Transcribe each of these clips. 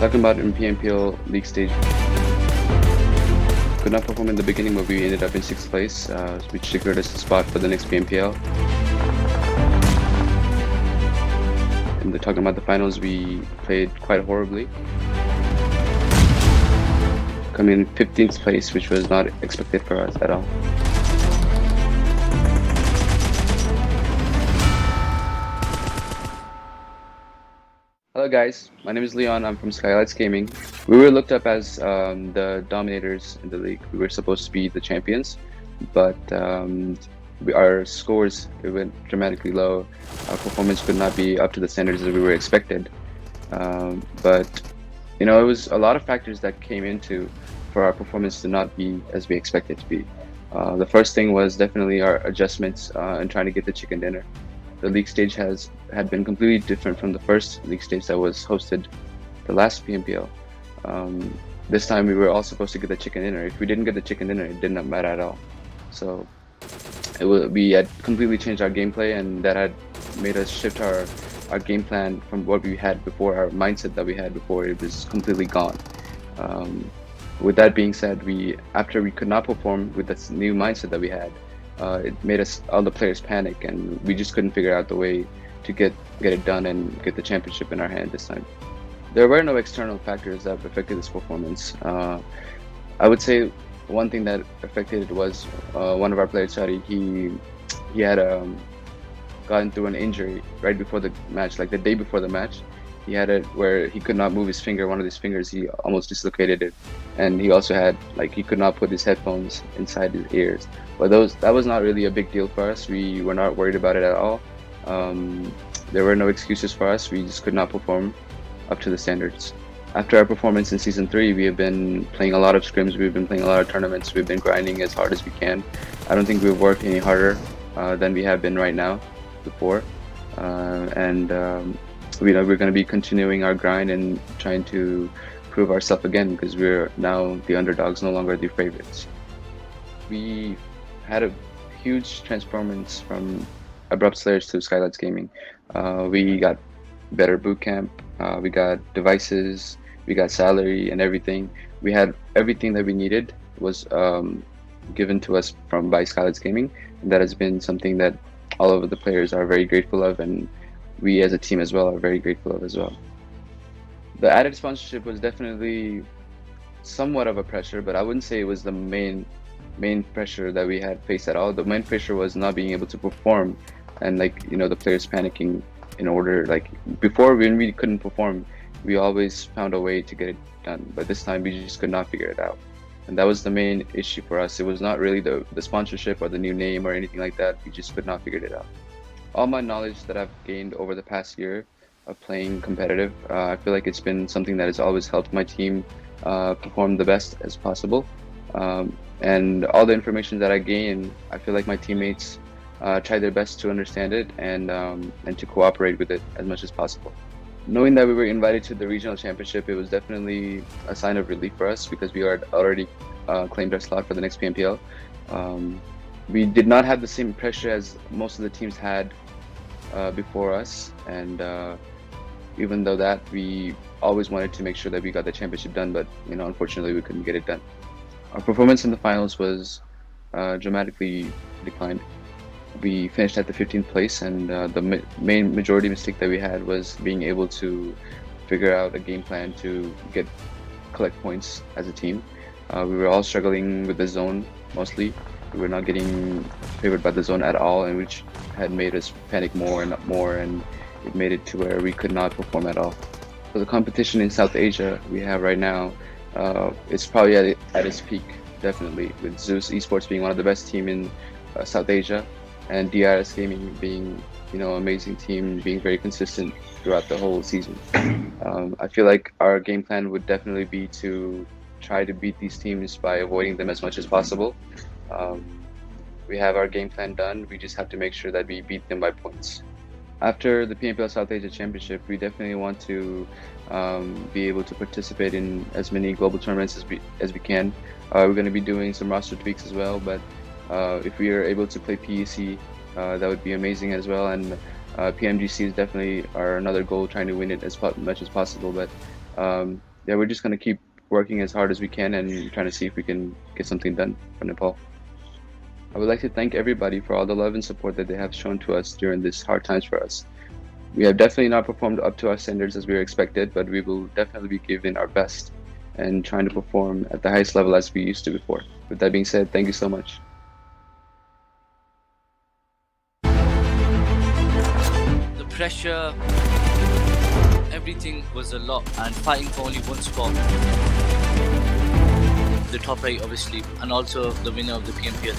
Talking about in PMPL league stage, could not perform in the beginning, but we ended up in 6th place, which secured us a spot for the next PMPL. And talking about the finals, we played quite horribly, coming in 15th place, which was not expected for us at all. Hello guys, my name is Leon. I'm from Skylightz Gaming. We were looked up as the dominators in the league. We were supposed to be the champions, but our scores went dramatically low. Our performance could not be up to the standards that we were expected. But you know, it was a lot of factors that came into for our performance to not be as we expected to be. The first thing was definitely our adjustments and trying to get the chicken dinner. The league stage had been completely different from the first league stage that was hosted the last PMPL. This time we were all supposed to get the chicken dinner. If we didn't get the chicken dinner, it did not matter at all. So we had completely changed our gameplay, and that had made us shift our game plan from what we had before. Our mindset that we had before, it was completely gone. With that being said, after we could not perform with this new mindset that we had, it made all the players panic, and we just couldn't figure out the way to get it done and get the championship in our hand this time. There were no external factors that affected this performance. I would say one thing that affected it was one of our players, Shadi, he had gotten through an injury right before the match, like the day before the match. He had it where he could not move his finger, one of his fingers, he almost dislocated it. And he also had, like, he could not put his headphones inside his ears. But that was not really a big deal for us. We were not worried about it at all. There were no excuses for us. We just could not perform up to the standards. After our performance in Season 3, we have been playing a lot of scrims, we've been playing a lot of tournaments, we've been grinding as hard as we can. I don't think we've worked any harder than we have been right now before. We're going to be continuing our grind and trying to prove ourselves again, because we're now the underdogs, no longer the favorites. We had a huge transformance from Abrupt Slayers to Skylightz Gaming. We got better boot camp, we got devices, we got salary and everything. We had everything that we needed was given to us by Skylightz Gaming, and that has been something that all of the players are very grateful of, and we as a team as well are very grateful of as well. The added sponsorship was definitely somewhat of a pressure, but I wouldn't say it was the main pressure that we had faced at all. The main pressure was not being able to perform, and the players panicking in order, like before when we couldn't perform, we always found a way to get it done, but this time we just could not figure it out. And that was the main issue for us. It was not really the sponsorship or the new name or anything like that. We just could not figure it out. All my knowledge that I've gained over the past year of playing competitive, I feel like it's been something that has always helped my team perform the best as possible. And all the information that I gain, I feel like my teammates try their best to understand it and to cooperate with it as much as possible. Knowing that we were invited to the regional championship, it was definitely a sign of relief for us, because we had already claimed our slot for the next PMPL. We did not have the same pressure as most of the teams had before us, and even though that, we always wanted to make sure that we got the championship done, but unfortunately we couldn't get it done. Our performance in the finals was dramatically declined. We finished at the 15th place, and the main majority mistake that we had was being able to figure out a game plan to collect points as a team. We were all struggling with the zone mostly. We were not getting favored by the zone at all, and which had made us panic more and more, and it made it to where we could not perform at all. So the competition in South Asia we have right now, it's probably at its peak, definitely, with Zeus Esports being one of the best team in South Asia, and DEADEYES Gaming being amazing team, being very consistent throughout the whole season. I feel like our game plan would definitely be to try to beat these teams by avoiding them as much as possible. We have our game plan done, we just have to make sure that we beat them by points. After the PMPL South Asia Championship, we definitely want to be able to participate in as many global tournaments as we can. We're going to be doing some roster tweaks as well, but if we are able to play PEC, that would be amazing as well. And PMGC is definitely another goal, trying to win it as much as possible. But yeah, we're just gonna keep working as hard as we can and trying to see if we can get something done for Nepal. I would like to thank everybody for all the love and support that they have shown to us during these hard times for us. We have definitely not performed up to our standards as we were expected, but we will definitely be giving our best and trying to perform at the highest level as we used to before. With that being said, thank you so much. The pressure, everything was a lot, and fighting for only one spot. The top 8 obviously, and also the winner of the PMPL.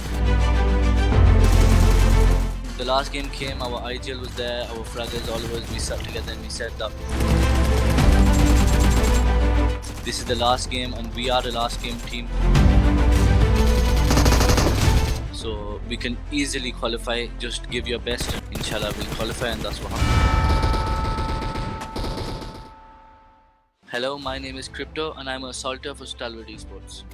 The last game came, our IGL was there, our fraggers, all of us, we sat together and we said that this is the last game and we are the last game team. So we can easily qualify, just give your best and inshallah we'll qualify, and that's what happened. Hello, my name is Crypto and I'm a assaulter for Stalwart Esports.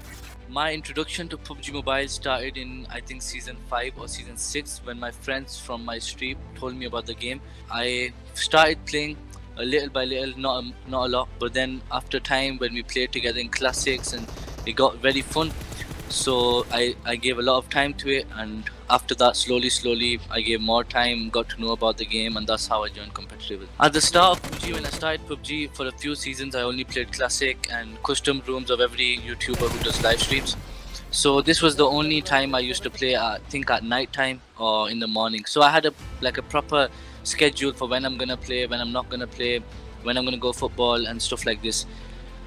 My introduction to PUBG Mobile started in, I think, season 5 or season 6 when my friends from my stream told me about the game. I started playing a little by little, not a lot, but then after time when we played together in classics and it got very fun, so I gave a lot of time to it, and after that slowly I gave more time, got to know about the game, and that's how I joined competitive. At the start of PUBG, when I started PUBG, for a few seasons I only played classic and custom rooms of every YouTuber who does live streams. So this was the only time I used to play, I think at night time or in the morning. So I had a proper schedule for when I'm gonna play, when I'm not gonna play, when I'm gonna go football and stuff like this.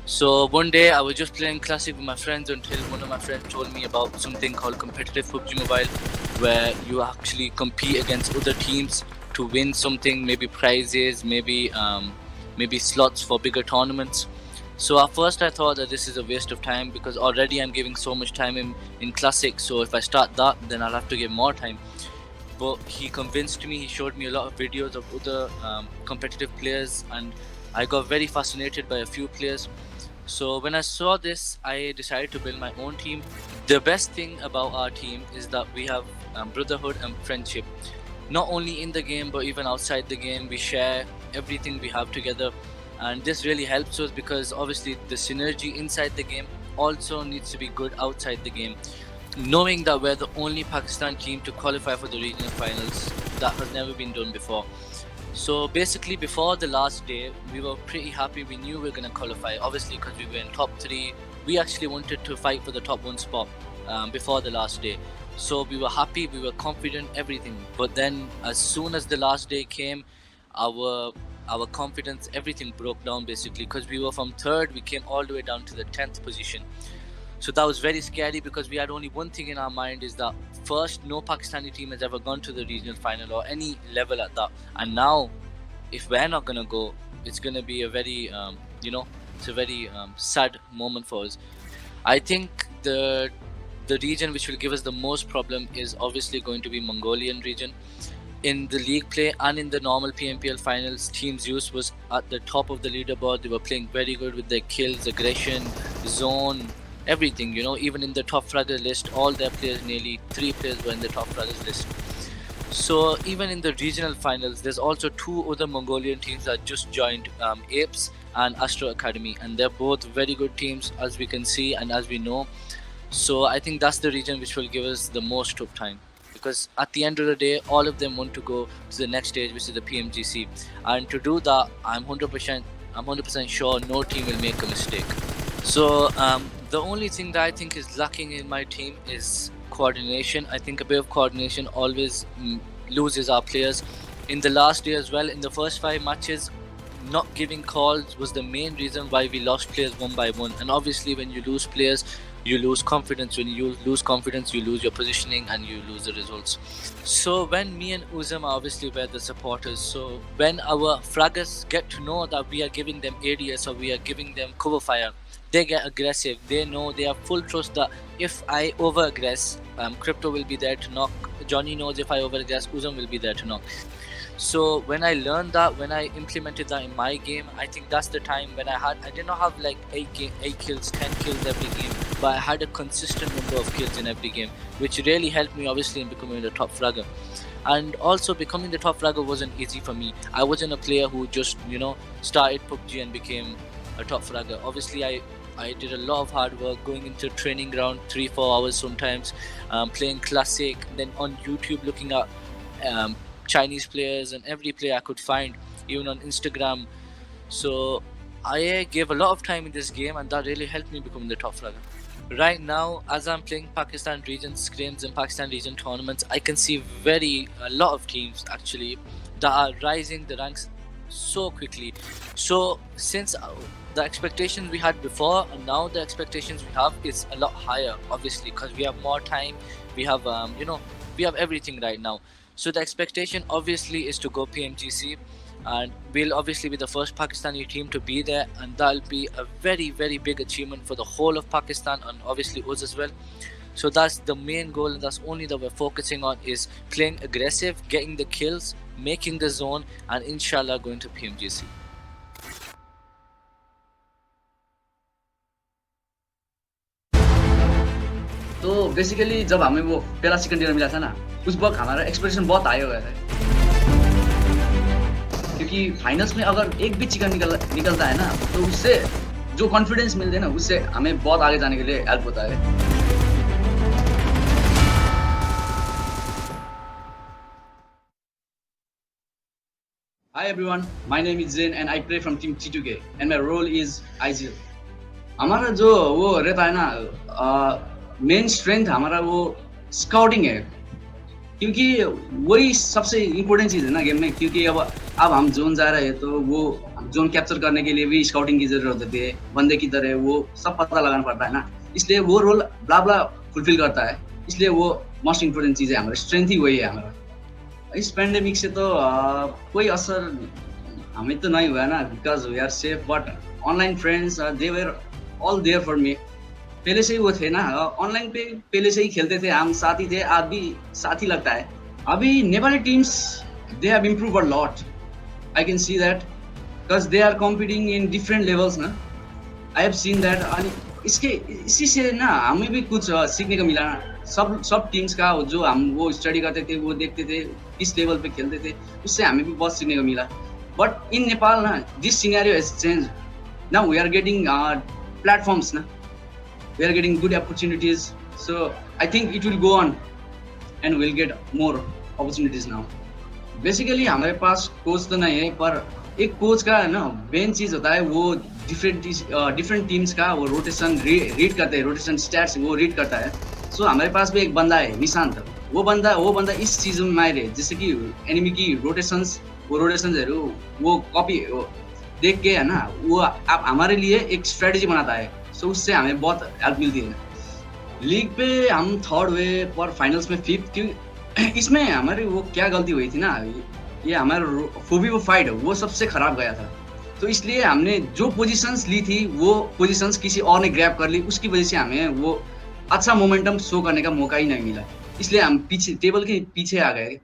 So one day I was just playing classic with my friends until one of my friends told me about something called competitive PUBG Mobile, where you actually compete against other teams to win something, maybe prizes, maybe slots for bigger tournaments. So at first I thought that this is a waste of time because already I'm giving so much time in classic, so if I start that then I'll have to give more time. But he convinced me, he showed me a lot of videos of other competitive players, and I got very fascinated by a few players. So when I saw this, I decided to build my own team. The best thing about our team is that we have brotherhood and friendship. Not only in the game, but even outside the game, we share everything we have together. And this really helps us because obviously the synergy inside the game also needs to be good outside the game. Knowing that we're the only Pakistan team to qualify for the regional finals, that has never been done before. So basically before the last day, we were pretty happy. We knew we were going to qualify, obviously because we were in top 3. We actually wanted to fight for the top 1 spot before the last day. So we were happy, we were confident, everything. But then as soon as the last day came, our confidence, everything broke down basically, because we were from 3rd, we came all the way down to the 10th position. So that was very scary because we had only one thing in our mind, is that first, no Pakistani team has ever gone to the regional final or any level at that. And now, if we're not going to go, it's going to be a very, it's a very sad moment for us. I think the region which will give us the most problem is obviously going to be Mongolian region. In the league play and in the normal PMPL finals, Team Zeus was at the top of the leaderboard. They were playing very good with their kills, aggression, zone, everything, even in the top fragger list, all their players, nearly 3 players were in the top fraggers list. So even in the regional finals, there's also 2 other Mongolian teams that just joined, APES and Astra Academy, and they're both very good teams as we can see and as we know. So I think that's the region which will give us the most tough time, because at the end of the day, all of them want to go to the next stage, which is the PMGC, and to do that, I'm 100% sure no team will make a mistake. So the only thing that I think is lacking in my team is coordination. I think a bit of coordination always loses our players. In the last day as well, in the first 5 matches, not giving calls was the main reason why we lost players one by one. And obviously when you lose players, you lose confidence. When you lose confidence, you lose your positioning and you lose the results. So when me and Uzam obviously were the supporters, so when our fraggers get to know that we are giving them ADS or we are giving them cover fire, they get aggressive. They know, they have full trust that if I over aggress, Crypto will be there to knock. Johnny knows if I over aggress, Uzam will be there to knock. So when I learned that, when I implemented that in my game, I think that's the time when I did not have like 8 kills, 10 kills every game, but I had a consistent number of kills in every game, which really helped me obviously in becoming the top fragger. And also becoming the top fragger wasn't easy for me. I wasn't a player who just started PUBG and became a top fragger. Obviously, I did a lot of hard work going into training ground 3-4 hours sometimes, playing classic, then on YouTube looking at Chinese players and every player I could find, even on Instagram. So I gave a lot of time in this game, and that really helped me become the top fragger. Right now, as I'm playing Pakistan region scrims and Pakistan region tournaments, I can see a lot of teams actually that are rising the ranks so quickly. So since the expectations we had before and now the expectations we have is a lot higher, obviously, because we have more time, we have we have everything right now. So the expectation obviously is to go PMGC, and we'll obviously be the first Pakistani team to be there, and that'll be a very, very big achievement for the whole of Pakistan and obviously us as well. So that's the main goal, and that's only that we're focusing on, is playing aggressive, getting the kills, making the zone, and inshallah going to PMGC. तो basically जब हमें वो पहला second year मिला था ना, उस वक्त हमारा एक्सपेक्टेशन बहुत हाई हो गया था, क्योंकि फाइनल्स में अगर एक भी चिकन निकलता है ना, तो उससे जो कॉन्फिडेंस मिलते हैं ना, उससे हमें बहुत आगे जाने के लिए हेल्प होता है. Hi everyone, my name is Zain and I play from team T2K and my role is IGL. हमारा जो वो रहता है ना, मेन स्ट्रेंथ हमारा वो स्काउटिंग है, क्योंकि वही सबसे इम्पोर्टेंट चीज़ है ना गेम में. क्योंकि अब हम जोन जा रहे हैं तो वो जोन कैप्चर करने के लिए भी स्काउटिंग की जरूरत होती है, बंदे किधर है वो सब पता लगाना पड़ता है ना, इसलिए वो रोल ब्ला ब्ला फुलफिल करता है, इसलिए वो मोस्ट इम्पोर्टेंट चीज़ है. हमारा स्ट्रेंथ ही वही है हमारा. इस पैंडेमिक से तो कोई असर हमें तो नहीं हुआ ना, because we are safe, but online friends they were all there for me. पहले से ही वो थे ना, ऑनलाइन पे पहले से ही खेलते थे, हम साथ ही थे, आज भी साथ ही लगता है. अभी Nepali teams they have improve a lot, I can see that, because they are competing in different levels ना, आई हैव सीन दैट. अनि इसी से ना हमें भी कुछ सीखने को मिला ना. सब टीम्स का जो हम वो स्टडी करते थे, वो देखते थे किस लेवल पे खेलते थे, उससे हमें भी बहुत सीखने को मिला. बट इन नेपाल ना, this scenario has change. Now we are getting platforms ना, we are getting good opportunities, so I think it will go on and we'll get more opportunities now. Basically हमारे पास कोच तो नहीं है, पर एक coach का ना मेन चीज होता है, वो डिफरेंट टीम्स का वो रोटेशन रीड करते हैं, रोटेशन स्टैट्स वो रीड करता है. सो हमारे पास भी एक बंदा है निशांत, वो बंदा इस चीज में माहिर है, जैसे कि एनिमी की रोटेशंसहरू वो कॉपी देख के है ना, वो आप हमारे लिए एक स्ट्रेटेजी बनाता है. सो उससे हमें बहुत हेल्प मिलती है. लीग पे हम थर्ड हुए, पर फाइनल्स में फिफ्थ. क्यों इसमें हमारी वो क्या गलती हुई थी ना, ये हमारा फूबी फाइट वो सबसे खराब गया था, तो इसलिए हमने जो पोजीशंस ली थी वो पोजीशंस किसी और ने ग्रैब कर ली, उसकी वजह से हमें वो अच्छा मोमेंटम शो करने का मौका ही नहीं मिला, इसलिए हम पीछे टेबल के पीछे आ गए.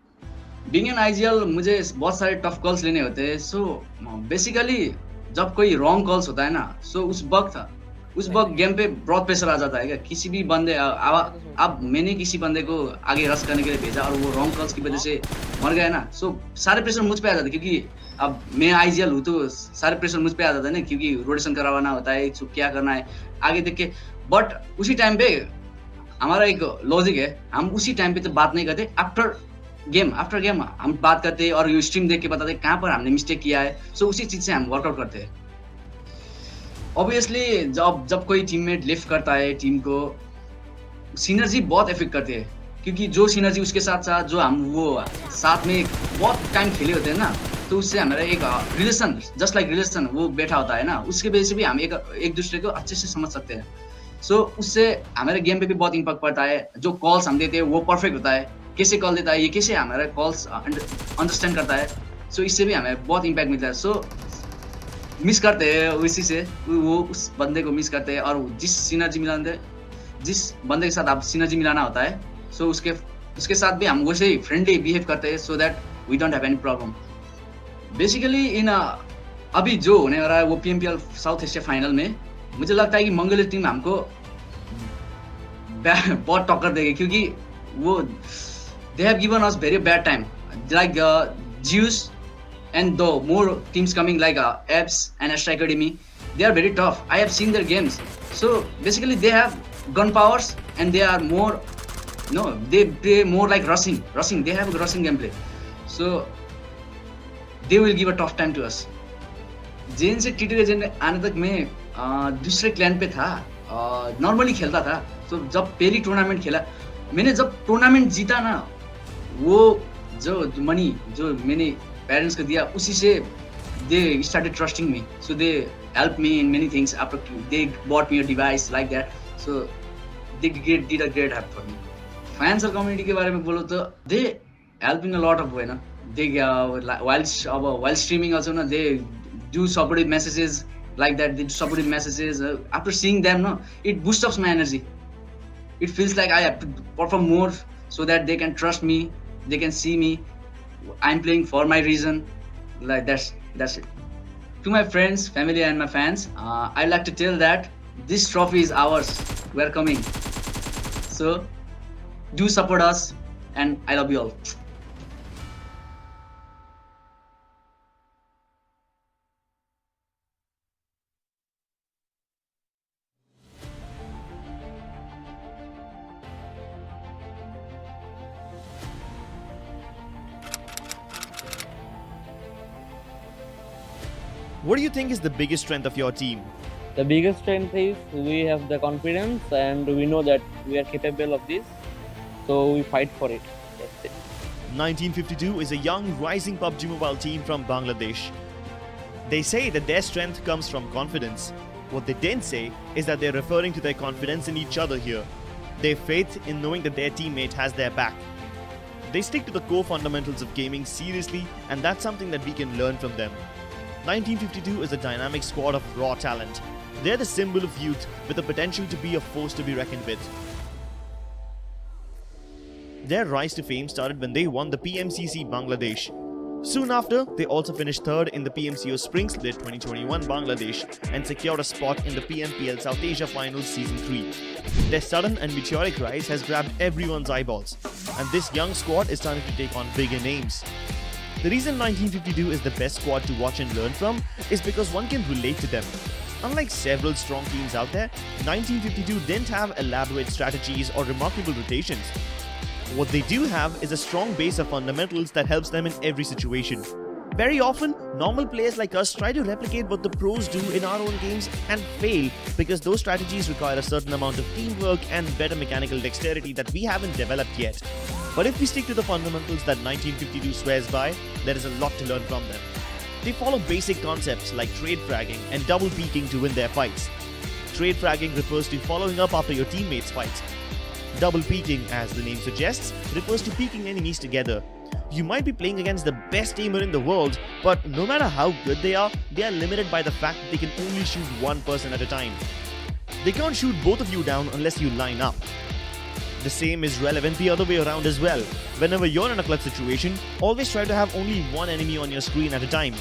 बीइंग एन आईजीएल मुझे बहुत सारे टफ कॉल्स लेने होते हैं. सो बेसिकली जब कोई रॉन्ग कॉल्स होता है ना, सो उस वक्त गेम पे बहुत प्रेशर आ जाता है. क्या किसी भी बंदे अब मैंने किसी बंदे को आगे रश करने के लिए भेजा और वो रॉन्ग कॉल्स की वजह से मर गया ना, सो सारे प्रेशर मुझ पे आ जाते हैं, क्योंकि अब मैं आईजीएल हूँ तो सारे प्रेशर मुझ पे आ जाता है ना, क्योंकि रोटेशन करवाना होता है, क्या करना है आगे देख के. बट उसी टाइम पे हमारा एक लॉजिक है, हम उसी टाइम पे तो बात नहीं करते, आफ्टर गेम हम बात करते हैं और स्ट्रीम देख के बताते हैं कहाँ पर हमने मिस्टेक किया है. सो उसी चीज से हम वर्कआउट करते हैं. ऑब्वियसली जब कोई टीममेट लिफ्ट करता है टीम को, सिनर्जी बहुत इफेक्ट करती है, क्योंकि जो सिनर्जी उसके साथ जो हम वो साथ में बहुत टाइम खेले होते हैं ना, तो उससे हमारा एक रिलेशन, जस्ट लाइक रिलेशन वो बैठा होता है ना, उसके वजह से भी हम एक दूसरे को अच्छे से समझ सकते हैं. सो उससे हमारे गेम पे भी बहुत इम्पैक्ट पड़ता है. जो कॉल्स हम देते हैं वो परफेक्ट होता है, कैसे कॉल देता है, ये कैसे हमारे कॉल्स अंडरस्टैंड करता है. सो इससे भी हमें बहुत इम्पैक्ट मिलता है. सो मिस करते हैं उसी से, वो उस बंदे को मिस करते हैं, और जिस बंदे के साथ आप सिनर्जी मिलाना होता है, सो उसके साथ भी हम वैसे ही फ्रेंडली बिहेव करते हैं, so that we don't have any problem. Basically अभी जो होने वाला है वो PMPL साउथ एशिया फाइनल में, मुझे लगता है कि मंगोलिया टीम हमको बहुत टक्कर देगी, क्योंकि वो they have given us very bad time, like Zeus and though more teams coming like APES and Astra Academy, they are very tough. I have seen their games. So basically they have gun powers and they are more, no, they play more like rushing. They have a rushing gameplay. So they will give a tough time to us. जेन से T2 जेन आने तक मैं दूसरे clan पे था, normally खेलता था. तो जब पहली टूर्नामेंट खेला, मैंने जब टूर्नामेंट जीता ना, वो जो मनी जो मैंने पेरेंट्स को दिया, उसी से they started trusting me. So they helped me in many things. After they bought me a device like that. So they did a great help for me. Fans और community के बारे में बोलो तो they helping a lot of way ना. They while streaming also ना, they do supportive messages like that. They do supportive messages. After seeing them, no, it boosts up my energy. It feels like I have to perform more so that they can trust me. They can see me. I'm playing for my reason. Like that's it. To my friends, family, and my fans, I'd like to tell that this trophy is ours. We're coming. So do support us, and I love you all. What do you think is the biggest strength of your team? The biggest strength is we have the confidence and we know that we are capable of this, so we fight for it. That's it. 1952 is a young, rising PUBG Mobile team from Bangladesh. They say that their strength comes from confidence. What they didn't say is that they're referring to their confidence in each other here. Their faith in knowing that their teammate has their back. They stick to the core fundamentals of gaming seriously, and that's something that we can learn from them. 1952 is a dynamic squad of raw talent. They're the symbol of youth with the potential to be a force to be reckoned with. Their rise to fame started when they won the PMCC Bangladesh. Soon after, they also finished third in the PMCO Spring Split 2021 Bangladesh and secured a spot in the PMPL South Asia Finals Season 3. Their sudden and meteoric rise has grabbed everyone's eyeballs, and this young squad is starting to take on bigger names. The reason 1952 is the best squad to watch and learn from is because one can relate to them. Unlike several strong teams out there, 1952 didn't have elaborate strategies or remarkable rotations. What they do have is a strong base of fundamentals that helps them in every situation. Very often, normal players like us try to replicate what the pros do in our own games and fail because those strategies require a certain amount of teamwork and better mechanical dexterity that we haven't developed yet. But if we stick to the fundamentals that 1952 swears by, there is a lot to learn from them. They follow basic concepts like trade fragging and double peeking to win their fights. Trade fragging refers to following up after your teammates' fights. Double peeking, as the name suggests, refers to peeking enemies together. You might be playing against the best aimer in the world, but no matter how good they are limited by the fact that they can only shoot one person at a time. They can't shoot both of you down unless you line up. The same is relevant the other way around as well. Whenever you're in a clutch situation, always try to have only one enemy on your screen at a time.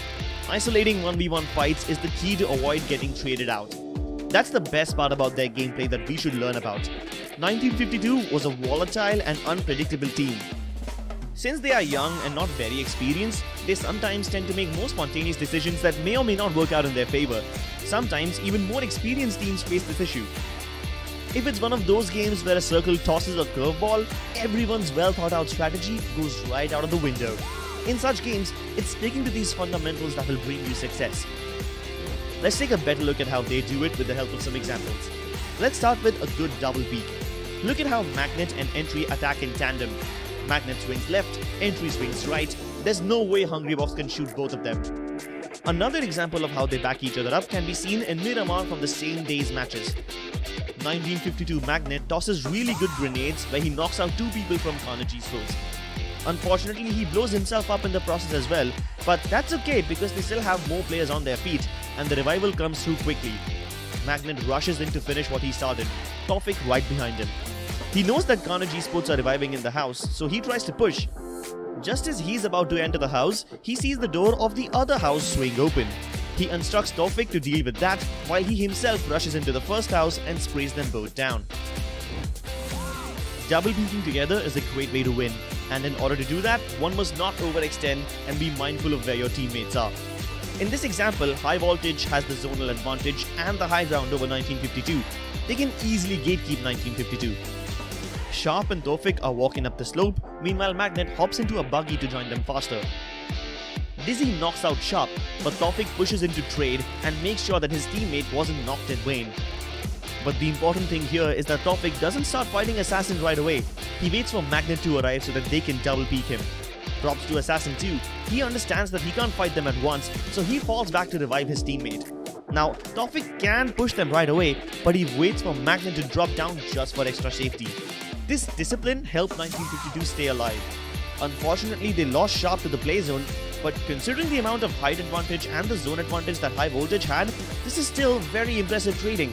Isolating 1v1 fights is the key to avoid getting traded out. That's the best part about their gameplay that we should learn about. 1952 was a volatile and unpredictable team. Since they are young and not very experienced, they sometimes tend to make more spontaneous decisions that may or may not work out in their favor. Sometimes even more experienced teams face this issue. If it's one of those games where a circle tosses a curveball, everyone's well thought out strategy goes right out of the window. In such games, it's sticking to these fundamentals that will bring you success. Let's take a better look at how they do it with the help of some examples. Let's start with a good double peek. Look at how Magnet and Entry attack in tandem. Magnet swings left, Entry swings right. There's no way Hungrybox can shoot both of them. Another example of how they back each other up can be seen in Miramar from the same day's matches. 1952 Magnet tosses really good grenades where he knocks out two people from Carnegie's foes. Unfortunately, he blows himself up in the process as well, but that's okay because they still have more players on their feet and the revival comes through quickly. Magnet rushes in to finish what he started, Tawfiq right behind him. He knows that Carnegie Esports are reviving in the house, so he tries to push. Just as he's about to enter the house, he sees the door of the other house swing open. He instructs Tawfiq to deal with that, while he himself rushes into the first house and sprays them both down. Double peeking together is a great way to win, and in order to do that, one must not overextend and be mindful of where your teammates are. In this example, High Voltage has the zonal advantage and the high ground over 1952. They can easily gatekeep 1952. Sharp and Tofik are walking up the slope, meanwhile Magnet hops into a buggy to join them faster. Dizzy knocks out Sharp, but Tofik pushes into trade and makes sure that his teammate wasn't knocked at Wayne. But the important thing here is that Tofik doesn't start fighting Assassin right away. He waits for Magnet to arrive so that they can double peek him. Props to Assassin too. He understands that he can't fight them at once, so he falls back to revive his teammate. Now, Tofik can push them right away, but he waits for Magnet to drop down just for extra safety. This discipline helped 1952 stay alive. Unfortunately, they lost Sharp to the play zone, but considering the amount of height advantage and the zone advantage that High Voltage had, this is still very impressive trading.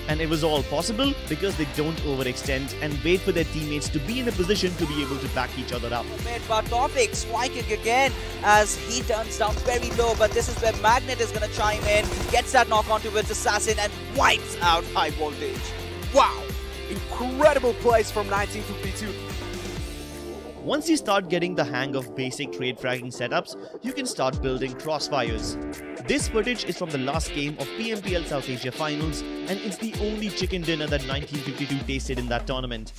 And it was all possible because they don't overextend and wait for their teammates to be in a position to be able to back each other up. But Tofik striking again as he turns down very low, but this is where Magnet is going to chime in, gets that knock onto its Assassin and wipes out High Voltage. Wow! Incredible plays from 1952. Once you start getting the hang of basic trade fragging setups, you can start building crossfires. This footage is from the last game of PMPL South Asia Finals, and it's the only chicken dinner that 1952 tasted in that tournament.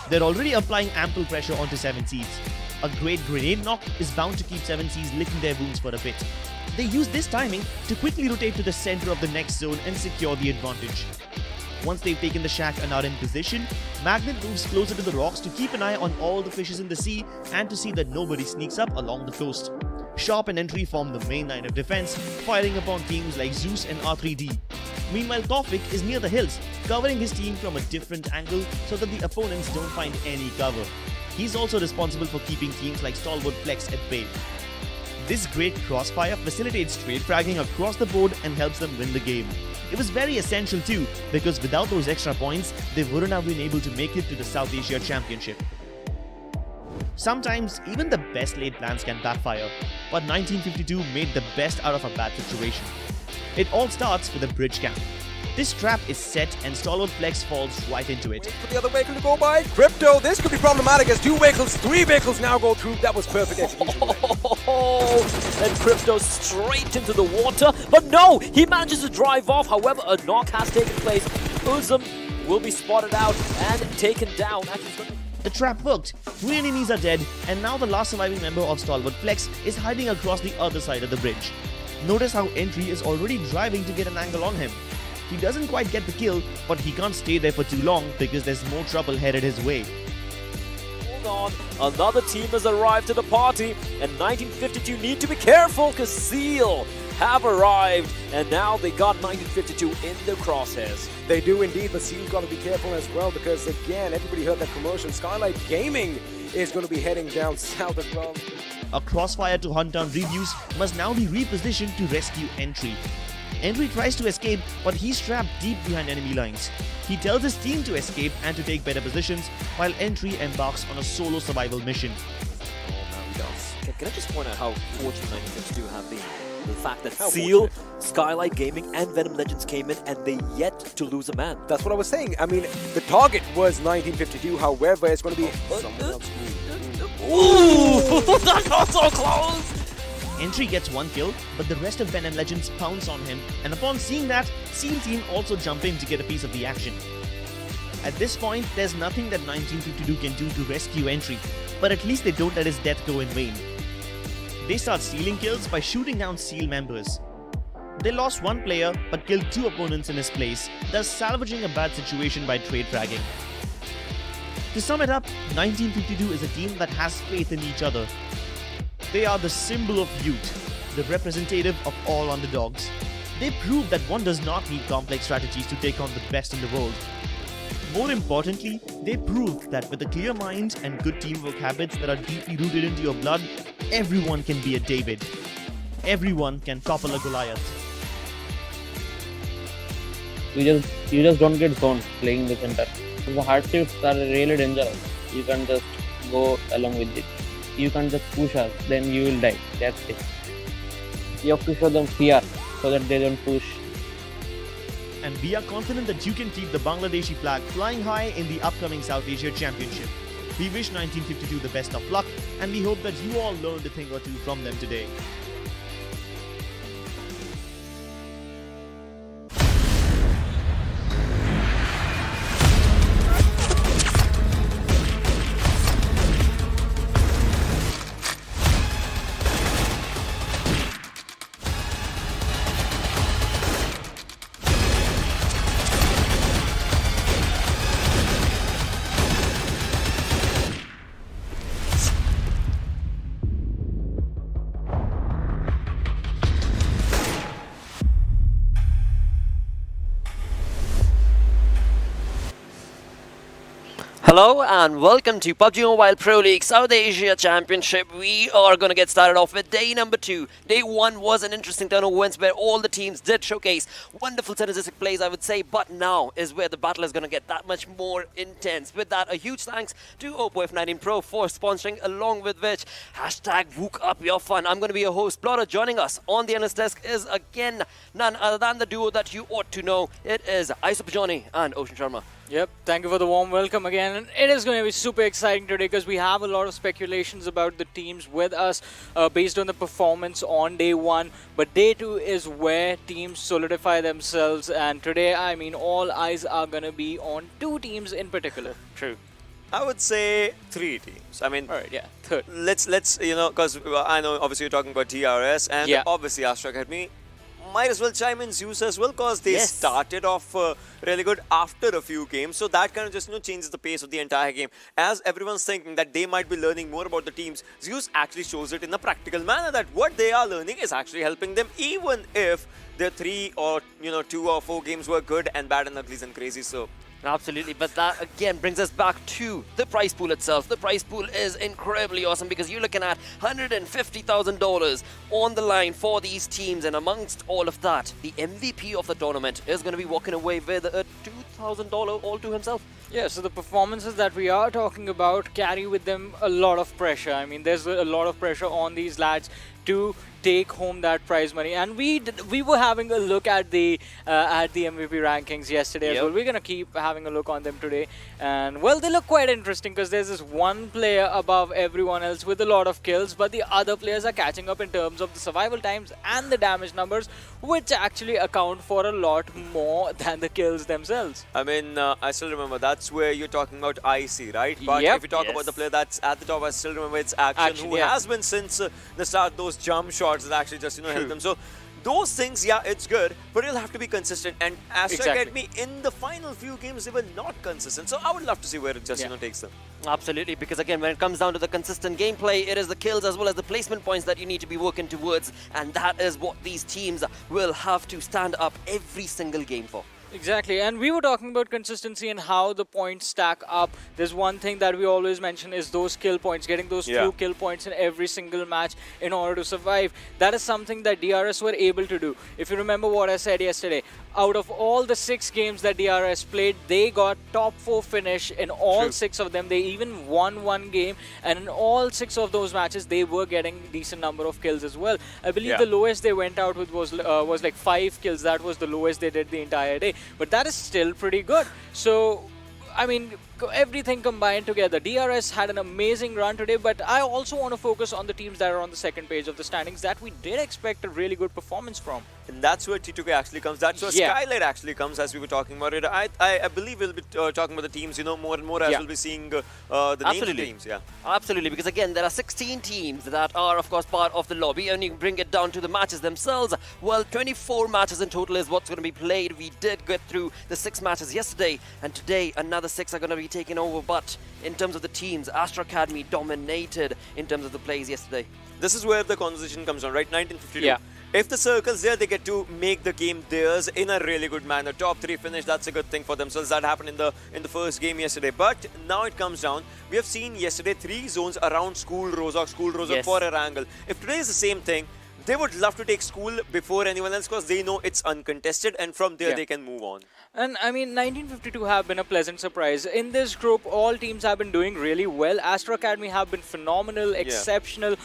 They're already applying ample pressure onto 7Cs. A great grenade knock is bound to keep 7Cs licking their wounds for a bit. They use this timing to quickly rotate to the center of the next zone and secure the advantage. Once they've taken the shack and are in position, Magnet moves closer to the rocks to keep an eye on all the fishes in the sea and to see that nobody sneaks up along the coast. Sharp and Entry form the main line of defense, firing upon teams like Zeus and R3D. Meanwhile, Tofik is near the hills, covering his team from a different angle so that the opponents don't find any cover. He's also responsible for keeping teams like Stalwart Flex at bay. This great crossfire facilitates trade fragging across the board and helps them win the game. It was very essential too, because without those extra points, they wouldn't have been able to make it to the South Asia Championship. Sometimes, even the best laid plans can backfire, but 1952 made the best out of a bad situation. It all starts with a bridge camp. This trap is set and Stalwart Flex falls right into it. Wait for the other vehicle to go by. Crypto, this could be problematic as 2 vehicles, 3 vehicles now go through. That was perfect execution. And Crypto straight into the water, but no, he manages to drive off. However, a knock has taken place. Uzum will be spotted out and taken down. The trap worked, 3 enemies are dead, and now the last surviving member of Stalwart Flex is hiding across the other side of the bridge. Notice how Entry is already driving to get an angle on him. He doesn't quite get the kill, but he can't stay there for too long because there's more trouble headed his way. Hold on, another team has arrived to the party, and 1952 need to be careful because Seal have arrived, and now they got 1952 in their crosshairs. They do indeed, but Seal's got to be careful as well because, again, everybody heard that commotion. Skylightz Gaming is going to be heading down south as well. A crossfire to hunt down Reviews must now be repositioned to rescue Entry. Entry tries to escape, but he's trapped deep behind enemy lines. He tells his team to escape and to take better positions, while Entry embarks on a solo survival mission. Oh, now he does. Can I just point out how fortunate 1952 have been? The fact that How Seal, fortunate? Skylightz Gaming, and Venom Legends came in, and they yet to lose a man. That's what I was saying. I mean, the target was 1952. However, it's going to be someone else. Ooh, that got so close! Entry gets 1 kill, but the rest of Venom Legends pounce on him, and upon seeing that, Seal team also jump in to get a piece of the action. At this point, there's nothing that 1952 can do to rescue Entry, but at least they don't let his death go in vain. They start stealing kills by shooting down Seal members. They lost 1 player, but killed 2 opponents in his place, thus salvaging a bad situation by trade fragging. To sum it up, 1952 is a team that has faith in each other. They are the symbol of youth, the representative of all underdogs. They prove that one does not need complex strategies to take on the best in the world. More importantly, they prove that with a clear mind and good teamwork habits that are deeply rooted into your blood, everyone can be a David. Everyone can topple a Goliath. You just don't get zoned playing the center. The hard shifts are really dangerous. You can't just go along with it. You can't just push us, then you will die. That's it. You have to show them fear so that they don't push. And we are confident that you can keep the Bangladeshi flag flying high in the upcoming South Asia Championship. We wish 1952 the best of luck, and we hope that you all learned a thing or two from them today. Hello and welcome to PUBG Mobile Pro League South Asia Championship. We are going to get started off with day number 2. Day 1 was an interesting turn of events where all the teams did showcase wonderful synergistic plays, I would say, but now is where the battle is going to get that much more intense. With that, a huge thanks to OPPO F19 Pro for sponsoring, along with which #WookUpYourFun. I'm going to be your host, Blotter. Joining us on the analyst desk is again none other than the duo that you ought to know. It is Isop Johnny and Ocean Sharma. Yep, thank you for the warm welcome again. And it is going to be super exciting today because we have a lot of speculations about the teams with us based on the performance on day 1. But day 2 is where teams solidify themselves. And today, I mean, all eyes are going to be on 2 teams in particular. True. I would say 3 teams. I mean, all right, yeah, third. Let's because I know obviously you're talking about DRS and obviously Astra Academy. Might as well chime in Zeus as well because they started off really good after a few games. So that kind of just changes the pace of the entire game. As everyone's thinking that they might be learning more about the teams, Zeus actually shows it in a practical manner that what they are learning is actually helping them, even if their 3 or 2 or 4 games were good and bad and uglies and crazy. So absolutely, but that again brings us back to the prize pool itself. The prize pool is incredibly awesome because you're looking at $150,000 on the line for these teams, and amongst all of that, the MVP of the tournament is going to be walking away with a $2,000 all to himself. Yeah, so the performances that we are talking about carry with them a lot of pressure. I mean, there's a lot of pressure on these lads to take home that prize money, and we were having a look at the MVP rankings yesterday as well. We're gonna keep having a look on them today, and well, they look quite interesting because there's this one player above everyone else with a lot of kills, but the other players are catching up in terms of the survival times and the damage numbers, which actually account for a lot more than the kills themselves. I mean, I still remember that's where you're talking about IC, right? But if you talk about the player that's at the top, I still remember it's Action, who has been since the start, those jump shots that actually just help them. So those things, it's good, but you'll have to be consistent. And Astra Academy in the final few games, they were not consistent. So I would love to see where it just takes them. Absolutely, because again, when it comes down to the consistent gameplay, it is the kills as well as the placement points that you need to be working towards, and that is what these teams will have to stand up every single game for. Exactly, and we were talking about consistency and how the points stack up. There's one thing that we always mention is those kill points, getting those few kill points in every single match in order to survive. That is something that DRS were able to do. If you remember what I said yesterday, out of all the 6 games that DRS played, they got top 4 finish in all 6 of them. They even won 1 game, and in all 6 of those matches, they were getting decent number of kills as well. I believe the lowest they went out with was like 5 kills. That was the lowest they did the entire day. But that is still pretty good. So, I mean, everything combined together, DRS had an amazing run today, but I also want to focus on the teams that are on the second page of the standings that we did expect a really good performance from. And that's where T2K actually comes. That's where Skylight actually comes, as we were talking about it. I believe we'll be talking about the teams, more and more as we'll be seeing the names of teams. Absolutely, because again, there are 16 teams that are, of course, part of the lobby, and you bring it down to the matches themselves. Well, 24 matches in total is what's going to be played. We did get through the 6 matches yesterday, and today another 6 are going to be taken over. But in terms of the teams, Astra Academy dominated in terms of the plays yesterday. This is where the conversation comes on, right? 1952. If the circle's there, they get to make the game theirs in a really good manner. Top 3 finish, that's a good thing for themselves. That happened in the first game yesterday. But now it comes down. We have seen yesterday 3 zones around School Rozok for Erangel. If today is the same thing, they would love to take School before anyone else because they know it's uncontested, and from there they can move on. And I mean, 1952 have been a pleasant surprise. In this group, all teams have been doing really well. Astra Academy have been phenomenal, exceptional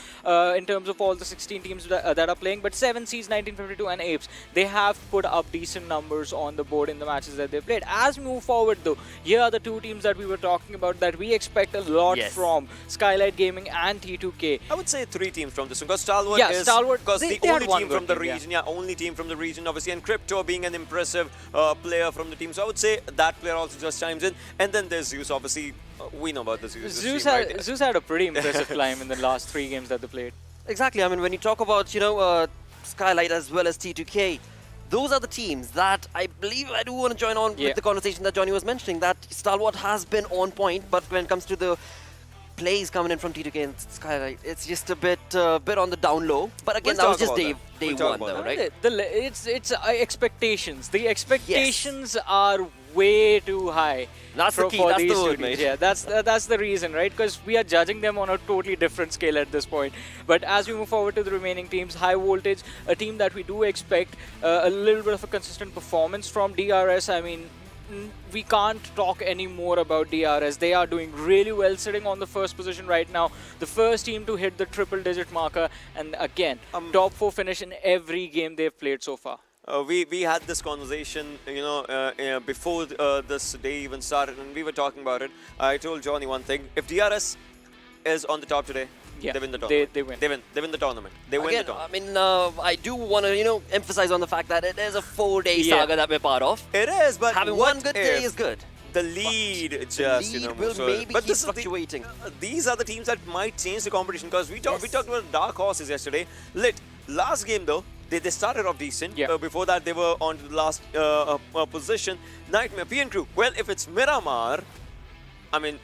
in terms of all the 16 teams that are playing. But 7 Seas, 1952 and APES, they have put up decent numbers on the board in the matches that they played. As we move forward though, here are the 2 teams that we were talking about that we expect a lot from, Skylightz Gaming and T2K. I would say 3 teams from this one, because Stalwart is because the only team from the region, only team from the region, obviously, and Crypto being an impressive player from the team. So I would say that player also just chimes in. And then there's Zeus, obviously. We know about the Zeus. Zeus had a pretty impressive climb in the last 3 games that they played. Exactly. I mean, when you talk about, Skylight as well as T2K, those are the teams that I believe I do want to join on with the conversation that Johnny was mentioning, that Stalwart has been on point, but when it comes to the plays coming in from T2K and Skylight, it's just a bit on the down low. But again, that was just day one, though, right? It's expectations. The expectations are way too high. That's the key. For That's these the word, studios. mate. Yeah, that's the reason, right? Because we are judging them on a totally different scale at this point. But as we move forward to the remaining teams, High Voltage, a team that we do expect a little bit of a consistent performance from DRS. I mean, we can't talk any more about DRS. They are doing really well, sitting on the first position right now. The first team to hit the triple-digit marker, and again, top 4 finish in every game they've played so far. We had this conversation, before this day even started, and we were talking about it. I told Johnny one thing: if DRS is on the top today, they win the tournament. They win. They win the tournament. They win the Again, tournament. I mean, I do want to, emphasize on the fact that it is a 4-day saga that we're part of. It is, but having one good day is good. The lead will maybe but keep this fluctuating. These are the teams that might change the competition, because we talked about dark horses yesterday. Last game though, they started off decent. Before that, they were on to the last position. Nightmare, PN Crew. Well, if it's Miramar, I mean,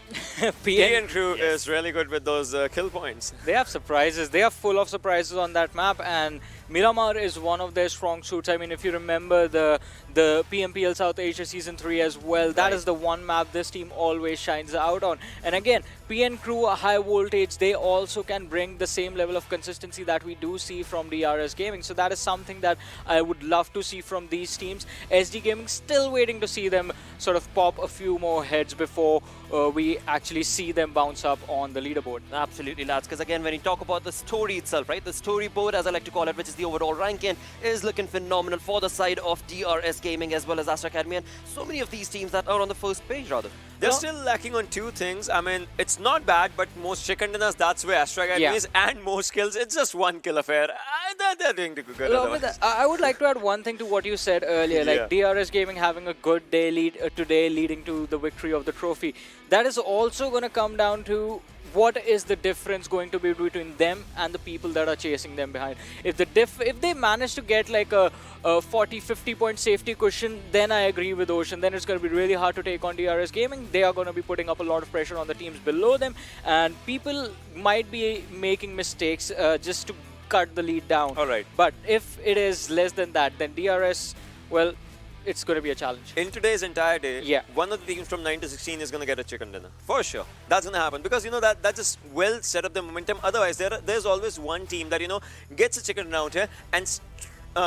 PN Crew is really good with those kill points. They have surprises. They are full of surprises on that map, and Miramar is one of their strong suits. I mean, if you remember the PMPL South Asia Season 3 as well, that is the one map this team always shines out on. And again, PN Crew, High Voltage, they also can bring the same level of consistency that we do see from DRS Gaming. So that is something that I would love to see from these teams. SDGaming, still waiting to see them sort of pop a few more heads before we actually see them bounce up on the leaderboard. Absolutely, lads, because again, when you talk about the story itself, right, the storyboard, as I like to call it, which is the overall ranking, is looking phenomenal for the side of DRS Gaming as well as Astra Academy, and so many of these teams that are on the first page, rather. They're still lacking on 2 things. I mean, it's not bad, but most chicken dinners, that's where Astra Academy is, and most kills, it's just 1 kill affair. They're doing the good. I would like to add one thing to what you said earlier, like DRS Gaming having a good day today, leading to the victory of the trophy. That is also going to come down to what is the difference going to be between them and the people that are chasing them behind. If they manage to get like a 40-50 point safety cushion, then I agree with Ocean. Then it's going to be really hard to take on DRS Gaming. They are going to be putting up a lot of pressure on the teams below them, and people might be making mistakes just to cut the lead down. Alright. But if it is less than that, then DRS, well, it's going to be a challenge. In today's entire day, one of the teams from 9 to 16 is going to get a chicken dinner. For sure. That's going to happen. Because, that just will set up the momentum. Otherwise, there's always one team that, gets a chicken dinner out here, and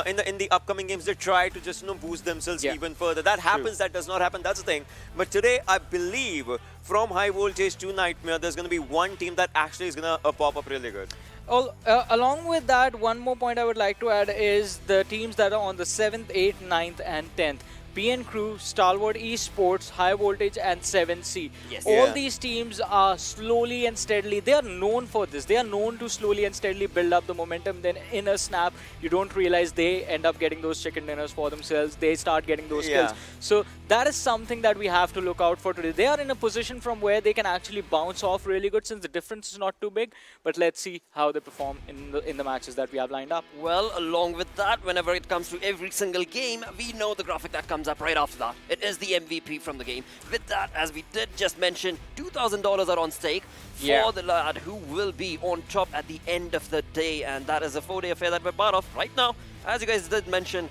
in the upcoming games, they try to just, boost themselves even further. That happens, that does not happen, that's the thing. But today, I believe, from High Voltage to Nightmare, there's going to be one team that actually is going to pop up really good. Along with that, one more point I would like to add is the teams that are on the 7th, 8th, 9th and 10th. PN Crew, Stalwart Esports, High Voltage and 7C. All these teams are slowly and steadily, they are known for this. They are known to slowly and steadily build up the momentum. Then in a snap, you don't realize they end up getting those chicken dinners for themselves. They start getting those kills. So that is something that we have to look out for today. They are in a position from where they can actually bounce off really good, since the difference is not too big. But let's see how they perform in the matches that we have lined up. Well, along with that, whenever it comes to every single game, we know the graphic that comes up right after that. It is the MVP from the game. With that, as we did just mention, $2,000 are on stake for the lad who will be on top at the end of the day, and that is a 4-day affair that we're part of right now. As you guys did mention,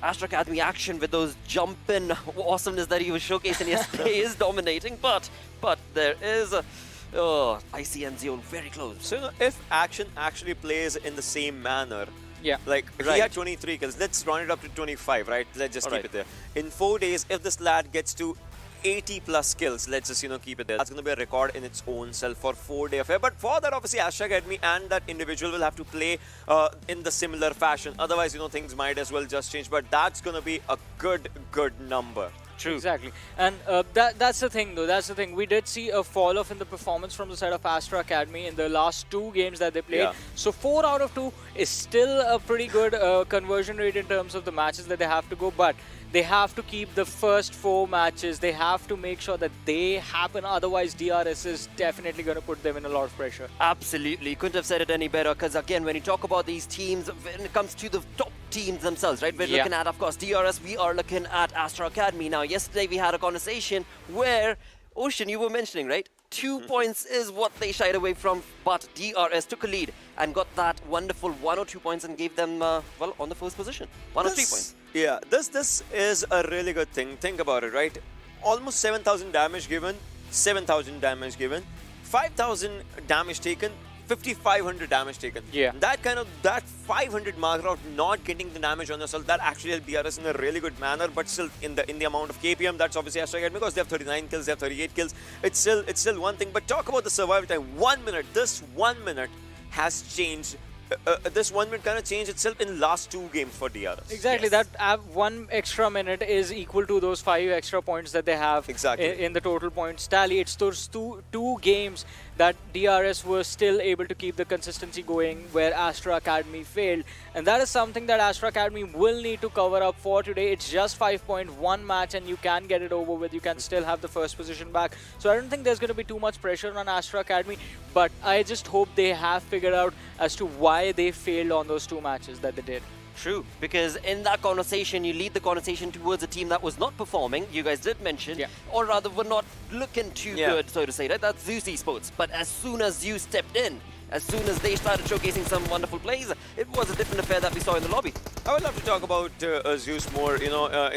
Astra Academy action with those jumping awesomeness that he was showcasing yesterday is dominating, but there is a ICN zone very close. So if action actually plays in the same manner, like he had 23 kills, let's round it up to 25, right? Let's just keep it there. In 4 days, if this lad gets to 80 plus kills, let's just keep it there. That's going to be a record in its own self for 4-day affair. But for that, obviously, Astra Academy and that individual will have to play in the similar fashion. Otherwise, things might as well just change. But that's going to be a good number. True. Exactly. And that's the thing, though. That's the thing. We did see a fall off in the performance from the side of Astra Academy in the last 2 games that they played. So 4 out of 2 is still a pretty good conversion rate in terms of the matches that they have to go. But they have to keep the first 4 matches. They have to make sure that they happen. Otherwise, DRS is definitely going to put them in a lot of pressure. Absolutely. Couldn't have said it any better. Because again, when you talk about these teams, when it comes to the top teams themselves, right? We're looking at, of course, DRS. We are looking at Astra Academy. Now, yesterday we had a conversation where, Ocean, you were mentioning, right? 2 points is what they shied away from, but DRS took a lead and got that wonderful 1 or 2 points and gave them, well, on the first position. 1 or 3 points. Yeah, this is a really good thing. Think about it, right? Almost 7,000 damage given, 7,000 damage given, 5,000 damage taken, 5,500 damage taken. Yeah. That 500 marker of not getting the damage on yourself, that actually helped DRS in a really good manner. But still, in the amount of KPM, that's obviously Astra Academy because they have 39 kills, they have 38 kills. It's still one thing. But talk about the survival time. 1 minute. This 1 minute has changed. This 1 minute kind of changed itself in last 2 games for DRS. Exactly, Yes. that 1 extra minute is equal to those 5 extra points that they have Exactly. in the total points tally. It's those two games that DRS was still able to keep the consistency going where Astra Academy failed. And that is something that Astra Academy will need to cover up for today. It's just 5.1 match and you can get it over with. You can still have the first position back. So I don't think there's going to be too much pressure on Astra Academy. But I just hope they have figured out as to why they failed on those 2 matches that they did. True, because in that conversation, you lead the conversation towards a team that was not performing, you guys did mention, or rather were not looking too good, so to say, right? That's Zeus Esports. But as soon as Zeus stepped in, as soon as they started showcasing some wonderful plays, it was a different affair that we saw in the lobby. I would love to talk about Zeus more, in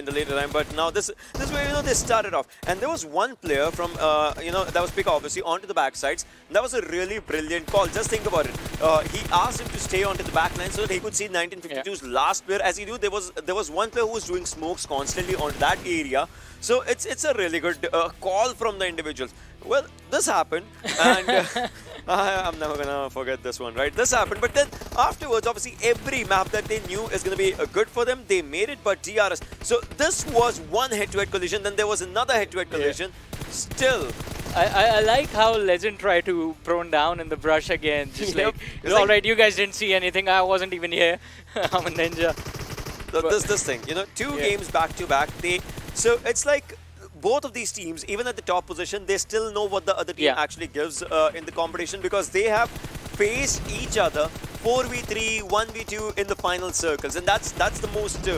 the later time. But now this is where they started off, and there was one player from that was pick obviously onto the backsides. That was a really brilliant call. Just think about it. He asked him to stay onto the backline so that he could see 1952's last player. As he knew, there was one player who was doing smokes constantly onto that area. So it's a really good call from the individuals. Well, this happened, and I'm never gonna forget this one, right? This happened, but then afterwards, obviously, every map that they knew is gonna be good for them. They made it, but DRS. So this was one head-to-head collision. Then there was another head-to-head collision. Still. I like how Legend tried to prone down in the brush again. Just like, alright, you guys didn't see anything. I wasn't even here. I'm a ninja. This thing, 2 games back to back. So it's like both of these teams, even at the top position, they still know what the other team actually gives in the competition because they have faced each other 4v3, 1v2 in the final circles, and that's the most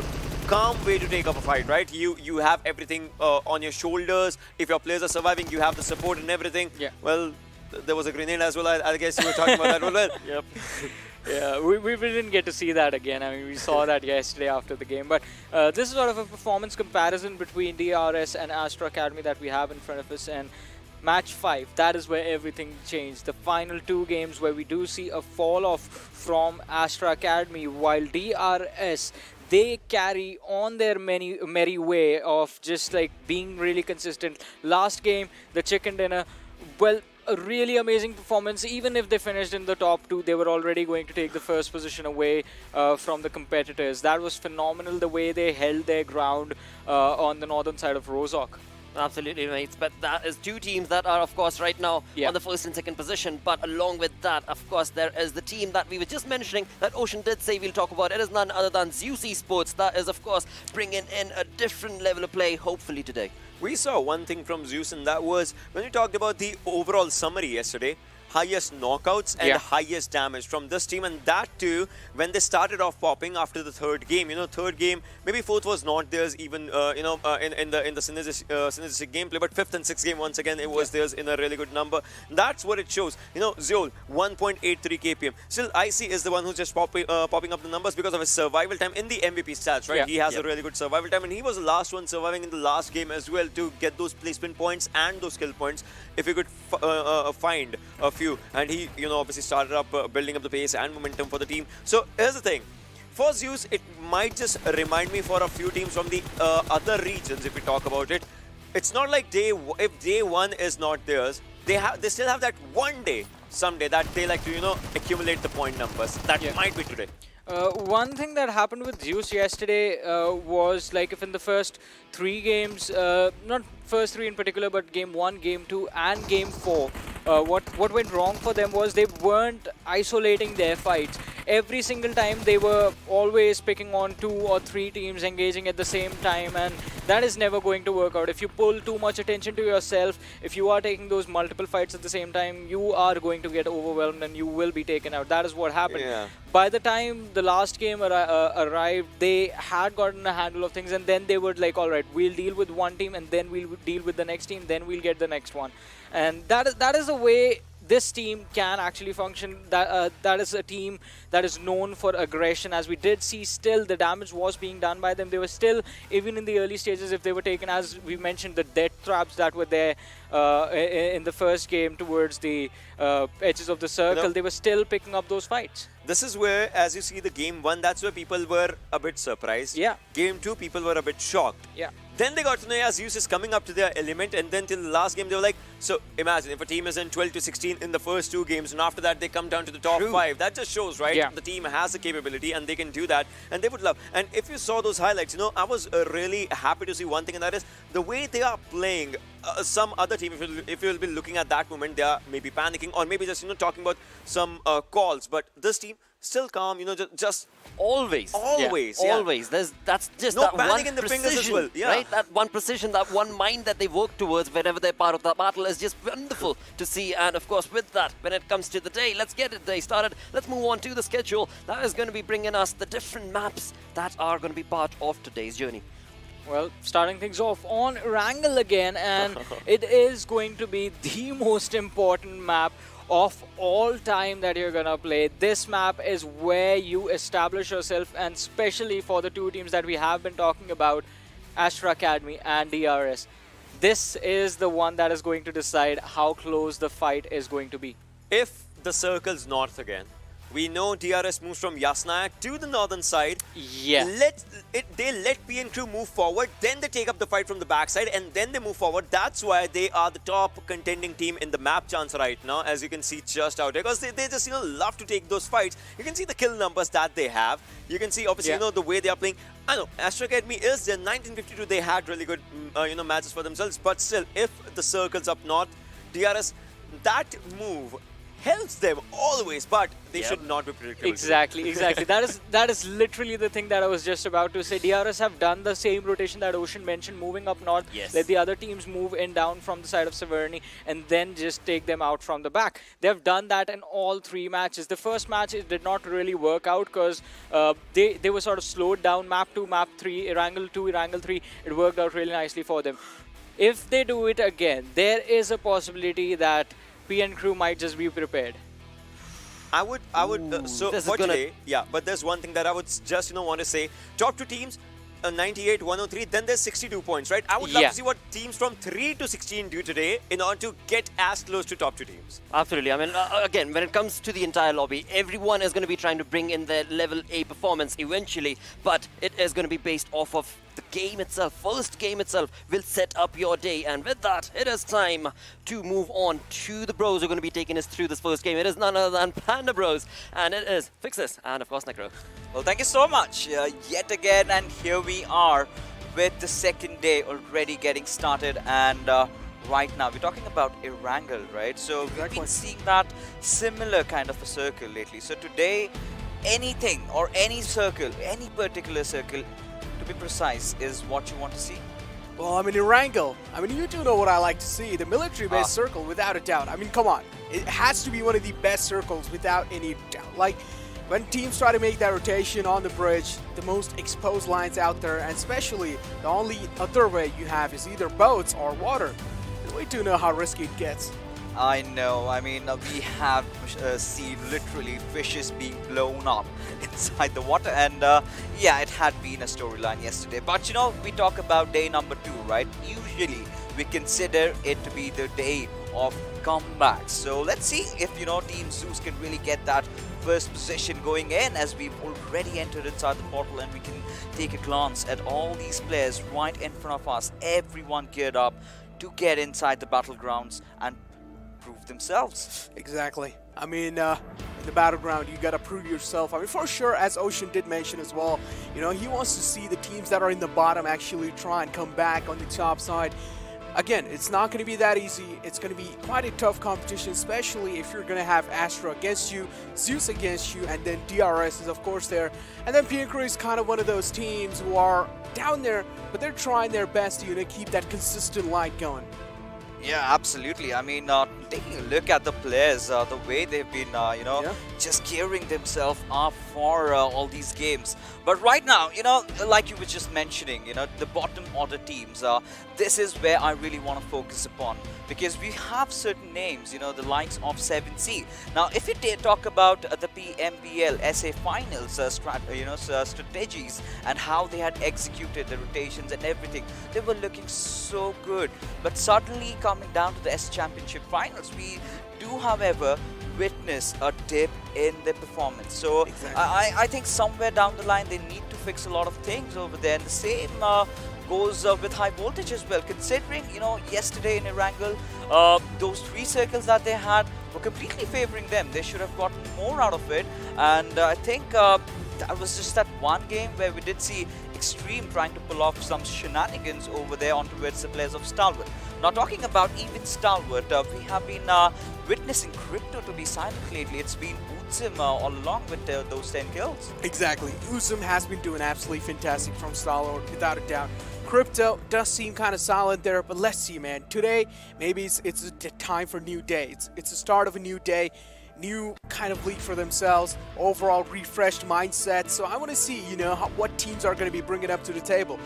calm way to take up a fight, right? You have everything on your shoulders. If your players are surviving, you have the support and everything. Yeah. Well, there was a grenade as well. I guess you were talking about that one. Well, yep. Yeah, we didn't get to see that again. I mean, we saw that yesterday after the game. But this is sort of a performance comparison between DRS and Astra Academy that we have in front of us. And match 5, that is where everything changed. The final 2 games where we do see a fall off from Astra Academy, while DRS, they carry on their merry way of just like being really consistent. Last game, the chicken dinner, well, a really amazing performance. Even if they finished in the top 2, they were already going to take the first position away from the competitors. That was phenomenal, the way they held their ground on the northern side of Rozhok. Absolutely, mates. But that is 2 teams that are, of course, right now on the first and second position. But along with that, of course, there is the team that we were just mentioning that Ocean did say we'll talk about. It is none other than Zeus Esports. That is, of course, bringing in a different level of play, hopefully today. We saw one thing from Zeus, and that was when we talked about the overall summary yesterday. Highest knockouts and highest damage from this team, and that too when they started off popping after the 3rd game. Third game, maybe 4th was not theirs even in the synergistic gameplay, but 5th and 6th game once again it was theirs in a really good number. That's what it shows. Zeol 1.83 KPM. Still, IC is the one who's just popping up the numbers because of his survival time in the MVP stats, right? He has a really good survival time, and he was the last one surviving in the last game as well to get those placement points and those skill points if he could find a few, and he obviously started up building up the pace and momentum for the team. So here's the thing, for Zeus it might just remind me for a few teams from the other regions. If we talk about it, it's not like if day 1 is not theirs, they still have that one day someday that they like to accumulate the point numbers. That might be today. One thing that happened with Zeus yesterday was like if in the first 3 games, not first 3 in particular, but game 1, game 2 and game 4, what went wrong for them was they weren't isolating their fights. every single time they were always picking on 2 or 3 teams engaging at the same time, and that is never going to work out. If you pull too much attention to yourself, if you are taking those multiple fights at the same time, you are going to get overwhelmed and you will be taken out. That is what happened. By the time the last game arrived, they had gotten a handle of things, and then they were like, all right, we'll deal with one team and then we'll deal with the next team, then we'll get the next one. And that is a way this team can actually function. That is a team that is known for aggression. As we did see, still the damage was being done by them. They were still, even in the early stages, if they were taken, as we mentioned, the death traps that were there in the first game towards the edges of the circle, they were still picking up those fights. This is where, as you see the game 1, that's where people were a bit surprised. Yeah. Game 2, people were a bit shocked. Yeah. Then they got to know Zeus is coming up to their element, and then till the last game they were like, so imagine if a team is in 12 to 16 in the first 2 games, and after that they come down to the top 5. That just shows, right? Yeah. The team has the capability and they can do that, and they would love. And if you saw those highlights, you know, I was really happy to see one thing, and that is the way they are playing. Some other team, if you'll be looking at that moment, they are maybe panicking or maybe just, you know, talking about some calls. But this team still calm, you know, just always. That's just no that panic one in the precision, fingers as well. Yeah. Right? That one precision, that one mind that they work towards whenever they're part of that battle is just wonderful to see. And of course, with that, when it comes to the day, let's get it day started. Let's move on to the schedule. That is going to be bringing us the different maps that are going to be part of today's journey. Well, starting things off on Erangel again, and it is going to be the most important map of all time that you're gonna play. This map is where you establish yourself, and especially for the 2 teams that we have been talking about, Astra Academy and DRS. This is the one that is going to decide how close the fight is going to be. If the circle's north again, we know DRS moves from Yasnayak to the northern side. Yeah. They let PN Crew move forward, then they take up the fight from the backside, and then they move forward. That's why they are the top contending team in the map chance right now, as you can see just out here, because they just, you know, love to take those fights. You can see the kill numbers that they have. You can see, obviously, you know, the way they are playing. I know Astra Academy is there. 1952, they had really good, you know, matches for themselves. But still, if the circle's up north, DRS, that move helps them always, but they should not be predictable. Exactly. That is literally the thing that I was just about to say. DRS have done the same rotation that Ocean mentioned, moving up north. Let the other teams move in down from the side of Severny, and then just take them out from the back. They have done that in all 3 matches. The first match, it did not really work out because they were sort of slowed down. Map 2, Map 3, Erangel 2, Erangel 3. It worked out really nicely for them. If they do it again, there is a possibility that PN Crew might just be prepared. I would, so for today, but there's one thing that I would just, you know, want to say. Top 2 teams, 98, 103, then there's 62 points, right? I would love to see what teams from 3 to 16 do today in order to get as close to top 2 teams. Absolutely. I mean, again, when it comes to the entire lobby, everyone is going to be trying to bring in their level A performance eventually, but it is going to be based off of the game itself. First game itself will set up your day, and with that, it is time to move on to the bros who are going to be taking us through this first game. It is none other than Panda Bros, and it is Fixus and of course Necro. Well, thank you so much yet again, and here we are with the second day already getting started, and right now we're talking about Erangel, right? So we've been seeing that similar kind of a circle lately. So today, anything or any circle, any particular circle, to be precise, is what you want to see? Well, I mean, Erangel, I mean, you do know what I like to see. The military-based circle, without a doubt. I mean, come on. It has to be one of the best circles without any doubt. Like, when teams try to make that rotation on the bridge, the most exposed lines out there, and especially the only other way you have is either boats or water. And we do know how risky it gets. I know, I mean, we have seen literally fishes being blown up inside the water, and yeah, it had been a storyline yesterday. But you know, we talk about day number 2, right? Usually we consider it to be the day of comebacks. So let's see if, you know, Team Zeus can really get that first position going in, as we've already entered inside the portal, and we can take a glance at all these players right in front of us, everyone geared up to get inside the battlegrounds and prove themselves. Exactly. I mean, in the battleground, you gotta prove yourself. I mean, for sure, as Ocean did mention as well, you know, he wants to see the teams that are in the bottom actually try and come back on the top side. again, it's not going to be that easy. It's going to be quite a tough competition, especially if you're going to have Astra against you, Zeus against you, and then DRS is of course there. And then PNCrew is kind of one of those teams who are down there, but they're trying their best to keep that consistent line going. Yeah, absolutely. I mean, taking a look at the players, the way they've been, just gearing themselves up for all these games. But right now, like you were just mentioning, the bottom order teams, this is where I really want to focus upon. Because we have certain names, the likes of 7C. Now, if you talk about the PMPL SA finals strategies and how they had executed the rotations and everything, they were looking so good. But suddenly coming down to the S Championship finals, we do, however, witness a dip in their performance. So I think somewhere down the line they need to fix a lot of things over there. And the same goes with high voltage as well, considering yesterday in Erangel those 3 circles that they had were completely favoring them. They should have gotten more out of it, and I think that was just that one game where we did see Extreme trying to pull off some shenanigans over there on towards the players of Stalwart. Now talking about even Stalwart, we have been witnessing Crypto to be silent lately. It's been Uzim all along with those 10 kills. Exactly. Uzim has been doing absolutely fantastic from Stalwart, without a doubt. Crypto does seem kind of silent there, but let's see, man. Today, maybe it's a time for a new day. It's the start of a new day, new kind of league for themselves, overall refreshed mindset. So I want to see, what teams are going to be bringing up to the table.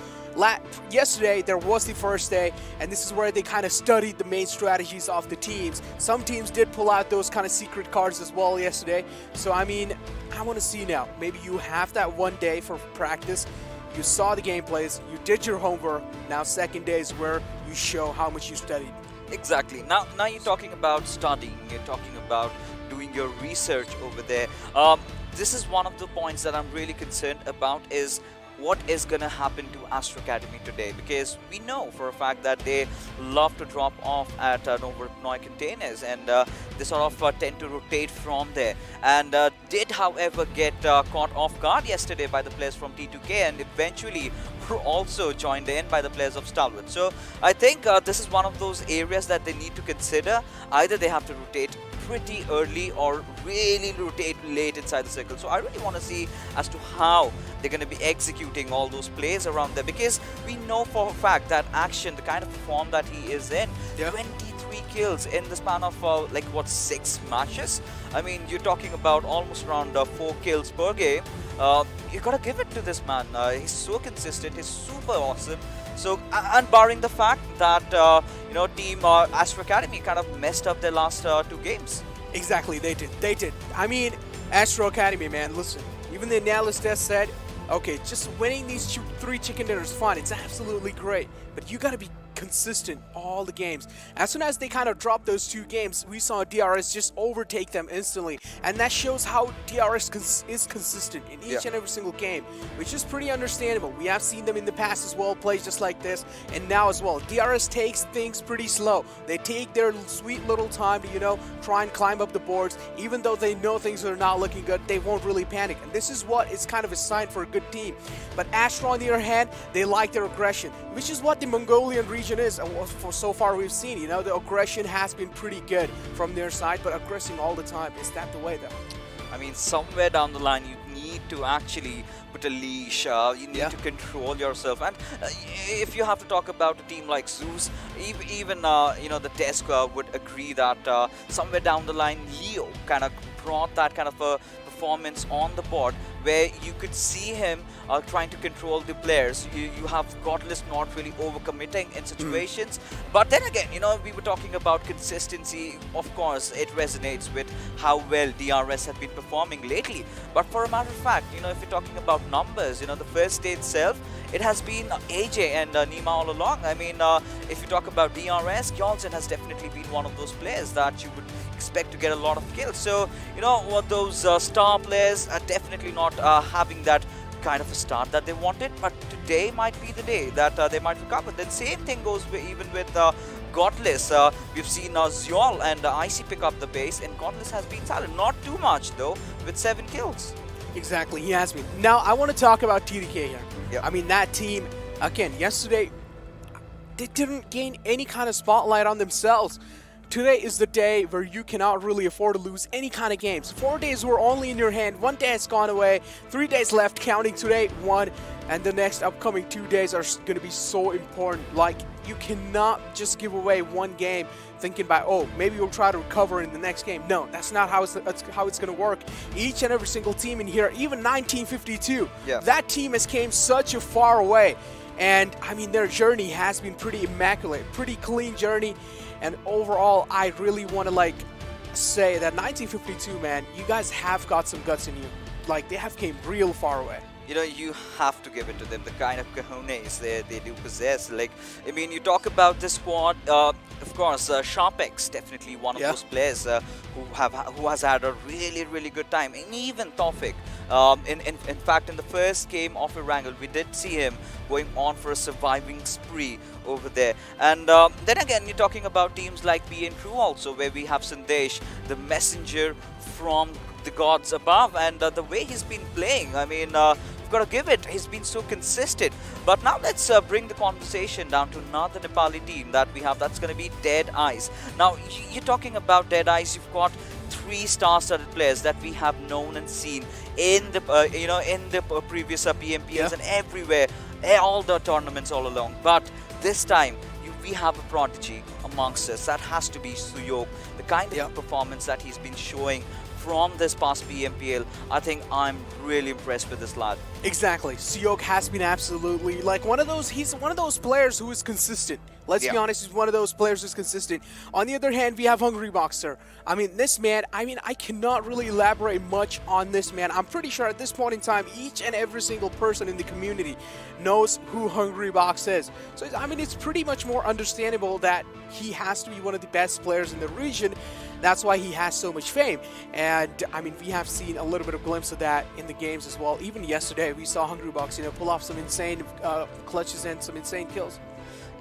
Yesterday, there was the first day, and this is where they kind of studied the main strategies of the teams. Some teams did pull out those kind of secret cards as well yesterday. So, I mean, I want to see now. Maybe you have that one day for practice. You saw the gameplays, you did your homework. Now second day is where you show how much you studied. Exactly. Now you're talking about studying, you're talking about doing your research over there. This is one of the points that I'm really concerned about, is what is going to happen to Astra Academy today, because we know for a fact that they love to drop off at Nova containers, and they sort of tend to rotate from there, and did however get caught off guard yesterday by the players from T2K, and eventually were also joined in by the players of Stalwart. So I think this is one of those areas that they need to consider. Either they have to rotate pretty early or really rotate late inside the circle. So I really want to see as to how they're going to be executing all those plays around there, because we know for a fact that Action, the kind of form that he is in, 23 kills in the span of 6 matches. I mean, you're talking about almost around 4 kills per game. You gotta give it to this man. He's so consistent, he's super awesome. So, and barring the fact that team Astra Academy kind of messed up their last 2 games. Exactly, they did. I mean, Astra Academy, man, listen, even the analyst test said, okay, just winning these 3 chicken dinners, fine, it's absolutely great, but you gotta be consistent all the games. As soon as they kind of dropped those 2 games, we saw DRS just overtake them instantly, and that shows how DRS is consistent in each and every single game, which is pretty understandable. We have seen them in the past as well, play just like this, and now as well. DRS takes things pretty slow. They take their sweet little time to, try and climb up the boards. Even though they know things are not looking good, they won't really panic, and this is what is kind of a sign for a good team. But Astra, on the other hand, they like their aggression, which is what the Mongolian region is. For so far we've seen, the aggression has been pretty good from their side, but aggressing all the time, is that the way though? I mean, somewhere down the line you need to actually put a leash, you need to control yourself, and if you have to talk about a team like Zeus, even the desk would agree that somewhere down the line Leo kind of brought that kind of a performance on the board where you could see him trying to control the players. You have Godless not really overcommitting in situations. But then again, we were talking about consistency. Of course, it resonates with how well DRS have been performing lately. But for a matter of fact, if you're talking about numbers, the first day itself, it has been AJ and Nima all along. I mean, if you talk about DRS, Gyaltsen has definitely been one of those players that you would expect to get a lot of kills. So, what those star players are definitely not having that kind of a start that they wanted, but today might be the day that they might recover. Then same thing goes even with Godless. We've seen Zyol and Icy pick up the pace, and Godless has been silent. Not too much though, with 7 kills. Exactly, he has been. Now I want to talk about TDK here. I mean, that team, again, yesterday, they didn't gain any kind of spotlight on themselves. Today is the day where you cannot really afford to lose any kind of games. 4 days were only in your hand. 1 day has gone away. 3 days left, counting today, 1. And the next upcoming 2 days are going to be so important. Like, you cannot just give away one game thinking by, oh, maybe we'll try to recover in the next game. No, that's not how it's going to work. Each and every single team in here, even 1952, that team has came such a far way. And, I mean, their journey has been pretty immaculate, pretty clean journey. And overall, I really want to, like, say that 1952, man, you guys have got some guts in you. Like, they have came real far away. You know, you have to give it to them, the kind of cojones they do possess. Like, I mean, you talk about this squad, of course, Sharpex, definitely one of those players who has had a really good time. And even Tawfiq, in fact, in the first game of Erangel, we did see him going on for a surviving spree over there. And then again, you're talking about teams like PN Crew also, where we have Sandesh, the messenger from the gods above, and the way he's been playing, I mean, we've got to give it, he's been so consistent. But now let's bring the conversation down to another Nepali team that we have, that's going to be DEADEYES. Now, you're talking about DEADEYES, you've got 3 star-studded players that we have known and seen in the in the previous PMPLs and everywhere, all the tournaments all along. But this time, we have a prodigy amongst us. That has to be Suyok. The kind of performance that he's been showing from this past PMPL, I think I'm really impressed with this lad. Exactly. Suyok has been absolutely like one of those, he's one of those players who is consistent. Let's be honest, he's one of those players who's consistent. On the other hand, we have Hungry Boxer. I mean, this man, I cannot really elaborate much on this man. I'm pretty sure at this point in time, each and every single person in the community knows who Hungry Box is. So, I mean, it's pretty much more understandable that he has to be one of the best players in the region. That's why he has so much fame. And, I mean, we have seen a little bit of glimpse of that in the games as well. Even yesterday, we saw Hungry Box, pull off some insane clutches and some insane kills.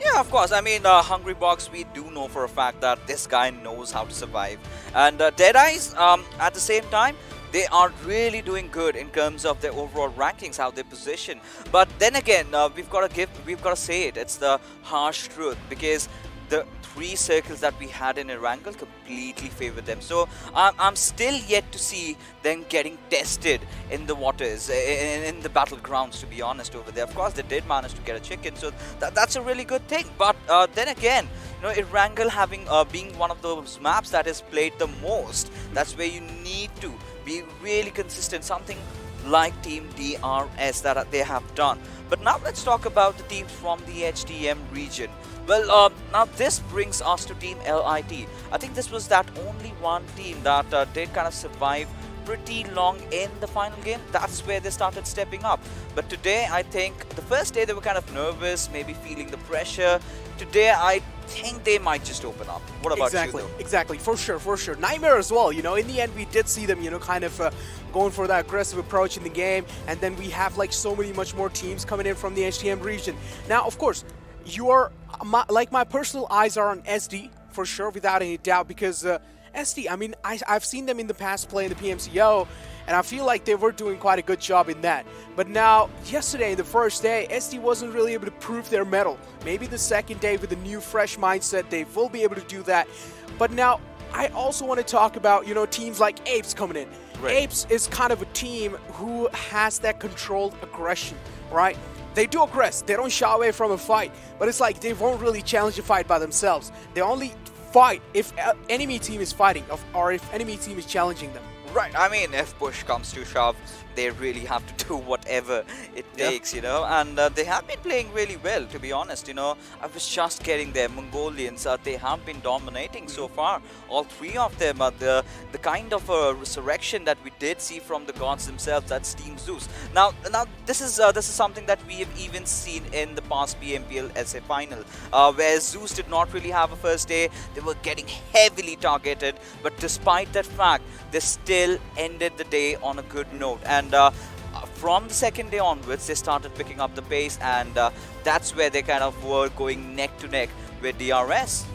Yeah, of course. I mean, Hungry Box, we do know for a fact that this guy knows how to survive. And DEADEYES, at the same time, they are really doing good in terms of their overall rankings, how they position. But then again, we've got to say it. It's the harsh truth, because the 3 circles that we had in Erangel completely favored them. So I'm still yet to see them getting tested in the waters, in the battlegrounds, to be honest, over there. Of course, they did manage to get a chicken, so that's a really good thing. But then again, Erangel having being one of those maps that is played the most, that's where you need to be really consistent, something like Team DRS that they have done. But now let's talk about the teams from the HTM region. Well, now this brings us to Team LIT. I think this was that only one team that did kind of survive pretty long in the final game. That's where they started stepping up. But today, I think the first day they were kind of nervous, maybe feeling the pressure. Today, I think they might just open up. What about you, though? Exactly, for sure. Nightmare as well, in the end, we did see them, kind of going for that aggressive approach in the game. And then we have, like, so much more teams coming in from the HTM region. Now, of course, my personal eyes are on SD, for sure, without any doubt, because SD, I mean, I've seen them in the past play in the PMCO, and I feel like they were doing quite a good job in that. But now, yesterday, the first day, SD wasn't really able to prove their mettle. Maybe the second day with a new, fresh mindset, they will be able to do that. But now, I also want to talk about, teams like APES coming in. Right. APES is kind of a team who has that controlled aggression, right? They do aggress, they don't shy away from a fight, but it's like they won't really challenge a fight by themselves. They only fight if enemy team is fighting, or if enemy team is challenging them. Right, I mean, if push comes to shove, they really have to do whatever it takes, and they have been playing really well, to be honest. I was just getting there. Mongolians, they have been dominating so far. All 3 of them, the kind of resurrection that we did see from the gods themselves, that's Team Zeus. Now this is something that we have even seen in the past PMPL SA final, where Zeus did not really have a first day. They were getting heavily targeted, but despite that fact, they still ended the day on a good note. And from the second day onwards, they started picking up the pace, and that's where they kind of were going neck to neck with DRS.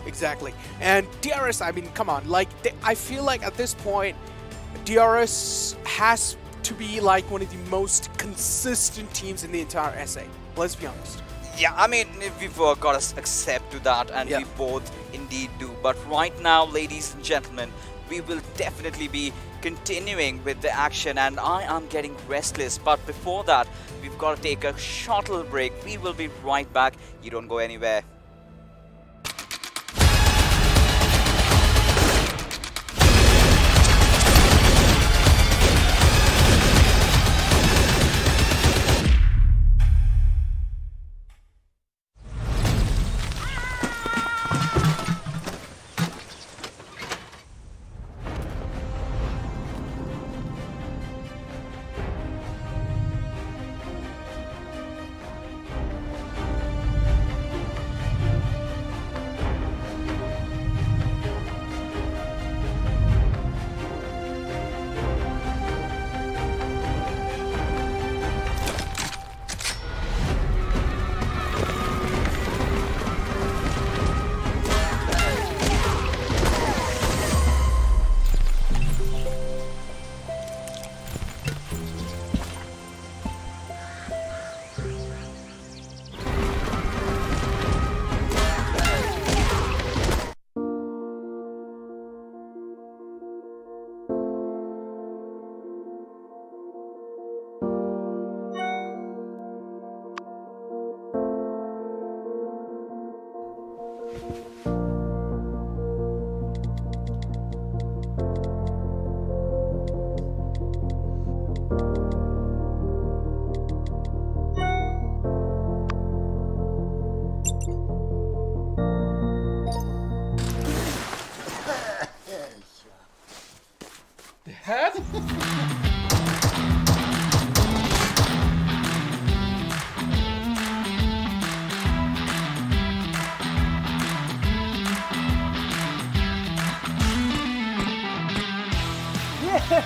Exactly. And DRS, I mean, come on. Like, I feel like at this point, DRS has to be like one of the most consistent teams in the entire SA. Let's be honest. Yeah, I mean, we've got to accept to that, and we both indeed do. But right now, ladies and gentlemen, we will definitely be continuing with the action, and I am getting restless. But before that, we've got to take a short little break. We will be right back. You don't go anywhere.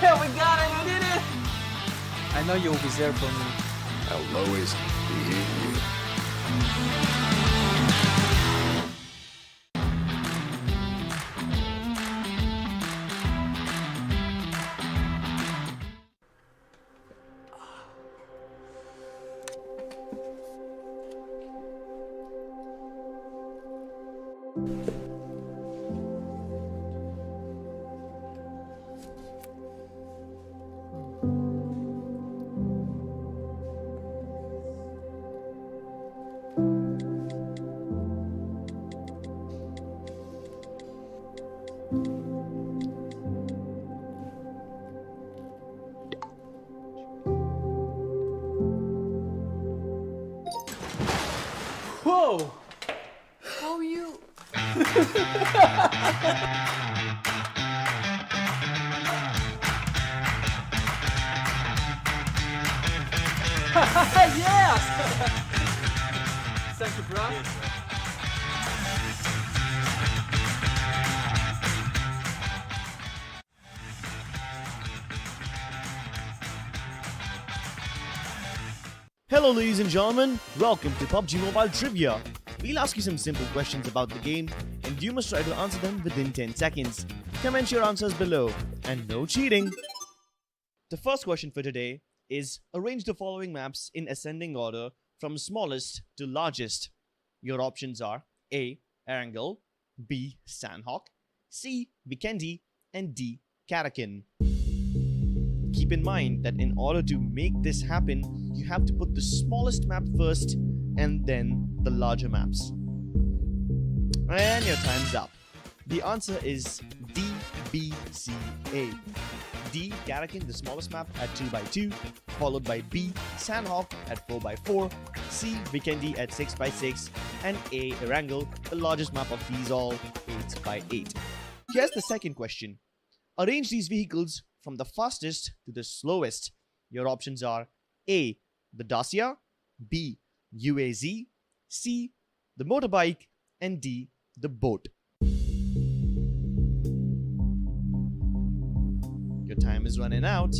Yeah, we got it, we did it! I know you'll be there for me. I'll always be here. Whoa! How you? Yes! Thank you, bro. Hello ladies and gentlemen, welcome to PUBG Mobile Trivia. We'll ask you some simple questions about the game and you must try to answer them within 10 seconds. Comment your answers below and no cheating. The first question for today is arrange the following maps in ascending order from smallest to largest. Your options are A. Erangel, B. Sanhok, C. Vikendi and D. Karakin. Keep in mind that in order to make this happen, you have to put the smallest map first and then the larger maps. And your time's up. The answer is D, B, C, A. D, Karakin, the smallest map at 2x2, followed by B, Sanhok at 4x4, C, Vikendi at 6x6, and A, Erangel, the largest map of these all, 8x8. Here's the second question. Arrange these vehicles from the fastest to the slowest. Your options are A, the Dacia, B, UAZ, C, the motorbike, and D, the boat. Your time is running out.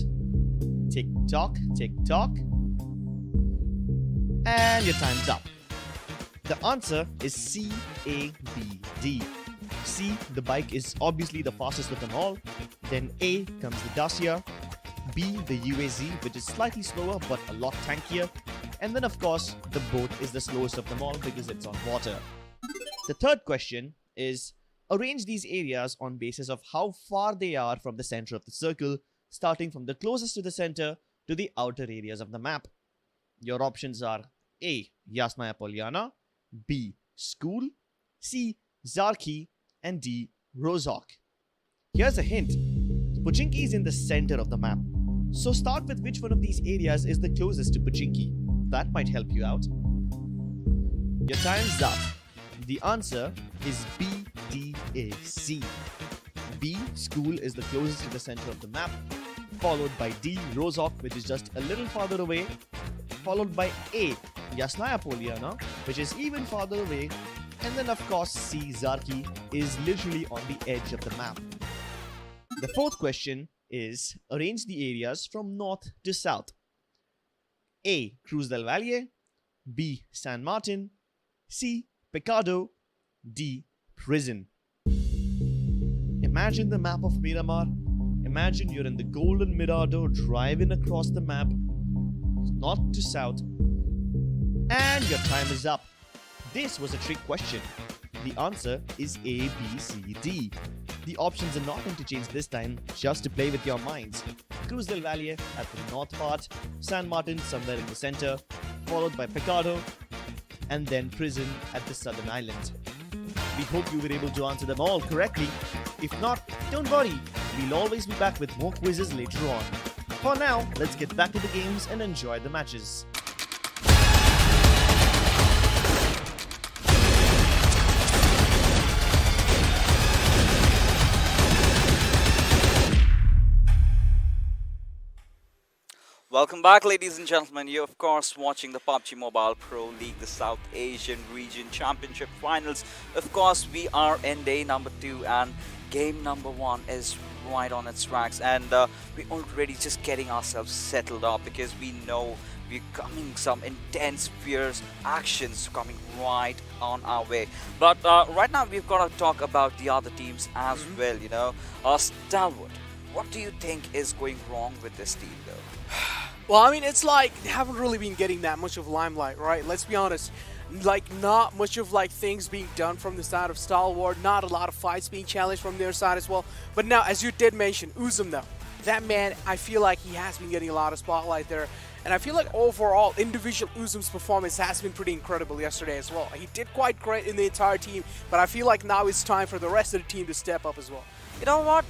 Tick tock, tick tock. And your time's up. The answer is C, A, B, D. C, the bike is obviously the fastest of them all. Then A comes the Dacia. B, the UAZ, which is slightly slower but a lot tankier. And then of course, the boat is the slowest of them all because it's on water. The third question is, arrange these areas on basis of how far they are from the center of the circle, starting from the closest to the center to the outer areas of the map. Your options are A. Yasnaya Polyana, B. School, C. Zarki, and D. Rozhok. Here's a hint. Pochinki is in the center of the map. So start with which one of these areas is the closest to Pochinki. That might help you out. Your time's up. The answer is B, D, A, C. B, School, is the closest to the center of the map, followed by D, Rozhok, which is just a little farther away, followed by A, Yasnaya Polyana, which is even farther away, and then of course C, Zarki, is literally on the edge of the map. The fourth question is, arrange the areas from north to south. A. Cruz del Valle, B. San Martin, C. Pecado, D. Prison. Imagine the map of Miramar. Imagine you're in the Golden Mirador driving across the map, north to south, and your time is up. This was a trick question. The answer is A, B, C, D. The options are not interchanged this time, just to play with your minds. Cruz del Valle at the north part, San Martin somewhere in the center, followed by Pecado, and then Prison at the southern island. We hope you were able to answer them all correctly. If not, don't worry, we'll always be back with more quizzes later on. For now, let's get back to the games and enjoy the matches. Welcome back, ladies and gentlemen. You're of course watching the PUBG Mobile Pro League, the South Asian Region Championship Finals. Of course, we are in day number 2 and game number 1 is right on its tracks, and we're already just getting ourselves settled up because we know we're coming some intense, fierce actions coming right on our way. But right now we've got to talk about the other teams as well, you know. Stalwart, what do you think is going wrong with this team though? Well, I mean, it's like they haven't really been getting that much of limelight, right? Let's be honest. Like, not much of like things being done from the side of Stalwart, not a lot of fights being challenged from their side as well. But now, as you did mention, Uzum though, that man, I feel like he has been getting a lot of spotlight there. And I feel like overall, individual Uzum's performance has been pretty incredible yesterday as well. He did quite great in the entire team, but I feel like now it's time for the rest of the team to step up as well. You know what,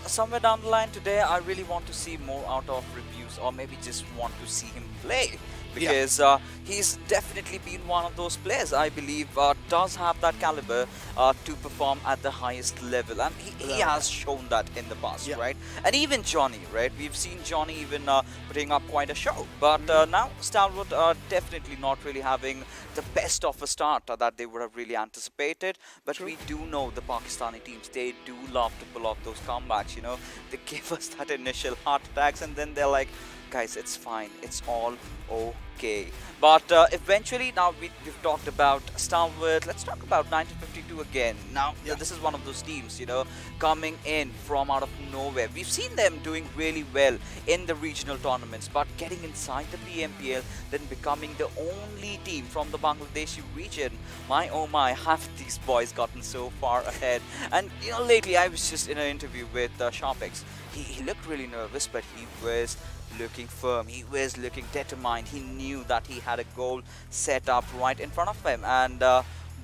somewhere down the line today, I really want to see more out of reviews, or maybe just want to see him play. Because he's definitely been one of those players, I believe, does have that caliber to perform at the highest level. And he has shown that in the past, right? And even Johnny, right? We've seen Johnny even putting up quite a show. But now Stalwart are definitely not really having the best of a start that they would have really anticipated. But we do know the Pakistani teams, they do love to pull off those comebacks, you know. They give us that initial heart attacks and then they're like, guys, it's fine, it's all okay. But eventually, now we've talked about Stalwart, let's talk about 1952 again. Now, this is one of those teams, you know, coming in from out of nowhere. We've seen them doing really well in the regional tournaments, but getting inside the PMPL, then becoming the only team from the Bangladeshi region. My oh my, have these boys gotten so far ahead. And, you know, lately I was just in an interview with Sharpex. He looked really nervous, but he was looking firm, he was looking determined. He knew that he had a goal set up right in front of him, and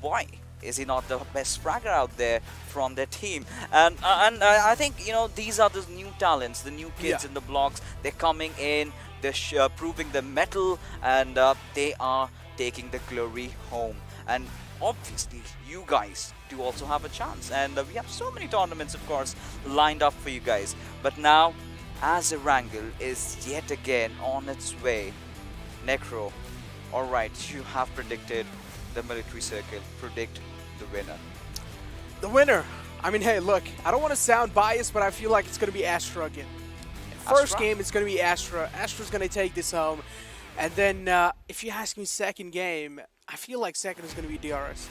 boy, is he not the best fragger out there from their team. And I think, you know, these are the new talents, the new kids in the blocks. They're coming in, they're proving the mettle, and they are taking the glory home. And obviously you guys do also have a chance, and we have so many tournaments of course lined up for you guys. But now, as Erangel is yet again on its way, Necro, alright, you have predicted the military circle. Predict the winner. The winner? I mean, hey, look, I don't want to sound biased, but I feel like it's going to be Astra again. First game, it's going to be Astra. Astra's going to take this home. And then, if you ask me second game, I feel like second is going to be DRS.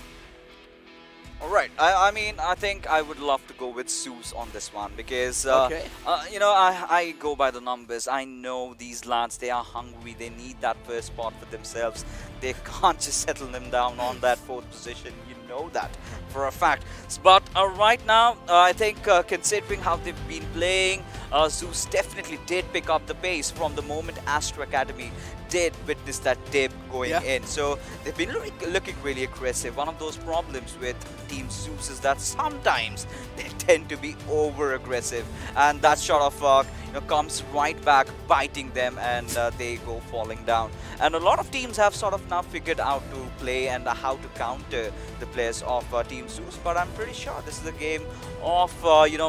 All right. I mean, I think I would love to go with Zeus on this one because, you know, I go by the numbers. I know these lads, they are hungry. They need that first spot for themselves. They can't just settle them down on that fourth position. You know that for a fact. But right now, I think considering how they've been playing, Zeus definitely did pick up the pace from the moment Astra Academy did witness that dip going in. So they've been looking really aggressive. One of those problems with Team Zeus is that sometimes they tend to be over aggressive, and that sort of comes right back biting them, and they go falling down. And a lot of teams have sort of now figured out to play and how to counter the players of Team Zeus. But I'm pretty sure this is a game of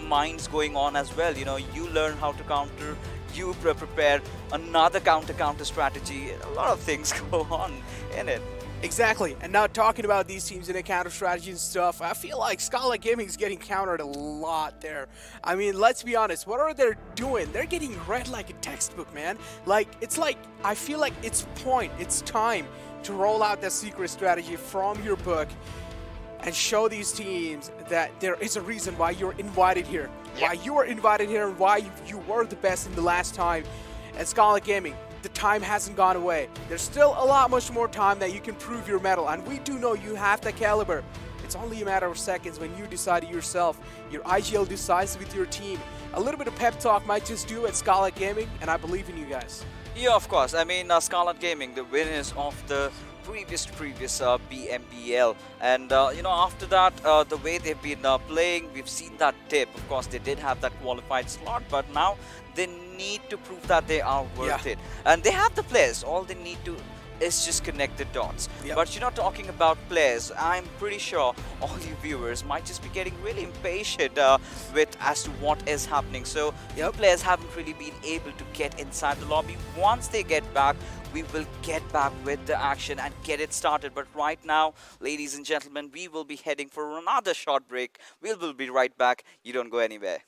minds going on as well. You know, you learn how to counter, you prepare another counter strategy. A lot of things go on in it. Exactly. And now talking about these teams and their counter strategy and stuff, I feel like Skylightz Gaming is getting countered a lot there. I mean, let's be honest. What are they doing? They're getting read like a textbook, man. Like, it's like, I feel like it's time to roll out that secret strategy from your book and show these teams that there is a reason why you're invited here. Why you were invited here and why you were the best in the last time. And Skylightz Gaming, the time hasn't gone away. There's still a lot much more time that you can prove your mettle, and we do know you have the caliber. It's only a matter of seconds when you decide it yourself. Your IGL decides with your team. A little bit of pep talk might just do at Skylightz Gaming, and I believe in you guys. Yeah, of course. I mean, Skylightz Gaming, the winners of the previous PMPL, and after that, the way they've been playing, we've seen that dip. Of course, they did have that qualified slot, but now they need to prove that they are worth it, and they have the players. All they need to is just connect the dots. But you're not talking about players. I'm pretty sure all you viewers might just be getting really impatient with as to what is happening. So the players haven't really been able to get inside the lobby. Once they get back, we will get back with the action and get it started. But right now, ladies and gentlemen, we will be heading for another short break. We will be right back. You don't go anywhere.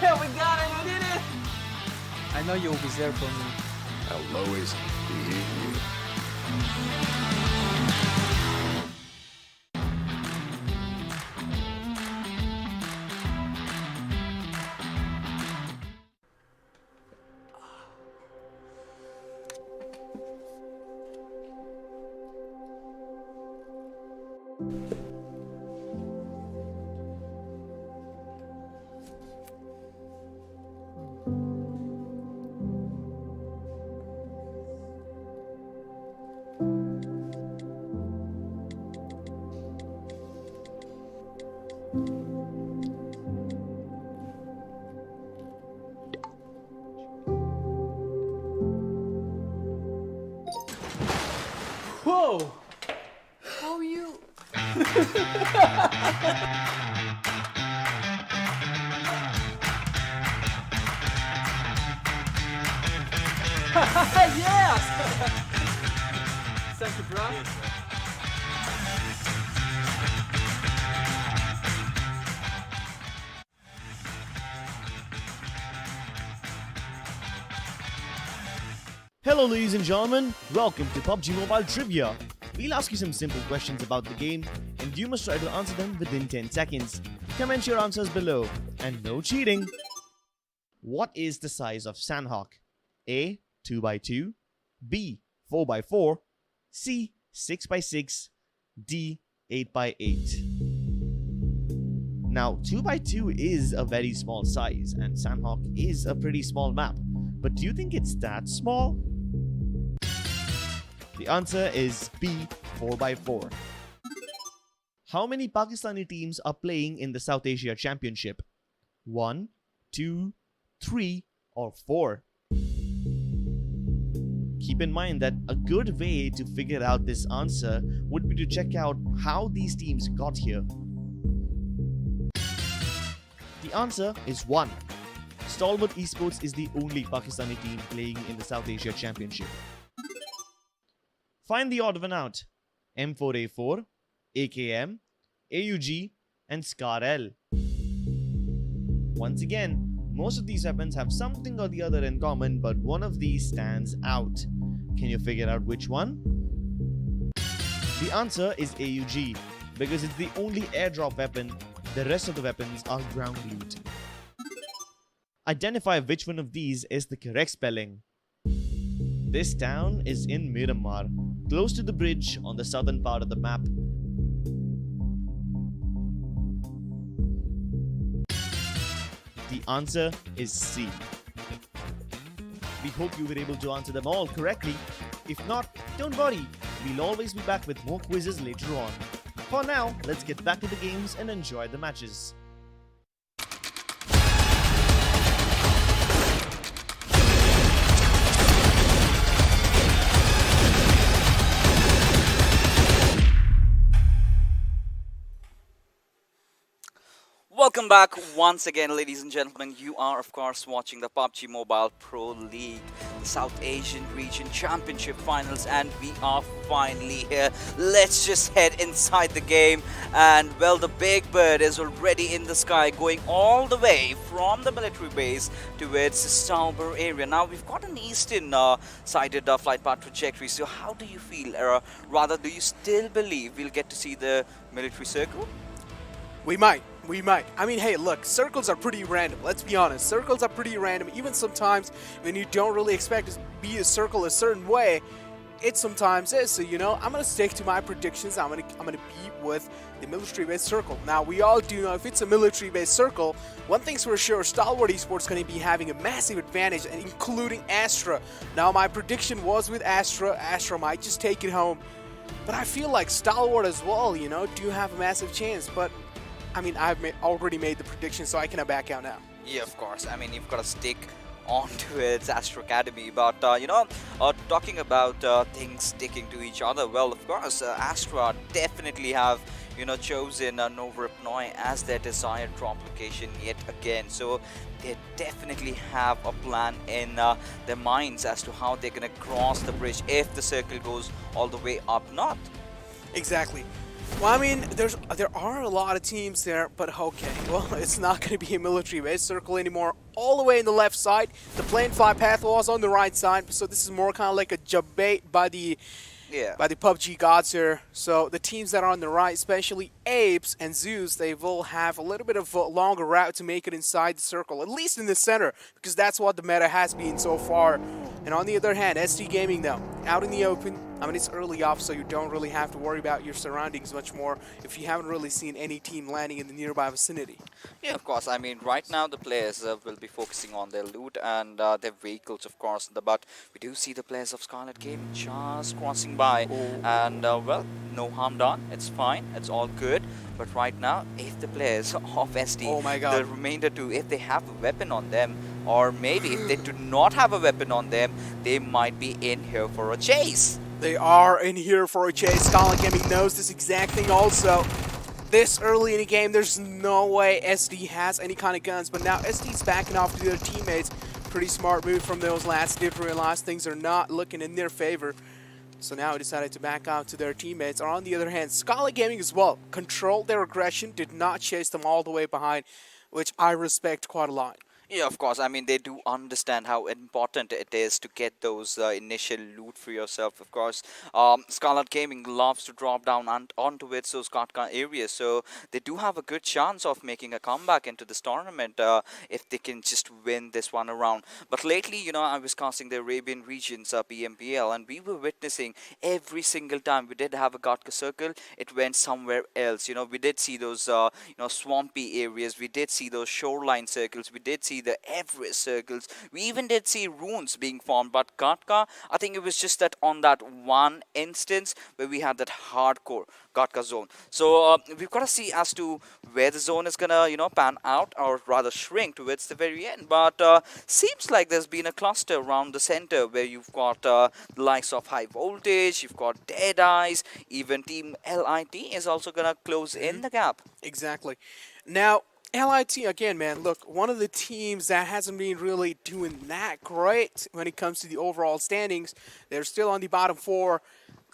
Yeah, we got it, we did it! I know you'll be there for me. I'll always be here. Whoa! How you? Yes! Thank you, bro. Hello ladies and gentlemen, welcome to PUBG Mobile Trivia. We'll ask you some simple questions about the game and you must try to answer them within 10 seconds. Comment your answers below and no cheating. What is the size of Sanhok? A. 2x2, B. 4x4, C. 6x6, D. 8x8. Now 2x2 is a very small size and Sanhok is a pretty small map. But do you think it's that small? The answer is B, 4x4. How many Pakistani teams are playing in the South Asia Championship? 1, 2, 3 or 4? Keep in mind that a good way to figure out this answer would be to check out how these teams got here. The answer is 1. Stalwart Esports is the only Pakistani team playing in the South Asia Championship. Find the odd one out. M4A4, AKM, AUG and Scar L. Once again, most of these weapons have something or the other in common, but one of these stands out. Can you figure out which one? The answer is AUG, because it's the only airdrop weapon. The rest of the weapons are ground loot. Identify which one of these is the correct spelling. This town is in Miramar, close to the bridge on the southern part of the map. The answer is C. We hope you were able to answer them all correctly. If not, don't worry, we'll always be back with more quizzes later on. For now, let's get back to the games and enjoy the matches. Welcome back once again, ladies and gentlemen. You are, of course, watching the PUBG Mobile Pro League, the South Asian Region Championship Finals, and we are finally here. Let's just head inside the game. And, well, the Big Bird is already in the sky, going all the way from the military base towards the Stalwart area. Now, we've got an eastern-sided flight path trajectory, so how do you feel? Rather, do you still believe we'll get to see the military circle? We might. I mean, hey, look, circles are pretty random. Let's be honest. Circles are pretty random. Even sometimes when you don't really expect to be a circle a certain way, it sometimes is. So, you know, I'm going to stick to my predictions. I'm going to be with the military-based circle. Now, we all do know if it's a military-based circle, one thing's for sure, Stalwart Esports going to be having a massive advantage, including Astra. Now, my prediction was with Astra. Astra might just take it home. But I feel like Stalwart as well, you know, do have a massive chance. But I mean, I've already made the prediction, so I cannot back out now. Yeah, of course. I mean, you've got to stick on to its Astra Academy. But, you know, talking about things sticking to each other, well, of course, Astra definitely have, you know, chosen Nova Ripnoi as their desired drop location yet again. So they definitely have a plan in their minds as to how they're going to cross the bridge if the circle goes all the way up north. Exactly. Well, I mean, there are a lot of teams there, but okay, well, it's not going to be a military-based circle anymore. All the way in the left side, the plane fly path was on the right side, so this is more kind of like a debate by the PUBG gods here. So the teams that are on the right, especially APES and Zeus, they will have a little bit of a longer route to make it inside the circle, at least in the center, because that's what the meta has been so far. And on the other hand, SDGaming though, out in the open. I mean, it's early off, so you don't really have to worry about your surroundings much more if you haven't really seen any team landing in the nearby vicinity. Yeah, of course. I mean, right now the players will be focusing on their loot and their vehicles, of course. But we do see the players of Skylightz Gaming just crossing by. And, well, no harm done. It's fine. It's all good. But right now, if the players of SD, the remainder two, if they have a weapon on them, or maybe if they do not have a weapon on them, they might be in here for a chase. They are in here for a chase. Skylightz Gaming knows this exact thing also. This early in the game, there's no way SD has any kind of guns, but now SD's backing off to their teammates. Pretty smart move from those lads. Did realize things are not looking in their favor. So now decided to back out to their teammates. On the other hand, Skylightz Gaming as well controlled their aggression, did not chase them all the way behind, which I respect quite a lot. Yeah, of course. I mean, they do understand how important it is to get those initial loot for yourself. Of course, Stalwart Gaming loves to drop down onto its those Katka areas, so they do have a good chance of making a comeback into this tournament if they can just win this one around. But lately, you know, I was casting the Arabian regions PMPL, and we were witnessing every single time we did have a Katka circle, it went somewhere else. You know, we did see those swampy areas, we did see those shoreline circles, we did see the Everest circles. We even did see runes being formed, but Katka, I think it was just that on that one instance where we had that hardcore Katka zone. So we've got to see as to where the zone is gonna, pan out, or rather shrink towards the very end. But seems like there's been a cluster around the center where you've got the likes of High Voltage, you've got DEADEYES, even Team LIT is also gonna close in the gap. Exactly. Now, LIT, again, man, look, one of the teams that hasn't been really doing that great when it comes to the overall standings. They're still on the bottom four.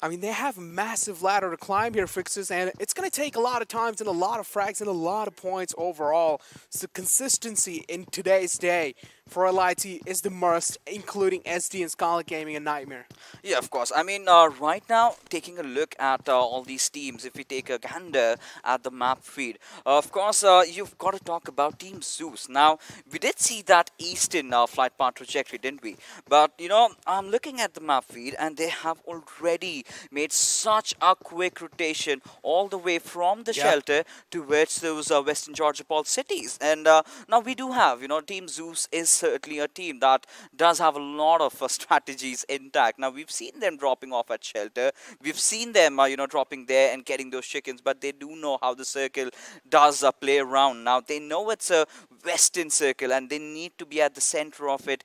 I mean, they have a massive ladder to climb here, Fixes, and it's going to take a lot of times and a lot of frags and a lot of points overall. So consistency in today's day for LIT is the must, including SD and Skylightz Gaming a nightmare. Yeah, of course. I mean, right now, taking a look at all these teams, if we take a gander at the map feed, of course, you've got to talk about Team Zeus. Now, we did see that eastern flight path trajectory, didn't we? But, I'm looking at the map feed, and they have already made such a quick rotation all the way from the shelter towards those Western Georgia Paul cities. And now we do have, Team Zeus is certainly a team that does have a lot of strategies intact. Now, we've seen them dropping off at shelter. We've seen them, dropping there and getting those chickens, but they do know how the circle does play around. Now, they know it's a western circle, and they need to be at the center of it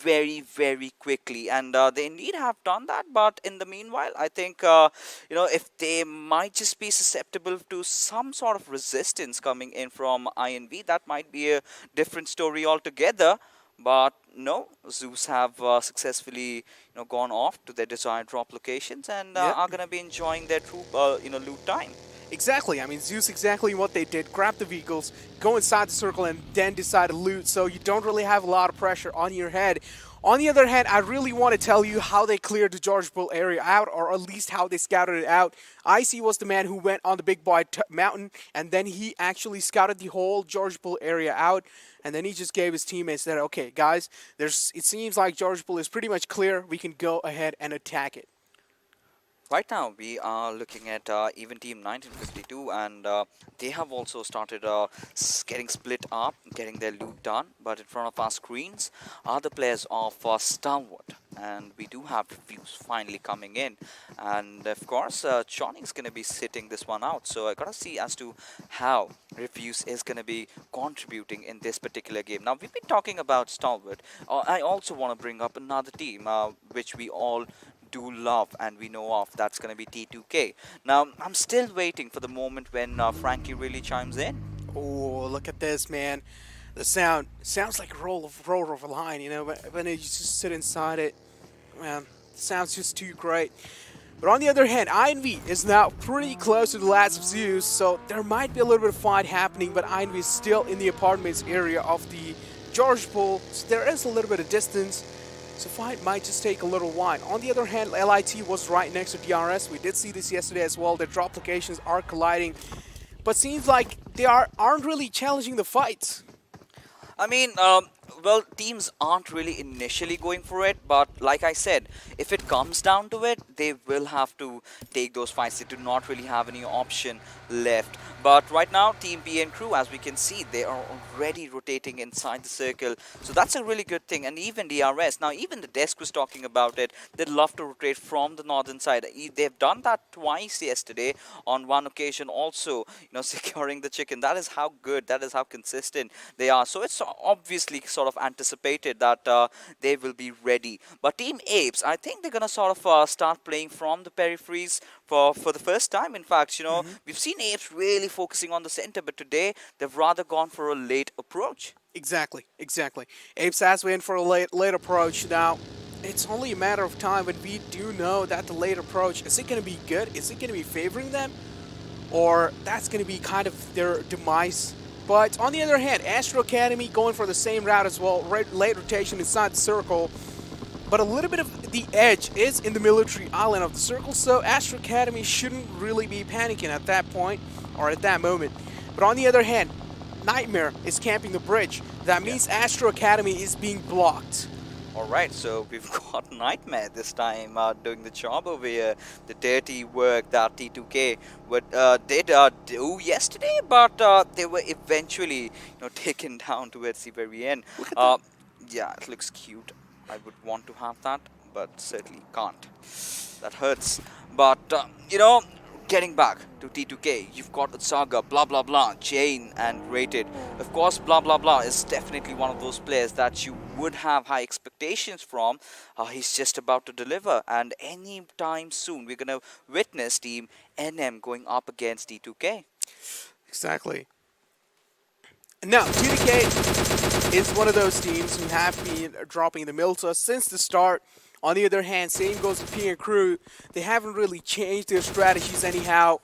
very, very quickly, and they indeed have done that. But in the meanwhile, I think if they might just be susceptible to some sort of resistance coming in from INV, that might be a different story altogether. But no, Zeus have successfully gone off to their desired drop locations, and are going to be enjoying their troop loot time. Exactly. I mean, Zeus, exactly what they did. Grab the vehicles, go inside the circle, and then decide to loot. So you don't really have a lot of pressure on your head. On the other hand, I really want to tell you how they cleared the George Bull area out, or at least how they scouted it out. IC was the man who went on the Big Boy Mountain, and then he actually scouted the whole George Bull area out. And then he just gave his teammates that, okay, guys, it seems like George Bull is pretty much clear. We can go ahead and attack it. Right now, we are looking at even Team 1952, and they have also started getting split up, getting their loot done. But in front of our screens are the players of Stalwart, and we do have reviews finally coming in. And of course, Johnny's going to be sitting this one out. So I got to see as to how reviews is going to be contributing in this particular game. Now, we've been talking about Stalwart. I also want to bring up another team, which we all do love and we know of. That's going to be T2K. Now, I'm still waiting for the moment when Frankie really chimes in. Oh, look at this, man. The sounds like a roll of a line, when you just sit inside it. Man, it sounds just too great. But on the other hand, INV is now pretty close to the last of Zeus, so there might be a little bit of fight happening, but INV is still in the apartments area of the George Bull, so there is a little bit of distance. So fight might just take a little while. On the other hand, LIT was right next to DRS. We did see this yesterday as well. Their drop locations are colliding. But seems like they aren't really challenging the fights. I mean, well, teams aren't really initially going for it, but like I said, if it comes down to it, they will have to take those fights. They do not really have any option left. But right now, Team B and crew, as we can see, they are already rotating inside the circle. So that's a really good thing. And even DRS, now even the desk was talking about it. They'd love to rotate from the northern side. They've done that twice yesterday. On one occasion also, securing the chicken. That is how good, that is how consistent they are. So it's obviously sort sort of anticipated that they will be ready. But Team APES, I think they're gonna sort of start playing from the peripheries for the first time. In fact, we've seen APES really focusing on the center, but today they've rather gone for a late approach. Exactly. APES has went for a late approach. Now, it's only a matter of time, but we do know that the late approach, is it going to be good? Is it going to be favoring them? Or that's going to be kind of their demise? But on the other hand, Astra Academy going for the same route as well. Late rotation inside the circle. But a little bit of the edge is in the military island of the circle, so Astra Academy shouldn't really be panicking at that point or at that moment. But on the other hand, Nightmare is camping the bridge. That means Astra Academy is being blocked. Alright, so we've got Nightmare this time doing the job over here. The dirty work that T2K did do yesterday, but they were eventually taken down towards the very end. Yeah, it looks cute. I would want to have that, but certainly can't. That hurts. But, getting back to T2K, you've got Saga, blah blah blah, Jane and Rated. Of course, blah blah blah is definitely one of those players that you would have high expectations from. He's just about to deliver, and anytime soon we're going to witness Team NM going up against T2K. Exactly. Now, T2K is one of those teams who have been dropping the Milta since the start. On the other hand, same goes with P and Crew. They haven't really changed their strategies anyhow.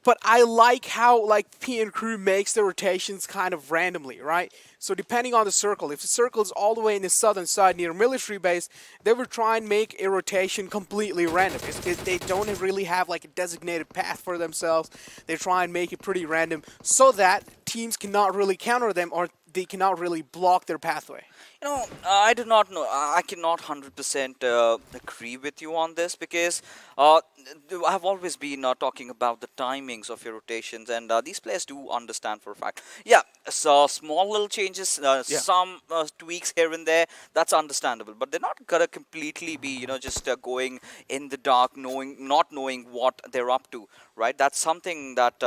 But I like how P and Crew makes their rotations kind of randomly, right? So depending on the circle, if the circle is all the way in the southern side near military base, they will try and make a rotation completely random. They don't really have a designated path for themselves. They try and make it pretty random so that teams cannot really counter them or they cannot really block their pathway. I do not know. I cannot 100% agree with you on this because I've always been talking about the timings of your rotations, and these players do understand for a fact. Yeah, so small little changes, some tweaks here and there, that's understandable. But they're not gonna completely be, just going in the dark, not knowing what they're up to, right? That's something that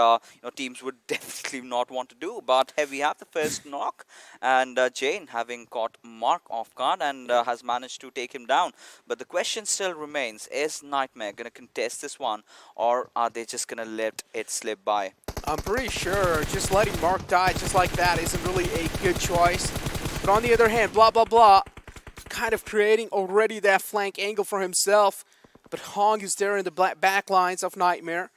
teams would definitely not want to do. But here we have the first knock, and Jane having caught Mark off guard and has managed to take him down. But the question still remains, is Nightmare going to contest this one, or are they just going to let it slip by? I'm pretty sure just letting Mark die just like that isn't really a good choice. But on the other hand, blah blah blah, kind of creating already that flank angle for himself. But Hong is there in the back lines of Nightmare.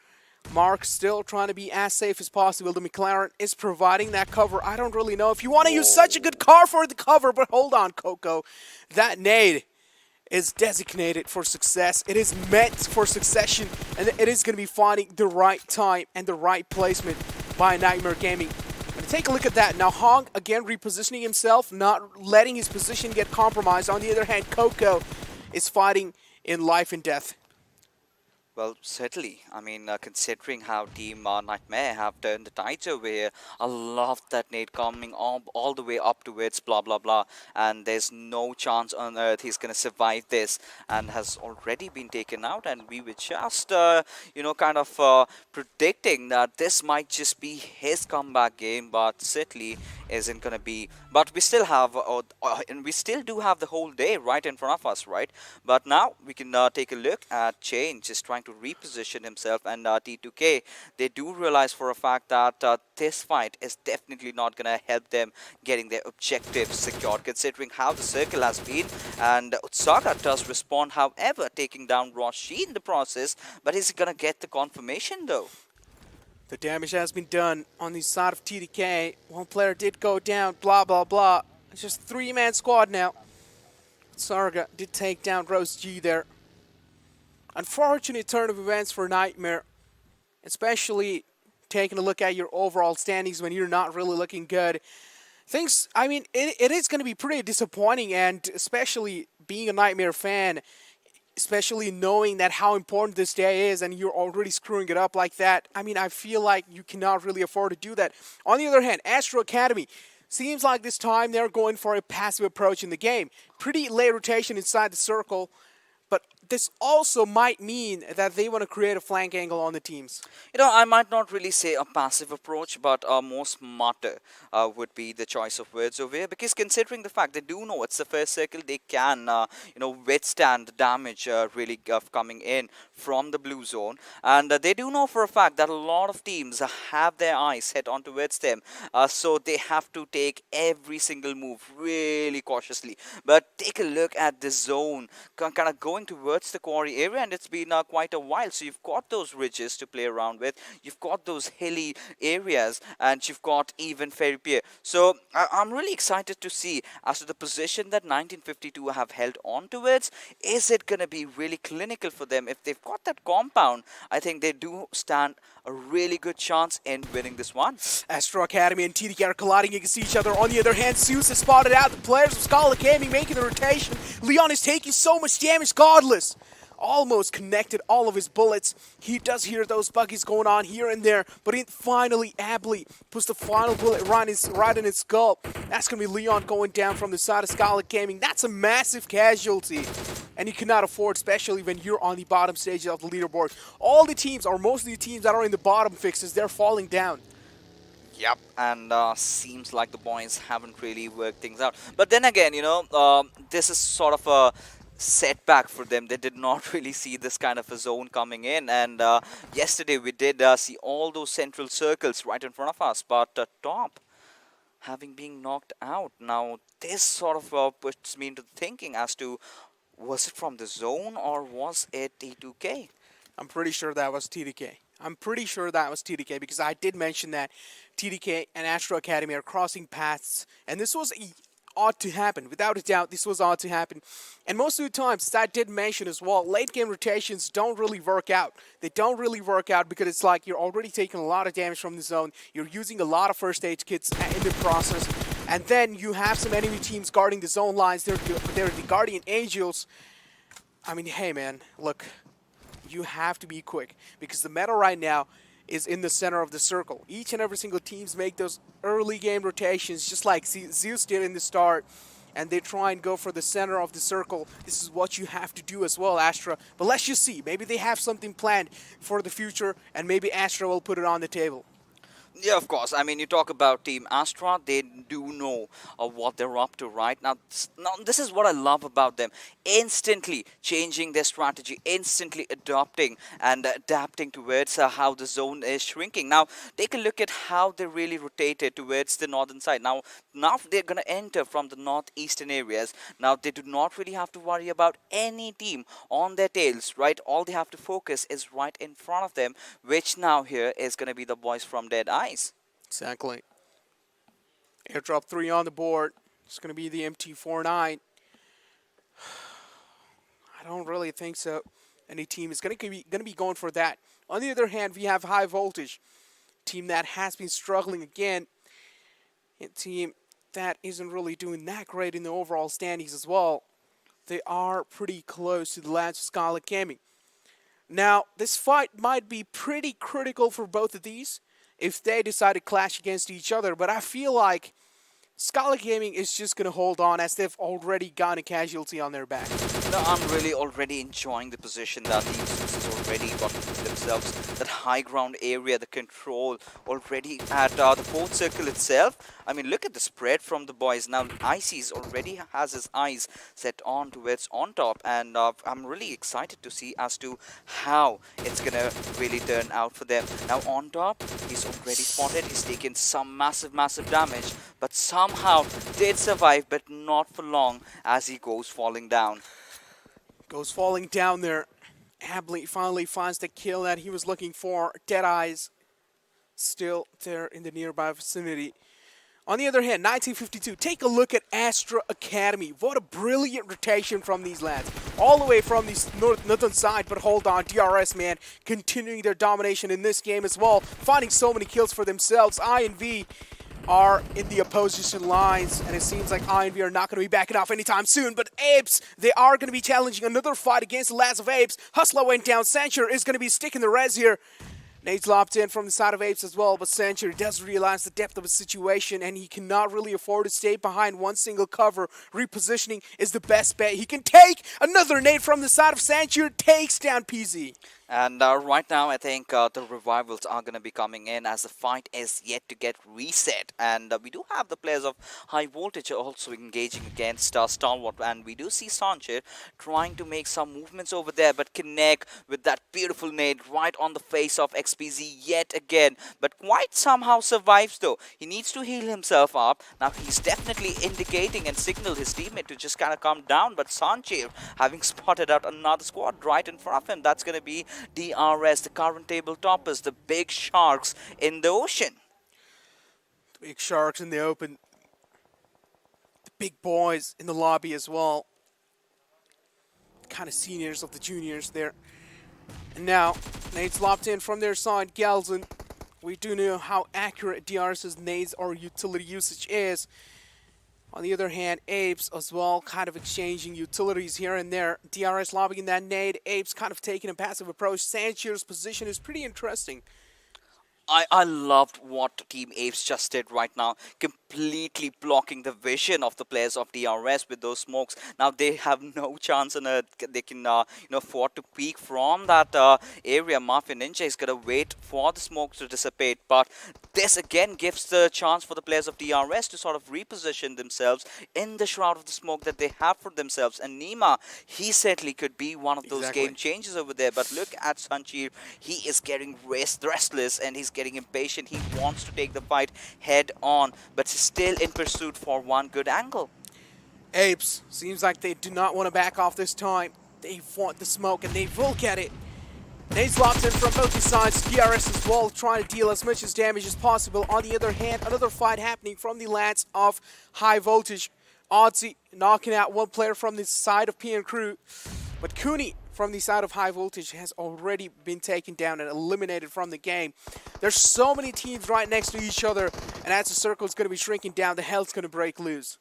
Mark still trying to be as safe as possible. The McLaren is providing that cover. I don't really know if you want to use such a good car for the cover, but hold on, Coco. That nade is designated for success. It is meant for succession, and it is going to be finding the right time and the right placement by Nightmare Gaming. And take a look at that. Now Hong again repositioning himself, not letting his position get compromised. On the other hand, Coco is fighting in life and death. Well, certainly. I mean, considering how Team Nightmare have turned the tides over here, I love that nade coming all the way up towards blah blah blah, and there's no chance on earth he's gonna survive this, and has already been taken out. And we were just, kind of predicting that this might just be his comeback game, but certainly isn't gonna be. But we still have, and we still do have the whole day right in front of us, right? But now we can take a look at Chain just trying to reposition himself, and T2K, they do realize for a fact that this fight is definitely not going to help them getting their objectives secured, considering how the circle has been. And Utsaga does respond, however, taking down Roshi in the process, but is he going to get the confirmation though? The damage has been done on the side of T2K. One player did go down, blah blah blah. It's just a three-man squad now. Sarga did take down Rose G there. Unfortunate turn of events for Nightmare, especially taking a look at your overall standings when you're not really looking good. Things, I mean, it is going to be pretty disappointing, and especially being a Nightmare fan, especially knowing that how important this day is and you're already screwing it up like that. I mean, I feel like you cannot really afford to do that. On the other hand, Astra Academy, seems like this time they're going for a passive approach in the game. Pretty late rotation inside the circle. But this also might mean that they want to create a flank angle on the teams. You know, I might not really say a passive approach, but a more smarter would be the choice of words over here. Because considering the fact they do know it's the first circle, they can, you know, withstand the damage really coming in from the blue zone. And they do know for a fact that a lot of teams have their eyes set on towards them. So they have to take every single move really cautiously. But take a look at the zone, kind of going towards the quarry area, and it's been quite a while. So you've got those ridges to play around with, you've got those hilly areas, and you've got even Ferry Pier. So I'm really excited to see as to the position that 1952 have held on towards. Is it going to be really clinical for them? If they've got that compound, I think they do stand a really good chance in winning this one. Astra Academy and TDK are colliding against each other. On the other hand, Zeus has spotted out the players of Skylightz Gaming making the rotation. Leon is taking so much damage, Godless almost connected all of his bullets. He does hear those buggies going on here and there, but he finally ably puts the final bullet right in his skull. That's going to be Leon going down from the side of Skylightz Gaming. That's a massive casualty, and you cannot afford, especially when you're on the bottom stage of the leaderboard. All the teams, or most of the teams that are in the bottom fixes, they're falling down. Yep, and seems like the boys haven't really worked things out. But then again, you know, this is sort of a setback for them. They did not really see this kind of a zone coming in, and yesterday we did see all those central circles right in front of us, but top having been knocked out. Now this sort of puts me into thinking as to, was it from the zone or was it T2K? I'm pretty sure that was TDK. I'm pretty sure that was TDK, because I did mention that TDK and Astra Academy are crossing paths, and this was ought to happen. Without a doubt, this was ought to happen. And most of the times, that I did mention as well, late game rotations don't really work out. They don't really work out because it's like you're already taking a lot of damage from the zone. You're using a lot of first aid kits in the process. And then you have some enemy teams guarding the zone lines. They're the Guardian Angels. I mean, hey man, look, you have to be quick, because the meta right now is in the center of the circle. Each and every single teams make those early game rotations, just like Zeus did in the start, and they try and go for the center of the circle. This is what you have to do as well, Astra. But let's just see. Maybe they have something planned for the future, and maybe Astra will put it on the table. Yeah, of course. I mean, you talk about Team Astra, they do know what they're up to right now. This is what I love about them. Instantly changing their strategy, instantly adopting and adapting towards how the zone is shrinking. Now, take a look at how they really rotated towards the northern side. Now they're going to enter from the northeastern areas. Now, they do not really have to worry about any team on their tails, right? All they have to focus is right in front of them, which now here is going to be the boys from DEADEYES. Exactly. Airdrop 3 on the board. It's going to be the MT49. I don't really think so. Any team is going to be going for that. On the other hand, we have High Voltage, team that has been struggling again. A team that isn't really doing that great in the overall standings as well. They are pretty close to the lads of Skylightz Gaming. Now, this fight might be pretty critical for both of these if they decide to clash against each other, but I feel like Skylightz Gaming is just going to hold on, as they've already gotten a casualty on their back. No, I'm really already enjoying the position that Team 6 has already gotten for themselves. That high ground area, the control already at the fourth circle itself. I mean, look at the spread from the boys. Now, Icy's already has his eyes set on towards on top, and I'm really excited to see as to how it's going to really turn out for them. Now, on top, he's already spotted. He's taken some massive damage, but somehow did survive, but not for long, as he goes falling down. Goes falling down there. Abley finally finds the kill that he was looking for. DEADEYES still there in the nearby vicinity. On the other hand, 1952, take a look at Astra Academy. What a brilliant rotation from these lads. All the way from the northern side, but hold on, DRS, man, continuing their domination in this game as well, finding so many kills for themselves. INV are in the opposition lines, and it seems like INV are not going to be backing off anytime soon. But APES, they are going to be challenging another fight against the lads of APES. Hustler went down. Sancher is going to be sticking the res here. Nate's lopped in from the side of Apes as well, but Century does realize the depth of his situation and he cannot really afford to stay behind one single cover. Repositioning is the best bet. He can take another nade from the side of Century, takes down PZ. And right now, I think the revivals are going to be coming in as the fight is yet to get reset. And we do have the players of High Voltage also engaging against Stalwart. And we do see Sanchir trying to make some movements over there, but connect with that beautiful nade right on the face of XPZ yet again. But quite somehow survives though. He needs to heal himself up. Now he's definitely indicating and signaled his teammate to just kind of come down. But Sanchir having spotted out another squad right in front of him. That's going to be DRS, the current table toppers, the big sharks in the ocean. The big sharks in the open. The big boys in the lobby as well. Kind of seniors of the juniors there. And now, nades lopped in from their side, Galzen. We do know how accurate DRS's nades or utility usage is. On the other hand, Apes as well, kind of exchanging utilities here and there. DRS lobbing that nade, Apes kind of taking a passive approach. Sanchir's position is pretty interesting. I loved what Team Apes just did right now, completely blocking the vision of the players of DRS with those smokes. Now they have no chance, and they can afford to peek from that area. Mafia Ninja is gonna wait for the smokes to dissipate, but this again gives the chance for the players of DRS to sort of reposition themselves in the shroud of the smoke that they have for themselves. And Nima, he certainly could be one of those game changers over there. But look at Sanchir, he is getting restless and he's getting impatient. He wants to take the fight head on, but still in pursuit for one good angle. Apes, seems like they do not want to back off this time. They want the smoke and they will get it. Nade's locked in from both sides. DRS as well, trying to deal as much as damage as possible. On the other hand, another fight happening from the lands of High Voltage. Oddsy knocking out one player from the side of PM Crew, but Cooney from the side of High Voltage has already been taken down and eliminated from the game. There's so many teams right next to each other, and as the circle is going to be shrinking down, the hell's going to break loose.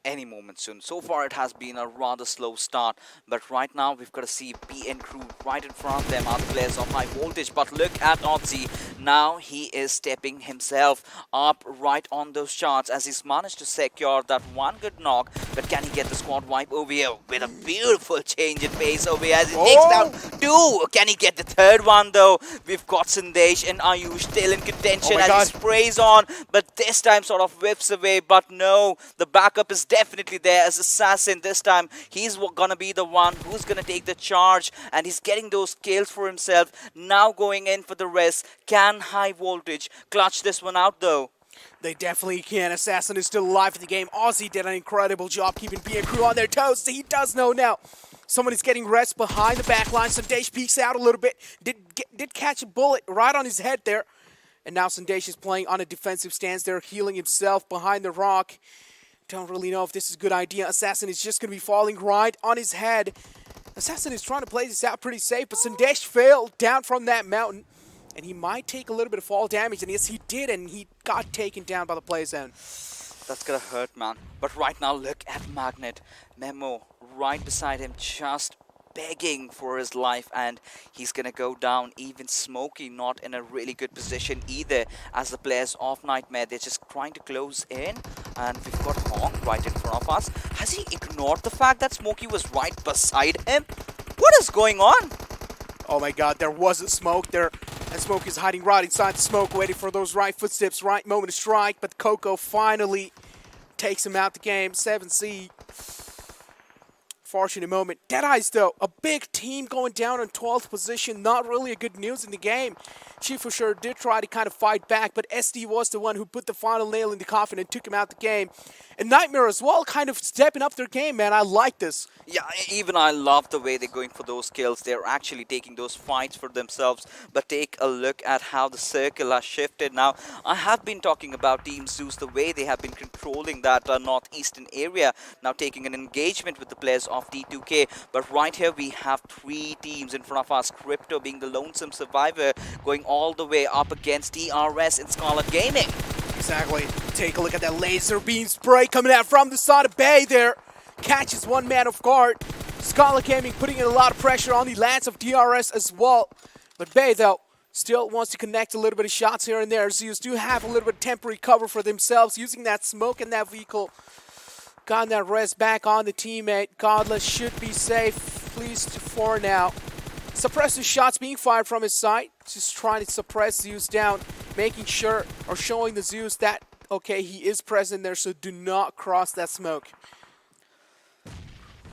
Any moment soon. So far it has been a rather slow start, but right now we've got to see PN Crew right in front of them are the players of High Voltage. But look at Oddsy, now he is stepping himself up right on those charts as he's managed to secure that one good knock. But can he get the squad wipe over here with a beautiful change in pace over here as he takes down two? Can he get the third one though? We've got Sandesh and Ayush still in contention as he sprays on, but this time sort of whips away. But no, the backup is definitely there as Assassin. This time he's gonna be the one who's gonna take the charge, and he's getting those kills for himself. Now going in for the rest. Can High Voltage clutch this one out though? They definitely can. Assassin is still alive in the game. Ozzy did an incredible job keeping PM Crew on their toes. He does know now. Someone is getting rest behind the back line. Sandesh peeks out a little bit. Did catch a bullet right on his head there. And now Sandesh is playing on a defensive stance there, healing himself behind the rock. Don't really know if this is a good idea. Assassin is just going to be falling right on his head. Assassin is trying to play this out pretty safe, but Sandesh fell down from that mountain. And he might take a little bit of fall damage, and yes, he did, and he got taken down by the play zone. That's gonna hurt, man. But right now, look at Magnet. Memo right beside him, just begging for his life, and he's gonna go down. Even Smokey not in a really good position either, as the players of Nightmare, they're just trying to close in, and we've got Honk right in front of us. Has he ignored the fact that Smokey was right beside him? What is going on? Oh my god, there was a smoke there, and Smoke is hiding right inside the smoke, waiting for those right footsteps, right moment to strike, but Coco finally takes him out the game. 7C. Fortunate moment. Deadeye's though, a big team going down on 12th position. Not really a good news in the game. Chief for sure did try to kind of fight back, but SD was the one who put the final nail in the coffin and took him out the game. And Nightmare as well, kind of stepping up their game, man. I like this. Yeah, even I love the way they're going for those kills. They're actually taking those fights for themselves. But take a look at how the circle has shifted. Now, I have been talking about Team Zeus, the way they have been controlling that northeastern area. Now taking an engagement with the players of T2K. But right here, we have three teams in front of us. Crypto being the lonesome survivor, going all the way up against DRS and Scarlet Gaming. Exactly. Take a look at that laser beam spray coming out from the side of Bay there. Catches one man off guard. Scarlet Gaming putting in a lot of pressure on the lands of DRS as well. But Bay, though, Still wants to connect a little bit of shots here and there. Zeus do have a little bit of temporary cover for themselves using that smoke and that vehicle. Got that rest back on the teammate. Godless should be safe, at least for now. Suppressive shots being fired from his side. Just trying to suppress Zeus down, making sure or showing the Zeus that, okay, he is present there, so do not cross that smoke.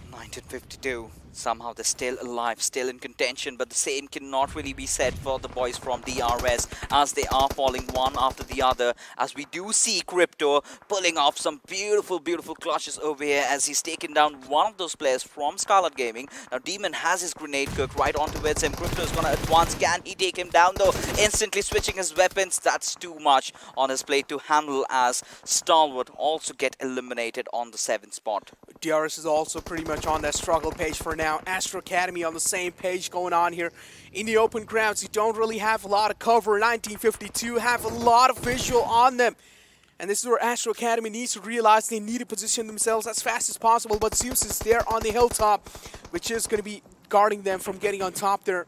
1952. Somehow they're still alive, still in contention, but the same cannot really be said for the boys from DRS as they are falling one after the other. As we do see Crypto pulling off some beautiful, beautiful clutches over here as he's taken down one of those players from Stalwart Gaming. Now Demon has his grenade cooked right onto him. Crypto is going to advance. Can he take him down though? Instantly switching his weapons. That's too much on his plate to handle as Stalwart also get eliminated on the 7th spot. DRS is also pretty much on that struggle page for now. Astra Academy on the same page going on here in the open grounds. You don't really have a lot of cover. 1952 have a lot of visual on them. And this is where Astra Academy needs to realize they need to position themselves as fast as possible. But Zeus is there on the hilltop, which is going to be guarding them from getting on top there.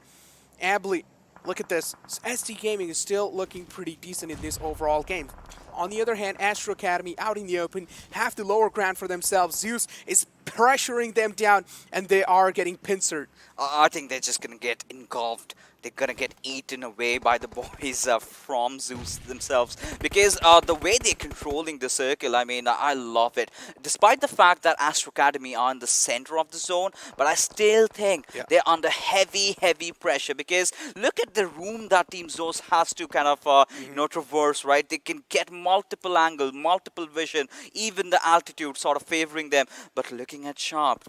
Ably, look at this. SDGaming is still looking pretty decent in this overall game. On the other hand, Astra Academy out in the open have the lower ground for themselves. Zeus is pressuring them down, and they are getting pincered. I think they're just going to get engulfed. They're going to get eaten away by the boys from Zeus themselves. Because the way they're controlling the circle, I mean, I love it. Despite the fact that Astra Academy are in the center of the zone, but I still think they're under heavy, heavy pressure. Because look at the room that Team Zeus has to kind of, you know, traverse, right? They can get multiple angles, multiple vision, even the altitude sort of favoring them. But looking at Sharp,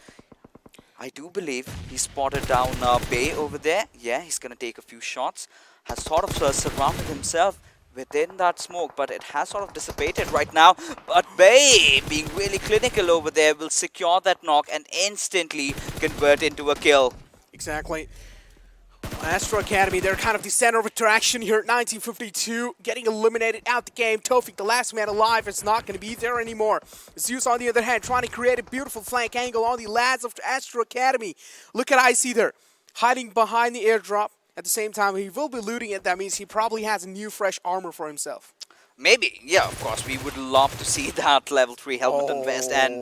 I do believe he spotted down Bay over there. Yeah, he's going to take a few shots. Has sort of surrounded himself within that smoke, but it has sort of dissipated right now. But Bay, being really clinical over there, will secure that knock and instantly convert into a kill. Exactly. Astra Academy, they're kind of the center of attraction here at 1952, getting eliminated out the game. Tofik, the last man alive, is not going to be there anymore. Zeus, on the other hand, trying to create a beautiful flank angle on the lads of Astra Academy. Look at IC there, hiding behind the airdrop. At the same time, he will be looting it. That means he probably has a new fresh armor for himself. Maybe, yeah, of course, we would love to see that level 3 helmet and vest, and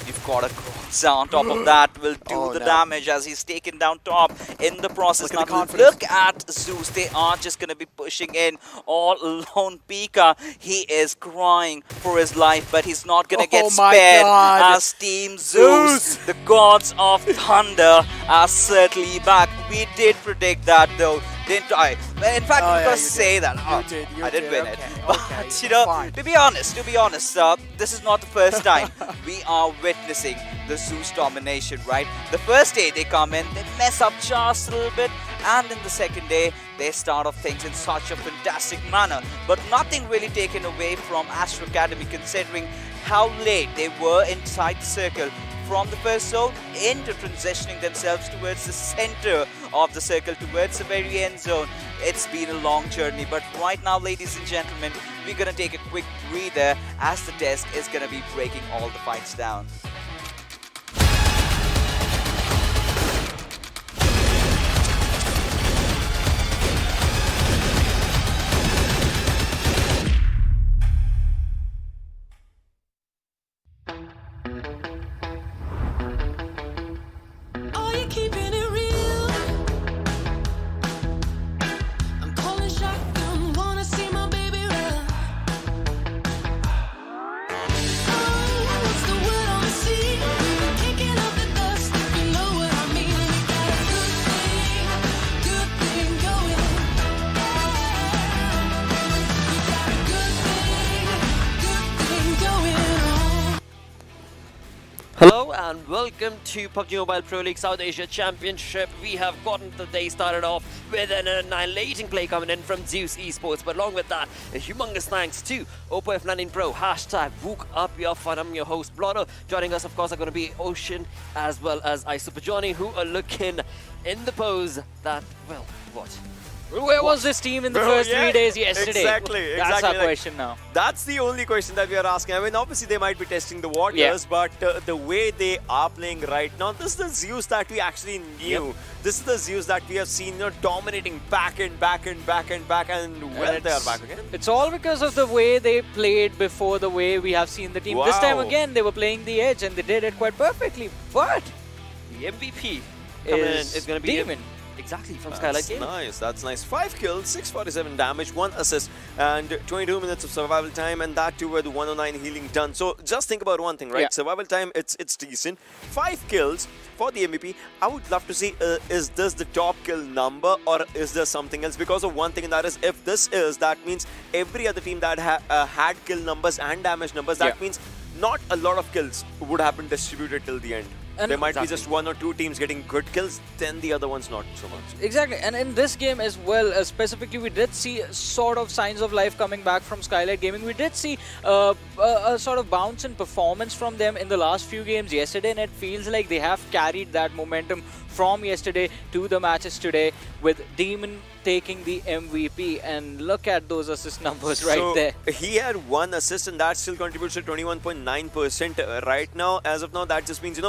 you've got a cross on top of that, will do the damage as he's taken down top in the process. Now look at Zeus, they are just going to be pushing in all alone. Pika, he is crying for his life, but he's not going to get spared as Team Zeus, the gods of thunder, are certainly back. We did predict that though, didn't I? In fact, I must say that I did win it. But you know, to be honest, this is not the first time we are witnessing the Zeus domination, right? The first day they come in, they mess up just a little bit, and in the second day they start off things in such a fantastic manner. But nothing really taken away from Astra Academy, considering how late they were inside the circle from the first zone into transitioning themselves towards the center of the circle, towards the very end zone. It's been a long journey, but right now, ladies and gentlemen, we're going to take a quick breather as the desk is going to be breaking all the fights down. Hello and welcome to PUBG Mobile Pro League South Asia Championship. We have gotten the day started off with an annihilating play coming in from Zeus Esports, but along with that, a humongous thanks to OPPO F19 Pro, hashtag Wook Up Your Fun. I'm your host, Blono. Joining us, of course, are going to be Ocean as well as iSuper Johnny, who are looking in the pose that, well, what? Where was this team in the first 3 days yesterday? Exactly. That's our like, question now. That's the only question that we are asking. I mean, obviously they might be testing the waters, but the way they are playing right now, this is the Zeus that we actually knew. This is the Zeus that we have seen, dominating back and back and back and back, and well, they are back again. It's all because of the way they played before the way we have seen the team. This time again, they were playing the edge and they did it quite perfectly. But the MVP is going to be Demon. Exactly, from Skylightz Gaming. That's nice. 5 kills, 647 damage, 1 assist, and 22 minutes of survival time, and that too with 109 healing done. So just think about one thing, right? Survival time, it's decent. 5 kills for the MVP. I would love to see, is this the top kill number, or is there something else? Because of one thing, and that is, if this is, that means every other team that had kill numbers and damage numbers, that means not a lot of kills would have been distributed till the end. And there might be just 1 or 2 teams getting good kills, then the other ones not so much. Exactly, and in this game as well, specifically, we did see sort of signs of life coming back from Skylightz Gaming. We did see a sort of bounce in performance from them in the last few games yesterday, and it feels like they have carried that momentum from yesterday to the matches today, with Demon taking the MVP. And look at those assist numbers right there. He had 1 assist, and that still contributes to 21.9% right now. As of now, that just means,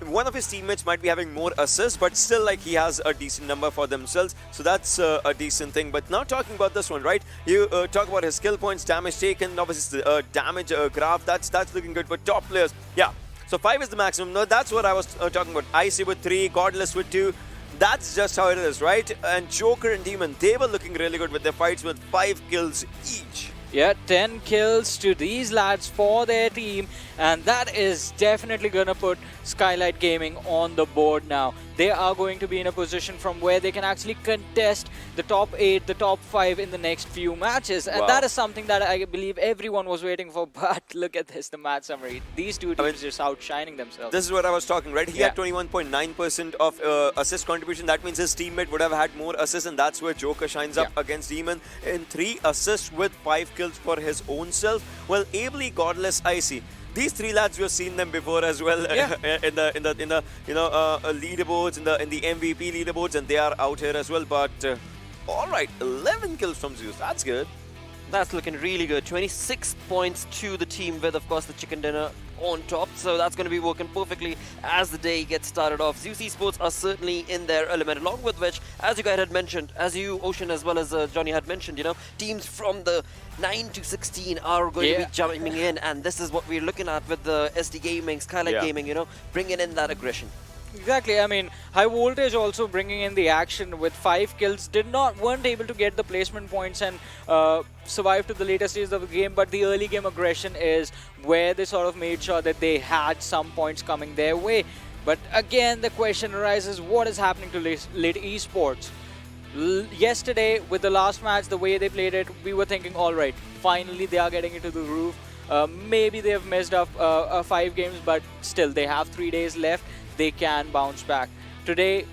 one of his teammates might be having more assists, but still, like, he has a decent number for themselves. So that's a decent thing. But now talking about this one, right? You talk about his skill points, damage taken, obviously the damage graph. That's looking good for top players. Yeah. So 5 is the maximum. No, that's what I was talking about. Icy with 3, Godless with 2. That's just how it is, right? And Joker and Demon, they were looking really good with their fights with 5 kills each. Yeah, 10 kills to these lads for their team, and that is definitely going to put Skylightz Gaming on the board now. They are going to be in a position from where they can actually contest the top 8, the top 5 in the next few matches, and that is something that I believe everyone was waiting for. But look at this, the match summary. These two teams just outshining themselves. This is what I was talking, right? He had 21.9% of assist contribution. That means his teammate would have had more assists, and that's where Joker shines up against Demon in 3 assists with 5 kills for his own self. Well, ably Godless, Icy. These 3 lads, we've seen them before as well in the leaderboards, in the MVP leaderboards, and they are out here as well. But all right, 11 kills from Zeus. That's good. That's looking really good. 26 points to the team with, of course, the chicken dinner on top. So that's going to be working perfectly as the day gets started off. Zeus Esports are certainly in their element, along with which, as you guys had mentioned, as you, Ocean, as well as Johnny had mentioned, teams from the 9 to 16 are going to be jumping in, and this is what we're looking at with the SDGaming, Skylightz Gaming, bringing in that aggression. Exactly. I mean, High Voltage also bringing in the action with 5 kills. Weren't able to get the placement points and survive to the later stages of the game. But the early game aggression is where they sort of made sure that they had some points coming their way. But again, the question arises: what is happening to late esports? Yesterday, with the last match, the way they played it, we were thinking, all right, finally they are getting into the groove. Maybe they have messed up 5 games, but still they have 3 days left. They can bounce back. Today,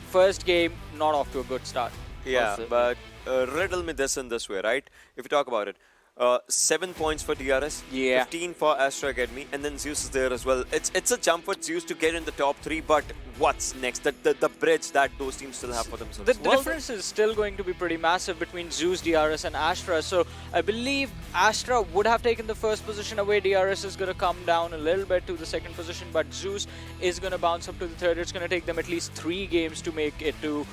first game, not off to a good start. Yeah, but riddle me this in this way, right? If you talk about it, 7 points for DRS, 15 for Astra Academy, and then Zeus is there as well. It's a jump for Zeus to get in the top 3, but what's next? The bridge that those teams still have for themselves. The difference is still going to be pretty massive between Zeus, DRS, and Astra. So I believe Astra would have taken the first position away. DRS is going to come down a little bit to the second position, but Zeus is going to bounce up to the third. It's going to take them at least 3 games to make it to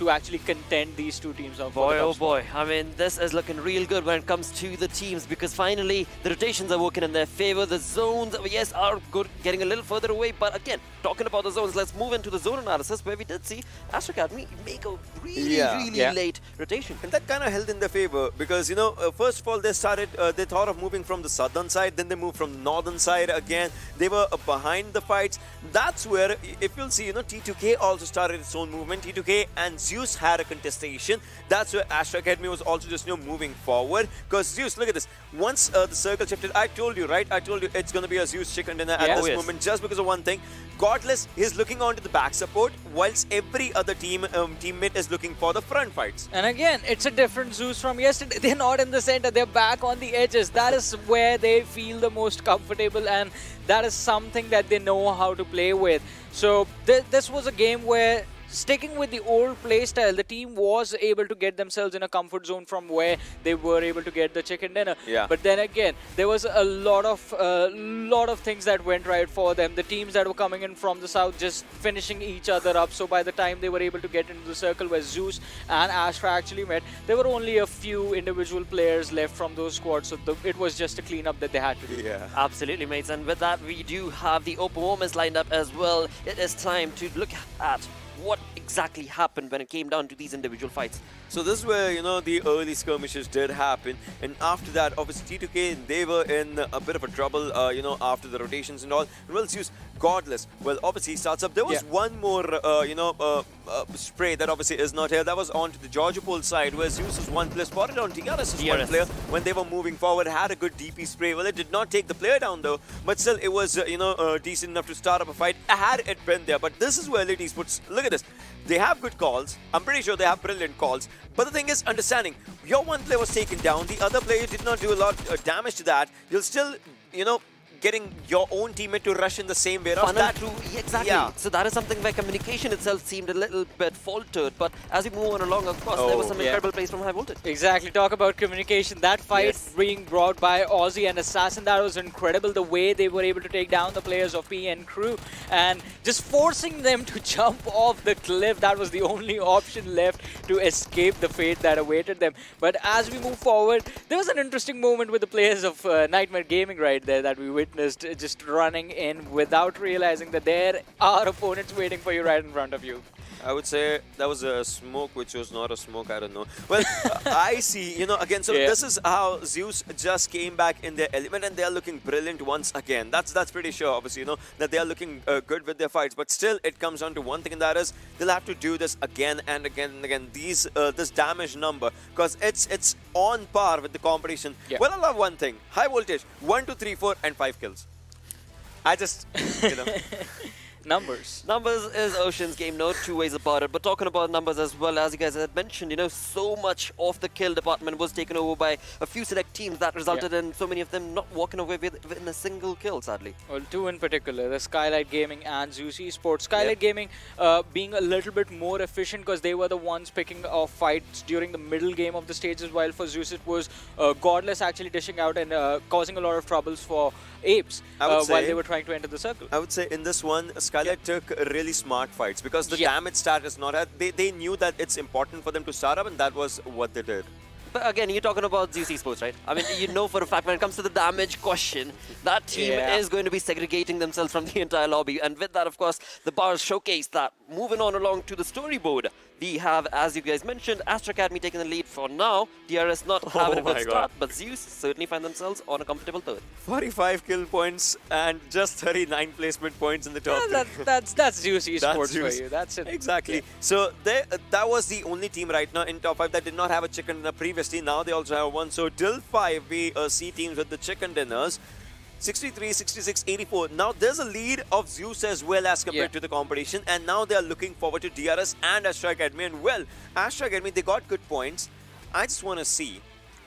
actually contend these 2 teams. Boy, oh boy. I mean, this is looking real good when it comes to the teams, because finally the rotations are working in their favor. The zones, yes, are good, getting a little further away. But again, talking about the zones, let's move into the zone analysis, where we did see Astra Academy make a really late rotation. And that kind of held in their favor, because, first of all, they thought of moving from the southern side, then they moved from the northern side again. They were behind the fights. That's where, if you'll see, T2K also started its own movement. T2K and Zeus had a contestation. That's where Astra Academy was also just, moving forward. Because Zeus, look at this. Once the circle shifted, I told you, right? I told you it's going to be a Zeus chicken dinner at this moment, just because of one thing. Godless is looking onto the back support, whilst every other teammate is looking for the front fights. And again, it's a different Zeus from yesterday. They're not in the center, they're back on the edges. That is where they feel the most comfortable, and that is something that they know how to play with. So this was a game where sticking with the old playstyle, the team was able to get themselves in a comfort zone from where they were able to get the chicken dinner. Yeah. But then again, there was a lot of things that went right for them. The teams that were coming in from the south just finishing each other up. So by the time they were able to get into the circle where Zeus and Astra actually met, there were only a few individual players left from those squads. So it was just a cleanup that they had to do. Yeah. Absolutely, mates. And with that, we do have the OPPO moments lined up as well. It is time to look at what exactly happened when it came down to these individual fights. So this is where, you know, the early skirmishes did happen, and after that, obviously T2K, they were in a bit of a trouble, you know, after the rotations and all. And well, Zeus, Godless, well, obviously he starts up. There was one more, you know, spray that obviously is not here. That was onto the Georgia Pole side, where Zeus is one player, spotted on DRS's one player when they were moving forward, had a good DP spray. Well, it did not take the player down though, but still it was, you know, decent enough to start up a fight had it been there. But this is where Elite Esports, look at this. They have good calls. I'm pretty sure they have brilliant calls. But the thing is, understanding, your one player was taken down, the other player did not do a lot of damage to that. You'll still, you know, getting your own teammate to rush in the same way. Exactly. Yeah. So that is something where communication itself seemed a little bit faltered. But as we move on along, of course, there was some incredible plays from High Voltage. Exactly. Talk about communication. That fight being brought by Aussie and Assassin, that was incredible. The way they were able to take down the players of PN Crew and just forcing them to jump off the cliff. That was the only option left to escape the fate that awaited them. But as we move forward, there was an interesting moment with the players of Nightmare Gaming right there that we witnessed, just running in without realizing that there are opponents waiting for you right in front of you. I would say that was a smoke which was not a smoke, I don't know. Well, I see, you know, again, so this is how Zeus just came back in their element and they are looking brilliant once again. That's pretty sure, obviously, you know, that they are looking good with their fights. But still, it comes down to one thing, and that is they'll have to do this again and again and again. This damage number, because it's on par with the competition. Well, I love one thing. High Voltage, 1, 2, 3, 4, and 5 kills. I just, you know... Numbers. Numbers is Ocean's game, no two ways about it. But talking about numbers as well, as you guys had mentioned, you know, so much of the kill department was taken over by a few select teams that resulted in so many of them not walking away with a single kill, sadly. Well, two in particular, the Skylightz Gaming and Zeus Esports. Skylightz Gaming being a little bit more efficient because they were the ones picking off fights during the middle game of the stages, while for Zeus it was Godless actually dishing out and causing a lot of troubles for APES while they were trying to enter the circle. I would say in this one, Skylightz took really smart fights because the damage stat is not at. They knew that it's important for them to start up, and that was what they did. But again, you're talking about Zeus Esports, right? I mean, you know for a fact when it comes to the damage question, that team is going to be segregating themselves from the entire lobby. And with that, of course, the bars showcase that. Moving on along to the storyboard, we have, as you guys mentioned, Astra Academy taking the lead for now. DRS not having a good start, but Zeus certainly find themselves on a comfortable third. 45 kill points and just 39 placement points in the top. That's Zeus Esports for you. That's it. Exactly. So that was the only team right now in top 5 that did not have a chicken dinner previously. Now they also have one. So till 5, we see teams with the chicken dinners. 63, 66, 84. Now there's a lead of Zeus as well as compared to the competition, and now they are looking forward to DRS and Astra Academy. And well, Astra Academy, they got good points. I just want to see.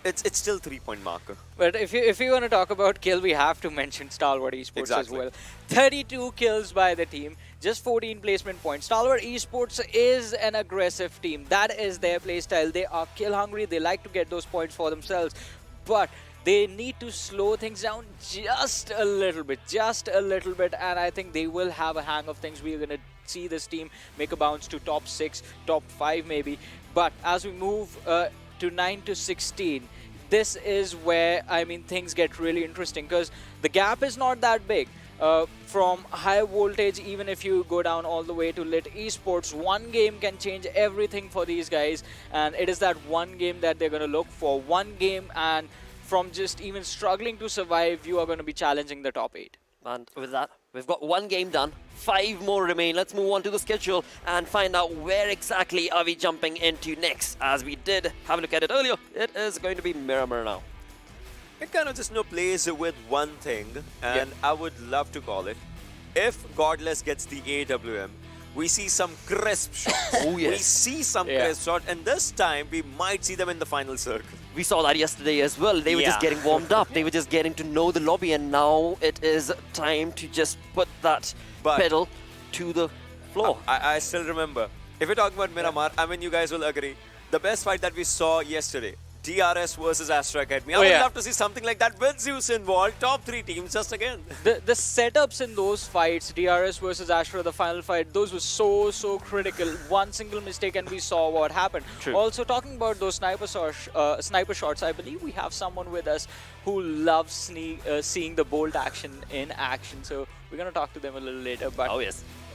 It's still 3-point marker. But if you want to talk about kill, we have to mention Stalwart Esports as well. 32 kills by the team, just 14 placement points. Stalwart Esports is an aggressive team. That is their playstyle. They are kill hungry. They like to get those points for themselves. But they need to slow things down just a little bit, and I think they will have a hang of things. We're going to see this team make a bounce to top 6, top 5 maybe. But as we move to 9 to 16, this is where, I mean, things get really interesting because the gap is not that big. From High Voltage, even if you go down all the way to Lit Esports, one game can change everything for these guys, and it is that one game that they're going to look for. One game, and from just even struggling to survive, you are going to be challenging the top 8. And with that, we've got one game done. 5 more remain. Let's move on to the schedule and find out where exactly are we jumping into next. As we did have a look at it earlier, it is going to be Miramar now. It kind of just plays with one thing, and I would love to call it, if Godless gets the AWM, we see some crisp shots. We see some crisp shots, and this time we might see them in the final circle. We saw that yesterday as well. They were just getting warmed up. They were just getting to know the lobby, and now it is time to just put that pedal to the floor. I still remember if we're talking about Miramar, I mean, you guys will agree. The best fight that we saw yesterday, DRS versus Astra Academy. I would love to see something like that with Zeus involved. Top 3 teams just again. The setups in those fights, DRS versus Astra, the final fight, those were so critical. One single mistake and we saw what happened. True. Also, talking about those sniper shots, I believe we have someone with us who loves seeing the bolt action in action. So we're going to talk to them a little later. But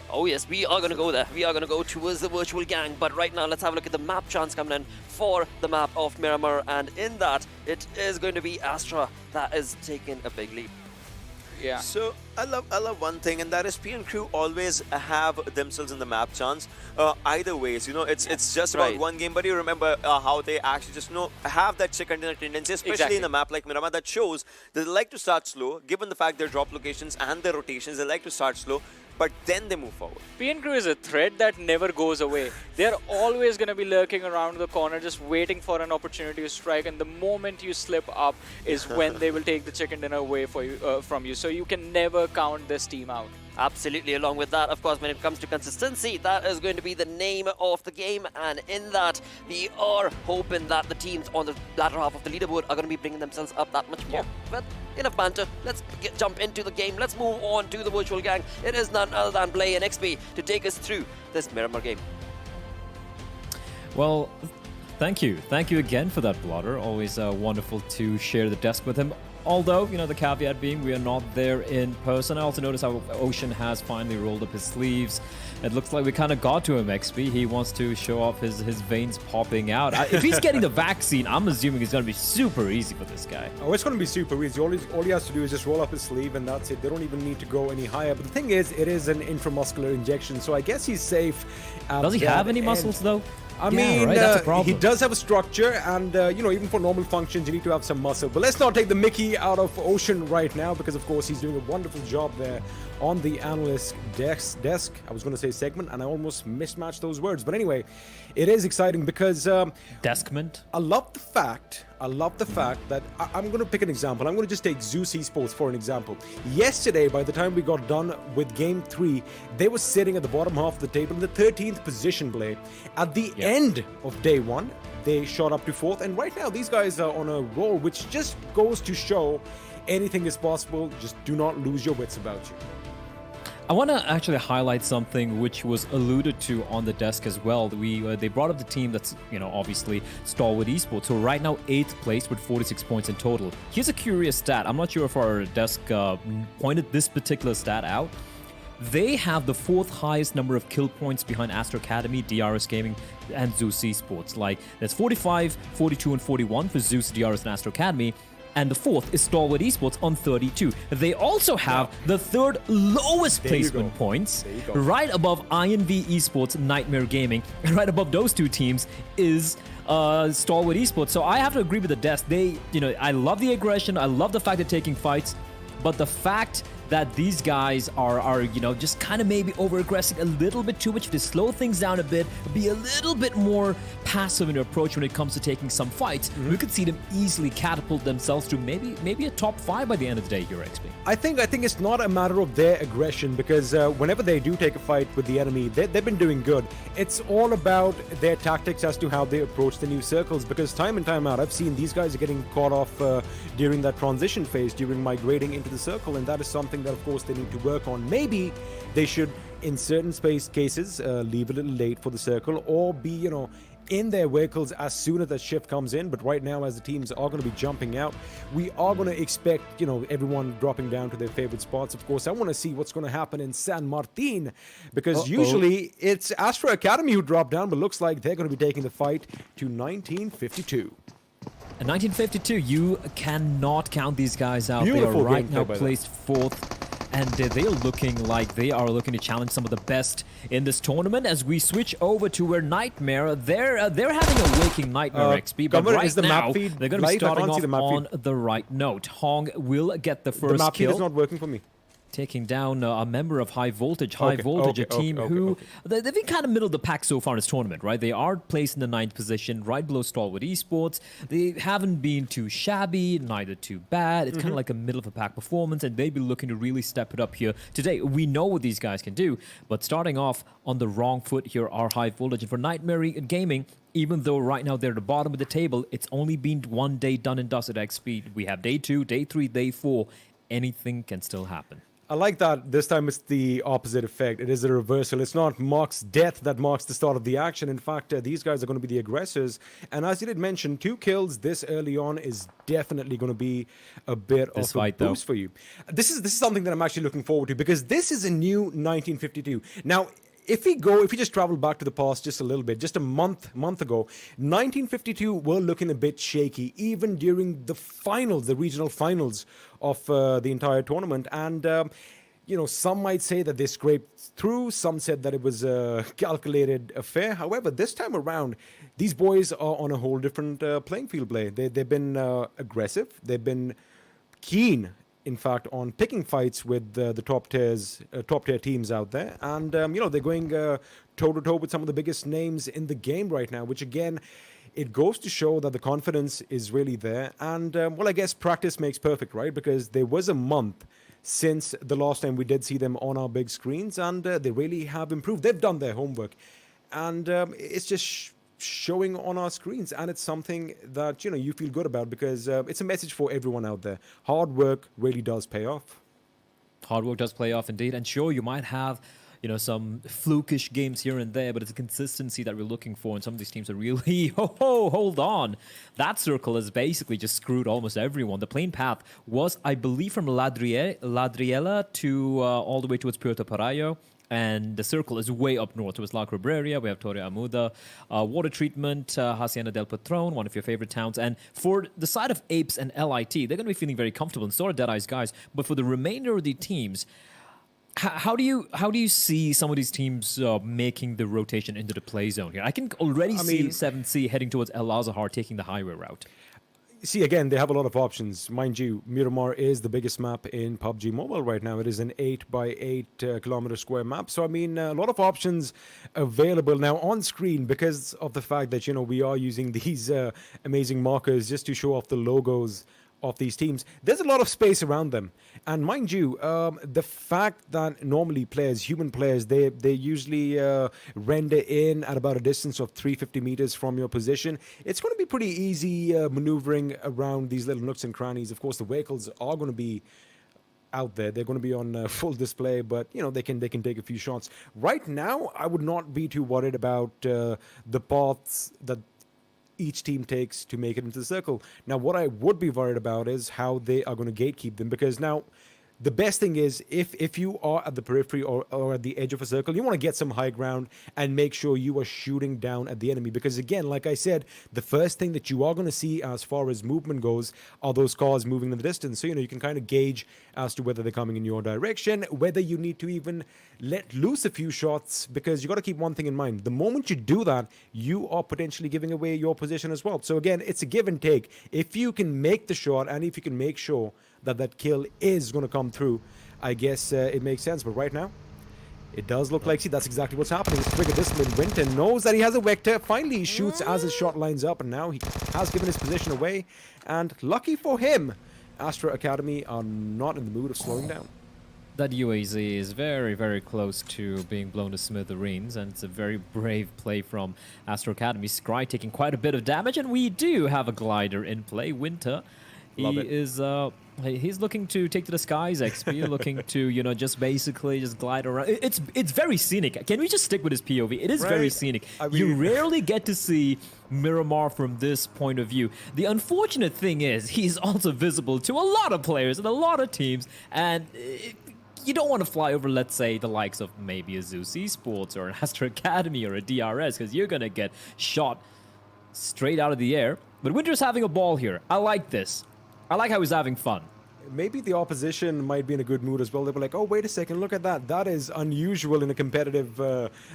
Oh yes, we are going to go there. We are going to go towards the virtual gang. But right now, let's have a look at the map chance coming in for the map of Miramar. And in that, it is going to be Astra that is taking a big leap. Yeah. So I love one thing, and that is P and Crew always have themselves in the map chance. Either ways, you know, it's just about one game. But you remember how they actually just have that chicken dinner tendency, especially in a map like Miramar, that shows that they like to start slow. Given the fact their drop locations and their rotations, they like to start slow. But then they move forward. PN Crew is a threat that never goes away. They're always going to be lurking around the corner, just waiting for an opportunity to strike. And the moment you slip up is when they will take the chicken dinner away from you. So you can never count this team out. Absolutely. Along with that, of course, when it comes to consistency, that is going to be the name of the game. And in that, we are hoping that the teams on the latter half of the leaderboard are going to be bringing themselves up that much more. But enough banter. Let's jump into the game. Let's move on to the virtual gang. It is none other than Play and XP to take us through this Miramar game. Well, thank you. Thank you again for that, Blotter. Always wonderful to share the desk with him. Although, you know, the caveat being we are not there in person. I also noticed how Ocean has finally rolled up his sleeves. It looks like we kind of got to him, XP. He wants to show off his veins popping out. If he's getting the vaccine, I'm assuming it's going to be super easy for this guy. Oh, it's going to be super easy. All he has to do is just roll up his sleeve and that's it. They don't even need to go any higher. But the thing is, it is an intramuscular injection, so I guess he's safe. Does he have any muscles, though? I mean, right? That's a problem. He does have a structure, and you know, even for normal functions, you need to have some muscle. But let's not take the mickey out of Ocean right now, because of course he's doing a wonderful job there on the analyst desk. I was going to say segment, and I almost mismatched those words. But anyway, it is exciting because Deskment. I love the fact that I'm going to pick an example. I'm going to just take Zeus Esports for an example. Yesterday, by the time we got done with Game 3, they were sitting at the bottom half of the table in the 13th position, Blade. At the end of day 1, they shot up to 4th, and right now these guys are on a roll, which just goes to show anything is possible. Just do not lose your wits about you. I want to actually highlight something which was alluded to on the desk as well. They brought up the team that's, you know, obviously Stalwart Esports. So right now 8th place with 46 points in total. Here's a curious stat. I'm not sure if our desk pointed this particular stat out. They have the 4th highest number of kill points behind Astra Academy, DRS Gaming, and Zeus Esports. Like, there's 45, 42, and 41 for Zeus, DRS, and Astra Academy. And the 4th is Stalwart Esports on 32. They also have the 3rd lowest placement points, right above INVEsports, Nightmare Gaming. And right above those two teams is Stalwart Esports. So I have to agree with the desk. I love the aggression. I love the fact they're taking fights. But the fact that these guys are just kind of maybe over-aggressing a little bit too much, to slow things down a bit, be a little bit more passive in their approach when it comes to taking some fights, we could see them easily catapult themselves to maybe a top 5 by the end of the day here, XP. I think it's not a matter of their aggression, because whenever they do take a fight with the enemy, they've been doing good. It's all about their tactics as to how they approach the new circles, because time and time out, I've seen these guys are getting caught off during that transition phase, during migrating into the circle, and that is something that of course they need to work on. Maybe they should, in certain cases, leave a little late for the circle, or be, in their vehicles as soon as that shift comes in. But right now, as the teams are going to be jumping out, we are going to expect, everyone dropping down to their favorite spots. Of course, I want to see what's going to happen in San Martin, because usually it's Astra Academy who drop down, but looks like they're going to be taking the fight to 1952. In 1952, you cannot count these guys out. Beautiful. They are right now placed 4th. And they are looking like they are looking to challenge some of the best in this tournament. As we switch over to where Nightmare, they're having a waking Nightmare XP, but right now they're going to be starting off on the right note. Hong will get the first kill. The map feed is not working for me. taking down a member of High Voltage. High Voltage, a team who they've been kind of middle of the pack so far in this tournament, right? They are placed in the 9th position, right below Stalwart Esports. They haven't been too shabby, neither too bad. It's kind of like a middle of the pack performance, and they'd be looking to really step it up here today. We know what these guys can do, but starting off on the wrong foot here are High Voltage. And for Nightmare Gaming, even though right now they're at the bottom of the table, it's only been one day done and dusted at XP. We have day 2, day 3, day 4. Anything can still happen. I like that this time it's the opposite effect. It is a reversal. It's not Mark's death that marks the start of the action. In fact, these guys are going to be the aggressors. And as you did mention, 2 kills this early on is definitely going to be a bit of a boost for you. This is something that I'm actually looking forward to, because this is a new 1952. Now, if we just travel back to the past just a little bit, just a month ago, 1952 were looking a bit shaky, even during the finals, the regional finals of the entire tournament. And, some might say that they scraped through. Some said that it was a calculated affair. However, this time around, these boys are on a whole different playing field play. They've been aggressive. They've been keen, in fact, on picking fights with the top tier teams out there. And, they're going toe-to-toe with some of the biggest names in the game right now, which, again, it goes to show that the confidence is really there. And, I guess practice makes perfect, right? Because there was a month since the last time we did see them on our big screens, and they really have improved. They've done their homework. And it's just showing on our screens, and it's something that you feel good about, because it's a message for everyone out there. Hard work really does pay off. Hard work does pay off indeed, and sure, you might have some flukish games here and there, but it's a consistency that we're looking for, and some of these teams are really hold on. That circle has basically just screwed almost everyone. The plane path was, I believe, from Ladriela to all the way towards Puerto Parayo. And the circle is way up north towards La Cobreria. We have Torre Amuda, water treatment, Hacienda del Patron, one of your favorite towns. And for the side of APES and LIT, they're going to be feeling very comfortable, and so are DEADEYES guys. But for the remainder of the teams, how do you see some of these teams making the rotation into the play zone here? I can already see 7C heading towards El Azhar, taking the highway route. See, again, they have a lot of options. Mind you, Miramar is the biggest map in PUBG Mobile right now. It is an 8 by 8 kilometer square map. So, a lot of options available now on screen, because of the fact that, we are using these amazing markers just to show off the logos of these teams. There's a lot of space around them. And mind you, the fact that normally human players, they usually render in at about a distance of 350 meters from your position. It's going to be pretty easy maneuvering around these little nooks and crannies. Of course, the vehicles are going to be out there. They're going to be on full display, but they can take a few shots. Right now, I would not be too worried about the paths that each team takes to make it into the circle. Now, what I would be worried about is how they are going to gatekeep them, because now the best thing is if you are at the periphery or at the edge of a circle, you want to get some high ground and make sure you are shooting down at the enemy. Because again, like I said, the first thing that you are going to see as far as movement goes are those cars moving in the distance. So, you can kind of gauge as to whether they're coming in your direction, whether you need to even let loose a few shots, because you got to keep one thing in mind. The moment you do that, you are potentially giving away your position as well. So again, it's a give and take. If you can make the shot, and if you can make sure that kill is going to come through, I guess it makes sense. But right now, it does look like, see, that's exactly what's happening. It's triggered this mid. Winter knows that he has a vector. Finally, he shoots as his shot lines up, and now he has given his position away. And lucky for him, Astra Academy are not in the mood of slowing down. That UAZ is very, very close to being blown to smithereens, and it's a very brave play from Astra Academy. Scry taking quite a bit of damage, and we do have a glider in play. Winter, he's looking to take to the skies. XP looking to just basically just glide around. It's very scenic. Can we just stick with his POV? It is very scenic. You rarely get to see Miramar from this point of view. The unfortunate thing is he's also visible to a lot of players and a lot of teams, and you don't want to fly over, let's say, the likes of maybe a Zeus Esports or an Astra Academy or a DRS, because you're going to get shot straight out of the air. But Winter's having a ball here. I like this. I like how he's having fun. maybe the opposition might be in a good mood as well. They were like, oh, wait a second, look at that. That is unusual in a competitive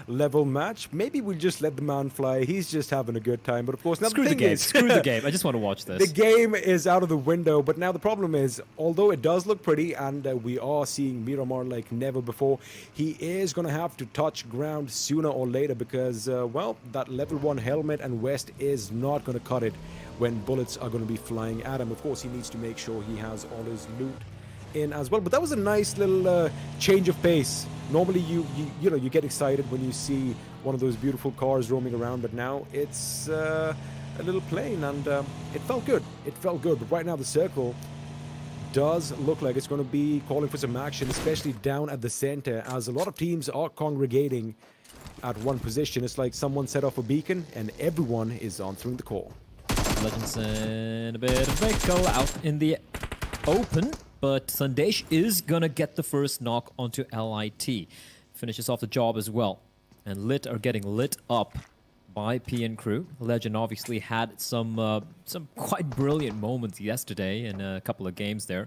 level match. Maybe we'll just let the man fly. He's just having a good time. But of course, now Screw the the thing game. is, Screw the game. I just want to watch this. the game is out of the window. But now the problem is, although it does look pretty and we are seeing Miramar like never before, he is going to have to touch ground sooner or later because, well, that level 1 helmet and vest is not going to cut it when bullets are going to be flying at him. Of course, he needs to make sure he has all his loot in as well. But that was a nice little change of pace. Normally, you know, you get excited when you see one of those beautiful cars roaming around, but now it's a little plain, and it felt good. It felt good. But right now, the circle does look like it's going to be calling for some action, especially down at the center, as a lot of teams are congregating at one position. It's like someone set off a beacon, and everyone is answering the call. Legends in a bit of vehicle out in the open, but Sandesh is gonna get the first knock onto LIT. Finishes off the job as well. And Lit are getting lit up by PN Crew. Legend obviously had some quite brilliant moments yesterday in a couple of games there.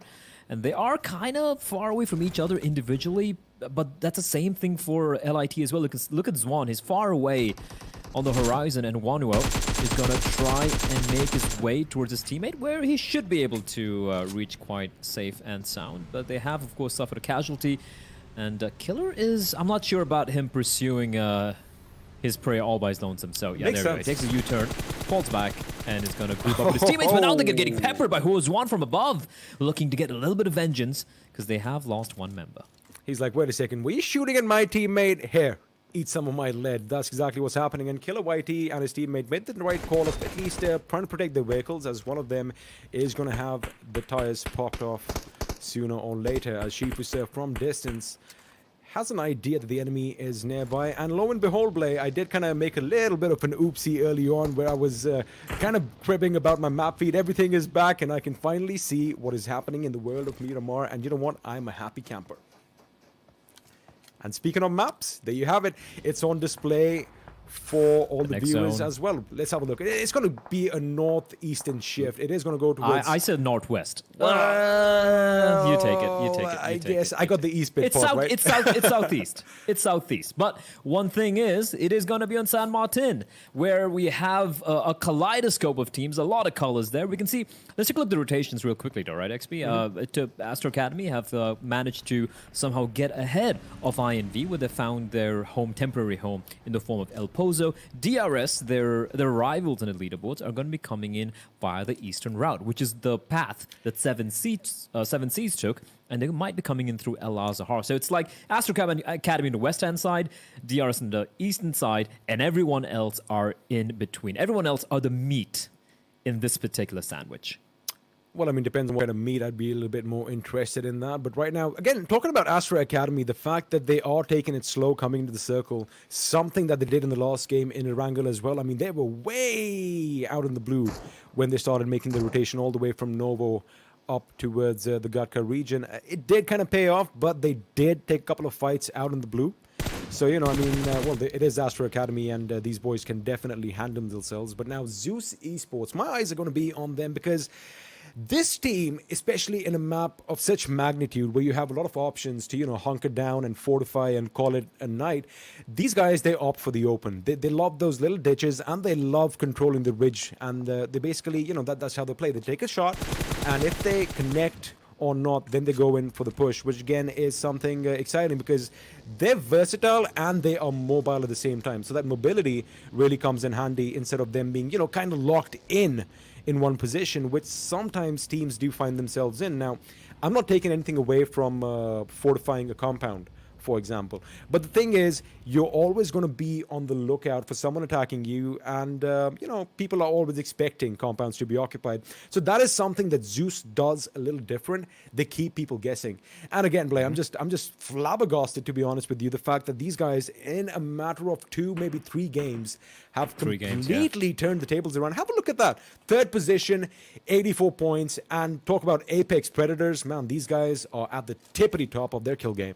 And they are kind of far away from each other individually, but that's the same thing for LIT as well. Look at Zwan, he's far away on the horizon, and Wanuo is gonna try and make his way towards his teammate, where he should be able to reach quite safe and sound. But they have, of course, suffered a casualty, and Killer is, I'm not sure about him pursuing his prey all by his lonesome. So yeah, there we go. He takes a U-turn, falls back, and is gonna group up with his teammates. But now they're getting peppered by Zwan from above, looking to get a little bit of vengeance because they have lost one member. He's like, wait a second, were you shooting at my teammate? Here, eat some of my lead. That's exactly what's happening. And Killer YT and his teammate made the right call of at least trying to protect their vehicles, as one of them is going to have the tires popped off sooner or later, as Shifu from distance has an idea that the enemy is nearby. And lo and behold, Blay, I did kind of make a little bit of an oopsie early on where I was kind of cribbing about my map feed. Everything is back, and I can finally see what is happening in the world of Miramar. And you know what? I'm a happy camper. And speaking of maps, there you have it. It's on display for all the viewers as well. Let's have a look. It's going to be a northeastern shift. It is going to go towards... I said northwest. You take it. You take it. I guess I got the east bit part, right? It's southeast. It's southeast. But one thing is, it is going to be on San Martin, where we have a kaleidoscope of teams, a lot of colors there. We can see... Let's take a look at the rotations real quickly, though, right, XP? Astra Academy have managed to somehow get ahead of INV, where they found their temporary home in the form of El Pozo. DRS, their rivals in the leaderboards, are going to be coming in via the eastern route, which is the path that Seven Seas took, and they might be coming in through El Azhar. So it's like Astra Academy on the west-hand side, DRS on the eastern side, and everyone else are in between. Everyone else are the meat in this particular sandwich. Well, I mean, depends on where to meet. I'd be a little bit more interested in that. But right now, again, talking about Astra Academy, the fact that they are taking it slow coming into the circle, something that they did in the last game in Erangel as well. I mean, they were way out in the blue when they started making the rotation all the way from Novo up towards the Gatka region. It did kind of pay off, but they did take a couple of fights out in the blue. So, you know, I mean, well, it is Astra Academy, and these boys can definitely handle themselves. But now Zeus Esports, my eyes are going to be on them, because this team, especially in a map of such magnitude where you have a lot of options to, you know, hunker down and fortify and call it a night, these guys, they opt for the open. They love those little ditches, and they love controlling the ridge. And they basically, you know, that's how they play. They take a shot, and if they connect or not, then they go in for the push, which again is something exciting, because they're versatile and they are mobile at the same time. So that mobility really comes in handy, instead of them being, you know, kind of locked in one position, which sometimes teams do find themselves in. Now, I'm not taking anything away from fortifying a compound, for example. But the thing is, you're always going to be on the lookout for someone attacking you, and, you know, people are always expecting compounds to be occupied. So that is something that Zeus does a little different. They keep people guessing. And again, Blay, I'm just flabbergasted, to be honest with you, the fact that these guys, in a matter of 2, maybe 3 games, have completely turned the tables around. Have a look at that. 3rd position, 84 points, and talk about Apex Predators. Man, these guys are at the tippity top of their kill game.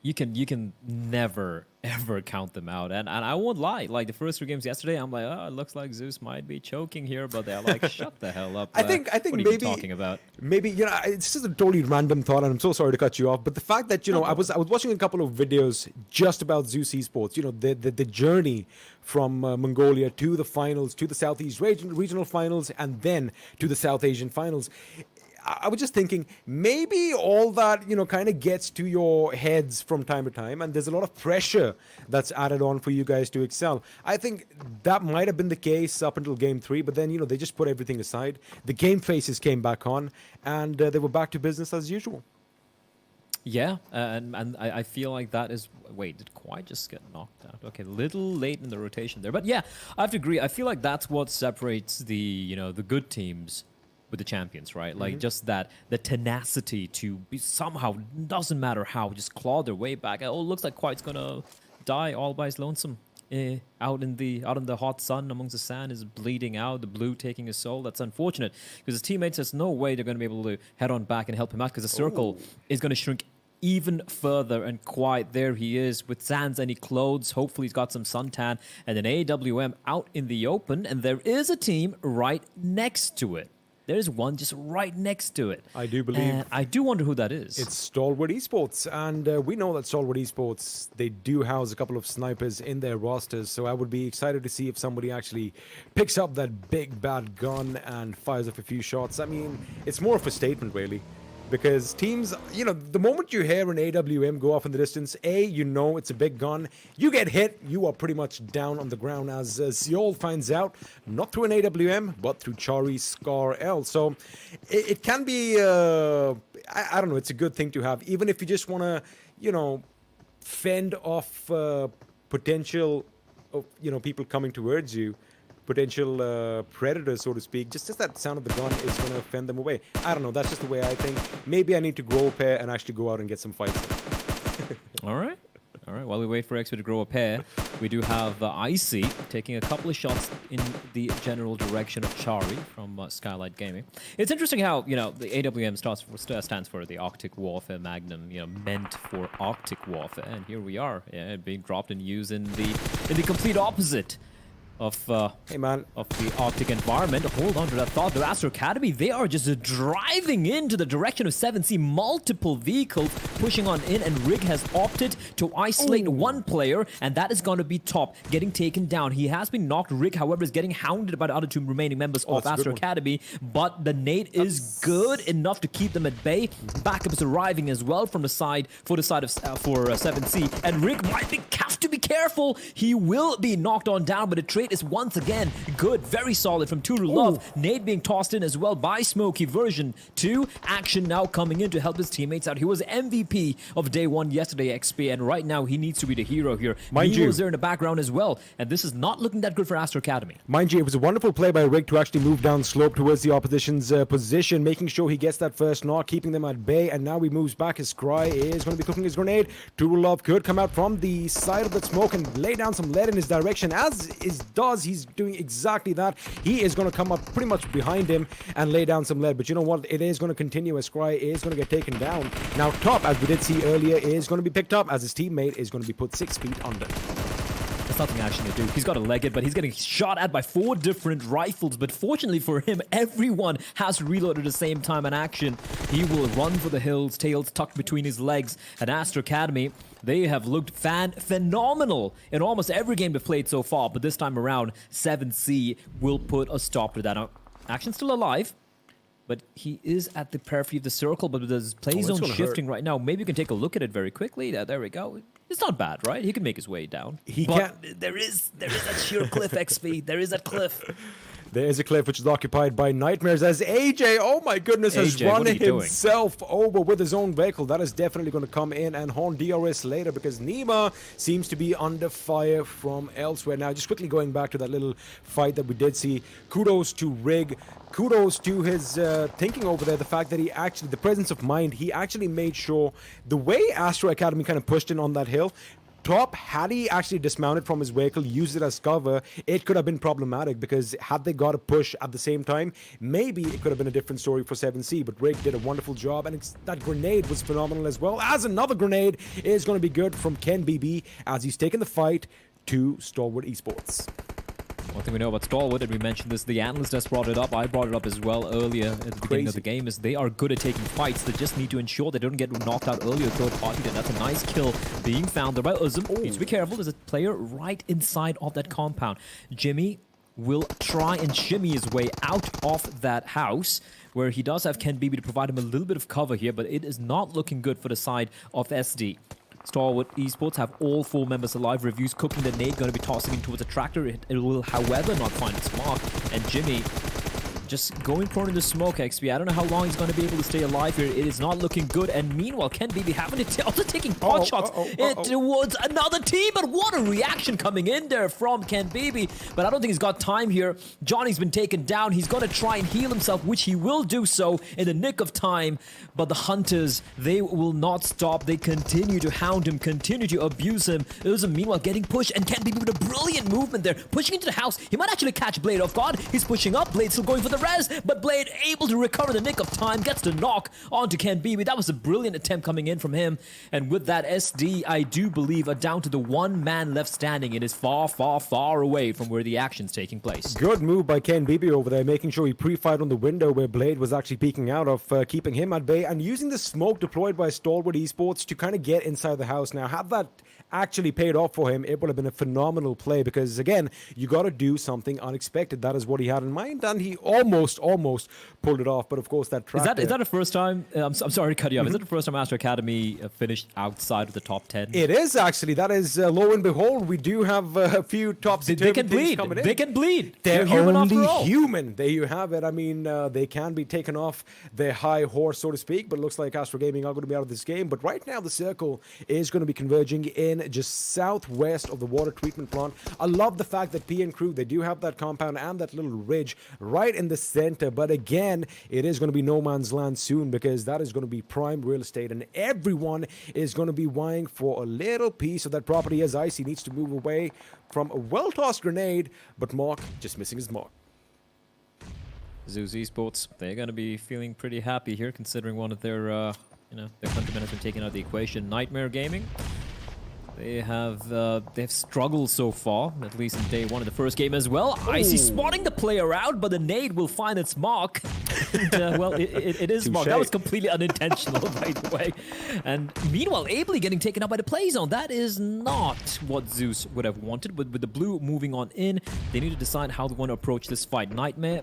you can never ever count them out, and I won't lie, like the first 3 games yesterday, I'm like, oh, it looks like Zeus might be choking here, but they're like, shut the hell up. I think what are maybe you talking about? Maybe it's just a totally random thought, and I'm so sorry to cut you off, but the fact that I was watching a couple of videos just about Zeus Esports, the journey from Mongolia to the finals, to the Southeast regional finals, and then to the South Asian finals. I was just thinking, maybe all that, kind of gets to your heads from time to time, and there's a lot of pressure that's added on for you guys to excel. I think that might have been the case up until Game 3, but then, they just put everything aside. The game faces came back on, and they were back to business as usual. Yeah, and I feel like that is... Wait, did Kwai just get knocked out? Okay, a little late in the rotation there. But yeah, I have to agree. I feel like that's what separates the, the good teams with the champions, right? Like just that, the tenacity to be somehow, doesn't matter how, just claw their way back. Oh, it looks like Quite's gonna die all by his lonesome. Out in the hot sun amongst the sand, is bleeding out, the blue taking his soul. That's unfortunate, because his teammates, there's no way they're going to be able to head on back and help him out, because the circle is going to shrink even further. And Quite, there he is with sans any clothes. Hopefully he's got some suntan, and an AWM out in the open, and there is a team right next to it. There's one just right next to it. I do believe. And I do wonder who that is. It's Stalwart Esports. And we know that Stalwart Esports, they do house a couple of snipers in their rosters. So I would be excited to see if somebody actually picks up that big bad gun and fires off a few shots. I mean, it's more of a statement, really. Because teams, the moment you hear an AWM go off in the distance, it's a big gun. You get hit, you are pretty much down on the ground, as Seoul finds out, not through an AWM, but through Chari's Scar L. So it can be, I don't know, it's a good thing to have, even if you just want to, fend off potential, people coming towards you. Potential predators, so to speak. Just that sound of the gun is going to fend them away. I don't know. That's just the way I think. Maybe I need to grow a pair and actually go out and get some fights. All right. While we wait for XP to grow a pair, we do have Icy taking a couple of shots in the general direction of Chari from Skylightz Gaming. It's interesting how, the AWM stands for the Arctic Warfare Magnum, meant for Arctic Warfare. And here we are, being dropped and used in the complete opposite of hey man, of the Arctic environment. Hold on to that thought. The Astra Academy, they are just driving into the direction of 7C. Multiple vehicles pushing on in, and Rig has opted to isolate one player, and that is going to be Top, getting taken down. He has been knocked. Rig, however, is getting hounded by the other 2 remaining members of Astra Academy, but the nade is good enough to keep them at bay. Backup is arriving as well from the side, for 7C, and Rig might have to be careful. He will be knocked on down, but the trade is once again good, very solid from Turu Love. Nade being tossed in as well by Smokey. Version 2 action now coming in to help his teammates out. He was MVP of day 1 yesterday, XP, and right now he needs to be the hero here. He was there in the background as well, and this is not looking that good for Astra Academy. Mind you, it was a wonderful play by Rig to actually move down slope towards the opposition's position, making sure he gets that first knock, keeping them at bay, and now he moves back. His Cry is going to be cooking his grenade. Turu Love could come out from the side of that smoke and lay down some lead in his direction, he's doing exactly that. He is going to come up pretty much behind him and lay down some lead, but you know what, it is going to continue as Cry is going to get taken down. Now Top, as we did see earlier, is going to be picked up as his teammate is going to be put 6 feet under. There's nothing actually to do. He's got a leg it, but he's getting shot at by 4 different rifles. But fortunately for him, everyone has reloaded at the same time in action. He will run for the hills, tails tucked between his legs. At Astra Academy, they have looked phenomenal in almost every game they've played so far. But this time around, 7C will put a stop to that. Now, Action's still alive, but he is at the periphery of the circle. But with his play zone shifting right now, maybe you can take a look at it very quickly. There we go. It's not bad, right? He can make his way down. He can. There is that sheer cliff, XP. There is that cliff. There is a cliff which is occupied by Nightmares as AJ, oh my goodness, has run himself over with his own vehicle. That is definitely going to come in and haunt DRS later, because Nima seems to be under fire from elsewhere. Now, just quickly going back to that little fight that we did see, kudos to Rig. Kudos to his thinking over there, the fact that he actually, the presence of mind, he actually made sure the way Astra Academy kind of pushed in on that hill, top. Had he actually dismounted from his vehicle, used it as cover, it could have been problematic, because had they got a push at the same time, maybe it could have been a different story for 7C. But Rick did a wonderful job, and that grenade was phenomenal as well. As another grenade is going to be good from Ken BB as he's taken the fight to Stalwart Esports. One thing we know about Stalwart, and we mentioned this, the analyst has brought it up, I brought it up as well earlier at the beginning of the game, is they are good at taking fights. They just need to ensure they don't get knocked out earlier, third party. Then that's a nice kill being found there by Uzum. Needs to be careful, there's a player right inside of that compound. Jimmy will try and shimmy his way out of that house, where he does have Ken BB to provide him a little bit of cover here, but it is not looking good for the side of SD. Stalwart Esports have all 4 members alive. Reviews cooking the nade, going to be tossing in towards a tractor. It will, however, not find its mark. And Jimmy just going prone in the smoke, XP. I don't know how long he's going to be able to stay alive here. It is not looking good. And meanwhile, Ken BB having to also taking pot shots towards another team. But what a reaction coming in there from Ken BB. But I don't think he's got time here. Johnny's been taken down. He's going to try and heal himself, which he will do so in the nick of time. But the Hunters, they will not stop. They continue to hound him, continue to abuse him. Uzum, meanwhile, getting pushed. And Ken BB with a brilliant movement there. Pushing into the house. He might actually catch Blade off guard. He's pushing up. Blade still going for the res, but Blade able to recover in the nick of time, gets the knock onto Ken BB. That was a brilliant attempt coming in from him. And with that, SD, I do believe, are down to the one man left standing. It is far, far, far away from where the action's taking place. Good move by Ken BB over there, making sure he pre-fired on the window where Blade was actually peeking out of, keeping him at bay, and using the smoke deployed by Stalwart Esports to kind of get inside the house. Now, had that actually paid off for him, it would have been a phenomenal play, because again, you got to do something unexpected. That is what he had in mind, and he almost pulled it off. But of course, that track is that the first time? I'm sorry to cut you off. Is that the first time Astra Academy finished outside of the top 10? It is actually. That is lo and behold, we do have a few top. They can bleed. Coming in. They can bleed. They're human only after all. human. There you have it. I mean, they can be taken off their high horse, so to speak. But it looks like Astra Gaming are going to be out of this game. But right now, the circle is going to be converging in just southwest of the water treatment plant. I love the fact that P and crew, they do have that compound and that little ridge right in the center. But again, it is going to be no man's land soon, because that is going to be prime real estate, and everyone is going to be vying for a little piece of that property, as Icy needs to move away from a well-tossed grenade, but Mark just missing his mark. Zeus Esports, they're going to be feeling pretty happy here, considering one of their, their countrymen has been taken out of the equation. Nightmare Gaming, they've struggled so far, at least in day 1 of the first game as well. Icy spotting the player out, but the nade will find its mark. And, well, it is marked. That was completely unintentional, by the way. And meanwhile, Ably getting taken out by the play zone. That is not what Zeus would have wanted. With the blue moving on in, they need to decide how they want to approach this fight. Nightmare,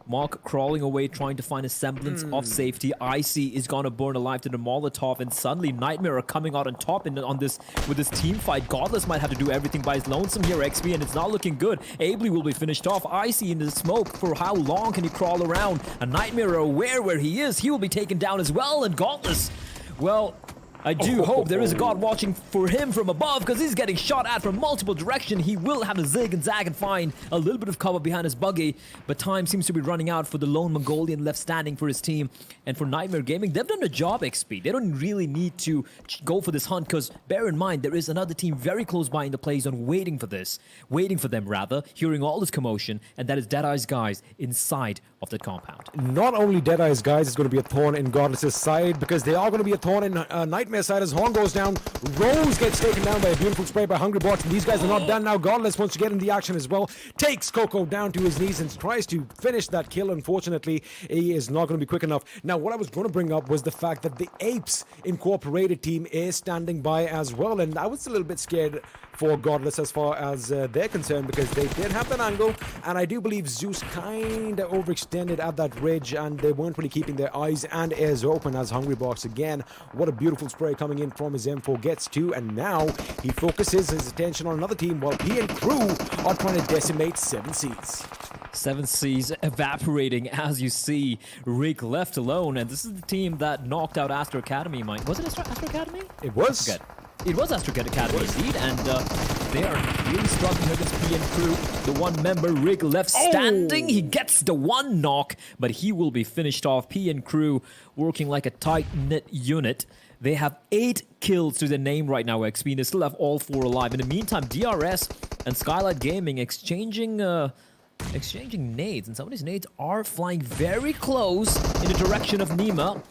Mark crawling away, trying to find a semblance of safety. Icy is gonna burn alive to the Molotov, and suddenly Nightmare are coming out on top with this team fight. Godless might have to do everything by his lonesome here, XP, and it's not looking good. Ably will be finished off. Icy in the smoke. For how long can he crawl around? A Nightmare aware where he is. He will be taken down as well, and Godless, well, I do hope there is a God watching for him from above, because he's getting shot at from multiple directions. He will have to zig and zag and find a little bit of cover behind his buggy, but time seems to be running out for the lone Mongolian left standing for his team. And for Nightmare Gaming, they've done the job, XP. They don't really need to go for this hunt, because bear in mind, there is another team very close by in the play zone waiting for them rather, hearing all this commotion, and that is Deadeye's guys inside of that compound. Not only Deadeye's guys is going to be a thorn in Godless's side, because they are going to be a thorn in Nightmare side as Horn goes down. Rose gets taken down by a beautiful spray by HungryBots, and these guys are not done now. Godless wants to get in the action as well. Takes Coco down to his knees and tries to finish that kill. Unfortunately, he is not going to be quick enough. Now, what I was going to bring up was the fact that the APES Incorporated team is standing by as well, and I was a little bit scared for Godless as far as they're concerned, because they did have that angle, and I do believe Zeus kind of overextended at that ridge, and they weren't really keeping their eyes and ears open. As HungryBox again, what a beautiful spray coming in from his M4, gets 2, and now he focuses his attention on another team, while he and crew are trying to decimate 7Cs. 7Cs evaporating as you see Rick left alone, and this is the team that knocked out Astra Academy. Was it Astra Academy? It was. It was Astra Academy indeed, and they are really struggling against PN Crew. The one member, Rig, left standing. He gets the one knock, but he will be finished off. PN Crew working like a tight-knit unit. They have 8 kills to their name right now, XP. They still have all 4 alive. In the meantime, DRS and Skylightz Gaming exchanging nades. And some of these nades are flying very close in the direction of Nima,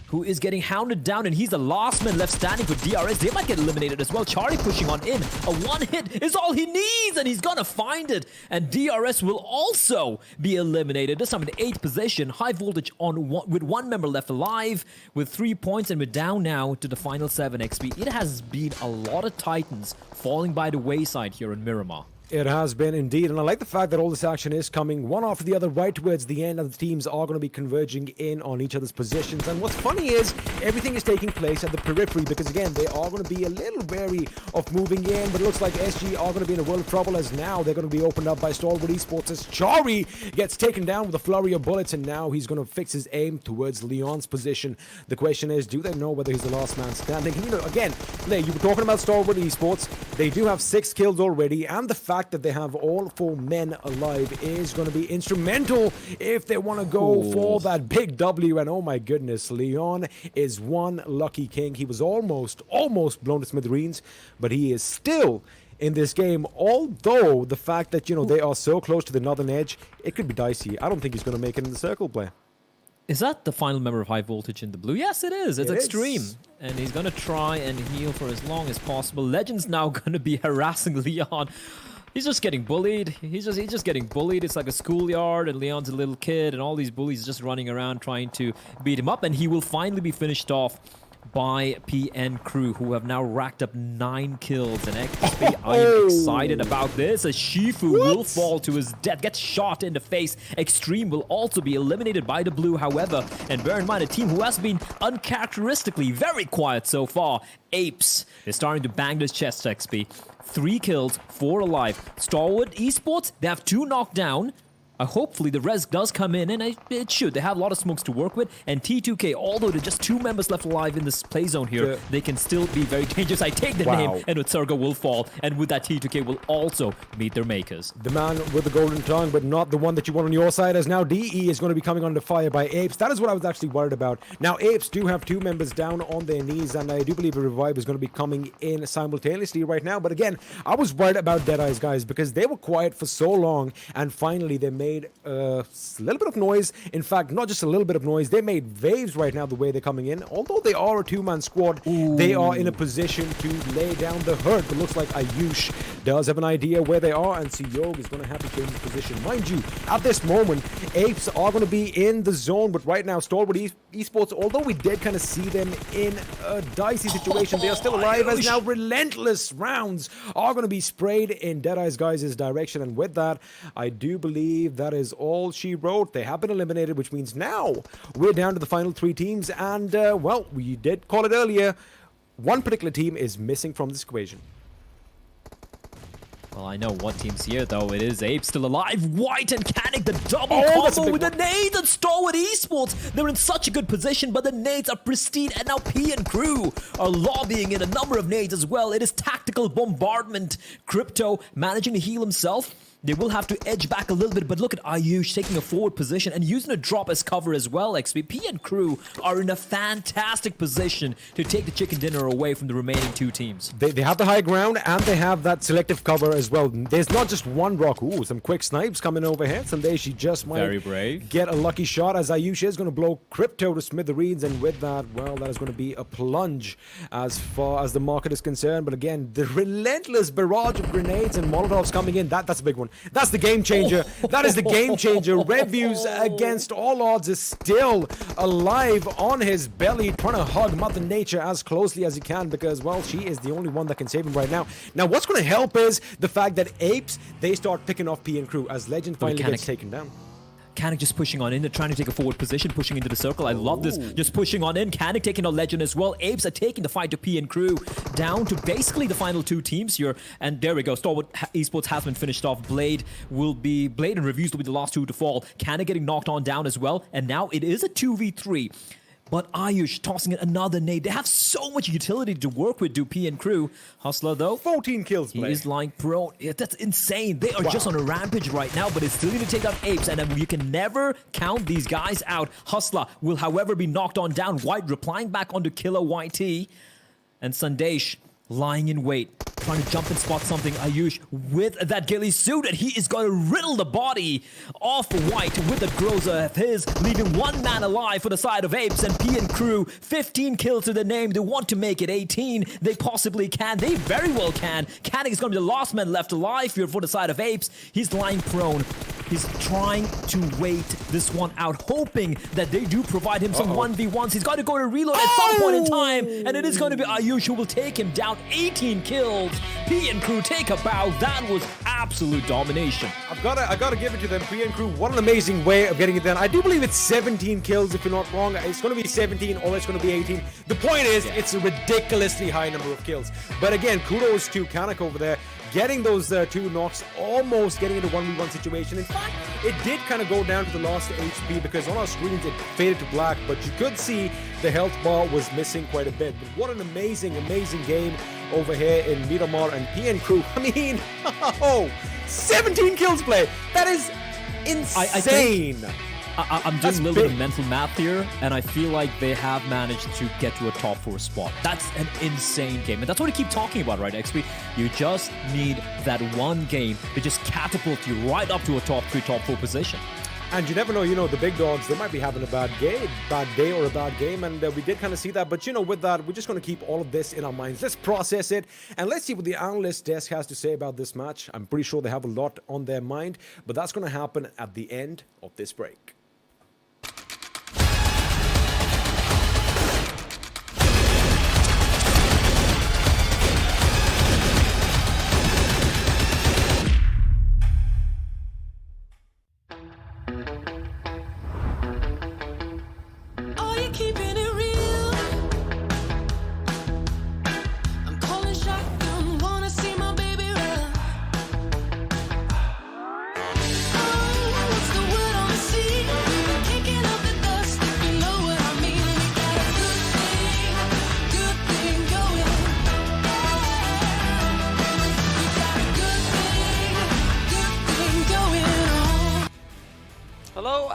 who is getting hounded down, and he's the last man left standing for DRS. They might get eliminated as well. Charlie pushing on in. A one hit is all he needs, and he's gonna find it. And DRS will also be eliminated. This time in the 8th position. High voltage on with 1 member left alive with 3 points, and we're down now to the final 7 XP. It has been a lot of Titans falling by the wayside here in Miramar. It has been indeed, and I like the fact that all this action is coming one after the other right towards the end, and the teams are going to be converging in on each other's positions. And what's funny is everything is taking place at the periphery, because again, they are going to be a little wary of moving in, but it looks like SG are going to be in a world of trouble, as now they're going to be opened up by Stalwart Esports as Chari gets taken down with a flurry of bullets, and now he's going to fix his aim towards Leon's position. The question is, do they know whether he's the last man standing? You know, again, you were talking about Stalwart Esports. They do have 6 kills already, and the fact that they have all 4 men alive is going to be instrumental if they want to go for that big W. And oh my goodness, Leon is one lucky king. He was almost blown to smithereens, but he is still in this game, although the fact that, you know, they are so close to the northern edge, it could be dicey. I don't think he's going to make it in the circle play. Is that the final member of High Voltage in the blue? Yes, it is. It's Extreme. And he's going to try and heal for as long as possible. Legend's now going to be harassing Leon. He's just getting bullied. He's just getting bullied. It's like a schoolyard, and Leon's a little kid, and all these bullies just running around trying to beat him up. And he will finally be finished off by PN Crew, who have now racked up 9 kills. And XP, I am excited about this, as Shifu will fall to his death, gets shot in the face. Extreme will also be eliminated by the blue, however. And bear in mind, a team who has been uncharacteristically very quiet so far, APES, is starting to bang this chest, XP. 3 kills, 4 alive. Stalwart Esports, they have 2 knocked down. Hopefully the res does come in, and it should. They have a lot of smokes to work with. And T2K, although there's just 2 members left alive in this play zone here, they can still be very dangerous. I take the name, and Utsurga will fall. And with that, T2K will also meet their makers. The man with the golden tongue, but not the one that you want on your side, as now DE is going to be coming under fire by APES. That is what I was actually worried about. Now, APES do have 2 members down on their knees, and I do believe a revive is going to be coming in simultaneously right now. But again, I was worried about DEADEYES, guys, because they were quiet for so long, and finally they made a little bit of noise. In fact, not just a little bit of noise, they made waves right now the way they're coming in. Although they are a 2-man squad, they are in a position to lay down the hurt. But looks like Ayush does have an idea where they are, and Siyog is going to have to change his position. Mind you, at this moment, APES are going to be in the zone, but right now, Stalwart Esports, although we did kind of see them in a dicey situation, they are still alive, as now relentless rounds are going to be sprayed in DEADEYES guys' direction. And with that, I do believe that is all she wrote. They have been eliminated, which means now we're down to the final 3 teams. And, well, we did call it earlier. One particular team is missing from this equation. Well, I know one team's here, though. It is APES still alive. White and Canic, the double combo with the nades and Stalwart Esports. They're in such a good position, but the nades are pristine. And now PN Crew are lobbying in a number of nades as well. It is tactical bombardment. Crypto managing to heal himself. They will have to edge back a little bit, but look at Ayush taking a forward position and using a drop as cover as well, XP. PN Crew are in a fantastic position to take the chicken dinner away from the remaining 2 teams. They have the high ground, and they have that selective cover as well. There's not just one rock. Ooh, some quick snipes coming overhead. Someday she just might get a lucky shot, as Ayush is going to blow Crypto to smithereens, and with that, well, that is going to be a plunge as far as the market is concerned. But again, the relentless barrage of grenades and Molotovs coming in, that's a big one. That's the game changer. That is the game changer. Reviews against all odds is still alive on his belly, trying to hug Mother Nature as closely as he can, because, well, she is the only one that can save him right now. Now, what's going to help is the fact that APES, they start picking off PN Crew as Legend finally gets taken down. Canic just pushing on in. They're trying to take a forward position, pushing into the circle. I love this. Just pushing on in. Canic taking a Legend as well. APES are taking the fight to PN Crew down to basically the final 2 teams here. And there we go. Stalwart Esports has been finished off. Blade and Reviews will be the last 2 to fall. Canic getting knocked on down as well. And now it is a 2v3. But Ayush tossing in another nade. They have so much utility to work with, Dupi and crew. Hustler, though. 14 kills, He is lying prone. Yeah, that's insane. They are just on a rampage right now, but they still need to take out Apes, and you can never count these guys out. Hustler will, however, be knocked on down. White replying back onto Killer YT. And Sandesh lying in wait, trying to jump and spot something. Ayush with that ghillie suit, and he is going to riddle the body off White with the groza of his, leaving one man alive for the side of Apes. And P and crew, 15 kills to the name. They want to make it 18. They possibly can. They very well can. Canning is going to be the last man left alive here for the side of Apes. He's lying prone. He's trying to wait this one out, hoping that they do provide him some 1v1s. He's got to go to reload at some point in time, and it is going to be Ayush who will take him down. 18 kills. P and crew take a bow. That was absolute domination. I gotta give it to them. P and crew, what an amazing way of getting it done. I do believe it's 17 kills, if you're not wrong. It's going to be 17 or it's going to be 18. The point is, it's a ridiculously high number of kills. But again, kudos to Kanak over there, getting those 2 knocks, almost getting into 1v1 situation. In fact, it did kind of go down to the last HP because on our screens it faded to black, but you could see the health bar was missing quite a bit. But what an amazing game over here in Miramar and PN crew. I mean, 17 kills play. That is insane. I'm doing a little bit of mental math here, and I feel like they have managed to get to a top 4 spot. That's an insane game, and that's what we keep talking about, right, XP? You just need that one game to just catapult you right up to a top 3, top 4 position. And you never know, the big dogs, they might be having a bad day or a bad game, and we did kind of see that. But, with that, we're just going to keep all of this in our minds. Let's process it, and let's see what the analyst desk has to say about this match. I'm pretty sure they have a lot on their mind, but that's going to happen at the end of this break.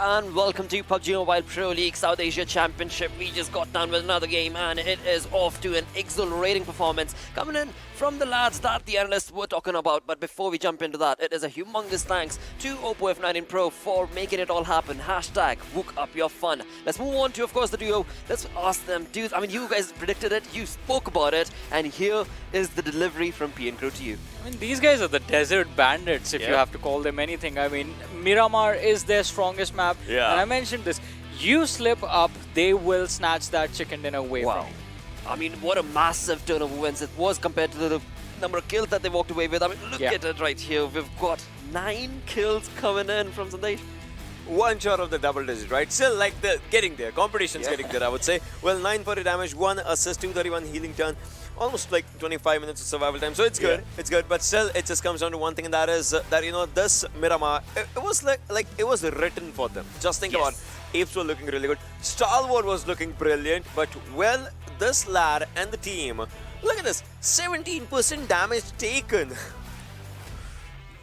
And welcome to PUBG Mobile Pro League South Asia Championship. We just got done with another game and it is off to an exhilarating performance coming in from the lads that the analysts were talking about. But before we jump into that, it is a humongous thanks to OPPO F19 Pro for making it all happen. Hashtag Wook Up Your Fun. Let's move on to, of course, the duo. Let's ask them, dudes, I mean, you guys predicted it, you spoke about it, and here is the delivery from PN Crew to you. I mean, these guys are the desert bandits, if you have to call them anything. I mean, Miramar is their strongest map. Yeah. And I mentioned this. You slip up, they will snatch that chicken dinner away from you. I mean, what a massive turn of wins it was compared to the number of kills that they walked away with. I mean, look at it right here. We've got 9 kills coming in from Sandesh. One shot of the double digit, right? Still, like, the getting there. Competition's getting there, I would say. Well, 940 damage, 1 assist, 231 healing turn. Almost like 25 minutes of survival time, so it's good. It's good, but still, it just comes down to one thing, and that is that this Miramar, it was like it was written for them. Just think about it. Apes were looking really good. Stalwart was looking brilliant, but well, this lad and the team, look at this, 17% damage taken.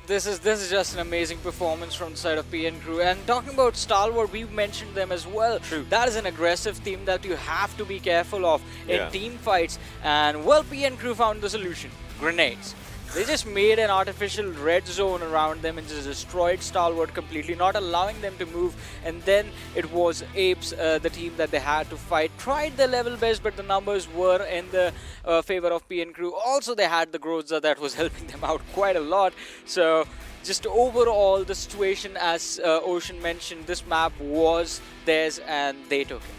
This is just an amazing performance from the side of PN Crew. And talking about Stalwart, we've mentioned them as well. True. That is an aggressive team that you have to be careful of in team fights. And well, PN Crew found the solution: grenades. They just made an artificial red zone around them and just destroyed Stalwart completely, not allowing them to move. And then it was Apes, the team that they had to fight. Tried their level best, but the numbers were in the favor of PN Crew. Also, they had the Groza that was helping them out quite a lot. So, just overall, the situation, as Ocean mentioned, this map was theirs and they took it.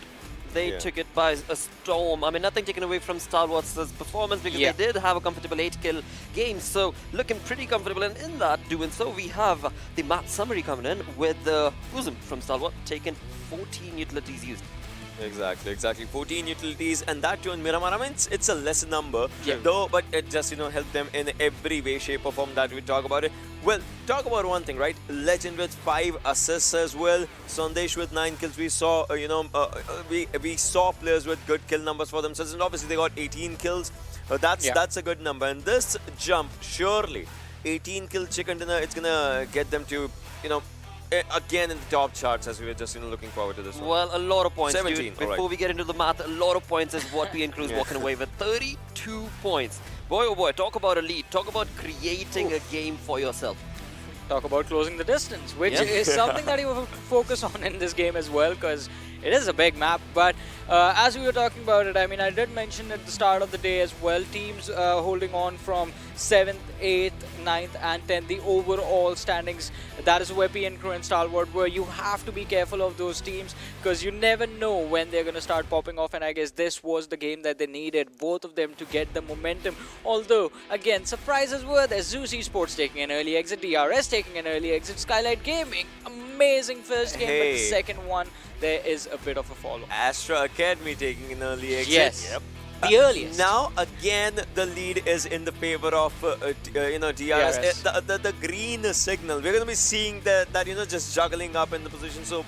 They took it by a storm. I mean, nothing taken away from Stalwart's performance because they did have a comfortable 8-kill game. So, looking pretty comfortable. And in that, doing so, we have the map summary coming in with the Uzum from Stalwart taking 14 utilities used. Exactly. 14 utilities, and that too in Miramar. I mean, it's a lesser number, though, but it just, helped them in every way, shape, or form that we talk about it. Well, talk about one thing, right? Legend with 5 assists as well. Sandesh with 9 kills. We saw, we saw players with good kill numbers for themselves, and obviously they got 18 kills. That's a good number. And this jump, surely, 18 kill chicken dinner, it's gonna get them to, again in the top charts, as we were just looking forward to this one. Well, a lot of points, 17, dude. Before we get into the math, a lot of points is what PN Crew is walking away with. 32 points. Boy, oh boy, talk about a lead. Talk about creating a game for yourself. Talk about closing the distance, which is something that you focus on in this game as well, because it is a big map. But as we were talking about it, I mean, I did mention at the start of the day as well, teams holding on from 7th, 8th, 9th and 10th, the overall standings. That is where PN Crew and Stalwart were. You have to be careful of those teams because you never know when they're going to start popping off, and I guess this was the game that they needed, both of them, to get the momentum. Although, again, surprises were there. Zeus Esports taking an early exit, DRS taking an early exit, Skylightz Gaming, amazing first game, but the second one, there is a bit of a follow. Astra Academy taking an early exit. Yes. Yep. The earliest. Now again the lead is in the favor of DRS. The green signal. We're going to be seeing that just juggling up in the position. So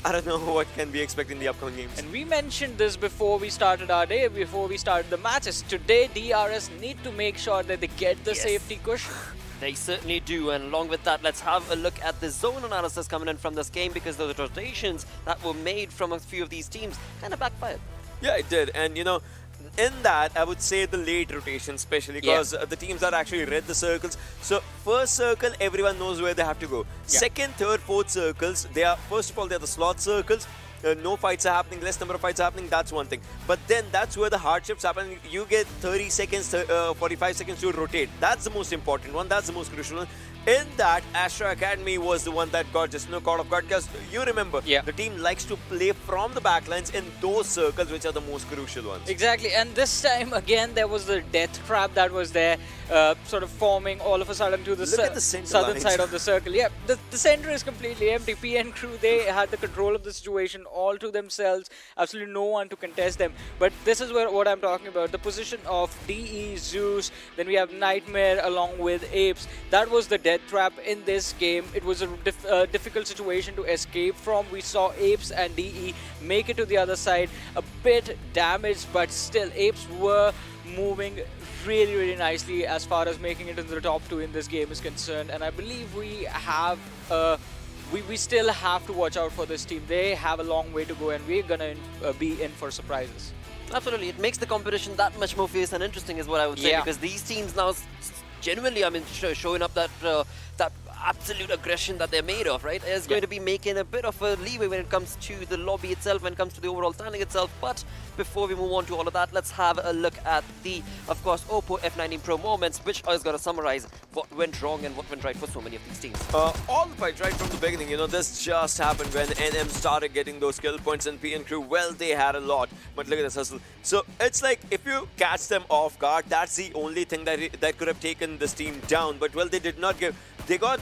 I don't know what can be expected in the upcoming games. And we mentioned this before we started our day, before we started the matches. Today DRS need to make sure that they get the safety cushion. They certainly do, and along with that, let's have a look at the zone analysis coming in from this game, because the rotations that were made from a few of these teams kind of backfired. Yeah, it did, and in that, I would say the late rotation, especially because the teams that actually read the circles. So first circle, everyone knows where they have to go. Second, third, fourth circles, they are, first of all, they are the slot circles. No fights are happening, less number of fights are happening, that's one thing. But then that's where the hardships happen. You get 30 seconds, 45 seconds to rotate. That's the most important one, that's the most crucial one. In that, Astra Academy was the one that got just caught off guard, because you remember, the team likes to play from the backlines in those circles, which are the most crucial ones. Exactly, and this time again there was the death trap that was there, sort of forming all of a sudden to the southern side of the circle. Yeah, the center is completely empty. PN Crew, they had the control of the situation all to themselves, absolutely no one to contest them. But this is what I'm talking about, the position of DE, Zeus, then we have Nightmare along with APES. That was the death trap in this game. It was a difficult situation to escape from. We saw APES and DE make it to the other side, a bit damaged, but still APES were moving really nicely as far as making it into the top 2 in this game is concerned. And I believe we have we still have to watch out for this team. They have a long way to go, and we're gonna be in for surprises. Absolutely, it makes the competition that much more fierce and interesting is what I would say, because these teams now genuinely, I mean, showing up that that absolute aggression that they're made of, right, is going to be making a bit of a leeway when it comes to the lobby itself, when it comes to the overall standing itself. But before we move on to all of that, let's have a look at the, of course, OPPO F19 Pro moments, which is going to summarize what went wrong and what went right for so many of these teams. All the fight right from the beginning, this just happened when NM started getting those skill points, and PN Crew, well, they had a lot, but look at this hustle. So it's like, if you catch them off guard, that's the only thing that could have taken this team down. But well, they did not give. They got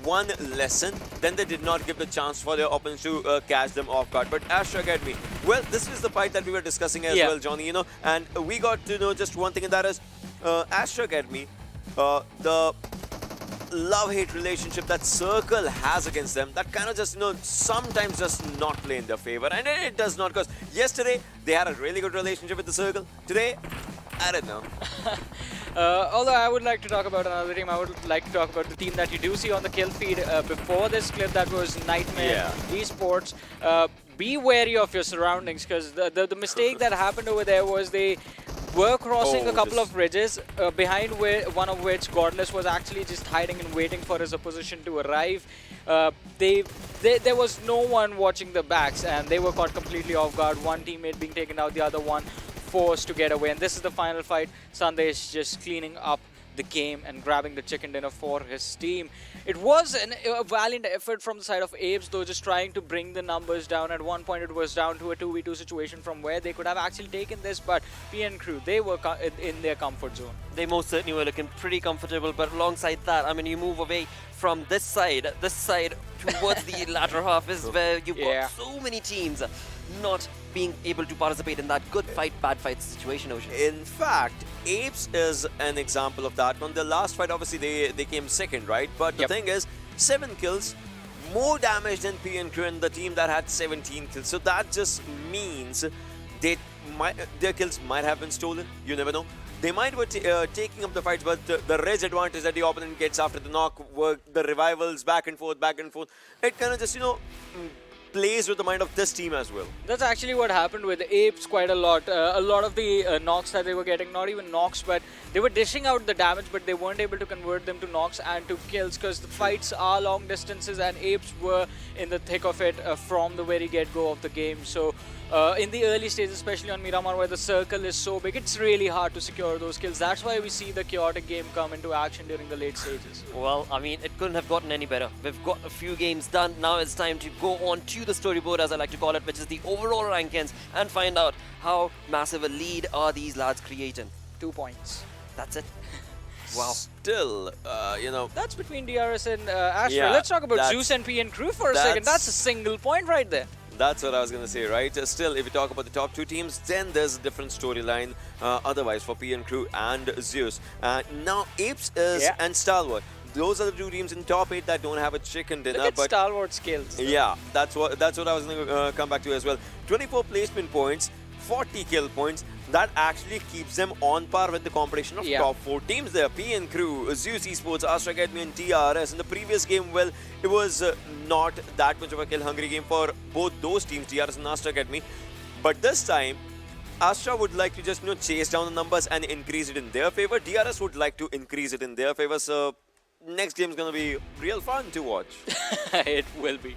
one lesson, then they did not give the chance for their opponents to catch them off guard. But Astra Academy, well, this is the fight that we were discussing as well, Johnny, and we got to know just one thing, and that is Astra Academy, the love-hate relationship that Circle has against them, that kind of just, sometimes just not play in their favor. And it does not, because yesterday they had a really good relationship with the Circle. Today, I don't know. Although I would like to talk about another team, I would like to talk about the team that you do see on the kill feed before this clip, that was Nightmare Esports. Be wary of your surroundings, because the mistake that happened over there was they were crossing a couple of ridges, behind one of which Godless was actually just hiding and waiting for his opposition to arrive. There was no one watching the backs, and they were caught completely off guard. One teammate being taken out, the other one forced to get away. And this is the final fight. Sandesh just cleaning up the game and grabbing the chicken dinner for his team. It was a valiant effort from the side of APES, though, just trying to bring the numbers down. At one point it was down to a 2v2 situation from where they could have actually taken this, but PN Crew, they were in their comfort zone. They most certainly were looking pretty comfortable, but alongside that, I mean, you move away from this side towards the latter half is where you've got so many teams not being able to participate in that good fight, bad fight situation, Ocean. In fact, APES is an example of that one. The last fight, obviously, they came second, right? But the thing is, 7 kills, more damage than PNQ and the team that had 17 kills. So that just means their kills might have been stolen. You never know. They might be taking up the fights, but the res advantage that the opponent gets after the knock, the revivals, back and forth, it kind of just, plays with the mind of this team as well. That's actually what happened with APES quite a lot. A lot of the knocks that they were getting, not even knocks, but they were dishing out the damage, but they weren't able to convert them to knocks and to kills because the fights are long distances and APES were in the thick of it from the very get-go of the game. So in the early stages, especially on Miramar where the circle is so big, it's really hard to secure those kills. That's why we see the chaotic game come into action during the late stages. Well, I mean, it couldn't have gotten any better. We've got a few games done. Now it's time to go on to the storyboard, as I like to call it, which is the overall rankings, and find out how massive a lead are these lads creating. 2 points. That's it. Wow. Still, That's between DRS and Astra. Let's talk about Zeus and PN Crew for a second. That's a single point right there. That's what I was going to say, right? Still, if you talk about the top 2 teams, then there's a different storyline otherwise for PN Crew and Zeus. Now, APES is and Stalwart. Those are the 2 teams in top 8 that don't have a chicken dinner. Look at Stalwart skills. Yeah, that's what I was going to come back to as well. 24 placement points, 40 kill points. That actually keeps them on par with the competition of top 4 teams there. PN Crew, Zeus Esports, Astra Academy and DRS. In the previous game, well, it was not that much of a kill-hungry game for both those teams, DRS and Astra Academy. But this time, Astra would like to just chase down the numbers and increase it in their favor. DRS would like to increase it in their favor. So next game is going to be real fun to watch. It will be.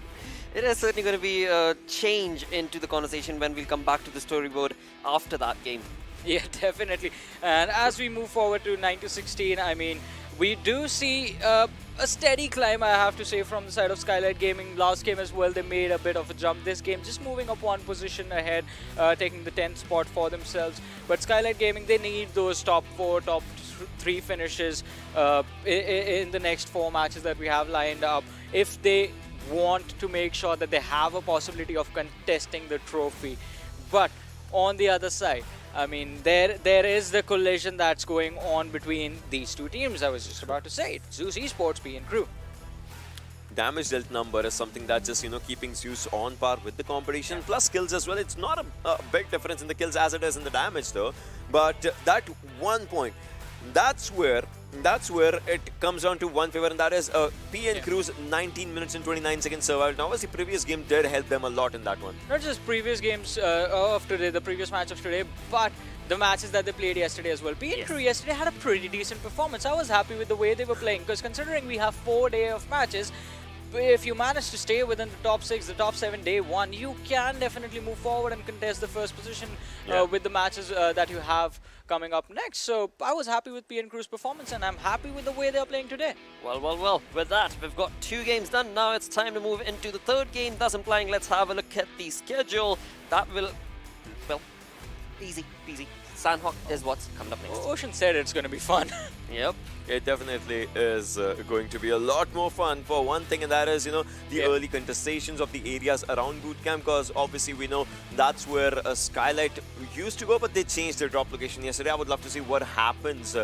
It is certainly going to be a change into the conversation when we'll come back to the storyboard after that game. Yeah, definitely. And as we move forward to 9-16, I mean, we do see a steady climb, I have to say, from the side of Skylightz Gaming. Last game as well, they made a bit of a jump. This game just moving up 1 position ahead, taking the 10th spot for themselves. But Skylightz Gaming, they need those top 4, top 3 finishes in the next 4 matches that we have lined up. If they want to make sure that they have a possibility of contesting the trophy. But on the other side, I mean, there is the collision that's going on between these 2 teams. I was just about to say it. Zeus Esports, PN Crew. Damage dealt number is something that's just, keeping Zeus on par with the competition. Plus kills as well. It's not a big difference in the kills as it is in the damage though. But that 1 point, that's where it comes down to one favor, and that is PN Crew's 19 minutes and 29 seconds survival. Now, obviously, previous game did help them a lot in that one. Not just previous games of today, the previous match of today, but the matches that they played yesterday as well. PN Crew yesterday had a pretty decent performance. I was happy with the way they were playing, because considering we have 4 days of matches, if you manage to stay within the top 6, the top 7 day 1, you can definitely move forward and contest the first position with the matches that you have coming up next. So I was happy with PN Crew's performance, and I'm happy with the way they're playing today. Well, with that, we've got 2 games done. Now it's time to move into the 3rd game, thus implying let's have a look at the schedule. That will, well, easy peasy. Sanhok is what's coming up next. Ocean said it's going to be fun. Yep. It definitely is going to be a lot more fun for one thing, and that is, the early contestations of the areas around bootcamp, because obviously we know that's where Skylight used to go, but they changed their drop location yesterday. I would love to see what happens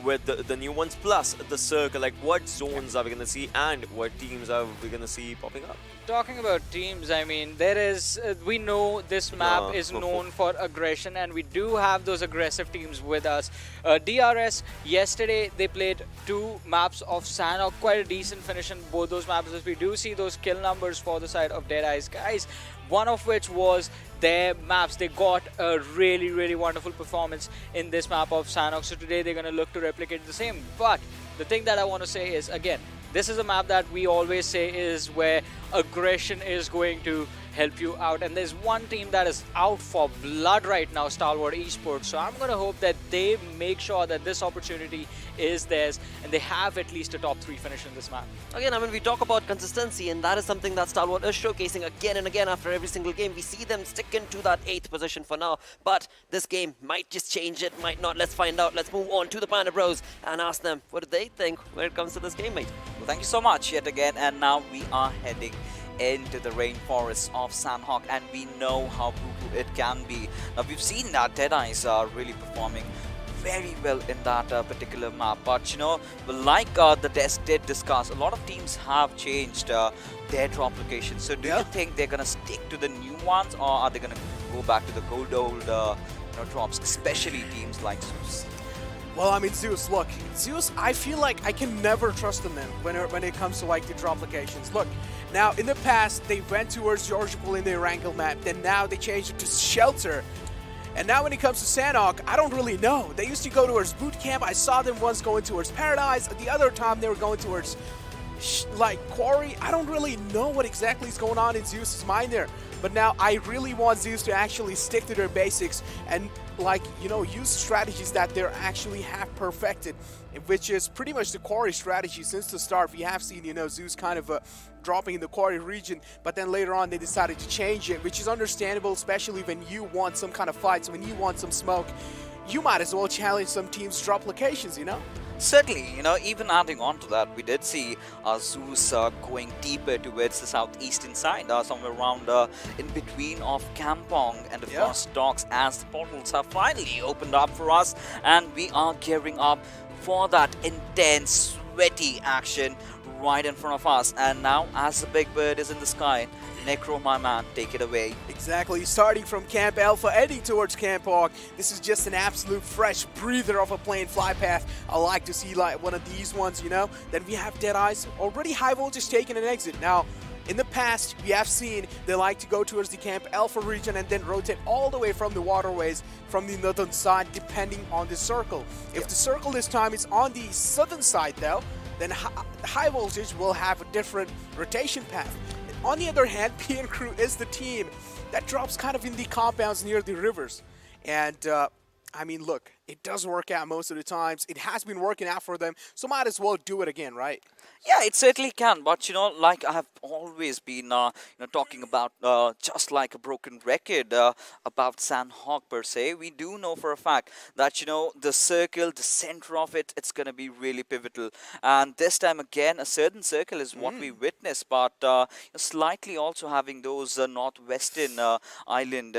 with the new ones, plus the circle, like what zones are we going to see and what teams are we going to see popping up. Talking about teams, I mean, there is, we know this map is known for aggression, and we do have those aggressive teams with us. DRS, yesterday they played 2 maps of Sanhok, quite a decent finish in both those maps, as we do see those kill numbers for the side of DEADEYES guys, one of which was their maps. They got a really, really wonderful performance in this map of Sanhok, so today they're going to look to replicate the same. But the thing that I want to say is, again, this is a map that we always say is where aggression is going to help you out. And there's one team that is out for blood right now, Stalwart Esports. So I'm going to hope that they make sure that this opportunity is theirs and they have at least a top 3 finish in this map. Again, I mean, we talk about consistency, and that is something that Stalwart is showcasing again and again after every single game. We see them sticking to that 8th position for now, but this game might just change it, might not. Let's find out. Let's move on to the Panda Bros and ask them what do they think when it comes to this game, mate. Well, thank you so much yet again, and now we are heading into the rainforest of Sanhok, and we know how brutal it can be. Now, we've seen that DEADEYES are really performing very well in that particular map, but you know, like the desk did discuss, a lot of teams have changed their drop locations. So do you think they're gonna stick to the new ones, or are they gonna go back to the good old drops, especially teams like Zeus? Well, I mean, Zeus, look, Zeus, I feel like I can never trust them when it comes to like the drop locations. Look, now in the past they went towards Georgia Pool in the Erangel map, then now they changed it to Shelter. And now when it comes to Sanhok, I don't really know. They used to go towards Boot Camp. I saw them once going towards Paradise. The other time they were going towards like Quarry. I don't really know what exactly is going on in Zeus's mind there. But now I really want Zeus to actually stick to their basics and, like, you know, use strategies that they actually have perfected, which is pretty much the Quarry strategy since the start. We have seen, you know, Zeus kind of dropping in the Quarry region, but then later on they decided to change it, which is understandable, especially when you want some kind of fights, when you want some smoke. You might as well challenge some teams' drop locations, you know? Certainly, you know, even adding on to that, we did see Zeus going deeper towards the southeastern side, somewhere around in between of Kampong and of course Docks, as the portals have finally opened up for us, and we are gearing up for that intense, sweaty action right in front of us. And now, as the big bird is in the sky, Necro, my man, take it away. Exactly, starting from Camp Alpha, heading towards Camp Hawk. This is just an absolute fresh breather of a plane fly path. I like to see like one of these ones, you know. Then we have DEADEYES, already High Voltage taking an exit. Now, in the past, we have seen they like to go towards the Camp Alpha region and then rotate all the way from the waterways from the northern side, depending on the circle. If the circle this time is on the southern side, though, then High Voltage will have a different rotation path. On the other hand, PN Crew is the team that drops kind of in the compounds near the rivers. And, I mean, look, it does work out most of the times. It has been working out for them, so might as well do it again, right? Yeah, it certainly can, but you know, like I have always been you know, talking about, just like a broken record about Sanhok per se, we do know for a fact that, you know, the circle, the center of it, it's going to be really pivotal. And this time again, a certain circle is what we witnessed, but slightly also having those northwestern island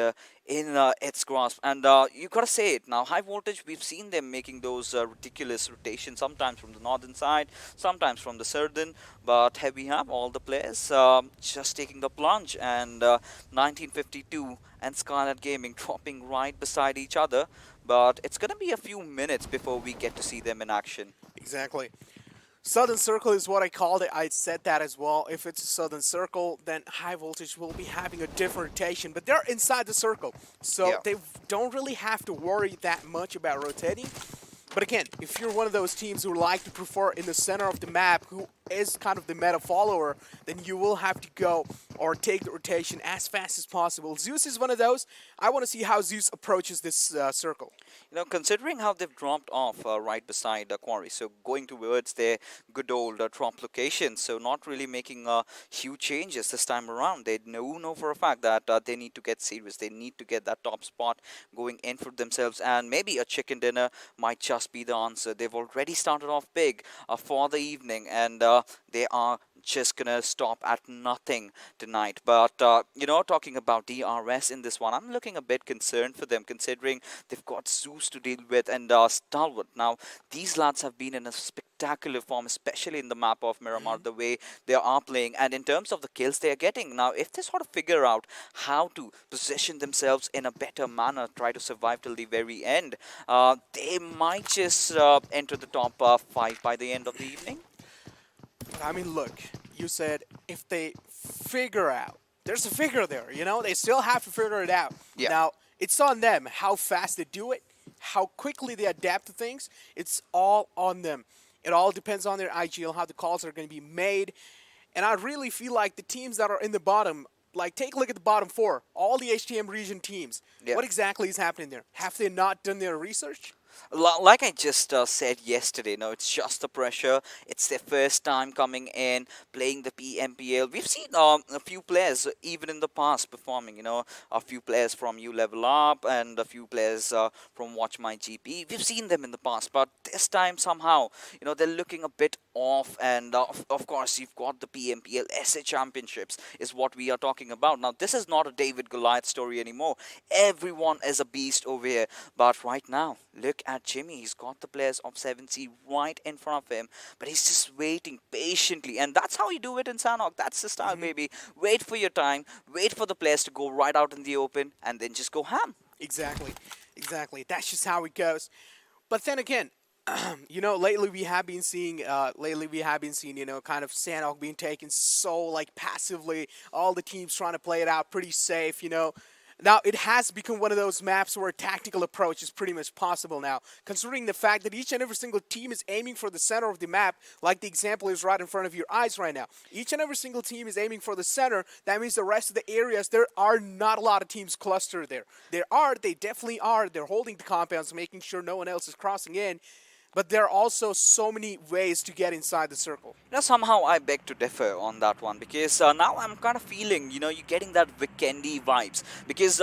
in its grasp. And you gotta say it now, High Voltage, we've seen them making those ridiculous rotations, sometimes from the northern side, sometimes from the southern, but here we have all the players just taking the plunge, and 1952 and Skylightz Gaming dropping right beside each other, but it's gonna be a few minutes before we get to see them in action. Exactly. Southern Circle is what I called it. I said that as well. If it's a Southern Circle, then High Voltage will be having a different rotation. But they're inside the circle, so they don't really have to worry that much about rotating. But again, if you're one of those teams who like to prefer in the center of the map, who is kind of the meta follower, then you will have to go or take the rotation as fast as possible. Zeus is one of those. I want to see how Zeus approaches this circle. You know, considering how they've dropped off right beside the Quarry, so going towards their good old drop location, so not really making huge changes this time around. They know for a fact that they need to get serious. They need to get that top spot going in for themselves, and maybe a chicken dinner might just be the answer. They've already started off big for the evening, and they are just gonna stop at nothing tonight. But you know, talking about DRS in this one, I'm looking a bit concerned for them, considering they've got Zeus to deal with and Stalwart. Now, these lads have been in a spectacular form, especially in the map of Miramar, the way they are playing, and in terms of the kills they are getting. Now, if they sort of figure out how to position themselves in a better manner, try to survive till the very end, they might just enter the top 5 by the end of the evening. I mean, look, you said if they figure out, there's a figure there, you know, they still have to figure it out. Now, it's on them how fast they do it, how quickly they adapt to things. It's all on them. It all depends on their IGL, how the calls are going to be made. And I really feel like the teams that are in the bottom like, take a look at the bottom 4. All the HTM region teams. Yeah. What exactly is happening there? Have they not done their research? Like I just said yesterday, it's just the pressure. It's their first time coming in, playing the PMPL. We've seen a few players even in the past performing, a few players from U Level Up and a few players from Watch My GP. We've seen them in the past, but this time somehow, they're looking a bit off. And of course, you've got the PMPL SA Championships is what we are talking about. Now, this is not a David Goliath story anymore. Everyone is a beast over here. But right now, look at Jimmy. He's got the players of 7C right in front of him, but he's just waiting patiently. And that's how you do it in Sanhok. That's the style, baby. Wait for your time, wait for the players to go right out in the open, and then just go ham. Exactly. That's just how it goes. But then again, lately we have been seeing, kind of Sanhok being taken so, like, passively. All the teams trying to play it out pretty safe, Now, it has become one of those maps where a tactical approach is pretty much possible now, considering the fact that each and every single team is aiming for the center of the map, like the example is right in front of your eyes right now. Each and every single team is aiming for the center. That means the rest of the areas, there are not a lot of teams clustered there. They definitely are. They're holding the compounds, making sure no one else is crossing in. But there are also so many ways to get inside the circle. Somehow I beg to differ on that one, because now I'm kind of feeling, you're getting that Vikendi vibes. Because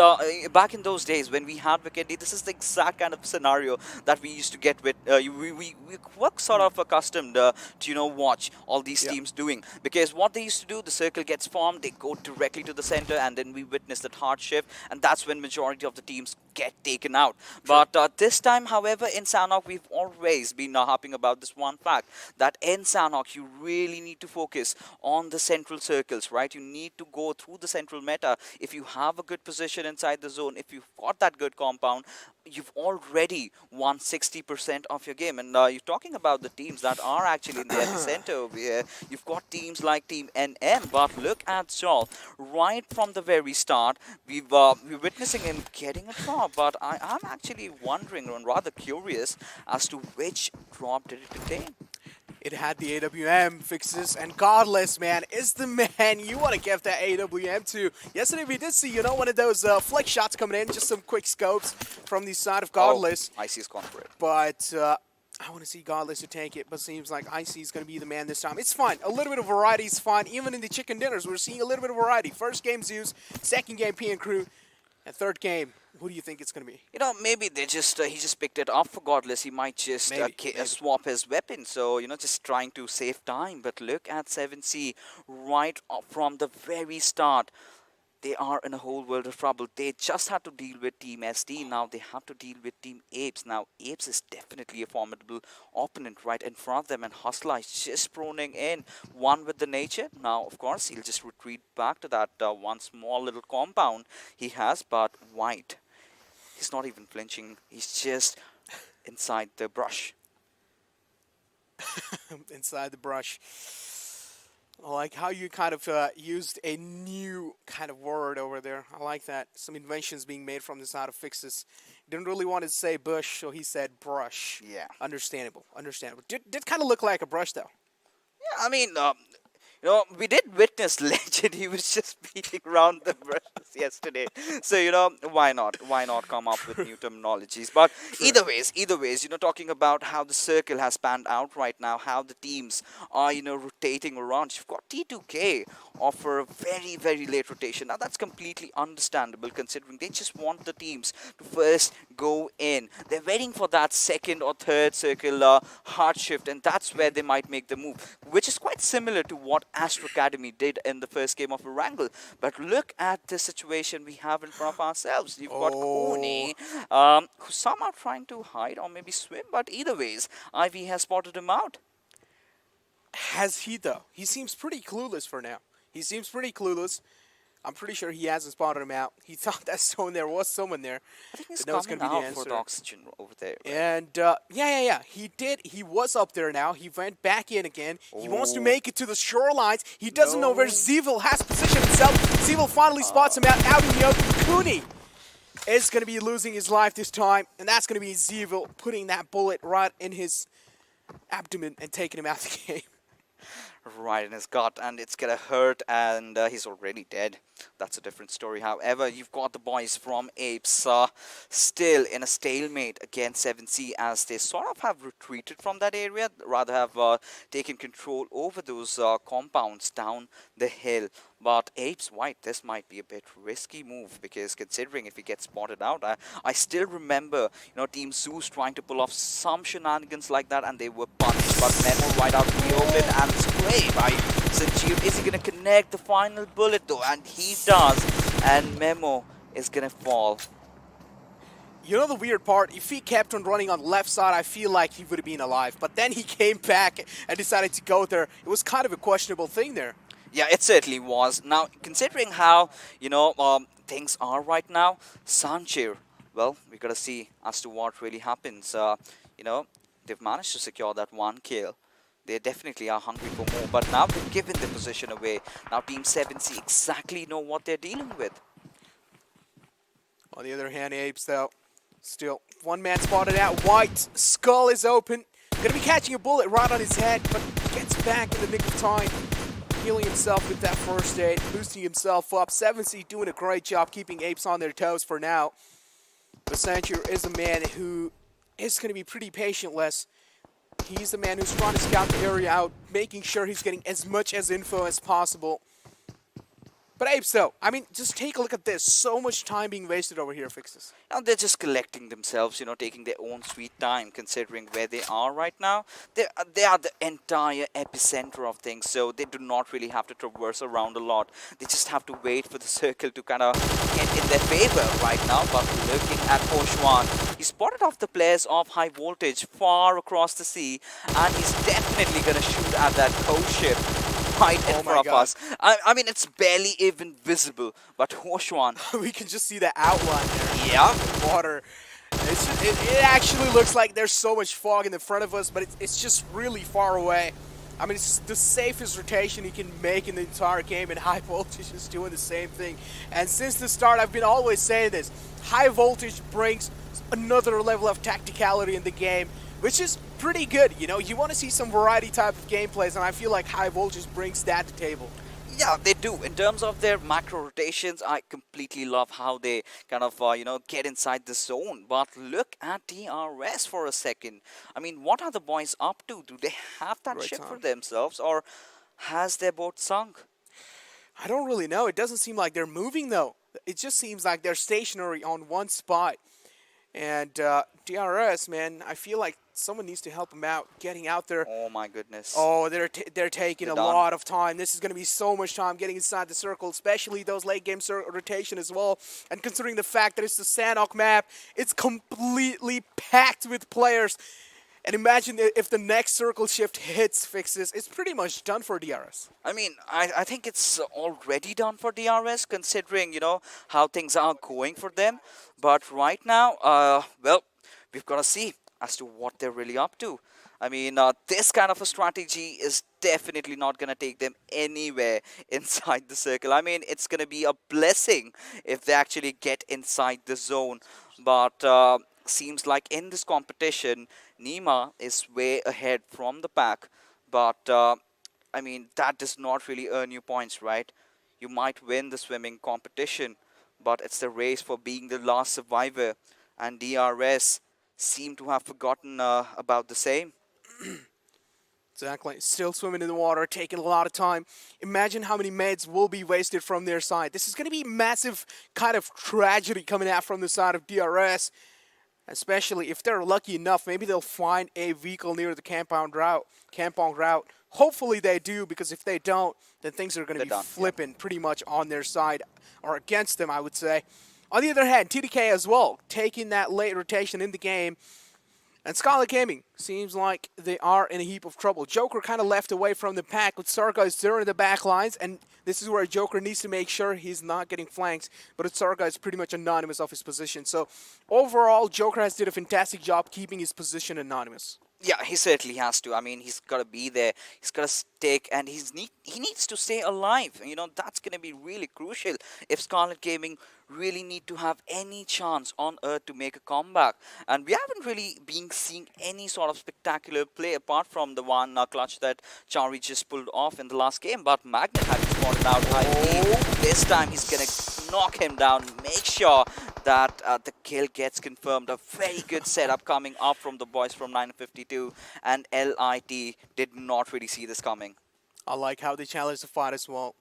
back in those days when we had Vikendi, this is the exact kind of scenario that we used to get with, we were sort of accustomed to, watch all these teams doing. Because what they used to do, the circle gets formed, they go directly to the center, and then we witness that hard shift, and that's when majority of the teams get taken out. True. But this time, however, in Sanhok, we've always been harping about this one fact, that in Sanhok you really need to focus on the central circles, right? You need to go through the central meta. If you have a good position inside the zone, if you've got that good compound, you've already won 60% of your game. And you're talking about the teams that are actually in the epicenter over here. You've got teams like Team NM, but look at Sol. Right from the very start, we're witnessing him getting a drop, but I'm actually wondering and rather curious as to which drop did it contain. It had the AWM fixes, and Godless, man, is the man you want to give that AWM to. Yesterday we did see, one of those flex shots coming in, just some quick scopes from the side of Godless. Icy's gone for it. But I want to see Godless to take it, but seems like Icy is going to be the man this time. It's fine. A little bit of variety is fine. Even in the chicken dinners, we're seeing a little bit of variety. First game, Zeus. Second game, P and Crew. And third game, who do you think it's going to be? Maybe they just he just picked it up for Godless. He might just swap his weapon. So, just trying to save time. But look at 7C right from the very start. They are in a whole world of trouble. They just had to deal with Team SD. Now they have to deal with Team APES. Now, APES is definitely a formidable opponent right in front of them. And Hustler is just proning in. One with the nature. Now, of course, he'll just retreat back to that one small little compound he has. But White, he's not even flinching. He's just inside the brush. Inside the brush. I like how you kind of used a new kind of word over there. I like that. Some inventions being made from the side of fixes. Didn't really want to say bush, so he said brush. Yeah. Understandable. Did kind of look like a brush, though. Yeah, I mean, we did witness Legend. He was just beating around the brushes yesterday. So, why not? Why not come up with new terminologies? But either ways, talking about how the circle has panned out right now, how the teams are, rotating around. You've got T2K offer a very, very late rotation. Now, that's completely understandable considering they just want the teams to first go in. They're waiting for that second or third circle hard shift, and that's where they might make the move, which is quite similar to what Astra Academy did in the first game of Erangel. But look at the situation we have in front of ourselves. You've got Kony, who's somehow trying to hide or maybe swim, but either ways, Ivy has spotted him out. Has he, though? He seems pretty clueless for now. I'm pretty sure he hasn't spotted him out. He thought that there was someone there. I think he's coming out for the oxygen over there. Right? And, yeah. He did. He was up there now. He went back in again. He wants to make it to the shorelines. He doesn't know where Zevil has positioned himself. Zevil finally spots him out in the open. Kuni is going to be losing his life this time. And that's going to be Zevil putting that bullet right in his abdomen and taking him out of the game. Right in his gut, and it's gonna hurt, and he's already dead. that's a different story. However, you've got the boys from APES still in a stalemate against 7C, as they sort of have retreated from that area, rather have taken control over those compounds down the hill. But APES White, this might be a bit risky move, because considering if he gets spotted out, I still remember, Team Zeus trying to pull off some shenanigans like that, and they were punished. But Memo right out in the open, and spray by Sanjeev. Is he going to connect the final bullet though? And he does, and Memo is going to fall. You know the weird part? If he kept on running on the left side, I feel like he would have been alive. But then he came back and decided to go there. It was kind of a questionable thing there. Yeah, it certainly was. Now, considering how, things are right now, Sanchir, well, we got to see as to what really happens. They've managed to secure that 1 kill. They definitely are hungry for more, but now they've given the position away. Now Team 7C exactly know what they're dealing with. On the other hand, Apes, though, still one man spotted out. White, skull is open. Gonna be catching a bullet right on his head, but gets back in the nick of time. Healing himself with that first aid, boosting himself up. 7C doing a great job keeping Apes on their toes for now. But Sanchir is a man who is going to be pretty patientless. He's the man who's trying to scout the area out, making sure he's getting as much as info as possible. But Apes, though, I mean, just take a look at this. So much time being wasted over here, Fixes. Now they're just collecting themselves, taking their own sweet time, considering where they are right now. They are the entire epicenter of things, so they do not really have to traverse around a lot. They just have to wait for the circle to kind of get in their favor right now. But looking at Hoshwan, he spotted off the players of High Voltage far across the sea, and he's definitely going to shoot at that coast ship right in front of us. I mean, it's barely even visible, but Hoshwan. We can just see the outline there. Yeah. The water. It actually looks like there's so much fog in the front of us, but it's just really far away. I mean, it's the safest rotation you can make in the entire game, and High Voltage is doing the same thing. And since the start, I've been always saying this. High Voltage brings another level of tacticality in the game, which is pretty good. You want to see some variety type of gameplays, and I feel like High Voltage brings that to the table. Yeah, they do. In terms of their macro rotations, I completely love how they kind of, get inside the zone. But look at DRS for a second. I mean, what are the boys up to? Do they have that ship for themselves, or has their boat sunk? I don't really know. It doesn't seem like they're moving, though. It just seems like they're stationary on one spot. And DRS, man, I feel like someone needs to help them out, getting out there. Oh my goodness. Oh, they're taking a lot of time. This is going to be so much time getting inside the circle, especially those late game rotation as well. And considering the fact that it's the Sanhok map, it's completely packed with players. And imagine if the next circle shift hits Fixes, it's pretty much done for DRS. I mean, I think it's already done for DRS, considering, how things are going for them. But right now, well, we've got to see as to what they're really up to. I mean, this kind of a strategy is definitely not going to take them anywhere inside the circle. I mean, it's going to be a blessing if they actually get inside the zone. But seems like in this competition, Nima is way ahead from the pack. But, I mean, that does not really earn you points, right? You might win the swimming competition, but it's the race for being the last survivor. And DRS seem to have forgotten about the same. Exactly. Still swimming in the water, taking a lot of time. Imagine how many meds will be wasted from their side. This is going to be massive kind of tragedy coming out from the side of DRS. Especially if they're lucky enough, maybe they'll find a vehicle near the campong route. Hopefully they do, because if they don't, then things are going to be flipping pretty much on their side, or against them, I would say. On the other hand, TDK as well, taking that late rotation in the game. And Skylightz Gaming seems like they are in a heap of trouble. Joker kind of left away from the pack with Sarga there in the back lines, and this is where Joker needs to make sure he's not getting flanked. But Sarga is pretty much anonymous of his position. So overall, Joker has did a fantastic job keeping his position anonymous. Yeah, he certainly has to. I mean, he's got to be there. He's got to stick, and he needs to stay alive. You know, that's going to be really crucial if Scarlet Gaming really need to have any chance on earth to make a comeback. And we haven't really been seeing any sort of spectacular play apart from the one clutch that Chari just pulled off in the last game. But Magnet had spotted out. I believe this time he's going to knock him down. Make sure that the kill gets confirmed. A very good setup coming up from the boys from 952, and LIT did not really see this coming. I like how they challenged the fight as well.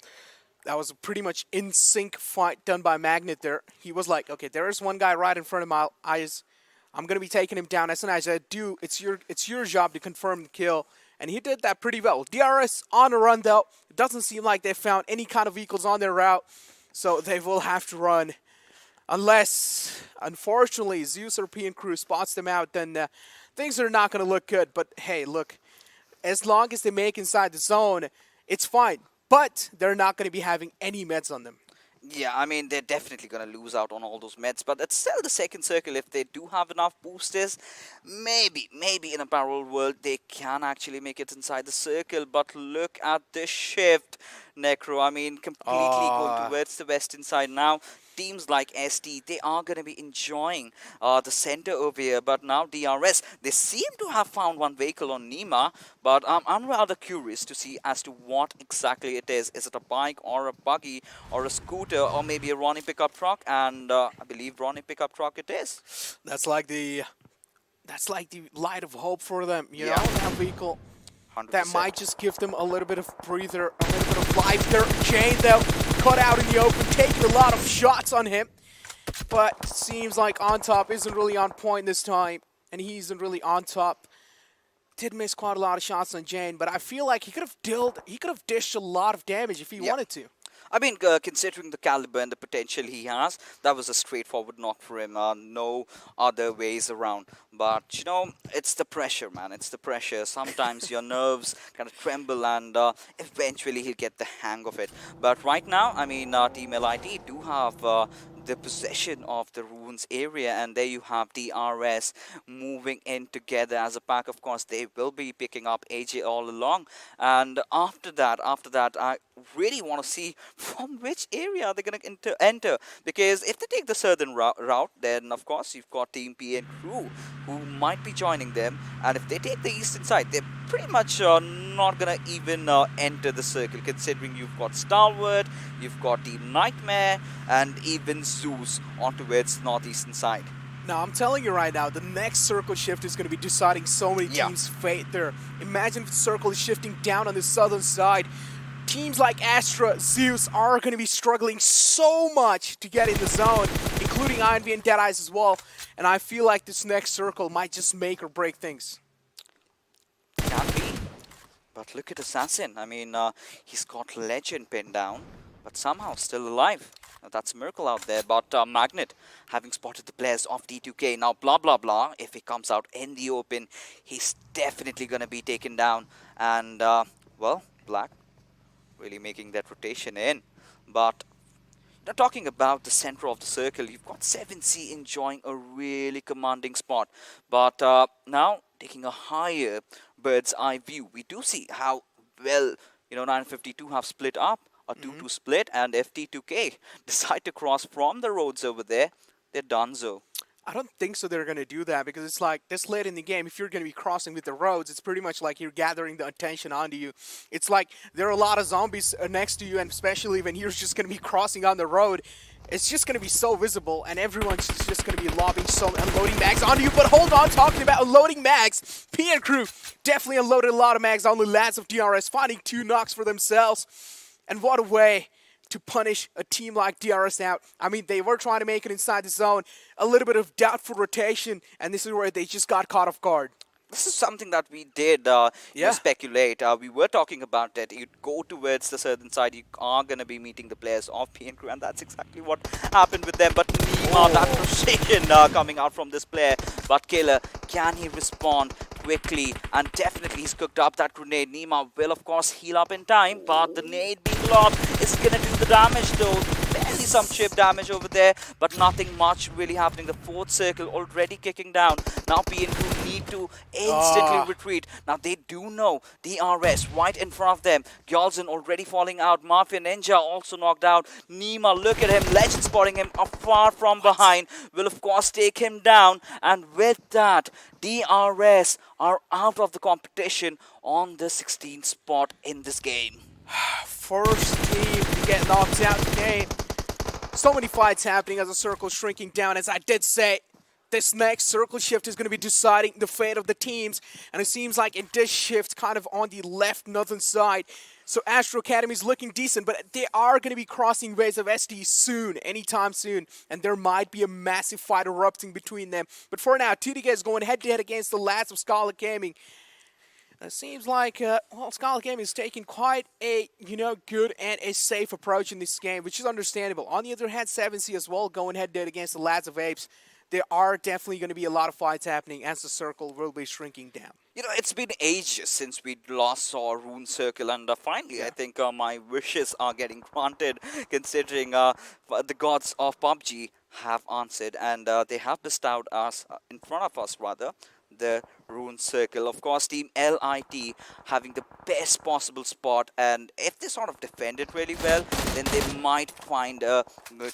That was a pretty much in sync fight done by Magnet there. He was like, okay, there is one guy right in front of my eyes. I'm gonna be taking him down. As soon as I do, it's your job to confirm the kill. And he did that pretty well. DRS on a run though. It doesn't seem like they found any kind of vehicles on their route, so they will have to run. Unless, unfortunately, Zeus or PN Crew spots them out, then things are not going to look good. But hey, look, as long as they make inside the zone, it's fine. But they're not going to be having any meds on them. Yeah, I mean, they're definitely going to lose out on all those meds, but it's still the second circle. If they do have enough boosters, maybe in a parallel world, they can actually make it inside the circle. But look at the shift, Necro. I mean, completely going towards the western side now. Teams like SD, they are going to be enjoying the center over here. But now DRS, they seem to have found one vehicle on Nima. But I'm rather curious to see as to what exactly it is. Is it a bike or a buggy or a scooter or maybe a Ronnie pickup truck? And I believe Ronnie pickup truck it is. That's like the light of hope for them. You know, that vehicle. 100%. That might just give them a little bit of breather, a little bit of life there. Jane, though, cut out in the open, taking a lot of shots on him. But seems like on top isn't really on point this time, and he isn't really on top. Did miss quite a lot of shots on Jane, but I feel like he could have dished a lot of damage if he wanted to. I mean, considering the caliber and the potential he has, that was a straightforward knock for him. No other ways around. But, you know, it's the pressure, man. It's the pressure. Sometimes your nerves kind of tremble and eventually he'll get the hang of it. But right now, I mean, Team LIT do have the possession of the ruins area, and there you have DRS moving in together as a pack. Of course, they will be picking up AJ all along, and after that I really want to see from which area they're going to enter, because if they take the southern route, then of course you've got Team P and Crew who might be joining them, and if they take the eastern side, they're pretty much not gonna even enter the circle, considering you've got Stalwart, you've got Team Nightmare, and even Zeus on towards northeastern side. Now, I'm telling you right now, the next circle shift is going to be deciding so many teams' fate there. Imagine if the circle is shifting down on the southern side. Teams like Astra, Zeus are going to be struggling so much to get in the zone, including INV and DEADEYES as well. And I feel like this next circle might just make or break things. Can be. But look at Assassin. I mean, he's got Legend pinned down, but somehow still alive. Now, that's a miracle out there. But Magnet, having spotted the players of D2K, now blah blah blah, if he comes out in the open, he's definitely going to be taken down. And, well, Black really making that rotation in. But now, talking about the center of the circle, you've got 7C enjoying a really commanding spot. But now, taking a higher bird's eye view, we do see how well, you know, 952 have split up, a 2-2 split, and if T2K decide to cross from the roads over there, they're donezo. I don't think so they're going to do that, because it's like this late in the game, if you're going to be crossing with the roads, it's pretty much like you're gathering the attention onto you. It's like there are a lot of zombies next to you, and especially when you're just going to be crossing on the road, it's just going to be so visible, and everyone's just going to be lobbing so unloading mags onto you. But hold on, talking about unloading mags, P and Crew definitely unloaded a lot of mags on the lads of DRS, finding 2 knocks for themselves. And what a way to punish a team like DRS out. I mean, they were trying to make it inside the zone, a little bit of doubtful rotation, and this is where they just got caught off guard. This is something that we did speculate. We were talking about that. You go towards the southern side, you are going to be meeting the players of P and Crew, and that's exactly what happened with them. But Nima, that precision coming out from this player. But Killer, can he respond quickly? And definitely he's cooked up that grenade. Nima will, of course, heal up in time, but the nade being lobbed is going to do the damage, though. Barely some chip damage over there, but nothing much really happening. The fourth circle already kicking down. Now PNQ need to instantly retreat. Now they do know DRS right in front of them. Gyalzin already falling out. Mafia Ninja also knocked out. Nima, look at him. Legend spotting him far from behind. Will of course take him down. And with that, DRS are out of the competition on the 16th spot in this game. First team to get knocked out today. So many fights happening as the circle shrinking down. As I did say, this next circle shift is going to be deciding the fate of the teams. And it seems like in this shift, kind of on the left northern side. So Astra Academy is looking decent, but they are going to be crossing waves of SD soon, anytime soon. And there might be a massive fight erupting between them. But for now, DEADEYES is going head-to-head against the lads of Skylightz Gaming. It seems like, well, Skylightz Gaming is taking quite a, good and a safe approach in this game, which is understandable. On the other hand, 7C as well, going head-to-head against the lads of APES. There are definitely going to be a lot of fights happening as the circle will be shrinking down. It's been ages since we last saw Rune Circle, and finally, I think my wishes are getting granted, considering the gods of PUBG have answered, and they have bestowed us, in front of us rather, the Rune Circle. Of course, Team LIT having the best possible spot, and if they sort of defend it really well, then they might find a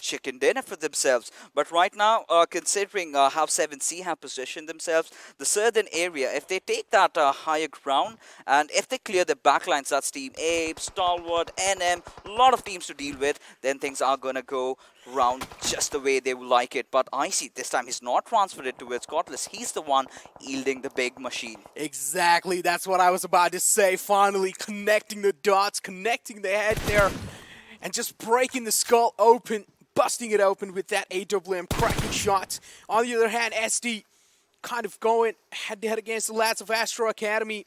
chicken dinner for themselves. But right now, considering how 7C have positioned themselves, the southern area, if they take that higher ground, and if they clear the backlines, that's Team APES, Stalwart, NM, a lot of teams to deal with, then things are going to go round just the way they would like it. But I see this time he's not transferred it towards Cutlass. He's the one yielding the big machine. Exactly, that's what I was about to say. Finally connecting the dots, connecting the head there, and just breaking the skull open, busting it open with that AWM cracking shot. On the other hand, SD kind of going head-to-head against the lads of Astra Academy.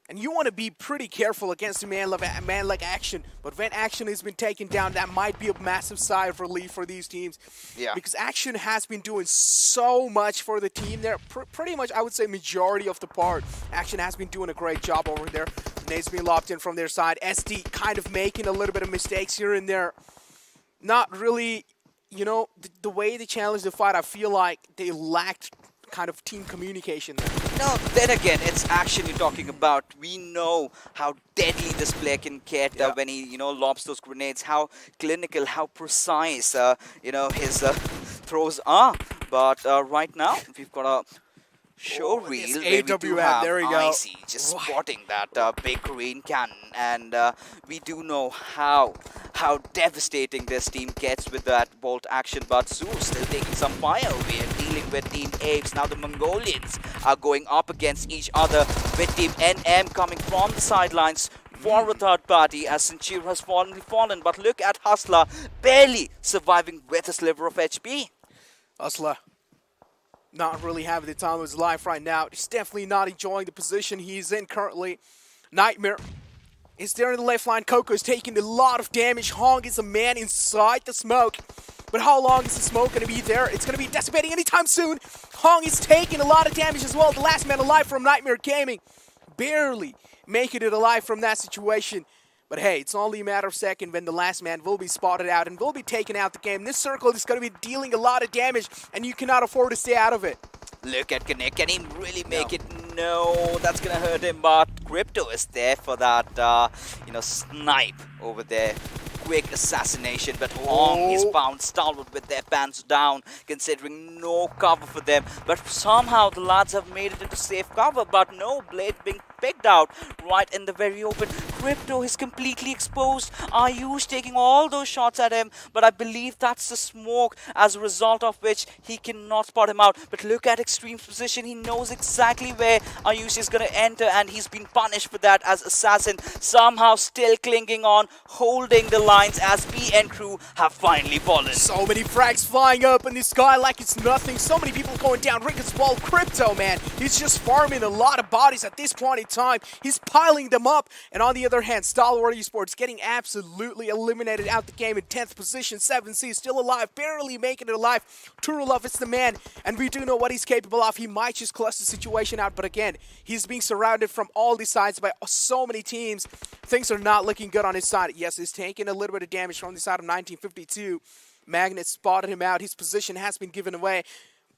And you want to be pretty careful against a man like Action. But when Action has been taken down, that might be a massive sigh of relief for these teams. Yeah. Because Action has been doing so much for the team there. Pretty much, I would say, majority of the part. Action has been doing a great job over there. Nade's been lopped in from their side. SD kind of making a little bit of mistakes here and there. Not really, the way they challenged the fight, I feel like they lacked kind of team communication there. No, then again, it's Action you're talking about. We know how deadly this player can get when he, lobs those grenades, how clinical, how precise, his throws are. But right now, we've got a show reel. AWM, there we go. Icy just spotting that big green cannon, and we do know how devastating this team gets with that bolt action. But Zoo still taking some fire. We are dealing with Team APES. Now the Mongolians are going up against each other with Team NM coming from the sidelines for a third party as Sinchir has fallen. But look at Hustler barely surviving with a sliver of HP. Hustler not really having the time of his life right now. He's definitely not enjoying the position he's in currently. Nightmare is there in the left line. Coco is taking a lot of damage. Hong is a man inside the smoke. But how long is the smoke going to be there? It's going to be dissipating anytime soon. Hong is taking a lot of damage as well. The last man alive from Nightmare Gaming. Barely making it alive from that situation. But hey, it's only a matter of seconds when the last man will be spotted out and will be taken out the game. This circle is going to be dealing a lot of damage, and you cannot afford to stay out of it. Look at Connect. Can he really make it? No, that's going to hurt him. But Crypto is there for that, snipe over there. Quick assassination, but Hong is found Stalwart with their pants down, considering no cover for them. But somehow the lads have made it into safe cover, but no, Blade being picked out right in the very open. Crypto is completely exposed. Ayush taking all those shots at him, but I believe that's the smoke, as a result of which he cannot spot him out. But look at Extreme's position. He knows exactly where Ayush is going to enter, and he's been punished for that as Assassin, somehow still clinging on, holding the line as PN crew have finally fallen. So many frags flying up in the sky like it's nothing. So many people going down. Ricketts Wall, Crypto, man. He's just farming a lot of bodies at this point in time. He's piling them up. And on the other hand, Stalwart Esports getting absolutely eliminated out the game in 10th position. 7C still alive, barely making it alive. Turulov is the man, and we do know what he's capable of. He might just clutch the situation out, but again, he's being surrounded from all these sides by so many teams. Things are not looking good on his side. Yes, he's taking a little little bit of damage from the side of 1952. Magnet spotted him out. His position has been given away.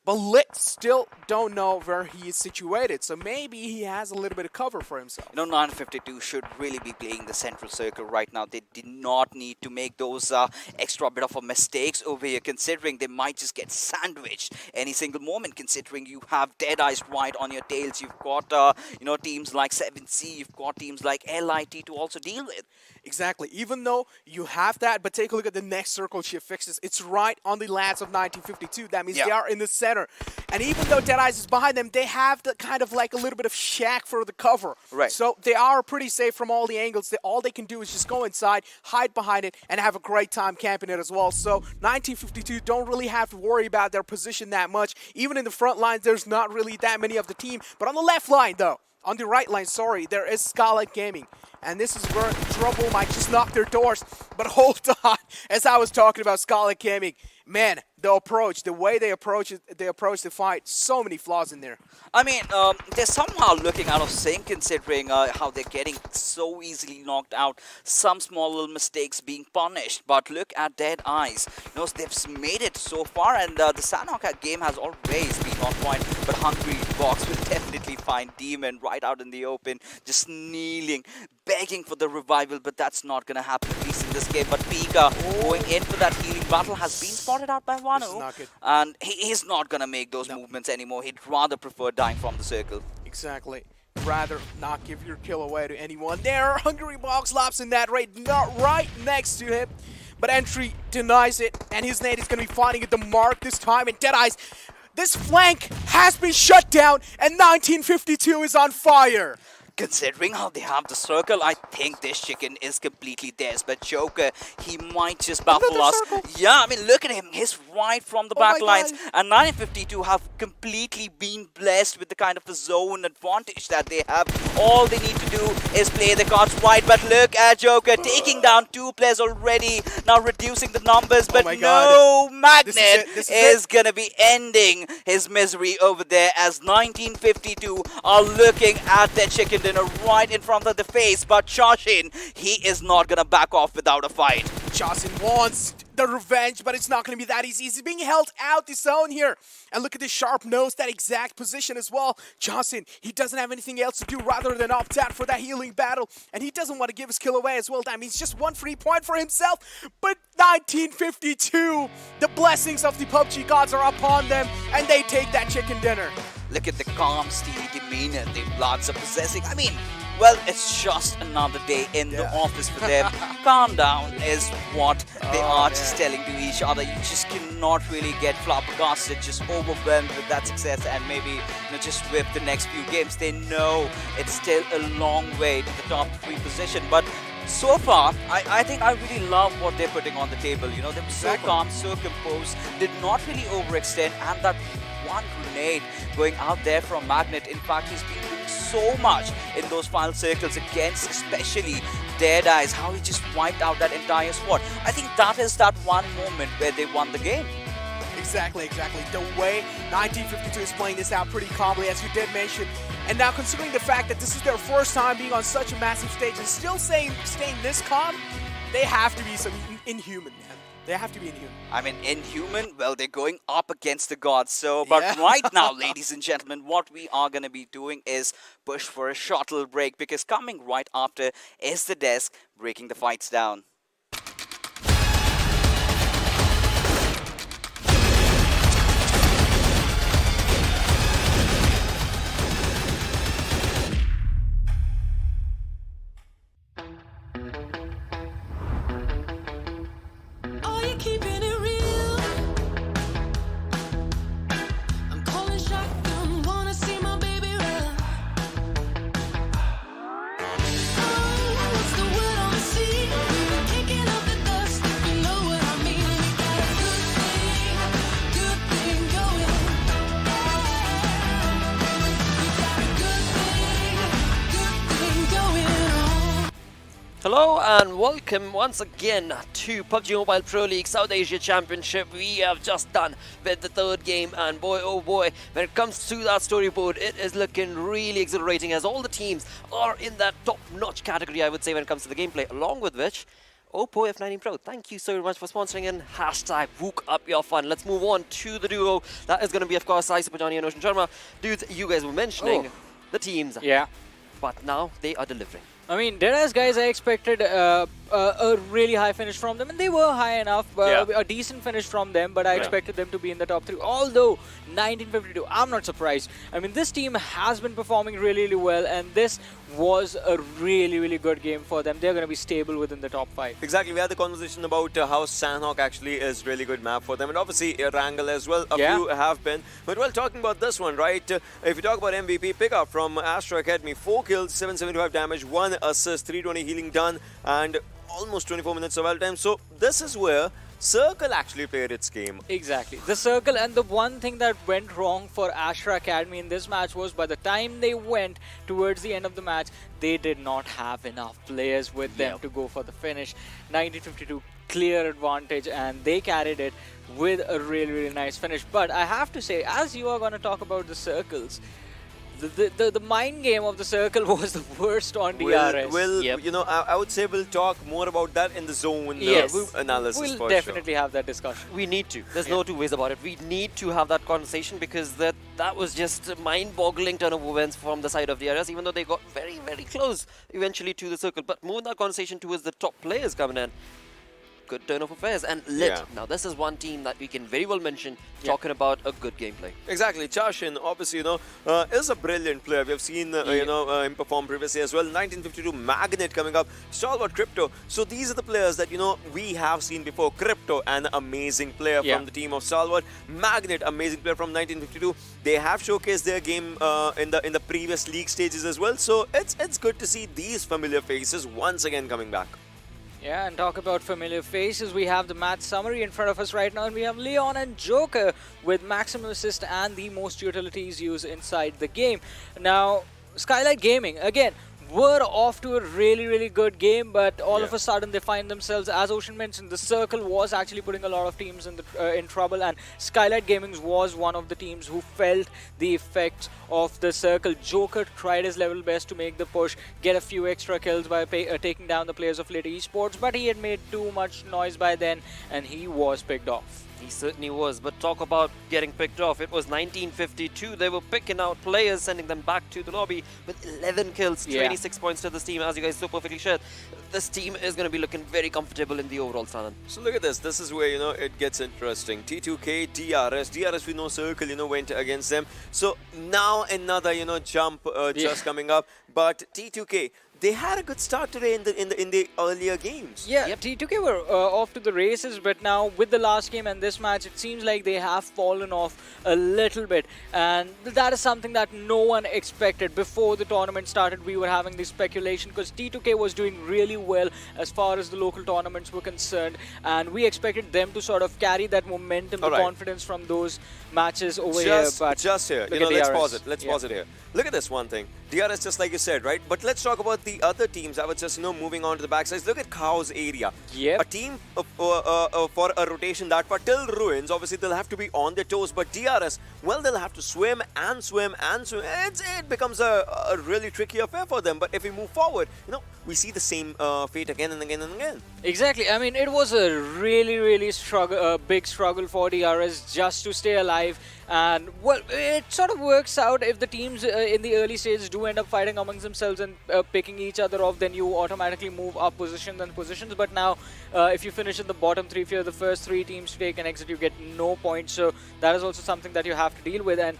But Lit still don't know where he is situated, so maybe he has a little bit of cover for himself. You know, 952 should really be playing the central circle right now. They did not need to make those extra bit of a mistakes over here, considering they might just get sandwiched any single moment, considering you have Deadeyes right on your tails. You've got, you know, teams like 7C, you've got teams like LIT to also deal with. Exactly. Even though you have that, but take a look at the next circle she fixes. It's right on the lads of 1952. That means they are in the center. And even though Deadeyes is behind them, they have the kind of like a little bit of shack for the cover. Right. So they are pretty safe from all the angles. All they can do is just go inside, hide behind it, and have a great time camping it as well. So 1952 don't really have to worry about their position that much. Even in the front lines, there's not really that many of the team. But on the left line, though, on the right line, sorry, there is Skylightz Gaming. And this is where trouble might just knock their doors. But hold on, as I was talking about Skylightz Gaming, man, the approach, the way they approach the fight, so many flaws in there. I mean, they're somehow looking out of sync considering how they're getting so easily knocked out. Some small little mistakes being punished, but look at Deadeyes. You know, they've made it so far, and the Sanhok game has always been on point. But Hungry Box will definitely find Demon right out in the open, just kneeling, begging for the revival, but that's not going to happen at least in this game. But Pika going in for that healing battle has been spotted out by Wanu, and he's not going to make those movements anymore. He'd rather prefer dying from the circle. Exactly. Rather not give your kill away to anyone. There, Hungry Box laps in that raid, not right next to him. But Entry denies it, and his nade is going to be finding at the mark this time. And Deadeyes, this flank has been shut down, and 1952 is on fire. Considering how they have the circle, I think this chicken is completely theirs. But Joker, he might just baffle us. Yeah, I mean, look at him. He's right from the back lines. And 952 have completely been blessed with the kind of a zone advantage that they have. All they need to do is play the cards right. But look at Joker taking down 2 players already. Now reducing the numbers. But no, Magnet is going to be ending his misery over there as 1952 are looking at their chicken right in front of the face, but Chashin, he is not gonna back off without a fight. Chashin wants the revenge, but it's not gonna be that easy. He's being held out the zone here. And look at this sharp nose, that exact position as well. Chashin, he doesn't have anything else to do rather than opt out for that healing battle. And he doesn't want to give his kill away as well. That means just 1 free point for himself. But 1952, the blessings of the PUBG gods are upon them, and they take that chicken dinner. Look at the calm, steely demeanor the Bloods are possessing. I mean, well, it's just another day in the office for them. Calm down is what they are just telling to each other. You just cannot really get flabbergasted, just overwhelmed with that success, and maybe, you know, just whip the next few games. They know it's still a long way to the top 3 position, but so far, I think I really love what they're putting on the table. You know, they were so calm, so composed, did not really overextend, and that one grenade going out there from Magnet. In fact, he's been doing so much in those final circles against especially Deadeyes, how he just wiped out that entire squad. I think that is that one moment where they won the game. Exactly. The way 1952 is playing this out pretty calmly, as you did mention. And now, considering the fact that this is their first time being on such a massive stage and still staying this calm, they have to be some inhuman, man. They have to be inhuman. I mean, inhuman? Well, they're going up against the gods. So, but right now, ladies and gentlemen, what we are going to be doing is push for a shuttle break, because coming right after is the desk breaking the fights down. Hello and welcome once again to PUBG Mobile Pro League South Asia Championship. We have just done with the 3rd game, and boy oh boy, when it comes to that storyboard, it is looking really exhilarating as all the teams are in that top-notch category, I would say, when it comes to the gameplay, along with which OPPO F19 Pro, thank you so much for sponsoring and hashtag Wook up your fun. Let's move on to the duo. That is going to be, of course, Sai Supajani and Ocean Sharma. Dudes, you guys were mentioning the teams. Yeah. But now they are delivering. I mean, DEADEYES guys, I expected a really high finish from them, and they were high enough, a decent finish from them, but I expected them to be in the top 3. Although, 1952, I'm not surprised. I mean, this team has been performing really, really well, and this was a really, really good game for them. They're going to be stable within the top 5. Exactly. We had the conversation about how Sanhok actually is really good map for them, and obviously Erangel as well. A few have been. But while talking about this one, right, if you talk about MVP pickup from Astra Academy, 4 kills, 775 damage, 1 assist, 320 healing done, and almost 24 minutes survival time. So this is where Circle actually played its game. Exactly. The Circle, and the one thing that went wrong for Astra Academy in this match was by the time they went towards the end of the match, they did not have enough players with them to go for the finish. 1952 clear advantage, and they carried it with a really, really nice finish. But I have to say, as you are going to talk about the Circles, the mind game of the Circle was the worst on DRS. You know, I would say we'll talk more about that in the zone analysis. We'll definitely have that discussion. We need to. There's no two ways about it. We need to have that conversation because that was just mind-boggling turn of events from the side of DRS, even though they got very, very close eventually to the Circle. But moving that conversation towards the top players coming in, good turn of affairs and lit. Now this is one team that we can very well mention talking about a good gameplay. Exactly. Chashin, obviously, you know, is a brilliant player. We have seen, you know, him perform previously as well. 1952 Magnet coming up. Stalwart Crypto. So these are the players that, you know, we have seen before. Crypto, an amazing player from the team of Stalwart. Magnet, amazing player from 1952. They have showcased their game in the previous league stages as well. So it's good to see these familiar faces once again coming back. Yeah, and talk about familiar faces. We have the match summary in front of us right now, and we have Leon and Joker with maximum assist and the most utilities used inside the game. Now, Skylightz Gaming, again, were off to a really, really good game, but all of a sudden they find themselves, as Ocean mentioned, the Circle was actually putting a lot of teams in trouble, and Skylightz Gaming was one of the teams who felt the effects of the Circle. Joker tried his level best to make the push, get a few extra kills by taking down the players of Esports, but he had made too much noise by then, and he was picked off. He certainly was, but talk about getting picked off. It was 1952. They were picking out players, sending them back to the lobby with 11 kills, 26 points to this team, as you guys so perfectly shared. This team is going to be looking very comfortable in the overall stand. So look at this. This is where, you know, it gets interesting. T2K, DRS. DRS, we know Circle, you know, went against them. So now another, you know, jump just coming up. But T2K, they had a good start today in the earlier games. Yeah, T2K were off to the races, but now with the last game and this match, it seems like they have fallen off a little bit. And that is something that no one expected. Before the tournament started, we were having this speculation because T2K was doing really well as far as the local tournaments were concerned. And we expected them to sort of carry that momentum, the confidence from those matches over here. But just here, you know, let's pause it. Let's pause it here. Look at this one thing. DRS, just like you said, right? But let's talk about the other teams. I was just, you know, moving on to the backsides. Look at Cow's area. A team for a rotation that far till ruins. Obviously, they'll have to be on their toes. But DRS, well, they'll have to swim and swim and swim. It becomes a really tricky affair for them. But if we move forward, you know, we see the same fate again and again and again. Exactly. I mean, it was a really, really big struggle for DRS just to stay alive. And, well, it sort of works out if the teams in the early stages do end up fighting amongst themselves and picking each other off, then you automatically move up positions and positions. But now, if you finish in the bottom 3, if you're the first 3 teams to take an exit, you get no points. So that is also something that you have to deal with. And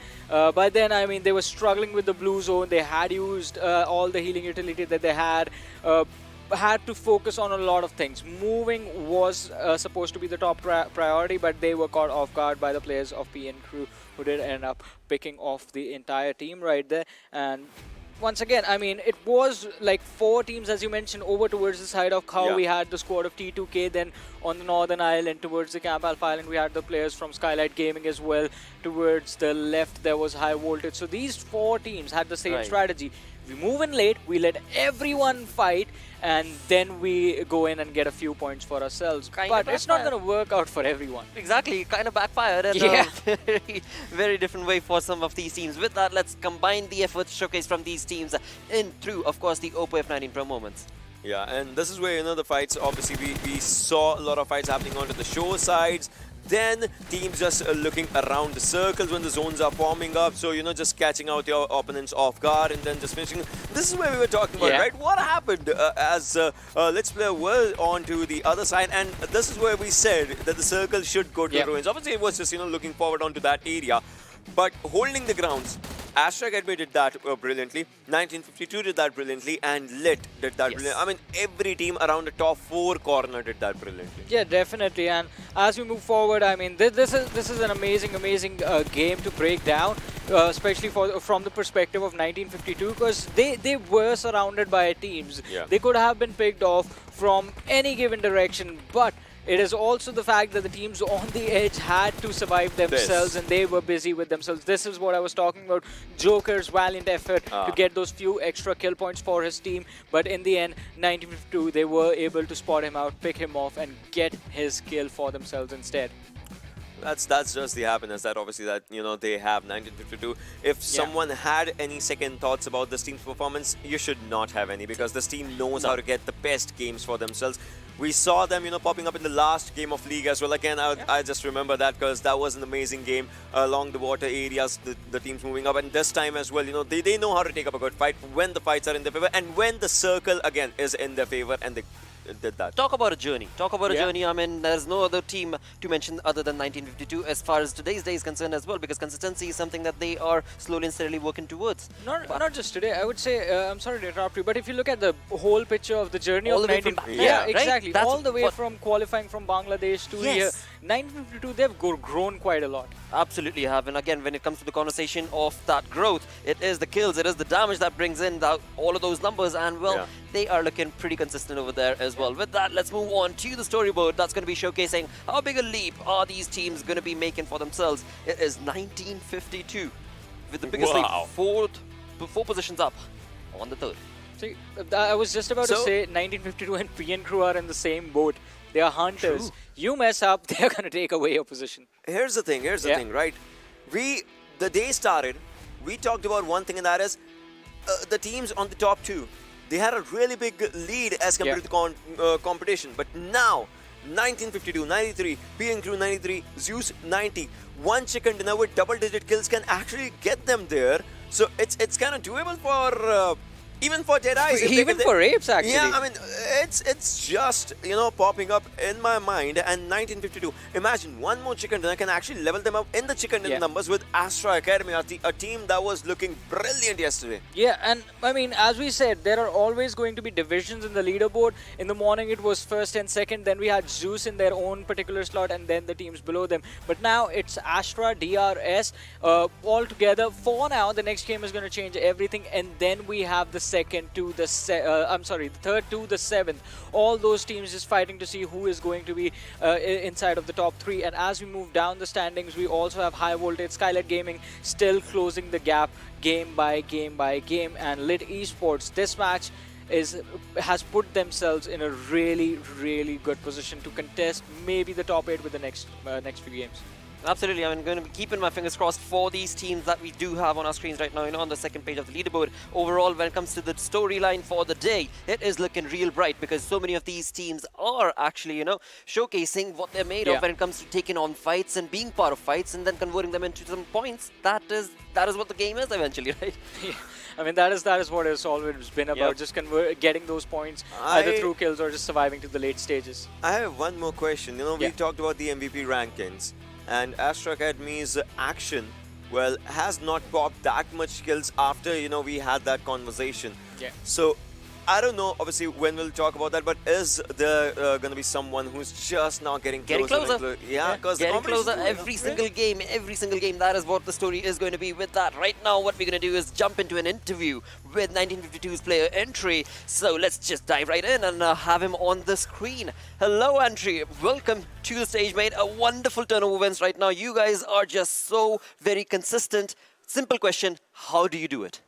by then, I mean, they were struggling with the blue zone. They had used all the healing utility that they had to focus on a lot of things. Moving was supposed to be the top priority, but they were caught off guard by the players of PN Crew, who did end up picking off the entire team right there. And once again, I mean, it was like 4 teams, as you mentioned, over towards the side of Cow. We had the squad of T2K, then on the northern island towards the Camp Alpha Island, we had the players from Skylightz Gaming as well. Towards the left, there was High Voltage. So these 4 teams had the same strategy. We move in late, we let everyone fight, and then we go in and get a few points for ourselves. But it's not going to work out for everyone. Exactly, kind of backfired in a very, very different way for some of these teams. With that, let's combine the efforts showcased from these teams in through, of course, the OPPO F19 Pro moments. Yeah, and this is where, the fights, obviously, we saw a lot of fights happening onto the shore sides. Then teams just looking around the circles when the zones are forming up. So, just catching out your opponents off guard and then just finishing. This is where we were talking about, right? What happened as Let's Play were on to the other side. And this is where we said that the circle should go to ruins. Obviously, it was just, looking forward onto that area. But holding the grounds, Astra Academy did that brilliantly, 1952 did that brilliantly, and Lit did that brilliantly. I mean, every team around the top 4 corner did that brilliantly. Yeah, definitely. And as we move forward, I mean, this is an amazing game to break down, especially from the perspective of 1952, because they were surrounded by teams. They could have been picked off from any given direction, but it is also the fact that the teams on the edge had to survive themselves and they were busy with themselves. This is what I was talking about. Joker's valiant effort to get those few extra kill points for his team. But in the end, 1952, they were able to spot him out, pick him off and get his kill for themselves instead. That's just the happiness that obviously that they have 1952. If someone had any second thoughts about this team's performance, you should not have any, because this team knows how to get the best games for themselves. We saw them, popping up in the last game of League as well. Again, I just remember that because that was an amazing game along the water areas, the teams moving up. And this time as well, they know how to take up a good fight when the fights are in their favor and when the circle, again, is in their favor, and they did that. Talk about a journey. Talk about a journey. I mean, there's no other team to mention other than 1952 as far as today's day is concerned as well, because consistency is something that they are slowly and steadily working towards. Not just today. I would say, I'm sorry to interrupt you, but if you look at the whole picture of the journey all of the way 1952, right? exactly, all the way from qualifying from Bangladesh to here, 1952, they've grown quite a lot. Absolutely have. And again, when it comes to the conversation of that growth, it is the kills, it is the damage that brings in all of those numbers, and well, they are looking pretty consistent over there as well. With that, let's move on to the storyboard that's going to be showcasing how big a leap are these teams going to be making for themselves. It is 1952 with the biggest leap, four positions up on the third. See, I was just about to say 1952 and PN Crew are in the same boat. They are hunters. True. You mess up, they're going to take away your position. Here's the thing, right? The day started, we talked about one thing, and that is the teams on the top 2. They had a really big lead as compared to the competition. But now, 1952, 93, PN Crew 93, Zeus 90. One chicken dinner with double-digit kills can actually get them there. So it's kind of doable for... even for DEADEYES. Even for Apes, actually. Yeah, I mean, it's just, popping up in my mind. And 1952, imagine one more chicken dinner can actually level them up in the chicken dinner numbers with Astra Academy, a team that was looking brilliant yesterday. Yeah, and I mean, as we said, there are always going to be divisions in the leaderboard. In the morning, it was first and second. Then we had Zeus in their own particular slot, and then the teams below them. But now it's Astra, DRS, all together. For now, the next game is going to change everything. And then we have the second to the the third to the seventh. All those teams just fighting to see who is going to be inside of the top 3. And as we move down the standings, we also have High Voltage, Skylightz Gaming still closing the gap game by game by game, and Lit Esports. This match has put themselves in a really good position to contest maybe the top 8 with the next few games. Absolutely, I'm going to be keeping my fingers crossed for these teams that we do have on our screens right now, on the second page of the leaderboard. Overall, when it comes to the storyline for the day, it is looking real bright, because so many of these teams are actually, showcasing what they're made of when it comes to taking on fights and being part of fights and then converting them into some points. That is what the game is eventually, right? I mean, that is what it's always been about, just getting those points either through kills or just surviving to the late stages. I have one more question. We talked about the MVP rankings. And Astra Academy's action, well, has not popped that much kills after, we had that conversation. Yeah. So, I don't know, obviously, when we'll talk about that, but is there going to be someone who's just now getting closer? Yeah, because getting closer every single game. That is what the story is going to be with that. Right now, what we're going to do is jump into an interview with 1952's player Entry. So let's just dive right in and have him on the screen. Hello, Entry. Welcome to the stage, mate. A wonderful turnover wins right now. You guys are just so very consistent. Simple question, how do you do it?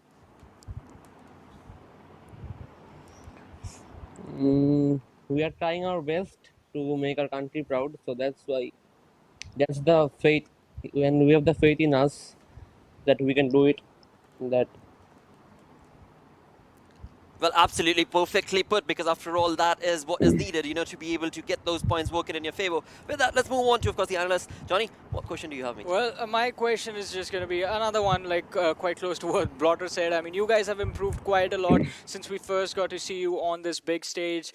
We are trying our best to make our country proud, so that's the faith. When we have the faith in us that we can do it, that Well, absolutely perfectly put, because after all, that is what is needed, you know, to be able to get those points working in your favor. With that, let's move on to, of course, the analyst. Johnny, what question do you have, mate? Well, my question is just going to be another one, like quite close to what Blotter said. I mean, you guys have improved quite a lot since we first got to see you on this big stage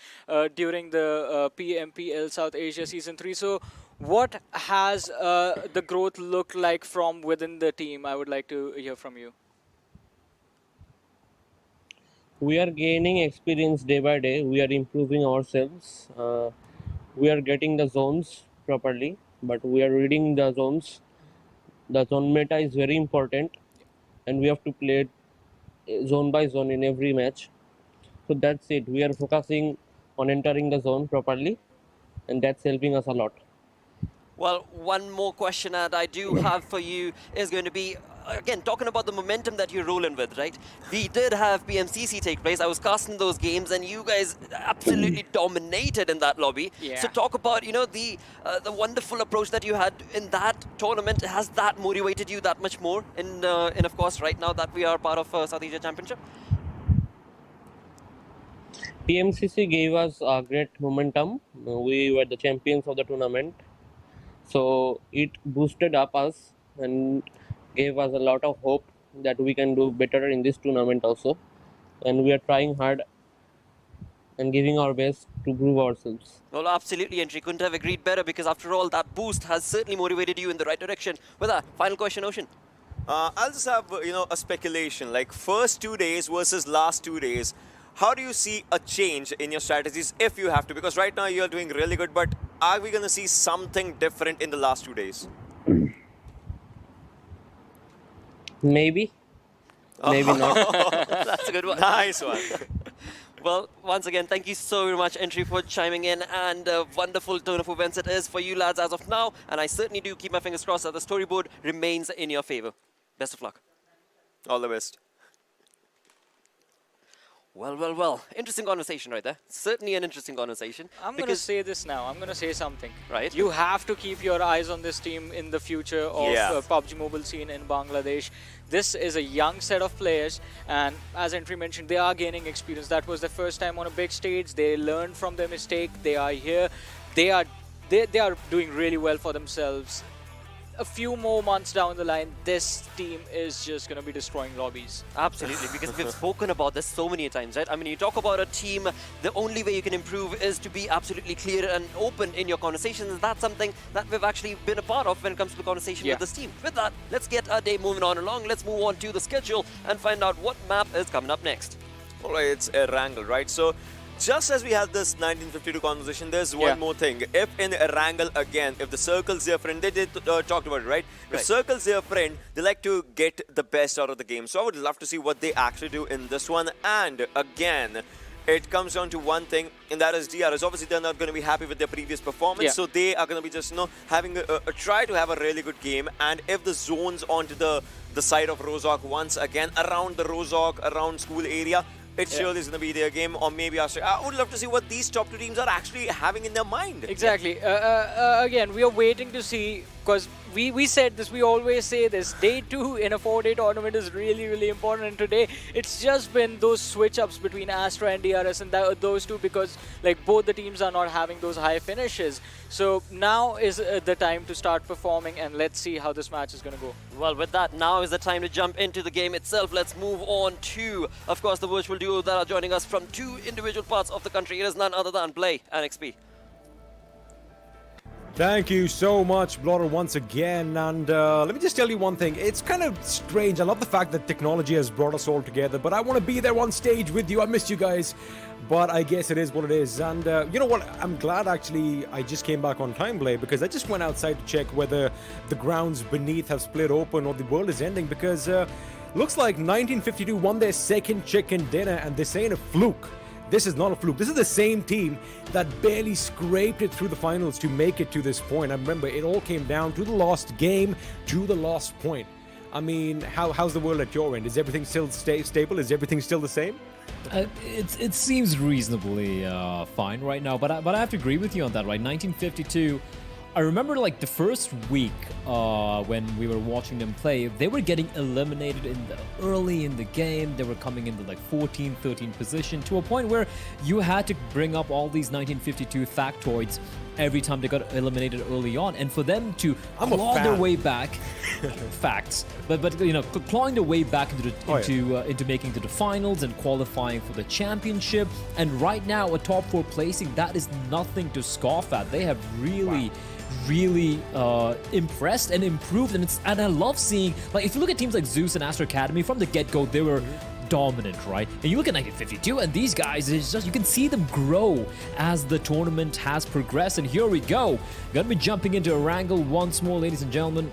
during the PMPL South Asia Season 3. So what has the growth looked like from within the team? I would like to hear from you. We are gaining experience day by day. We are improving ourselves. We are getting the zones properly, but we are reading the zones. The zone meta is very important, and we have to play it zone by zone in every match. So that's it. We are focusing on entering the zone properly, and that's helping us a lot. Well, one more question that I do have for you is going to be, again, talking about the momentum that you're rolling with, right? We did have PMCC take place. I was casting those games, and you guys absolutely dominated in that lobby. Yeah. So talk about, you know, the wonderful approach that you had in that tournament. Has that motivated you that much more? And of course, right now that we are part of South Asia Championship? PMCC gave us a great momentum. We were the champions of the tournament. So it boosted up us and gave us a lot of hope that we can do better in this tournament also. And we are trying hard and giving our best to prove ourselves. Well, absolutely, Entry. Couldn't have agreed better, because after all, that boost has certainly motivated you in the right direction. With that, final question, Ocean. I'll just have, you know, a speculation. Like first 2 days versus last 2 days. How do you see a change in your strategies if you have to? Because right now you're doing really good, but are we going to see something different in the last 2 days? Maybe. Maybe not. That's a good one. Nice one. Well, once again, thank you so very much, Entry, for chiming in, and a wonderful turn of events it is for you lads as of now. And I certainly do keep my fingers crossed that the storyboard remains in your favor. Best of luck. All the best. Well, well, well. Interesting conversation right there. Certainly an interesting conversation. I'm going to say this now. I'm going to say something. Right. You have to keep your eyes on this team in the future of PUBG Mobile scene in Bangladesh. This is a young set of players, and as Entry mentioned, they are gaining experience. That was their first time on a big stage. They learned from their mistake. They are here. They are doing really well for themselves. A few more months down the line, this team is just going to be destroying lobbies. Absolutely, because we've spoken about this so many times, right? I mean, you talk about a team, the only way you can improve is to be absolutely clear and open in your conversations. That's something that we've actually been a part of when it comes to the conversation with this team. With that, let's get our day moving on along. Let's move on to the schedule and find out what map is coming up next. All right, it's Erangel, right? So just as we had this 1952 conversation, there's one more thing. If in Erangel again, if the circle's their friend, they talked about it, right? If circle's their friend, they like to get the best out of the game. So I would love to see what they actually do in this one. And again, it comes down to one thing, and that is DRS. Obviously, they're not going to be happy with their previous performance, so they are going to be just, you know, having a try to have a really good game. And if the zones onto the side of Rozhok once again, around the Rozhok, around school area, it surely is going to be their game, or maybe Astra. I would love to see what these top two teams are actually having in their mind. Exactly. Again, we are waiting to see, because we said this, we always say this, day 2 in a 4-day tournament is really, really important, and today it's just been those switch-ups between Astra and DRS and those two, because like both the teams are not having those high finishes. So now is the time to start performing, and let's see how this match is going to go. Well, with that, now is the time to jump into the game itself. Let's move on to, of course, the virtual duo that are joining us from 2 individual parts of the country. It is none other than Play and XP. Thank you so much, Blotter, once again. And let me just tell you one thing. It's kind of strange. I love the fact that technology has brought us all together, but I want to be there on stage with you. I missed you guys, but I guess it is what it is. And you know what? I'm glad, actually, I just came back on time, Play, because I just went outside to check whether the grounds beneath have split open or the world is ending, because looks like 1952 won their second chicken dinner, and this ain't a fluke. This is not a fluke. This is the same team that barely scraped it through the finals to make it to this point. I remember it all came down to the last game, to the last point. I mean, how's the world at your end? Is everything still stable? Is everything still the same? It seems reasonably fine right now, but I have to agree with you on that, right? 1952 I remember like the first week when we were watching them play, they were getting eliminated early in the game. They were coming into like 14, 13 position to a point where you had to bring up all these 1952 factoids every time they got eliminated early on, and for them to claw their way back, facts, but you know, clawing their way back into making to the finals and qualifying for the championship, and right now a top 4 placing, that is nothing to scoff at. They have really impressed and improved, and I love seeing, like, if you look at teams like Zeus and Astra Academy from the get-go, they were dominant, right? And you look at 1952 and these guys, it's just, you can see them grow as the tournament has progressed. And here we go. Gonna be jumping into Erangel once more, ladies and gentlemen.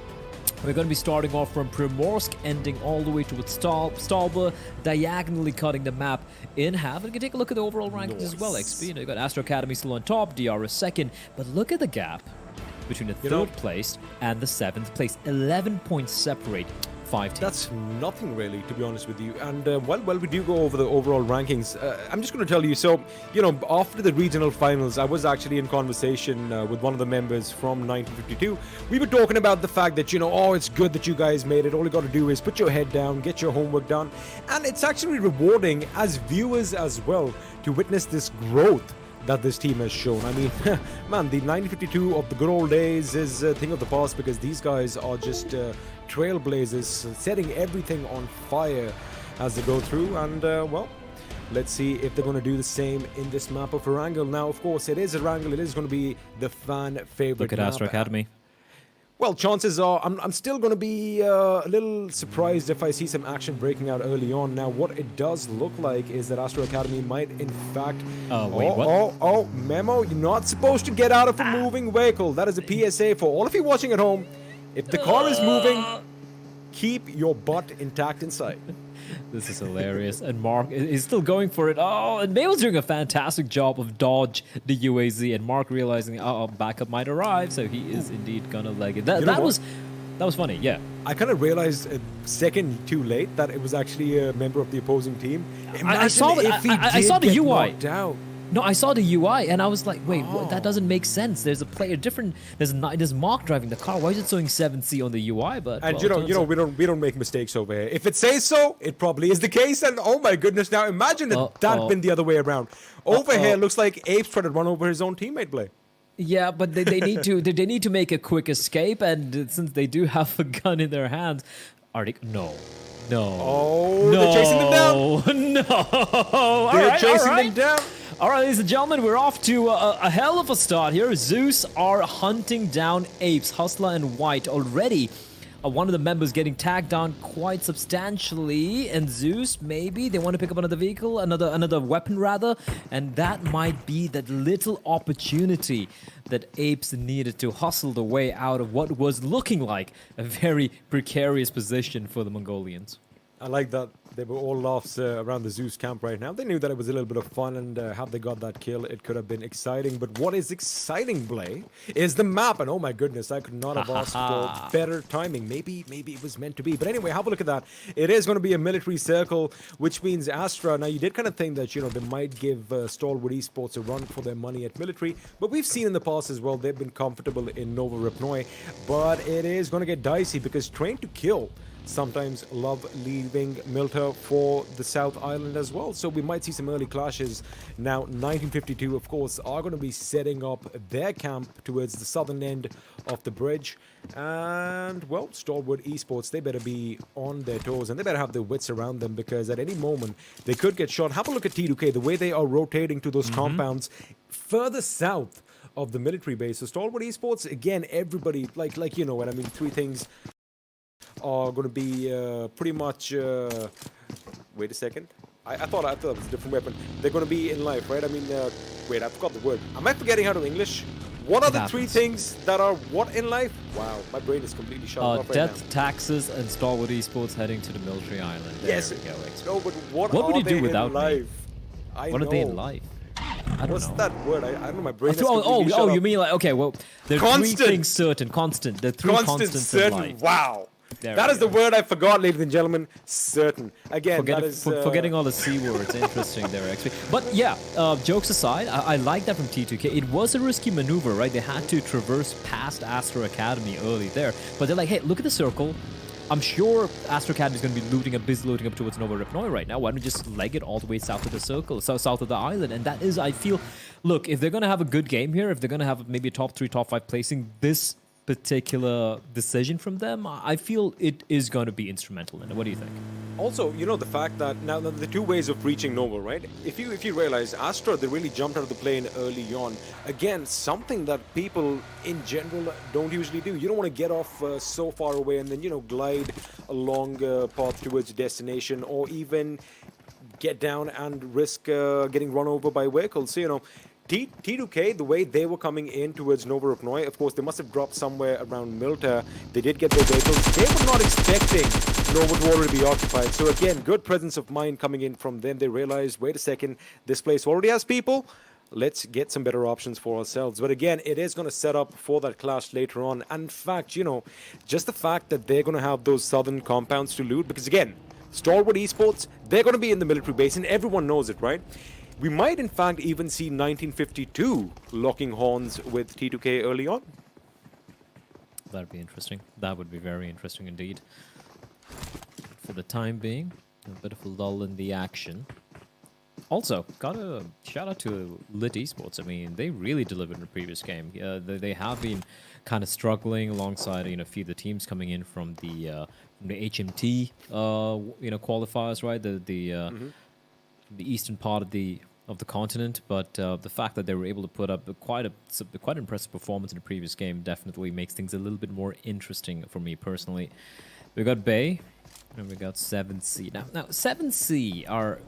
We're going to be starting off from Primorsk, ending all the way towards Stalwart, diagonally cutting the map in half. And you can take a look at the overall rankings as well. XP, you know, you got Astra Academy still on top, DRS second, but look at the gap between the third place and the 7th place. 11 points separate 5 teams. That's nothing really, to be honest with you. And while we do go over the overall rankings, I'm just going to tell you, so, you know, after the regional finals, I was actually in conversation with one of the members from 1952. We were talking about the fact that, you know, oh, it's good that you guys made it. All you got to do is put your head down, get your homework done. And it's actually rewarding as viewers as well to witness this growth that this team has shown. I mean, man, the 1952 of the good old days is a thing of the past, because these guys are just trailblazers, setting everything on fire as they go through. And well, let's see if they're going to do the same in this map of Erangel. Now, of course, it is Erangel. It is going to be the fan favorite. Look at Astra Academy. Well, chances are I'm still going to be a little surprised if I see some action breaking out early on. Now, what it does look like is that Astra Academy might, in fact... Oh, memo, you're not supposed to get out of a moving vehicle. That is a PSA for all of you watching at home. If the car is moving, keep your butt intact inside. This is hilarious. And Mark is still going for it. Oh, and Mabel's doing a fantastic job of dodge the UAZ, and Mark realizing, backup might arrive, so he is indeed gonna leg it. That was funny, yeah. I kind of realized a second too late that it was actually a member of the opposing team. I saw the UI. Out. No, I saw the UI and I was like, wait, that doesn't make sense. There's a player different. There's Mark driving the car. Why is it showing 7C on the UI? But and well, you know, we don't make mistakes over here. If it says so, it probably is the case. And oh my goodness, now imagine if that been the other way around. Over here, looks like Apes tried to run over his own teammate, Blay. Yeah, but they need to make a quick escape, and since they do have a gun in their hands, are they? No. Oh, they're chasing them down. No. They're chasing them down. All right, ladies and gentlemen, we're off to a hell of a start here. Zeus are hunting down Apes, Hustler and White already. One of the members getting tagged down quite substantially, and Zeus, maybe they want to pick up another vehicle, another weapon rather, and that might be that little opportunity that Apes needed to hustle the way out of what was looking like a very precarious position for the Mongolians. I like that they were all laughs around the Zeus camp right now. They knew that it was a little bit of fun, and had they got that kill, it could have been exciting. But what is exciting, Blay, is the map. And oh my goodness, I could not have asked for better timing. Maybe it was meant to be. But anyway, have a look at that. It is going to be a military circle, which means Astra. Now, you did kind of think that, you know, they might give Stalwart Esports a run for their money at military. But we've seen in the past as well, they've been comfortable in Nova Ripnoi. But it is going to get dicey, because Train to Kill sometimes love leaving Milta for the South Island as well. So we might see some early clashes. Now, 1952, of course, are going to be setting up their camp towards the southern end of the bridge. And, well, Stalwart Esports, they better be on their toes, and they better have their wits around them, because at any moment, they could get shot. Have a look at T2K, the way they are rotating to those compounds further south of the military base. So Stalwart Esports, again, everybody, like you know what I mean, three things are going to be pretty much... wait a second. I thought it was a different weapon. They're going to be in life, right? I mean, wait, I forgot the word. Am I forgetting how to English? What are the three things that are what in life? Wow, my brain is completely shut off right death, taxes, and Stalwart Esports heading to the military island. Yes. There we go. No, but what would you they do without life? Me? What are they in life? I don't What's know. that word? I don't know. My brain is completely shut you off. mean like, okay, well, there are three things certain, constant. There are three constants in life. Wow. That is the word I forgot, ladies and gentlemen. Certain. Again, that is... Forgetting all the C words. Interesting there, actually. But yeah, jokes aside, I like that from T2K. It was a risky maneuver, right? They had to traverse past Astra Academy early there. But they're like, hey, look at the circle. I'm sure Astra Academy is going to be busy looting up towards Nova Ripnoi right now. Why don't we just leg it all the way south of the circle, south of the island? And that is, I feel, look, if they're going to have a good game here, if they're going to have maybe a top 3, top 5 placing, this particular decision from them, I feel it is going to be instrumental in it. What do you think? Also, you know, the fact that now the two ways of reaching Nova, right? If you realize Astra, they really jumped out of the plane early on. Again, something that people in general don't usually do. You don't want to get off so far away and then, you know, glide along path towards destination, or even get down and risk getting run over by vehicles. So, you know, T2K, the way they were coming in towards Nova Ripnoi, of course, they must have dropped somewhere around Milta. They did get their vehicles. They were not expecting Nova to already be occupied. So again, good presence of mind coming in from them. They realized, wait a second, this place already has people. Let's get some better options for ourselves. But again, it is going to set up for that clash later on. And in fact, you know, just the fact that they're going to have those southern compounds to loot, because again, Stalwart Esports, they're going to be in the military base, and everyone knows it, right? We might, in fact, even see 1952 locking horns with T2K early on. That'd be interesting. That would be very interesting indeed. For the time being, a bit of a lull in the action. Also, got a shout out to Lit Esports. I mean, they really delivered in the previous game. They have been kind of struggling alongside, you know, a few of the teams coming in from the HMT, you know, qualifiers, right? The eastern part of the continent, but the fact that they were able to put up quite impressive performance in the previous game definitely makes things a little bit more interesting for me personally. We got Bay, and we got 7C. Now 7C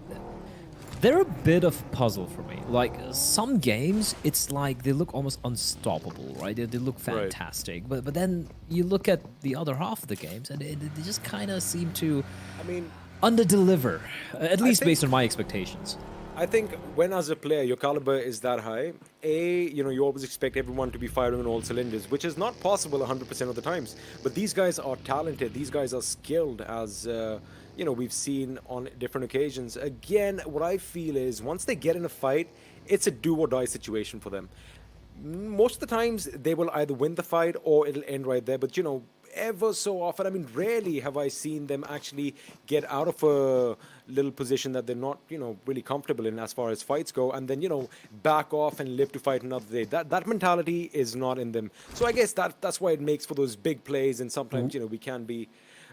they're a bit of a puzzle for me. Like, some games, it's like they look almost unstoppable, right? They look fantastic, right. But then you look at the other half of the games, and they just kind of seem to, I mean, under-deliver, at least based on my expectations. I think when as a player your caliber is that high, you know, you always expect everyone to be firing on all cylinders, which is not possible 100% of the times. But these guys are talented. These guys are skilled, as you know, we've seen on different occasions. Again, what I feel is once they get in a fight, it's a do or die situation for them. Most of the times they will either win the fight or it'll end right there. But you know, ever so often, I mean, rarely have I seen them actually get out of a little position that they're not, you know, really comfortable in as far as fights go, and then, you know, back off and live to fight another day. That mentality is not in them. So I guess that's why it makes for those big plays, and sometimes, you know, we can be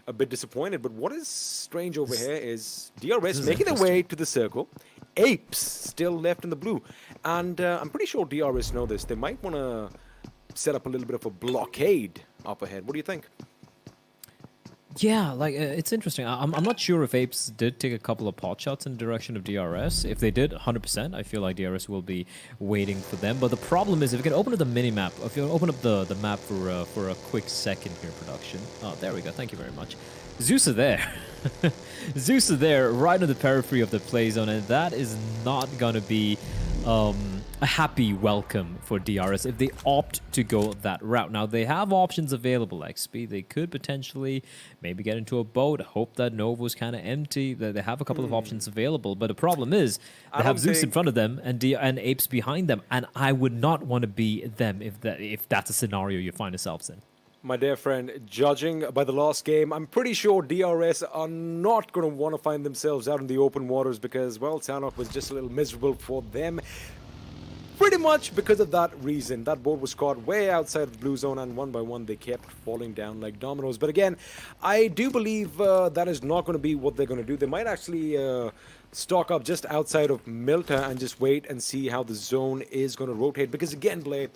a bit disappointed. But what is strange over here is DRS making their way to the circle. APES still left in the blue. And I'm pretty sure DRS know this. They might want to set up a little bit of a blockade up ahead. What do you think? Yeah, like, it's interesting. I'm not sure if APES did take a couple of pot shots in the direction of DRS. If they did, 100%, I feel like DRS will be waiting for them. But the problem is, if you can open up the mini-map, if you open up the map for a quick second here, production. Oh, there we go. Thank you very much. Zeus is there. Zeus is there, right on the periphery of the play zone, and that is not going to be a happy welcome for DRS if they opt to go that route. Now, they have options available, XP. They could potentially maybe get into a boat. Hope that Novo's kind of empty. They have a couple of options available, but the problem is they have Zeus in front of them and APES behind them, and I would not want to be them if that's a scenario you find yourselves in. My dear friend, judging by the last game, I'm pretty sure DRS are not going to want to find themselves out in the open waters because, well, Sanhok was just a little miserable for them. Pretty much because of that reason. That boat was caught way outside of the blue zone, and one by one they kept falling down like dominoes. But again, I do believe that is not going to be what they're going to do. They might actually stock up just outside of Milta and just wait and see how the zone is going to rotate. Because again, Blay,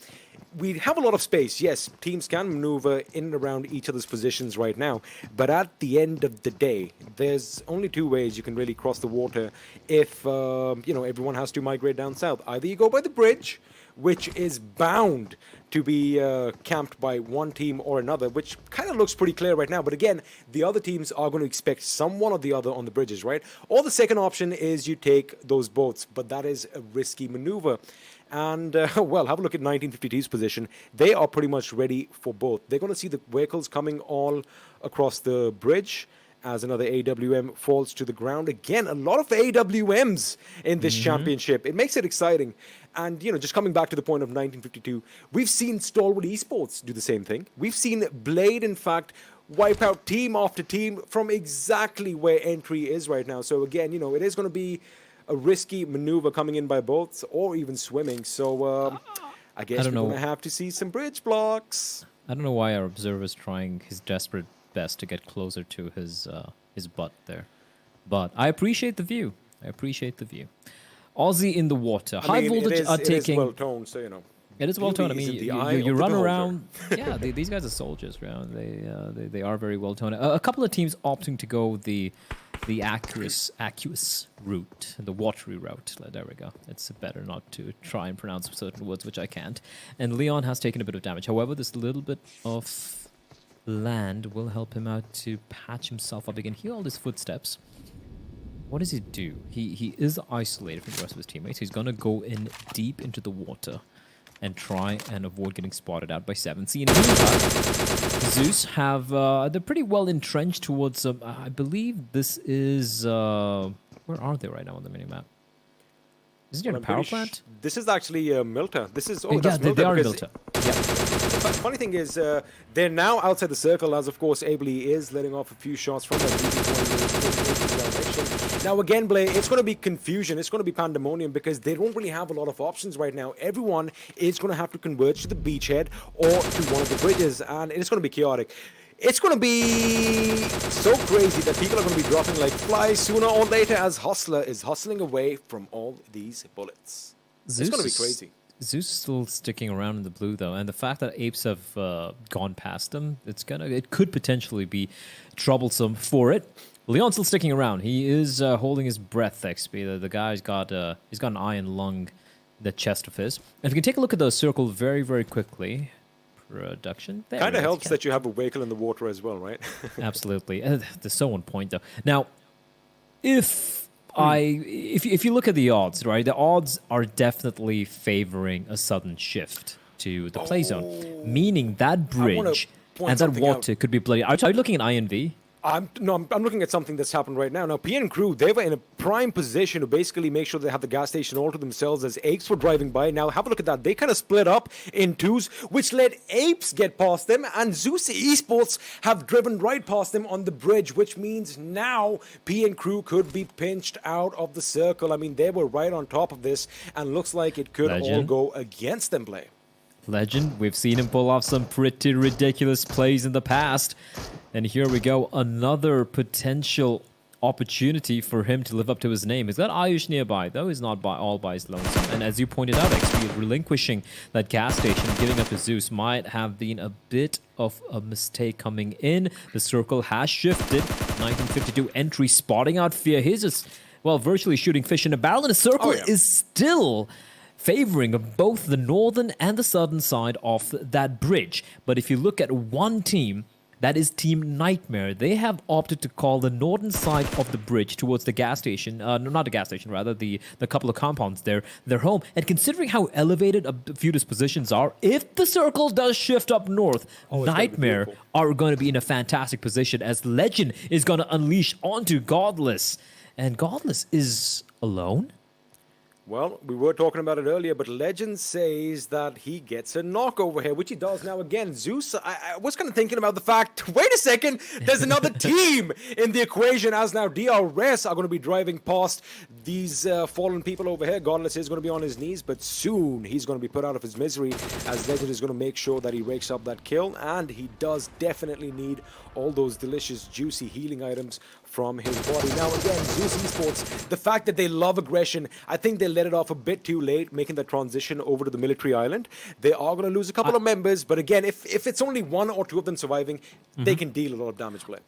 we have a lot of space. Yes, teams can maneuver in and around each other's positions right now. But at the end of the day, there's only two ways you can really cross the water if, you know, everyone has to migrate down south. Either you go by the bridge, which is bound to be camped by one team or another, which kind of looks pretty clear right now. But again, the other teams are going to expect someone or the other on the bridges, right? Or the second option is you take those boats, but that is a risky maneuver. And, well, have a look at 1952's position. They are pretty much ready for both. They're going to see the vehicles coming all across the bridge as another AWM falls to the ground. Again, a lot of AWMs in this championship. It makes it exciting. And, you know, just coming back to the point of 1952, we've seen Stalwart Esports do the same thing. We've seen Blade, in fact, wipe out team after team from exactly where entry is right now. So, again, you know, it is going to be a risky maneuver coming in by boats or even swimming. So, I guess we're going to have to see some bridge blocks. I don't know why our observer's trying his desperate best to get closer to his butt there. But I appreciate the view. Aussie in the water. High voltage are taking... It is well-toned, so, you know. It is well-toned. I mean, you run around... yeah, these guys are soldiers, right? They are very well-toned. A couple of teams opting to go the aqueous route, the watery route. There we go. It's better not to try and pronounce certain words, which I can't. And Leon has taken a bit of damage. However, this little bit of land will help him out to patch himself up again. Hear all his footsteps. What does he do? He is isolated from the rest of his teammates. He's going to go in deep into the water and try and avoid getting spotted out by 7. See, in the meantime, Zeus have... they're pretty well entrenched towards... I believe this is... where are they right now on the minimap? Is it near a power plant? This is actually Milta. This is... Oh, yeah, they are in Milta. Yeah. The funny thing is, they're now outside the circle, as of course Ably is letting off a few shots from that direction. Now again, Blay, it's going to be confusion, it's going to be pandemonium because they don't really have a lot of options right now. Everyone is going to have to converge to the beachhead or to one of the bridges, and it's going to be chaotic. It's going to be so crazy that people are going to be dropping like flies sooner or later as Hustler is hustling away from all these bullets. It's going to be crazy. Zeus is still sticking around in the blue, though, and the fact that Apes have gone past them, it could potentially be troublesome for it. Leon's still sticking around. He is holding his breath, XP. The guy's got he's got an iron lung, the chest of his. And if you can take a look at the circle very, very quickly, production. Kind of helps that you have a vehicle in the water as well, right? Absolutely. They're so on point, though. Now, if you look at the odds, right, the odds are definitely favoring a sudden shift to the play zone, meaning that bridge and that water could be bloody. Are you looking at INV? I'm looking at something that's happened right now. Now, PN Crew, they were in a prime position to basically make sure they have the gas station all to themselves as Apes were driving by. Now, have a look at that. They kind of split up in twos, which let Apes get past them, and Zeus Esports have driven right past them on the bridge, which means now PN Crew could be pinched out of the circle. I mean, they were right on top of this, and looks like it could all go against them, Blay. Legend. We've seen him pull off some pretty ridiculous plays in the past. And here we go, another potential opportunity for him to live up to his name. He's got Ayush nearby, though he's not all by his lonesome. And as you pointed out, XP, relinquishing that gas station and giving up to Zeus might have been a bit of a mistake coming in. The circle has shifted. 1952 entry, spotting out Fear. He's just, well, virtually shooting fish in a barrel. And the circle is still favoring both the northern and the southern side of that bridge. But if you look at one team, that is Team Nightmare. They have opted to call the northern side of the bridge towards the gas station, not the gas station, rather, the couple of compounds there, their home. And considering how elevated a few dispositions are, if the circle does shift up north, Nightmare are going to be in a fantastic position as Legend is going to unleash onto Godless. And Godless is alone? Well, we were talking about it earlier, but Legend says that he gets a knock over here, which he does now again. Zeus, I was kind of thinking about the fact, wait a second, there's another team in the equation as now DRS are going to be driving past these fallen people over here. Godless is going to be on his knees, but soon he's going to be put out of his misery as Legend is going to make sure that he rakes up that kill, and he does definitely need all those delicious, juicy healing items from his body. Now again, Zeus Esports, the fact that they love aggression, I think they let it off a bit too late, making the transition over to the military island. They are going to lose a couple of members, but again, if it's only one or two of them surviving, they can deal a lot of damage, Blake.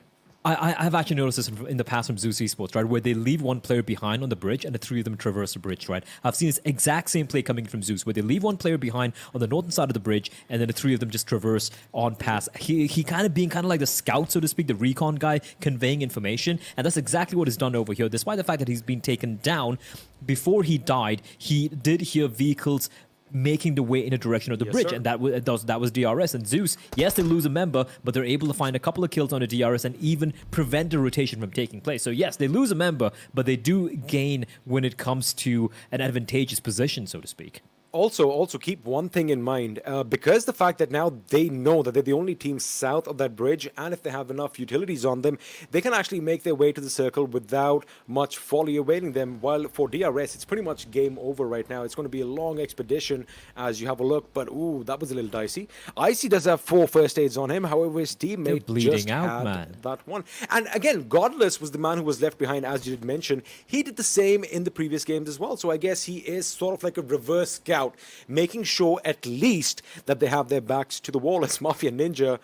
I've actually noticed this in the past from Zeus Esports, right, where they leave one player behind on the bridge and the three of them traverse the bridge, right? I've seen this exact same play coming from Zeus, where they leave one player behind on the northern side of the bridge and then the three of them just traverse on past. He kind of being kind of like the scout, so to speak, the recon guy conveying information, and that's exactly what he's done over here. Despite the fact that he's been taken down, before he died, he did hear vehicles making the way in the direction of the bridge, and that was DRS. And Zeus, yes, they lose a member, but they're able to find a couple of kills on the DRS and even prevent the rotation from taking place. So yes, they lose a member, but they do gain when it comes to an advantageous position, so to speak. Also keep one thing in mind, because the fact that now they know that they're the only team south of that bridge, and if they have enough utilities on them, they can actually make their way to the circle without much folly awaiting them. While for DRS, it's pretty much game over right now. It's going to be a long expedition as you have a look, but ooh, that was a little dicey. Icy does have 4 first aids on him, however, his teammate just had that one. And again, Godless was the man who was left behind, as you did mention. He did the same in the previous games as well, so I guess he is sort of like a reverse scout, making sure at least that they have their backs to the wall. As Mafia Ninja,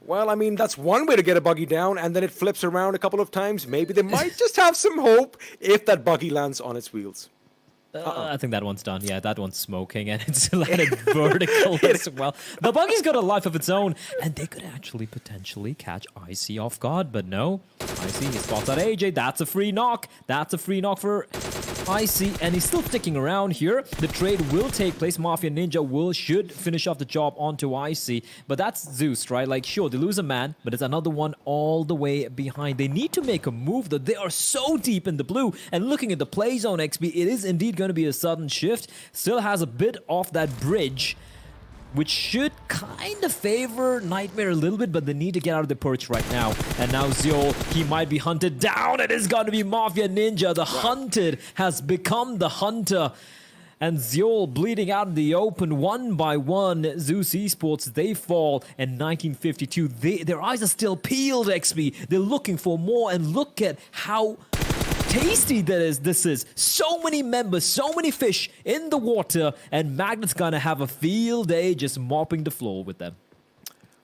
well, I mean, that's one way to get a buggy down, and then it flips around a couple of times. Maybe they might just have some hope if that buggy lands on its wheels. I think that one's done. Yeah, that one's smoking, and it's landed vertical as well. The buggy's got a life of its own, and they could actually potentially catch Icy off guard, but no. Icy, he spots out AJ. That's a free knock. That's a free knock for Icy, and he's still sticking around here. The trade will take place. Mafia Ninja should finish off the job onto Icy, but that's Zeus, right? Like, sure, they lose a man, but it's another one all the way behind. They need to make a move, though. They are so deep in the blue, and looking at the play zone, XP, it is indeed going to be a sudden shift. Still has a bit off that bridge, which should kind of favor Nightmare a little bit, but they need to get out of the perch right now. And now Zeol, he might be hunted down. It is going to be Mafia Ninja. The hunted has become the hunter. And Zeol bleeding out in the open, one by one. Zeus Esports, they fall. And 1952, their eyes are still peeled, XP. They're looking for more, and look at how tasty this is. So many members, so many fish in the water, and Magnet's gonna have a field day just mopping the floor with them.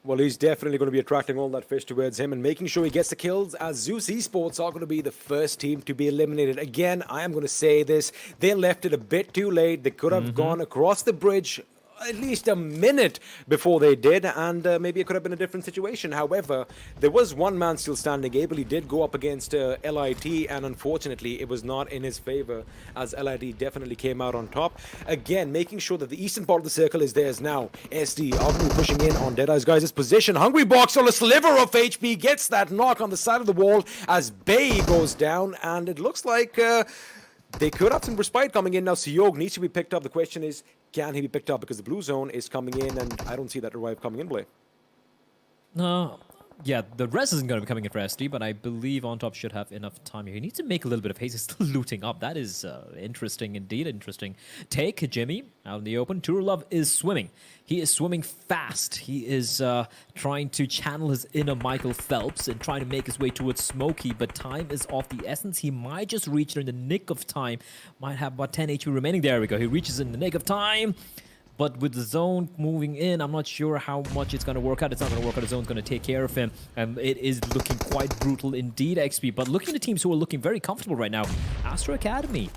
Well, he's definitely going to be attracting all that fish towards him and making sure he gets the kills, as Zeus Esports are going to be the first team to be eliminated. Again, I am going to say this, they left it a bit too late. They could have gone across the bridge at least a minute before they did, and maybe it could have been a different situation. However, there was one man still standing. Abel, he did go up against LIT, and unfortunately, it was not in his favor, as LIT definitely came out on top. Again, making sure that the eastern part of the circle is theirs now. SD are going to be pushing in on Deadeye's guys' position. Hungry Box on a sliver of HP gets that knock on the side of the wall as Bay goes down, and it looks like they could have some respite coming in now. Siog needs to be picked up. The question is, can he be picked up? Because the blue zone is coming in, and I don't see that revive coming in play. No. Yeah, the rest isn't going to be coming in for SD, but I believe On Top should have enough time here. He needs to make a little bit of haste. He's still looting up. That is interesting indeed. Interesting take. Jimmy out in the open. Turlov is swimming. He is swimming fast. He is trying to channel his inner Michael Phelps and trying to make his way towards Smokey, but time is of the essence. He might just reach there in the nick of time. Might have about 10 HP remaining. There we go. He reaches in the nick of time. But with the zone moving in, I'm not sure how much it's going to work out. It's not going to work out. The zone's going to take care of him. And it is looking quite brutal indeed, XP. But looking at the teams who are looking very comfortable right now, Astra Academy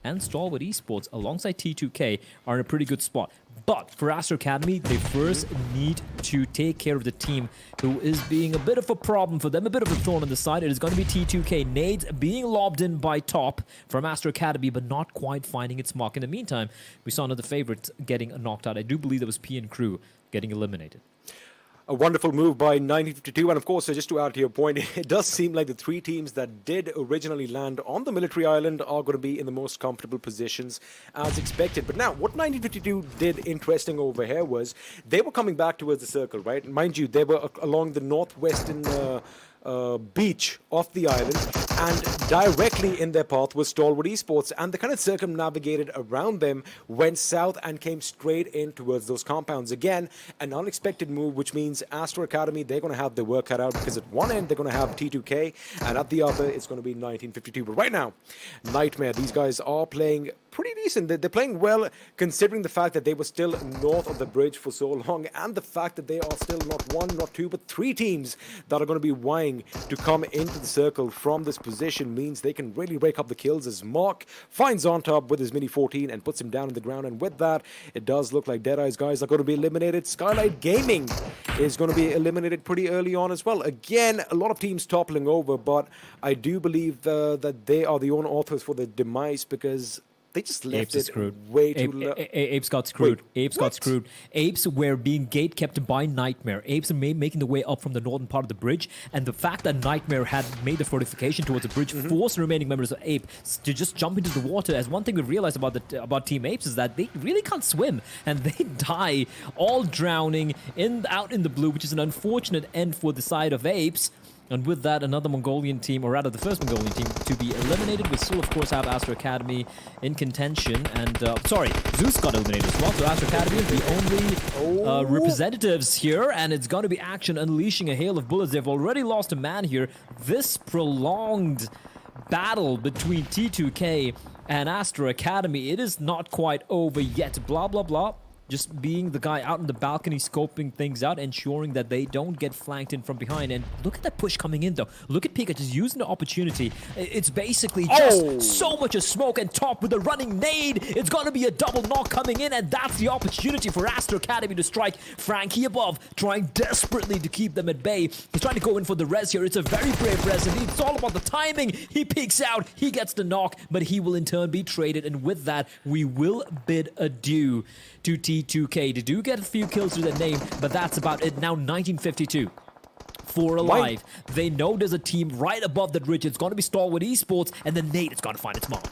and Stalwart Esports alongside T2K are in a pretty good spot. But for Astra Academy, they first need to take care of the team who is being a bit of a problem for them, a bit of a thorn on the side. It is going to be T2K. Nades being lobbed in by Top from Astra Academy, but not quite finding its mark. In the meantime, we saw another favorite getting knocked out. I do believe that was P and Crew getting eliminated. A wonderful move by 1952, and of course, just to add to your point, it does seem like the three teams that did originally land on the military island are going to be in the most comfortable positions as expected. But now, what 1952 did interesting over here was they were coming back towards the circle, right? Mind you, they were along the northwestern beach of the island, and directly in their path was Stalwart Esports, and they kind of circumnavigated around them, went south and came straight in towards those compounds. Again, an unexpected move, which means Astra Academy, they're going to have their work cut out, because at one end they're going to have T2K, and at the other it's going to be 1952. But right now, Nightmare, these guys are playing pretty decent. They're playing well, considering the fact that they were still north of the bridge for so long, and the fact that they are still not one, not two, but three teams that are going to be vying to come into the circle from this position means they can really rake up the kills, as Mark finds On Top with his Mini 14 and puts him down on the ground. And with that, it does look like Deadeye's guys are going to be eliminated. Skylightz Gaming is going to be eliminated pretty early on as well. Again, a lot of teams toppling over, but I do believe that they are the own authors for the demise, because They just left Apes is it screwed. way too low. Apes got screwed. Wait, Apes got screwed. Apes were being gate kept by Nightmare. Apes are making the way up from the northern part of the bridge, and the fact that Nightmare had made the fortification towards the bridge forced the remaining members of Ape to just jump into the water. As one thing we realized about Team Apes is that they really can't swim, and they die all drowning out in the blue, which is an unfortunate end for the side of Apes. And with that, another Mongolian team, or rather the first Mongolian team, to be eliminated. We still, of course, have Astra Academy in contention. And, sorry, Zeus got eliminated as well. So Astra Academy is the only representatives here. And it's going to be Action unleashing a hail of bullets. They've already lost a man here. This prolonged battle between T2K and Astra Academy, it is not quite over yet. Blah, blah, blah. Just being the guy out on the balcony, scoping things out, ensuring that they don't get flanked in from behind. And look at that push coming in, though. Look at Pika just using the opportunity. It's basically just so much of smoke, and top with a running nade. It's going to be a double knock coming in, and that's the opportunity for Astra Academy to strike. Frankie above, trying desperately to keep them at bay. He's trying to go in for the res here. It's a very brave res, and it's all about the timing. He peeks out, he gets the knock, but he will in turn be traded. And with that, we will bid adieu to T2K. They do get a few kills to their name, but that's about it. Now 1952. 4 alive. They know there's a team right above that ridge. It's going to be Stalwart Esports, and then Nate is going to find its mark.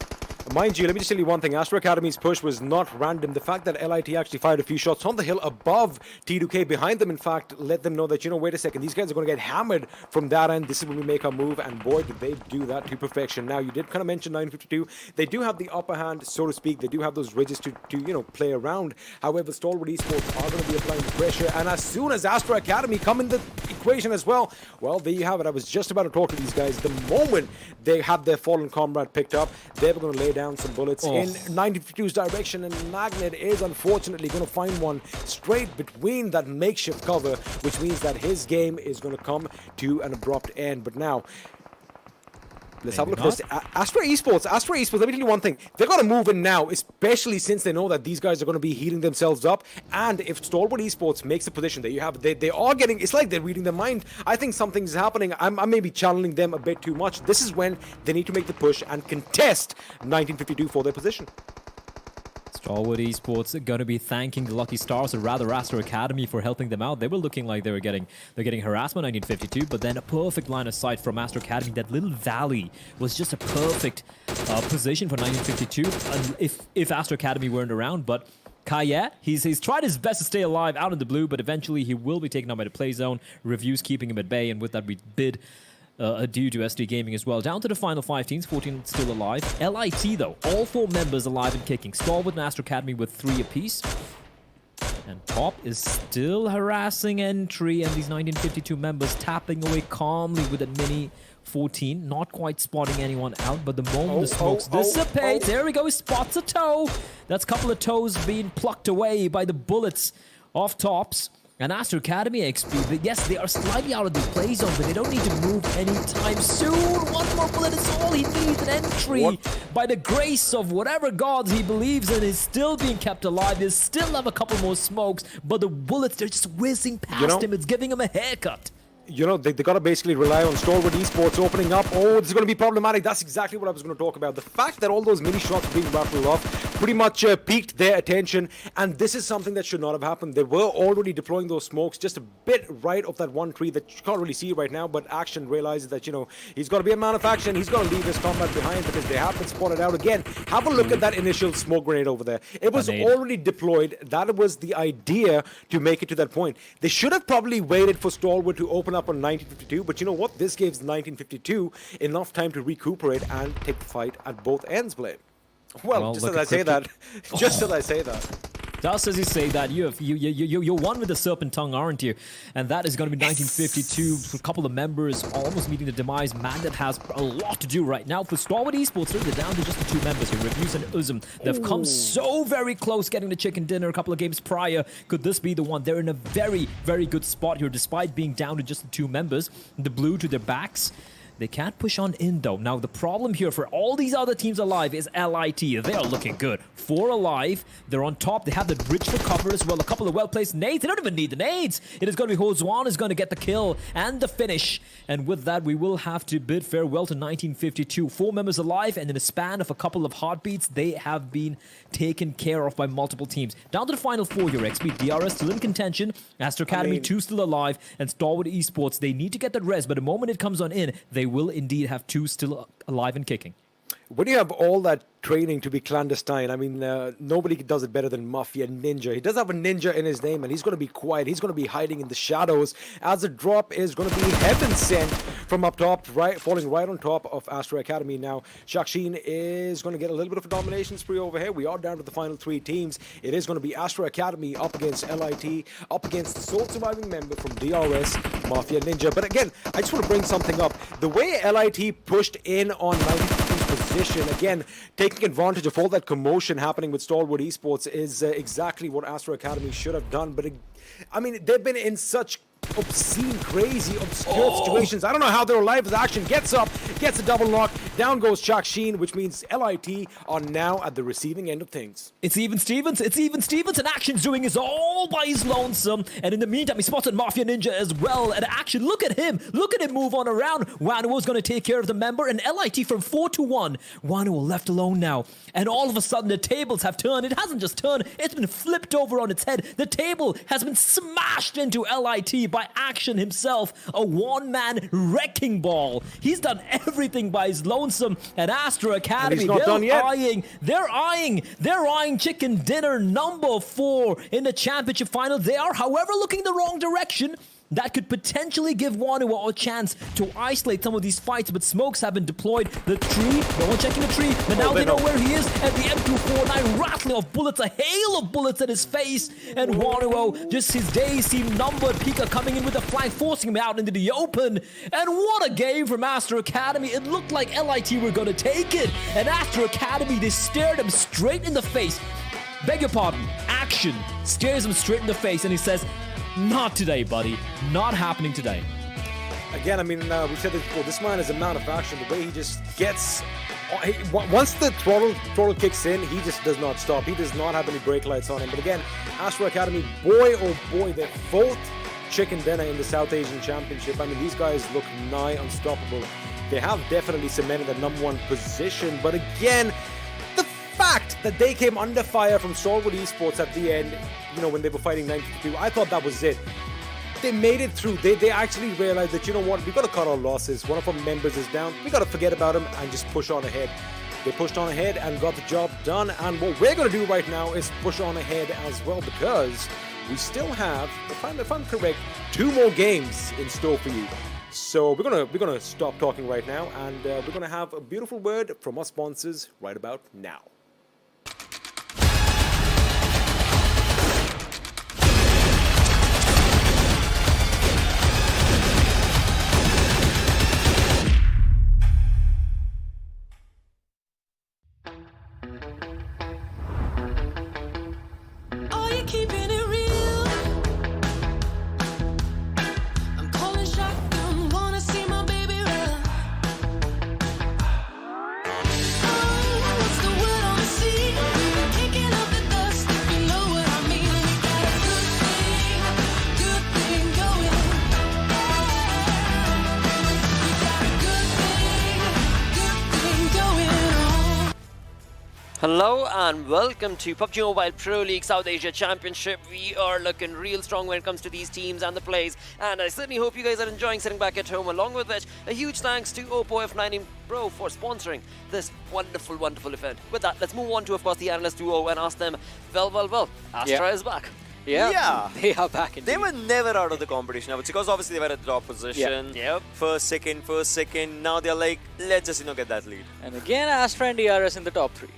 Mind you, let me just tell you one thing. Astra Academy's push was not random. The fact that LIT actually fired a few shots on the hill above T2K behind them, in fact, let them know that, you know, wait a second, these guys are going to get hammered from that end. This is when we make our move, and boy, did they do that to perfection. Now, you did kind of mention 952. They do have the upper hand, so to speak. They do have those ridges to you know, play around. However, Stalwart Esports are going to be applying pressure, and as soon as Astra Academy come in the equation as well, there you have it. I was just about to talk to these guys. The moment they had their fallen comrade picked up, they were going to lay down some bullets in 1952's direction, and Magnet is unfortunately going to find one straight between that makeshift cover, which means that his game is going to come to an abrupt end. But now, let's have a look first. Astra Esports, let me tell you one thing. They've got to move in now, especially since they know that these guys are going to be heating themselves up. And if Stalwart Esports makes a position, there you have it. They are getting, it's like they're reading their mind. I think something's happening. I'm maybe channeling them a bit too much. This is when they need to make the push and contest 1952 for their position. Stalwart Esports are going to be thanking the Lucky Stars, or rather Astra Academy, for helping them out. They were looking like they're getting harassment 1952, but then a perfect line of sight from Astra Academy. That little valley was just a perfect position for 1952 if Astra Academy weren't around. But Kaya, he's tried his best to stay alive out in the blue, but eventually he will be taken out by the play zone. Reviews keeping him at bay, and with that we bid adieu to SDGaming as well. Down to the final 5 teams, 14 still alive. LIT, though, all 4 members alive and kicking. Stalwart and Astra Academy with 3 apiece. And Top is still harassing entry, and these 1952 members tapping away calmly with a mini 14, not quite spotting anyone out, but the moment the smokes dissipate, there we go, he spots a toe. That's a couple of toes being plucked away by the bullets off Tops. And Astra Academy XP, yes, they are slightly out of the play zone, but they don't need to move anytime soon. One more bullet is all he needs. An entry by the grace of whatever gods he believes in is still being kept alive. They still have a couple more smokes, but the bullets, they're just whizzing past him. It's giving him a haircut. You know, they got to basically rely on Stalwart Esports opening up. Oh, this is going to be problematic. That's exactly what I was going to talk about. The fact that all those mini shots being rattled off pretty much piqued their attention, and this is something that should not have happened. They were already deploying those smokes just a bit right of that one tree that you can't really see right now, but Action realizes that, you know, he's got to be a man of action. He's got to leave his combat behind because they have been spotted out again. Have a look at that initial smoke grenade over there. It was already deployed. That was the idea to make it to that point. They should have probably waited for Stalwart to open up on 1952, but you know what? This gives 1952 enough time to recuperate and take the fight at both ends, Blade. Well, just as I say that, just as I say that. Just as you say that, you're one with the serpent tongue, aren't you? And that is going to be 1952. A couple of members almost meeting the demise. Magnet has a lot to do right now. For Stalwart Esports, they're down to just the 2 members here, Reviews and Uzum. They've come so very close getting the chicken dinner a couple of games prior. Could this be the one? They're in a very, very good spot here, despite being down to just the 2 members. The blue to their backs. They can't push on in though. Now the problem here for all these other teams alive is LIT. They are looking good. 4 alive. They're on top. They have the bridge for cover as well. A couple of well-placed nades. They don't even need the nades. It is going to be Hozwan is going to get the kill and the finish. And with that, we will have to bid farewell to 1952. 4 members alive, and in a span of a couple of heartbeats, they have been taken care of by multiple teams. Down to the final 4 here. XP, DRS still in contention. Astra Academy 2 still alive, and Stalwart Esports. They need to get that res, but the moment it comes on in, they will indeed have 2 still alive and kicking. When you have all that training to be clandestine, I mean, nobody does it better than Mafia Ninja. He does have a ninja in his name, and he's going to be quiet. He's going to be hiding in the shadows, as the drop is going to be heaven sent from up top, falling right on top of Astra Academy. Now, Shakshin is going to get a little bit of a domination spree over here. We are down to the final 3 teams. It is going to be Astra Academy up against LIT, up against the sole surviving member from DRS, Mafia Ninja. But again, I just want to bring something up. The way LIT pushed in on 92's position, again, taking advantage of all that commotion happening with Stalwart Esports is exactly what Astra Academy should have done. But I mean, they've been in such obscene, crazy, obscure situations. I don't know how they're alive as Action gets up, gets a double knock, down goes Shakshin, which means LIT are now at the receiving end of things. It's even Stevens, and Action's doing his all by his lonesome. And in the meantime, he spotted Mafia Ninja as well. And Action, look at him move on around. Wanuo's going to take care of the member, and LIT from 4 to 1. Wanuo left alone now. And all of a sudden, the tables have turned. It hasn't just turned, it's been flipped over on its head. The table has been smashed into LIT by Action himself, a one-man wrecking ball. He's done everything by his lonesome. At Astra Academy, they're eyeing chicken dinner number 4 in the championship final. They are, however, looking the wrong direction. That could potentially give Wanuo a chance to isolate some of these fights, but smokes have been deployed. The tree, no one checking the tree, but now they know where he is, and the M249 rattling off bullets, a hail of bullets at his face, and Wanuo, just his days seem numbered. Pika coming in with a flank, forcing him out into the open, and what a game from Astra Academy. It looked like LIT were going to take it, and Astra Academy, they stared him straight in the face. Beg your pardon, Action stares him straight in the face, and he says, "Not today, buddy. Not happening today." Again, I mean, we said this before. This man is a man of action. The way he just gets... once the throttle kicks in, he just does not stop. He does not have any brake lights on him. But again, Astra Academy, boy oh boy, their 4th chicken dinner in the South Asian Championship. I mean, these guys look nigh unstoppable. They have definitely cemented the #1 position. But again, the fact that they came under fire from Stalwart Esports at the end, you know, when they were fighting 92, I thought that was it. They made it through. They actually realized that, you know what, we got to cut our losses. One of our members is down. We got to forget about him and just push on ahead. They pushed on ahead and got the job done. And what we're going to do right now is push on ahead as well, because we still have, if I'm correct, 2 more games in store for you. So we're gonna stop talking right now, and we're gonna have a beautiful word from our sponsors right about now. Hello and welcome to PUBG Mobile Pro League South Asia Championship. We are looking real strong when it comes to these teams and the plays, and I certainly hope you guys are enjoying sitting back at home. Along with which, a huge thanks to OPPO F19 Pro for sponsoring this wonderful, wonderful event. With that, let's move on to, of course, the analyst duo and ask them, well, Astra is back. Yeah, they are back indeed. They were never out of the competition, I would say, because obviously they were at the top position. Yep. First, second. Now they're like, let's just, get that lead. And again, Astra and DRS in the top 3.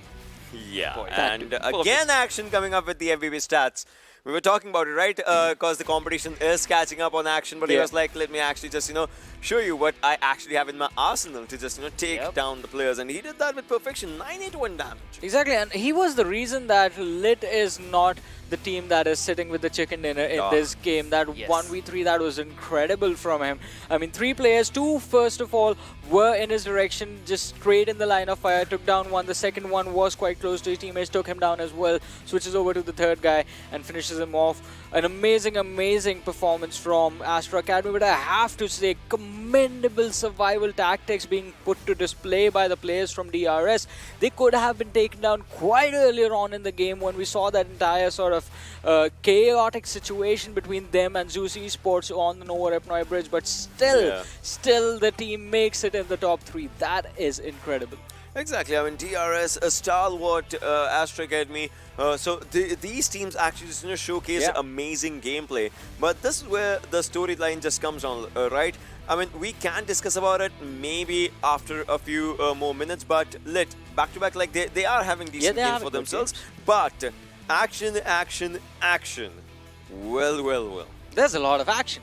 Yeah, and again, Action coming up with the MVP stats. We were talking about it, right? Because the competition is catching up on Action, but he was like, let me actually just, show you what I actually have in my arsenal to just, take down the players. And he did that with perfection, 981 damage. Exactly, and he was the reason that Lit is not the team that is sitting with the chicken dinner in this game. That 1v3, that was incredible from him. I mean, 3 players, 2 first of all were in his direction, just straight in the line of fire, took down one. The second one was quite close to his teammates, took him down as well, switches over to the third guy and finishes him off. An amazing performance from Astra Academy, but I have to say, commendable survival tactics being put to display by the players from DRS. They could have been taken down quite earlier on in the game when we saw that entire sort of chaotic situation between them and Zeus Esports on the Nova Repnoi Bridge, but still the team makes it in the top 3. That is incredible. Exactly. I mean, DRS, Stalwart, Astra Academy. So these teams actually just, showcase amazing gameplay. But this is where the storyline just comes on, right? I mean, we can discuss about it maybe after a few more minutes. But back to back, like they are having decent games for themselves. But action. Well. There's a lot of action.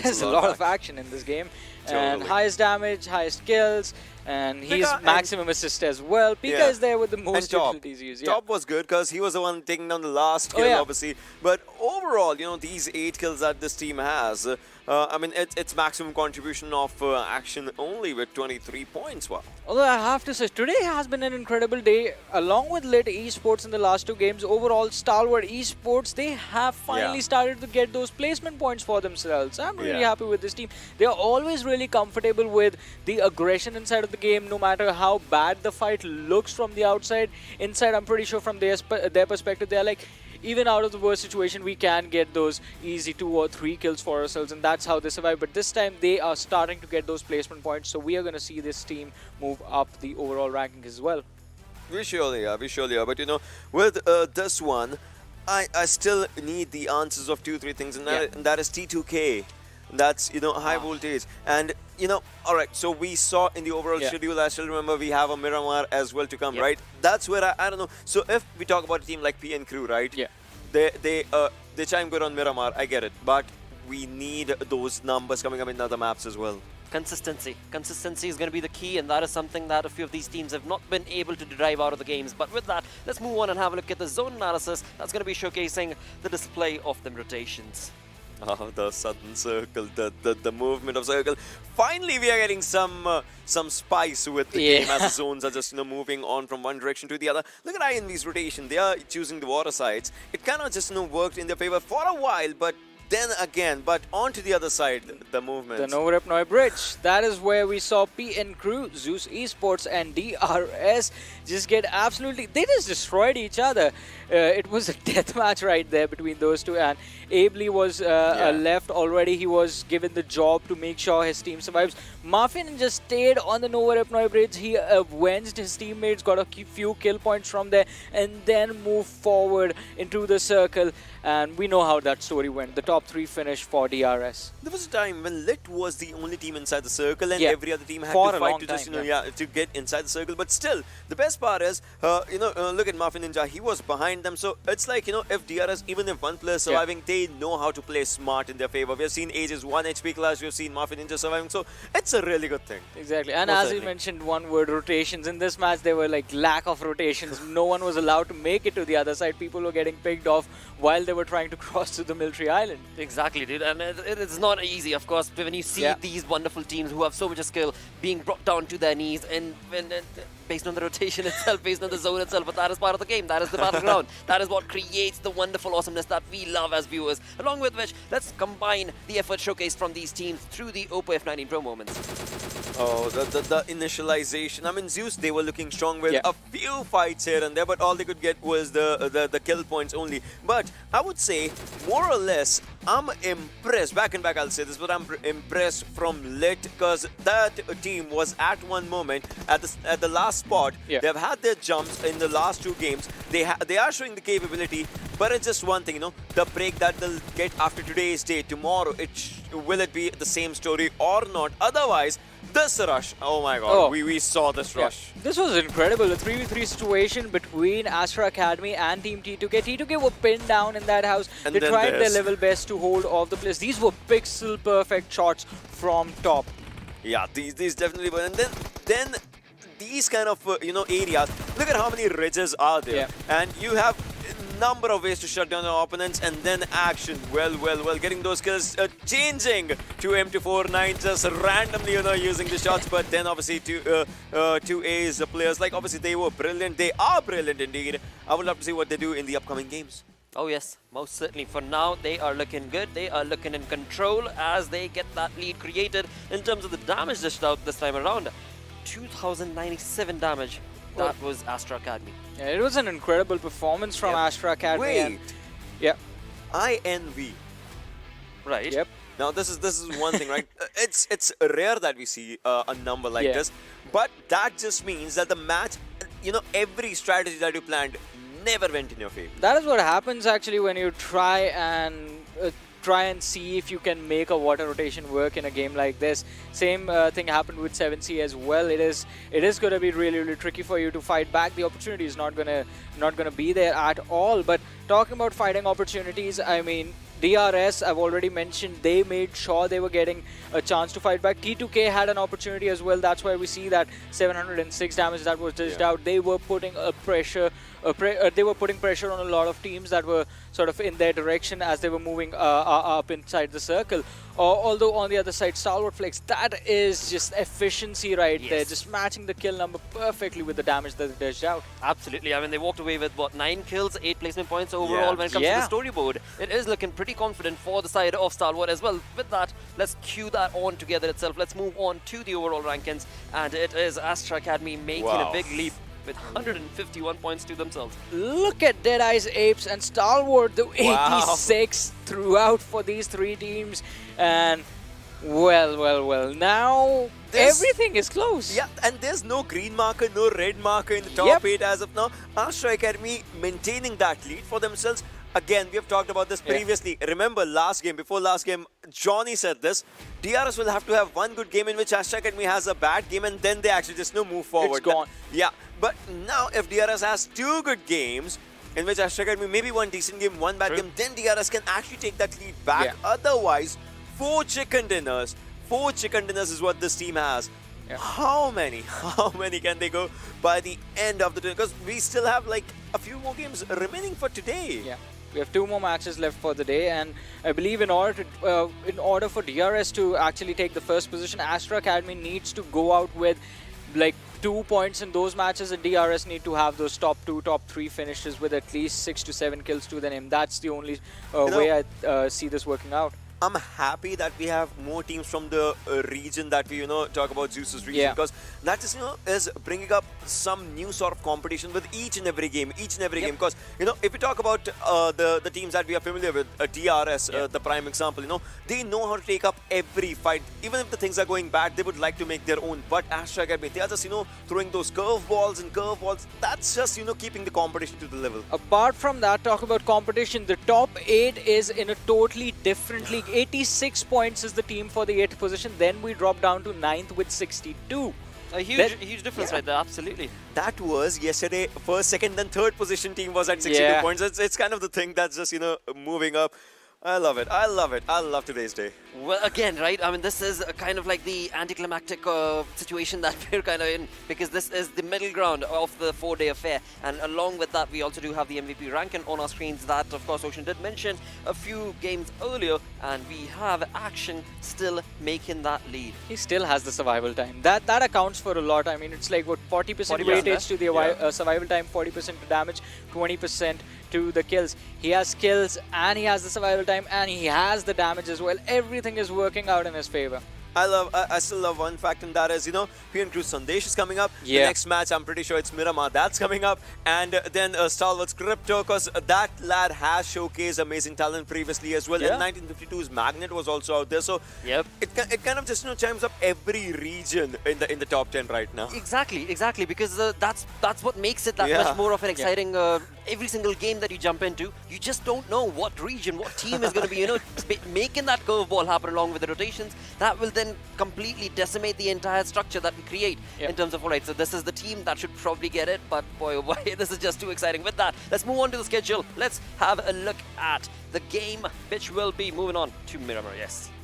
There's a lot of action in this game. And highest damage, highest kills, and he's maximum assist as well. Pika is there with the most difficulties used. Top was good because he was the one taking down the last kill, obviously. But overall, these 8 kills that this team has, I mean, it's maximum contribution of action only with 23 points. Wow. Although I have to say, today has been an incredible day. Along with Lit Esports in the last 2 games, overall, Stalwart Esports, they have finally started to get those placement points for themselves. I'm really happy with this team. They are always really comfortable with the aggression inside of the game, no matter how bad the fight looks from the outside. Inside, I'm pretty sure from their perspective, they're like, even out of the worst situation, we can get those easy 2 or 3 kills for ourselves, and that's how they survive. But this time, they are starting to get those placement points, so we are going to see this team move up the overall ranking as well. We surely are. But with this one, I still need the answers of 2-3 things, and that is T2K. That's, high voltage. And, all right, so we saw in the overall schedule, I still remember we have a Miramar as well to come, right? That's where I don't know. So if we talk about a team like PN Crew, right? Yeah. They chime good on Miramar, I get it. But we need those numbers coming up in other maps as well. Consistency is going to be the key, and that is something that a few of these teams have not been able to derive out of the games. But with that, let's move on and have a look at the zone analysis. That's going to be showcasing the display of them rotations. Oh, the sudden circle, the movement of circle. Finally, we are getting some spice with the game as the zones are just moving on from one direction to the other. Look at INV's rotation. They are choosing the water sides. It kind of just worked in their favor for a while, but then again, but onto the other side, the movement. The Nova Repnoi Bridge. That is where we saw PN Crew, Zeus Esports, and DRS just get absolutely... They just destroyed each other. It was a death match right there between those two, and Ably was left already. He was given the job to make sure his team survives. Muffin just stayed on the Nova Repnoi Bridge. He avenged his teammates, got a few kill points from there, and then moved forward into the circle. And we know how that story went. The top 3 finish for DRS. There was a time when Lit was the only team inside the circle, and every other team had to fight to just, to get inside the circle. But still, the best part is, look at Muffin Ninja. He was behind them. So it's like, if DRS, even if one player is surviving, they know how to play smart in their favor. We have seen Age's 1 HP class. We have seen Muffin Ninja surviving. So it's a really good thing. Exactly. And as you mentioned, one word, rotations. In this match, there were like lack of rotations. No one was allowed to make it to the other side. People were getting picked off while they were trying to cross to the military island. Exactly, dude. And it's not easy, of course, when you see these wonderful teams who have so much skill being brought down to their knees and based on the rotation itself, based on the zone itself. But that is part of the game. That is the battleground. That is what creates the wonderful awesomeness that we love as viewers. Along with which, let's combine the effort showcased from these teams through the OPPO F19 Pro moments. Oh, the initialization. I mean, Zeus, they were looking strong with a few fights here and there, but all they could get was the kill points only. But I would say, more or less, I'm impressed. Back and back, I'll say this, but I'm impressed from Lit because that team was at one moment at the last spot. They've had their jumps in the last 2 games. They are showing the capability, but it's just one thing, the break that they'll get after today's day, tomorrow, will it be the same story or not? Otherwise, this rush, oh my god, we saw this rush. This was incredible, a 3v3 situation between Astra Academy and Team T2K. T2K were pinned down in that house. And they tried their level best to hold off the place. These were pixel perfect shots from top. Yeah, these definitely were. And then these kind of, areas, look at how many ridges are there. And you have number of ways to shut down our opponents, and then action. Well, getting those kills, changing to M249, just randomly, using the shots. But then obviously two A's players, like obviously they were brilliant. They are brilliant indeed. I would love to see what they do in the upcoming games. Oh yes, most certainly. For now, they are looking good. They are looking in control as they get that lead created. In terms of the damage dished out this time around, 2,097 damage. That was Astra Academy. Yeah, it was an incredible performance from Astra Academy. Wait. Yeah. INV. Right. Yep. Now this is one thing, right? It's rare that we see a number like this, but that just means that the match, every strategy that you planned never went in your favor. That is what happens actually when you try and see if you can make a water rotation work in a game like this. Same thing happened with 7C as well. It is going to be really tricky for you to fight back. The opportunity is not gonna be there at all. But talking about fighting opportunities, I mean, DRS, I've already mentioned, they made sure they were getting a chance to fight back. T2K had an opportunity as well. That's why we see that 706 damage that was dished out. They were putting pressure on a lot of teams that were sort of in their direction as they were moving up inside the circle. Although on the other side, Stalwart Flex, that is just efficiency right there, just matching the kill number perfectly with the damage that they dished out. Absolutely. I mean, they walked away with, what, 9 kills, 8 placement points overall when it comes to the storyboard. It is looking pretty confident for the side of Stalwart as well. With that, let's cue that on together itself. Let's move on to the overall rankings. And it is Astra Academy making a big leap with 151 points to themselves. Look at DEADEYES, APES and Stalwart, the 86 throughout for these three teams. And well, now everything is close. Yeah, and there's no green marker, no red marker in the top 8 as of now. Astra Academy maintaining that lead for themselves. Again, we have talked about this previously. Remember before last game, Johnny said this. DRS will have to have one good game in which Astra Academy has a bad game, and then they actually just move forward. It's gone. Yeah, but now if DRS has 2 good games, in which Astra Academy maybe one decent game, one bad game, then DRS can actually take that lead back. Otherwise, 4 chicken dinners. 4 chicken dinners is what this team has. How many can they go by the end of the day? Because we still have like a few more games remaining for today. Yeah. We have 2 more matches left for the day, and I believe in order for DRS to actually take the first position, Astra Academy needs to go out with like 2 points in those matches, and DRS need to have those top 2, top 3 finishes with at least 6 to 7 kills to the name. That's the only way I see this working out. I'm happy that we have more teams from the region that we, talk about Zeus's region, because that just, is bringing up some new sort of competition with each and every game, because, if we talk about the teams that we are familiar with, DRS, the prime example, they know how to take up every fight. Even if the things are going bad, they would like to make their own. But Astra Academy, they are just, throwing those curveballs. That's just, keeping the competition to the level. Apart from that, talk about competition, the top 8 is in a totally different league. 86 points is the team for the 8th position. Then we drop down to 9th with 62. A huge difference right there, absolutely. That was yesterday, first, second, then third position team was at 62 points. It's kind of the thing that's just, moving up. I love it. I love today's day. Well, again, right? I mean, this is kind of like the anticlimactic situation that we're kind of in, because this is the middle ground of the 4-day affair. And along with that, we also do have the MVP ranking on our screens that, of course, Ocean did mention a few games earlier. And we have Action still making that lead. He still has the survival time. That accounts for a lot. I mean, it's like, what, 40% weightage to the survival time, 40% to damage, 20% to the kills. He has kills and he has the survival time and he has the damage as well. Everything is working out in his favor. I still love one fact, and that is, PN Crew Sandesh is coming up. The next match, I'm pretty sure it's Miramar. That's coming up. And then Stalwart's Crypto, because that lad has showcased amazing talent previously as well. And 1952's Magnet was also out there. So it kind of just chimes up every region in the top 10 right now. Exactly. Because that's what makes it that much more of an exciting. Every single game that you jump into, you just don't know what region, what team is going to be, making that curveball happen along with the rotations. That will then completely decimate the entire structure that we create in terms of, alright, so this is the team that should probably get it, but boy oh boy, this is just too exciting. With that, let's move on to the schedule. Let's have a look at the game, which will be moving on to Miramar,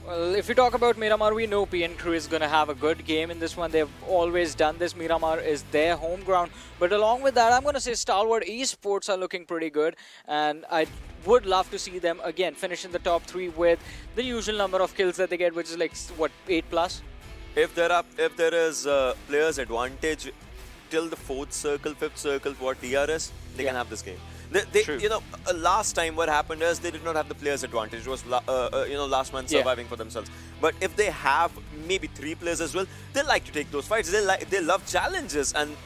Well, if we talk about Miramar, we know PN Crew is going to have a good game in this one. They've always done this. Miramar is their home ground. But along with that, I'm going to say Stalwart Esports are looking pretty good. And I would love to see them, again, finish in the top 3 with the usual number of kills that they get, which is like, what, 8+? If there is players advantage till the 4th circle, 5th circle, what DRS, they can have this game. You know, last time what happened is they did not have the players advantage. It was you know, last man surviving for themselves. But if they have maybe 3 players as well, they like to take those fights. They love challenges, and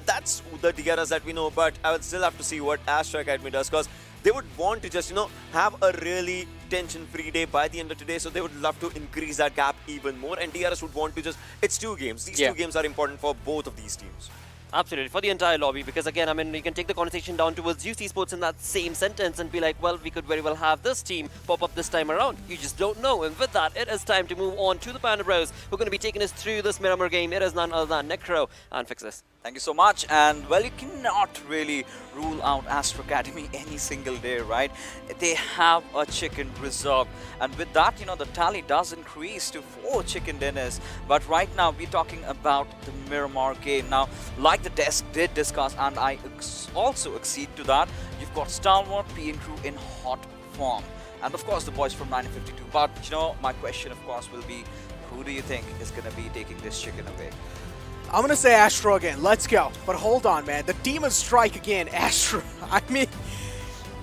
that's the DRS that we know. But I would still have to see what Astra Academy does, because they would want to just, you know, have a really tension-free day by the end of today. So they would love to increase that gap even more, and DRS would want to just, it's 2 games. These 2 games are important for both of these teams. Absolutely, for the entire lobby, because again, I mean, you can take the conversation down towards UC Sports in that same sentence and be like, well, we could very well have this team pop up this time around. You just don't know. And with that, it is time to move on to the Panda Bros, who are going to be taking us through this Miramar game. It is none other than Necro and Fixus. Thank you so much. And well, you cannot really rule out Astra Academy any single day, right? They have a chicken reserve, and with that, you know, the tally does increase to 4 chicken dinners. But right now we're talking about the Miramar game. Now, like the desk did discuss, and I also accede to that, you've got Stalwart PN Crew in hot form, and of course the boys from 1952. But you know, my question of course will be, who do you think is going to be taking this chicken away? I'm going to say Astra again. Let's go. But hold on, man. The Demon Strike again. Astra. I mean,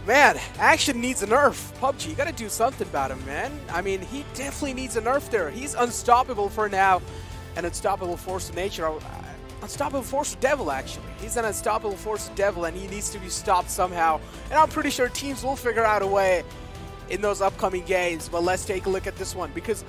man, Action needs a nerf. PUBG, you got to do something about him, man. I mean, he definitely needs a nerf there. He's unstoppable for now. An unstoppable force of nature. Unstoppable force of devil, actually. He's an unstoppable force of devil, and he needs to be stopped somehow. And I'm pretty sure teams will figure out a way in those upcoming games. But let's take a look at this one, because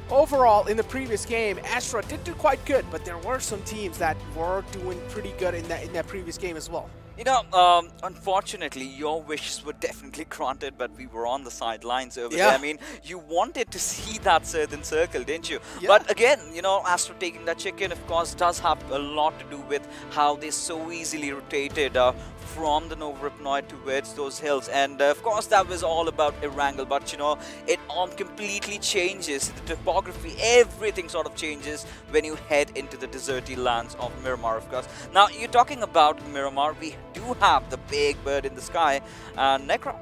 overall, in the previous game, Astra did do quite good, but there were some teams that were doing pretty good in that previous game as well. You know, unfortunately, your wishes were definitely granted, but we were on the sidelines over there. I mean, you wanted to see that certain circle, didn't you? But again, you know, Astra taking that chicken, of course, does have a lot to do with how they so easily rotated from the Nova Ripnoid towards those hills. And of course, that was all about Erangel, but you know, it all completely changes. The topography, everything sort of changes when you head into the deserty lands of Miramar, of course. Now, you're talking about Miramar, we do have the big bird in the sky, and Necro,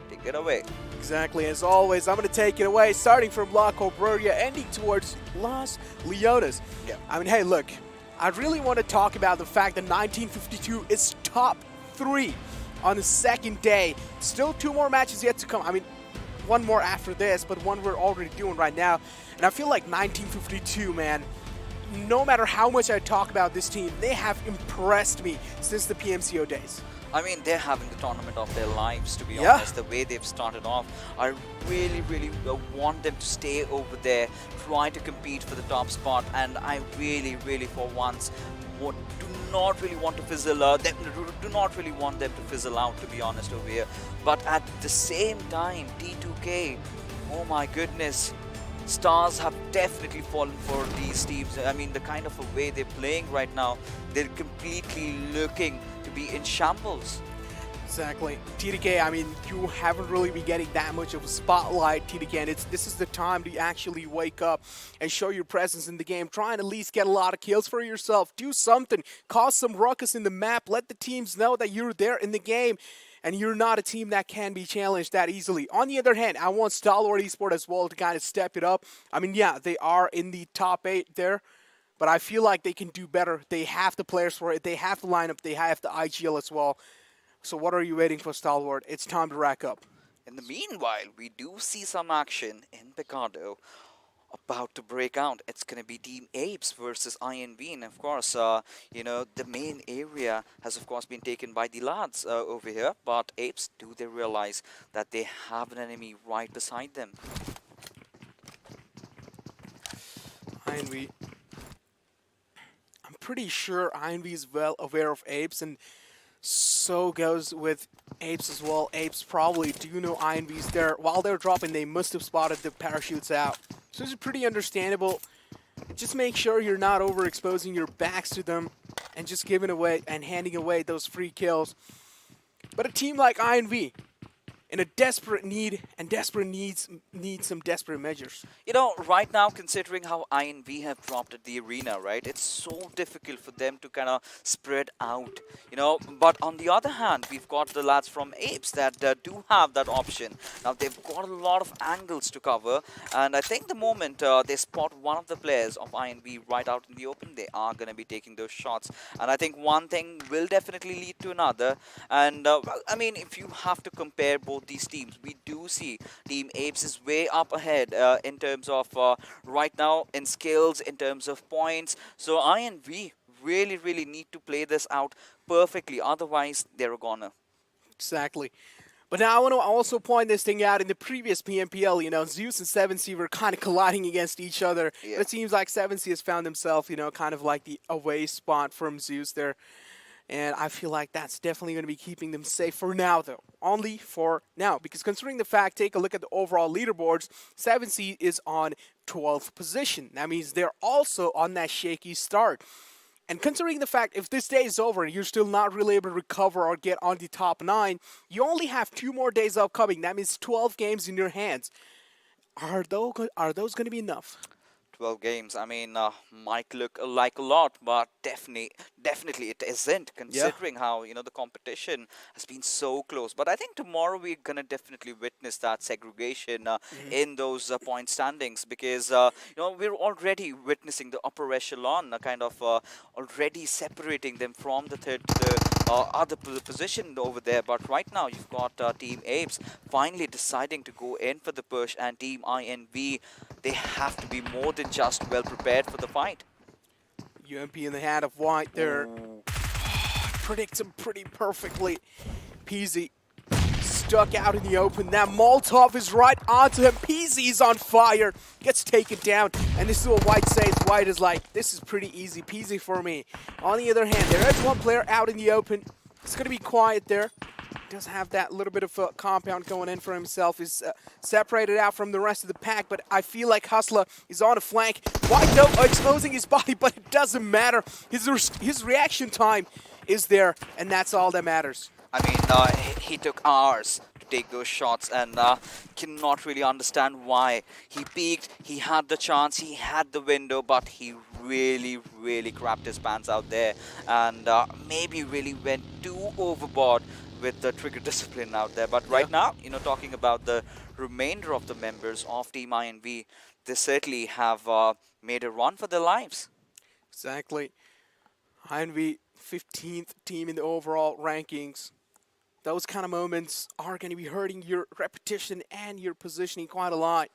take it away. Exactly, as always, I'm going to take it away, starting from La Cobreria, ending towards Las Leonas. I mean, hey, look, I really want to talk about the fact that 1952 is top 3 on the second day. Still 2 more matches yet to come. I mean, 1 more after this, but 1 we're already doing right now. And I feel like 1952, man, no matter how much I talk about this team, they have impressed me since the PMCO days. I mean, they're having the tournament of their lives, to be honest, the way they've started off. I really, really want them to stay over there, try to compete for the top spot, and I really, really, for once, do not really want to fizzle do not really want them to fizzle out, to be honest, over here. But at the same time, T2K, oh my goodness, stars have definitely fallen for these teams. I mean, the kind of a way they're playing right now, they're completely looking to be in shambles. Exactly. TDK, I mean, you haven't really been getting that much of a spotlight, TDK, and this is the time to actually wake up and show your presence in the game. Try and at least get a lot of kills for yourself. Do something. Cause some ruckus in the map. Let the teams know that you're there in the game, and you're not a team that can be challenged that easily. On the other hand, I want Stalwart Esport as well to kind of step it up. I mean, yeah, they are in the top 8 there, but I feel like they can do better. They have the players for it. They have the lineup. They have the IGL as well. So what are you waiting for, Stalwart? It's time to rack up. In the meanwhile, we do see some action in Picado about to break out. It's going to be Team APES versus INV. And of course, you know, the main area has of course been taken by the lads over here. But APES, do they realize that they have an enemy right beside them? INV. I'm pretty sure INV is well aware of APES, and so goes with APES as well. APES probably do know INV's there. While they're dropping, they must have spotted the parachutes out. So it's pretty understandable. Just make sure you're not overexposing your backs to them and just giving away and handing away those free kills. But a team like INV, in a desperate need and need some desperate measures. You know, right now, considering how INV have dropped at the arena, right, it's so difficult for them to kind of spread out, you know. But on the other hand, we've got the lads from APES that do have that option. Now, they've got a lot of angles to cover, and I think the moment they spot one of the players of INV right out in the open, they are going to be taking those shots. And I think one thing will definitely lead to another. And, well, I mean, if you have to compare both these teams, we do see Team APES is way up ahead in terms of right now in skills, in terms of points. So INV really need to play this out perfectly. Otherwise, they're a goner. Exactly. But now I want to also point this thing out. In the previous PMPL, you know, Zeus and 7C were kind of colliding against each other. Yeah. But it seems like 7C has found himself, you know, kind of like the away spot from Zeus there. And I feel like that's definitely going to be keeping them safe for now, though. Only for now. Because considering the fact, take a look at the overall leaderboards, 7C is on 12th position. That means they're also on that shaky start. And considering the fact, if this day is over and you're still not really able to recover or get on the top 9, you only have 2 more days upcoming. That means 12 games in your hands. Are those going to be enough? 12 games, I mean, might look like a lot, but definitely it isn't, considering how, you know, the competition has been so close. But I think tomorrow we're going to definitely witness that segregation in those point standings, because, you know, we're already witnessing the upper echelon kind of already separating them from the third to the other position over there. But right now you've got Team APES finally deciding to go in for the push, and Team INV, they have to be more than just well prepared for the fight. UMP in the hand of White there. Predicts him pretty perfectly. Peasy stuck out in the open. That Molotov is right onto him. Peasy is on fire. Gets taken down. And this is what White says. White is like, this is pretty easy peasy for me. On the other hand, there is one player out in the open. It's going to be quiet there. Does have that little bit of a compound going in for himself. Is separated out from the rest of the pack, but I feel like Hustler is on a flank. White though exposing his body, but it doesn't matter. His reaction time is there, and that's all that matters. I mean, he took hours to take those shots, and cannot really understand why. He peaked, he had the chance, he had the window, but he really crapped his pants out there, and maybe really went too overboard with the trigger discipline out there. But right now, you know, talking about the remainder of the members of Team INV, they certainly have made a run for their lives. Exactly. INV 15th team in the overall rankings. Those kind of moments are going to be hurting your repetition and your positioning quite a lot.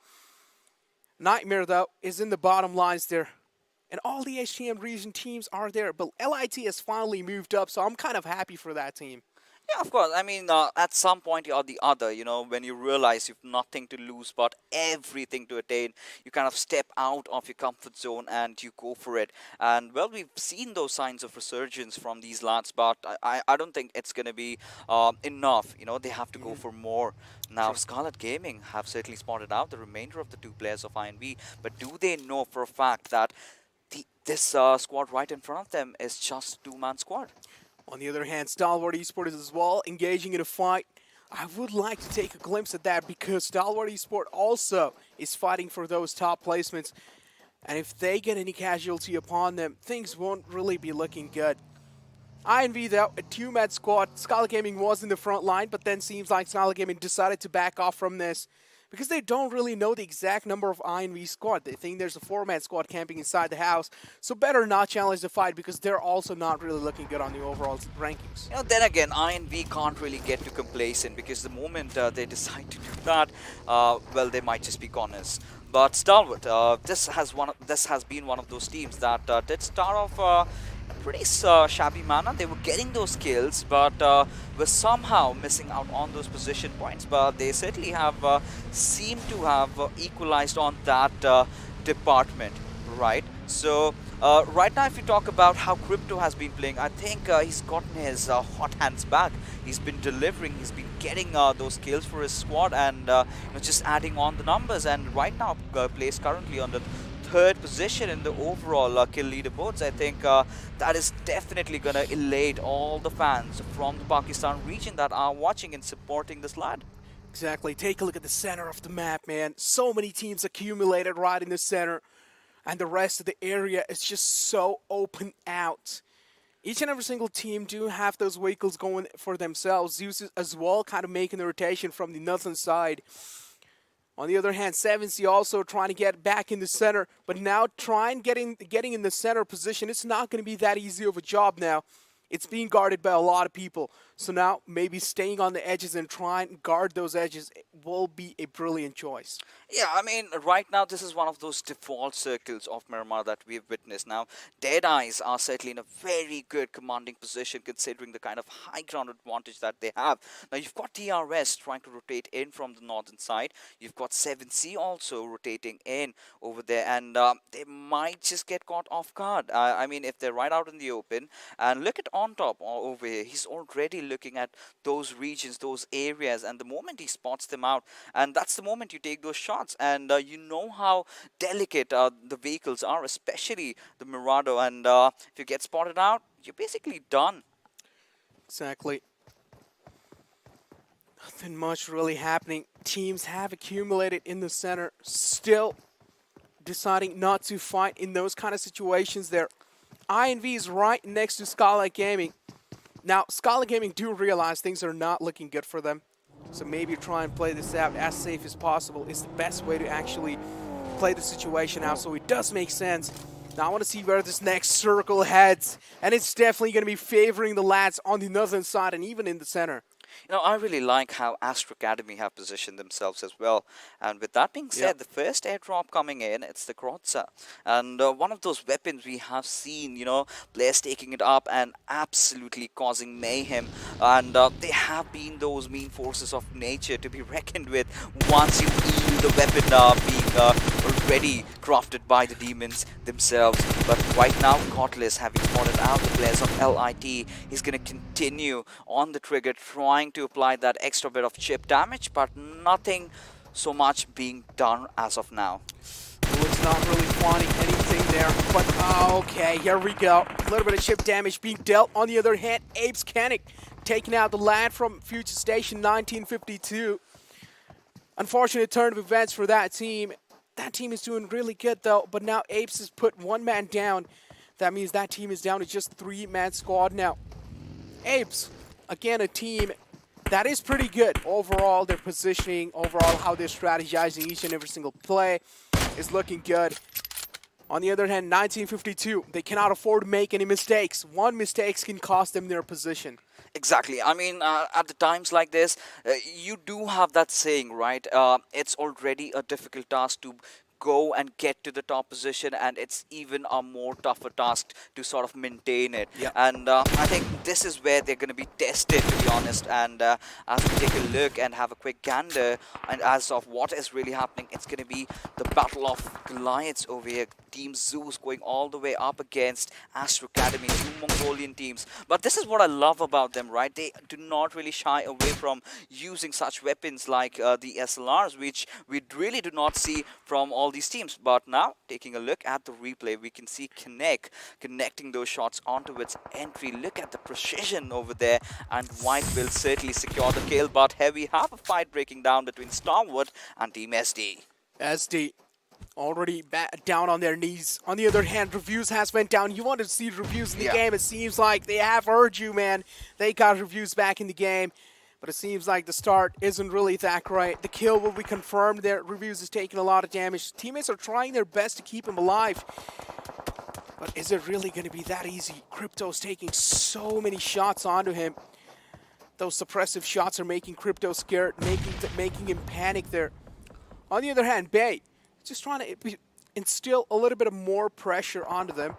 Nightmare, though, is in the bottom lines there. And all the HTM region teams are there. But LIT has finally moved up, so I'm kind of happy for that team. Yeah, of course. I mean, at some point or the other, you know, when you realize you've nothing to lose but everything to attain, you kind of step out of your comfort zone and you go for it. And, well, we've seen those signs of resurgence from these lads, but I don't think it's going to be enough. You know, they have to go for more. Now, Skylightz Gaming have certainly spotted out the remainder of the 2 players of INV, but do they know for a fact that this squad right in front of them is just a 2-man squad? On the other hand, Stalwart Esports as well, engaging in a fight. I would like to take a glimpse at that, because Stalwart Esports also is fighting for those top placements. And if they get any casualty upon them, things won't really be looking good. INV, though, a 2-man squad. Skylightz Gaming was in the front line, but then seems like Skylightz Gaming decided to back off from this, because they don't really know the exact number of INV squad. They think there's a 4-man squad camping inside the house, so better not challenge the fight, because they're also not really looking good on the overall rankings. You know, then again, INV can't really get too complacent, because the moment they decide to do that, well, they might just be goners. But Stalwart, this has been one of those teams that did start off pretty shabby manner. They were getting those kills, but were somehow missing out on those position points. But they certainly have seemed to have equalized on that department, right? So right now, if you talk about how Crypto has been playing, I think he's gotten his hot hands back. He's been delivering, he's been getting those kills for his squad, and you know, just adding on the numbers. And right now, plays currently on the 3rd position in the overall kill leaderboards. I think that is definitely going to elate all the fans from the Pakistan region that are watching and supporting this lad. Exactly. Take a look at the center of the map, man. So many teams accumulated right in the center, and the rest of the area is just so open out. Each and every single team do have those vehicles going for themselves. Zeus as well, kind of making the rotation from the northern side. On the other hand, 7C also trying to get back in the center, but now getting in the center position, it's not going to be that easy of a job now. It's being guarded by a lot of people. So now maybe staying on the edges and trying to guard those edges will be a brilliant choice. Yeah, I mean, right now this is one of those default circles of Miramar that we've witnessed. Now, DEADEYES are certainly in a very good commanding position considering the kind of high ground advantage that they have. Now, you've got TRS trying to rotate in from the northern side. You've got 7C also rotating in over there, and they might just get caught off guard. I mean, if they're right out in the open, and look at on top over here, he's already looking at those regions, those areas, and the moment he spots them out, and that's the moment you take those shots. And you know how delicate the vehicles are, especially the Mirado, and if you get spotted out, you're basically done. Exactly. Nothing much really happening. Teams have accumulated in the center, still deciding not to fight in those kind of situations there. INV is right next to Skylightz Gaming. Now, Skylightz Gaming do realize things are not looking good for them. So maybe try and play this out as safe as possible is the best way to actually play the situation out. So it does make sense. Now I want to see where this next circle heads. And it's definitely going to be favoring the lads on the northern side and even in the center. You know, I really like how Astra Academy have positioned themselves as well. And with that being said, the first airdrop coming in, it's the Grotza. And one of those weapons we have seen, you know, players taking it up and absolutely causing mayhem. And they have been those mean forces of nature to be reckoned with once you feel the weapon being already crafted by the demons themselves. But right now, Cotlis having spotted out the players of LIT, he's going to continue on the trigger, trying to apply that extra bit of chip damage, but nothing so much being done as of now. It's not really finding anything there, but okay, here we go. A little bit of chip damage being dealt. On the other hand, Apes Canic taking out the lad from Future Station 1952. Unfortunate turn of events for that team. That team is doing really good though, but now Apes has put one man down. That means that team is down to just 3-man squad now. Apes, again, a team that is pretty good. Overall, their positioning, overall how they're strategizing each and every single play is looking good. On the other hand, 1952, they cannot afford to make any mistakes. One mistake can cost them their position. Exactly. I mean, at the times like this, you do have that saying, right? It's already a difficult task to go and get to the top position, and it's even a more tougher task to sort of maintain it. And I think this is where they're going to be tested, to be honest. And as we take a look and have a quick gander, and as of what is really happening, it's going to be the battle of Goliaths over here. Team Zeus going all the way up against Astra Academy, two Mongolian teams. But this is what I love about them, right? They do not really shy away from using such weapons like the SLRs, which we really do not see from all these teams. But now, taking a look at the replay, we can see connecting those shots onto its entry. Look at the precision over there, and White will certainly secure the kill. But here we have a fight breaking down between Stalwart and Team SD. SD already down on their knees. On the other hand, Reviews has went down. You wanted to see Reviews in the game. It seems like they have heard you, man. They got Reviews back in the game. But it seems like the start isn't really that great. The kill will be confirmed there. Reviews is taking a lot of damage. Teammates are trying their best to keep him alive. But is it really going to be that easy? Crypto's taking so many shots onto him. Those suppressive shots are making Crypto scared, making him panic there. On the other hand, Bay just trying to instill a little bit of more pressure onto them.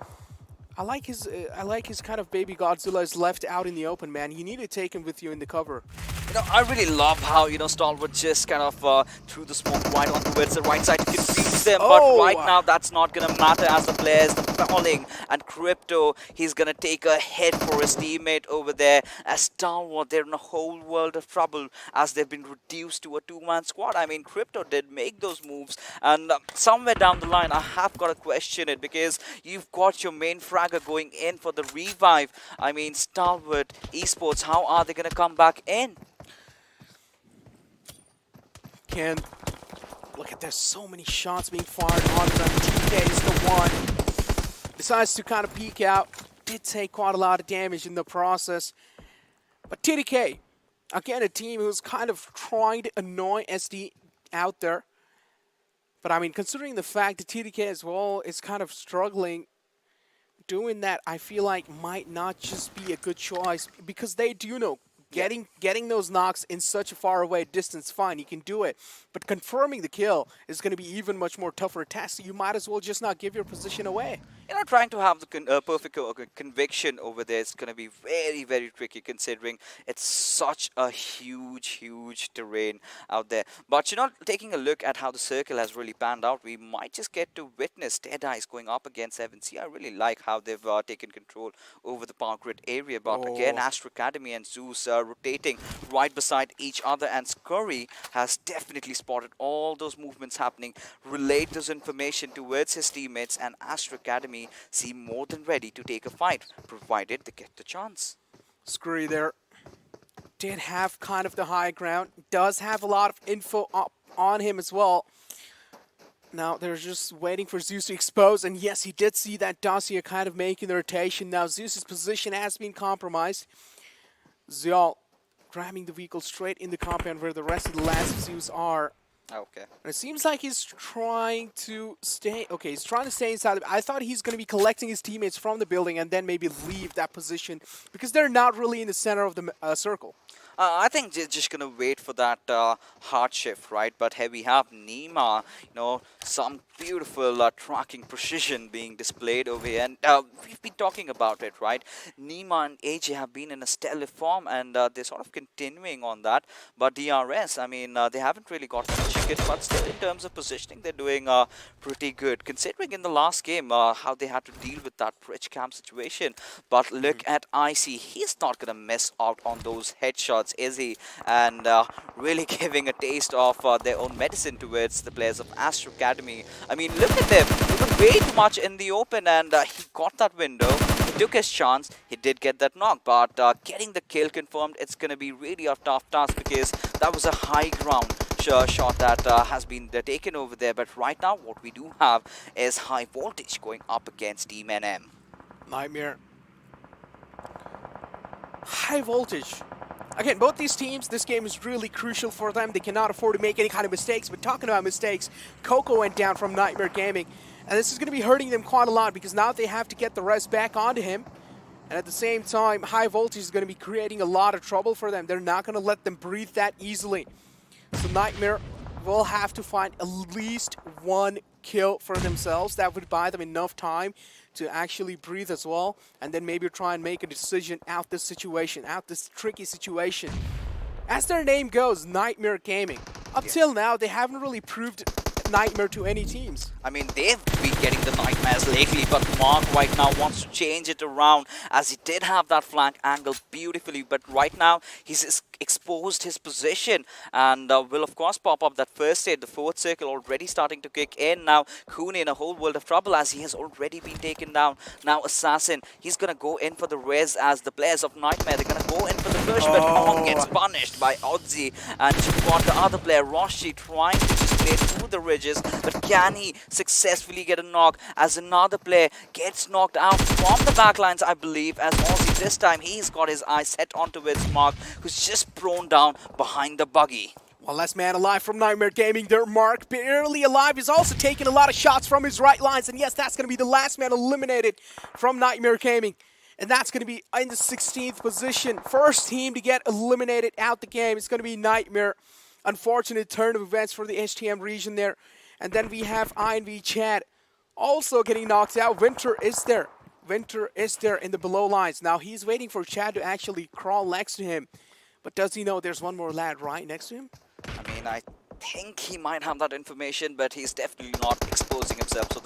I like his kind of baby Godzilla is left out in the open, man. You need to take him with you in the cover. You know, I really love how, you know, Stalwart just kind of threw the smoke right onto the right side to confuse them. But right now, that's not going to matter as the players are falling. And Crypto, he's going to take a hit for his teammate over there. As Stalwart, they're in a whole world of trouble as they've been reduced to a 2-man squad. I mean, Crypto did make those moves. And somewhere down the line, I have got to question it, because you've got your main fragger going in for the revive. I mean, Stalwart, Esports, how are they going to come back in? Again, look at there's so many shots being fired on them. TK is the one. Decides to kind of peek out. Did take quite a lot of damage in the process. But TDK, again, a team who's kind of trying to annoy SD out there. But I mean, considering the fact that TDK as well is kind of struggling, doing that, I feel like might not just be a good choice because they do know getting those knocks in such a far away distance, fine, you can do it. But confirming the kill is going to be even much more tougher task. So you might as well just not give your position away. You know, trying to have the perfect conviction over there is going to be very, very tricky considering it's such a huge terrain out there. But, you know, taking a look at how the circle has really panned out, we might just get to witness DEADEYES going up against 7C. I really like how they've taken control over the power grid area. But again, Astra Academy and Zeus are rotating right beside each other, and Scurry has definitely spotted all those movements happening, relayed this information towards his teammates, and Astra Academy seem more than ready to take a fight, provided they get the chance. Scurry there did have kind of the high ground, does have a lot of info up on him as well. Now they're just waiting for Zeus to expose, and yes, he did see that Dacia kind of making the rotation. Now Zeus's position has been compromised. Zeal grabbing the vehicle straight in the compound where the rest of the lads of Zeus are. Okay. And it seems like he's trying to stay. Okay, he's trying to stay inside. I thought he's going to be collecting his teammates from the building and then maybe leave that position because they're not really in the center of the circle. I think they're just going to wait for that hard shift, right? But here we have Nima, you know, some beautiful tracking precision being displayed over here. And we've been talking about it, right? Nima and AJ have been in a stellar form, and they're sort of continuing on that. But DRS, I mean, they haven't really got much ticket, but still in terms of positioning, they're doing pretty good. Considering in the last game how they had to deal with that bridge camp situation. But look at Icy. He's not going to miss out on those headshots, is he? And really giving a taste of their own medicine towards the players of Astra Academy. I mean, look at them. They were way too much in the open, and he got that window. He took his chance. He did get that knock, but getting the kill confirmed, it's going to be really a tough task because that was a high ground shot that has been taken over there. But right now, what we do have is high voltage going up against Team NM. Nightmare. High voltage. Again, both these teams, this game is really crucial for them. They cannot afford to make any kind of mistakes. But talking about mistakes, Coco went down from Nightmare Gaming. And this is going to be hurting them quite a lot because now they have to get the rest back onto him. And at the same time, high voltage is going to be creating a lot of trouble for them. They're not going to let them breathe that easily. So Nightmare will have to find at least one kill for themselves. That would buy them enough time to actually breathe as well, and then maybe try and make a decision out this situation, out this tricky situation. As their name goes, Nightmare Gaming. Up till now, they haven't really proved Nightmare to any teams. I mean, they've been getting the nightmares lately, but Mark right now wants to change it around, as he did have that flank angle beautifully, but right now he's exposed his position and will of course pop up that first aid. The fourth circle already starting to kick in now. Kuhn in a whole world of trouble as he has already been taken down. Now Assassin, he's gonna go in for the res as the players of Nightmare, they're gonna go in for the push, but Hong gets punished by Odzi, and you've got the other player, Roshi, trying to just play through the ridges, but can he successfully get a knock as another player gets knocked out from the backlines, I believe, as Aussie this time he's got his eye set onto his Mark, who's just prone down behind the buggy. One last man alive from Nightmare Gaming there. Mark, barely alive, is also taking a lot of shots from his right lines, and yes, that's going to be the last man eliminated from Nightmare Gaming. And that's going to be in the 16th position. First team to get eliminated out the game. It's going to be Nightmare. Unfortunate turn of events for the HTM region there. And then we have INV Chad also getting knocked out. Winter is there. Winter is there in the below lines. Now he's waiting for Chad to actually crawl next to him. But does he know there's one more lad right next to him? I mean, I think he might have that information, but he's definitely not exposing himself. So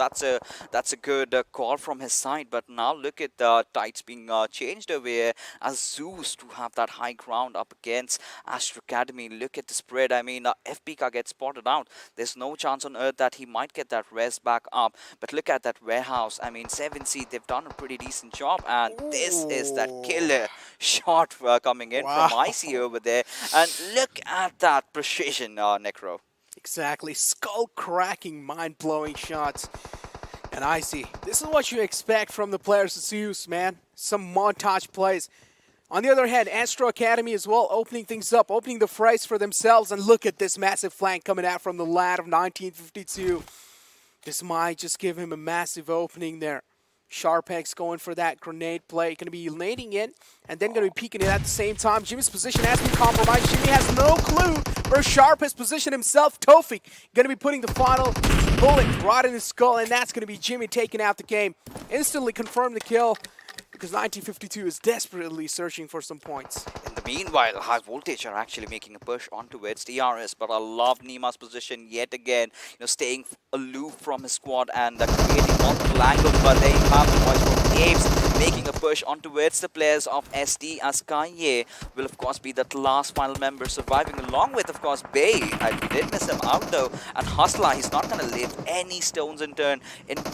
that's a good call from his side. But now look at the tides being changed over here as Zeus to have that high ground up against Astra Academy. Look at the spread. I mean, FPK gets spotted out. There's no chance on earth that he might get that res back up. But look at that warehouse. I mean, 7C, they've done a pretty decent job. And this is that killer shot coming in from IC over there. And look at that precision, Necro. Exactly. Skull-cracking, mind-blowing shots. And I see. This is what you expect from the players of Zeus, man. Some montage plays. On the other hand, Astra Academy as well, opening things up, opening the phrase for themselves. And look at this massive flank coming out from the lad of 1952. This might just give him a massive opening there. Sharpex going for that grenade play. Going to be nading in and then going to be peeking it at the same time. Jimmy's position has been compromised. Jimmy has no clue where Sharp has positioned himself. Tofik going to be putting the final bullet right in his skull, and that's going to be Jimmy taking out the game. Instantly confirmed the kill because 1952 is desperately searching for some points. In the meanwhile, High Voltage are actually making a push onto its DRS, but I love Nima's position yet again, staying aloof from his squad and creating multiple angles, but there you have the voice from Apes making a push onto its. The players of SD as Kaye will of course be that last final member surviving, along with of course Bay. We did miss him out though, and Hustler, he's not going to leave any stones unturned,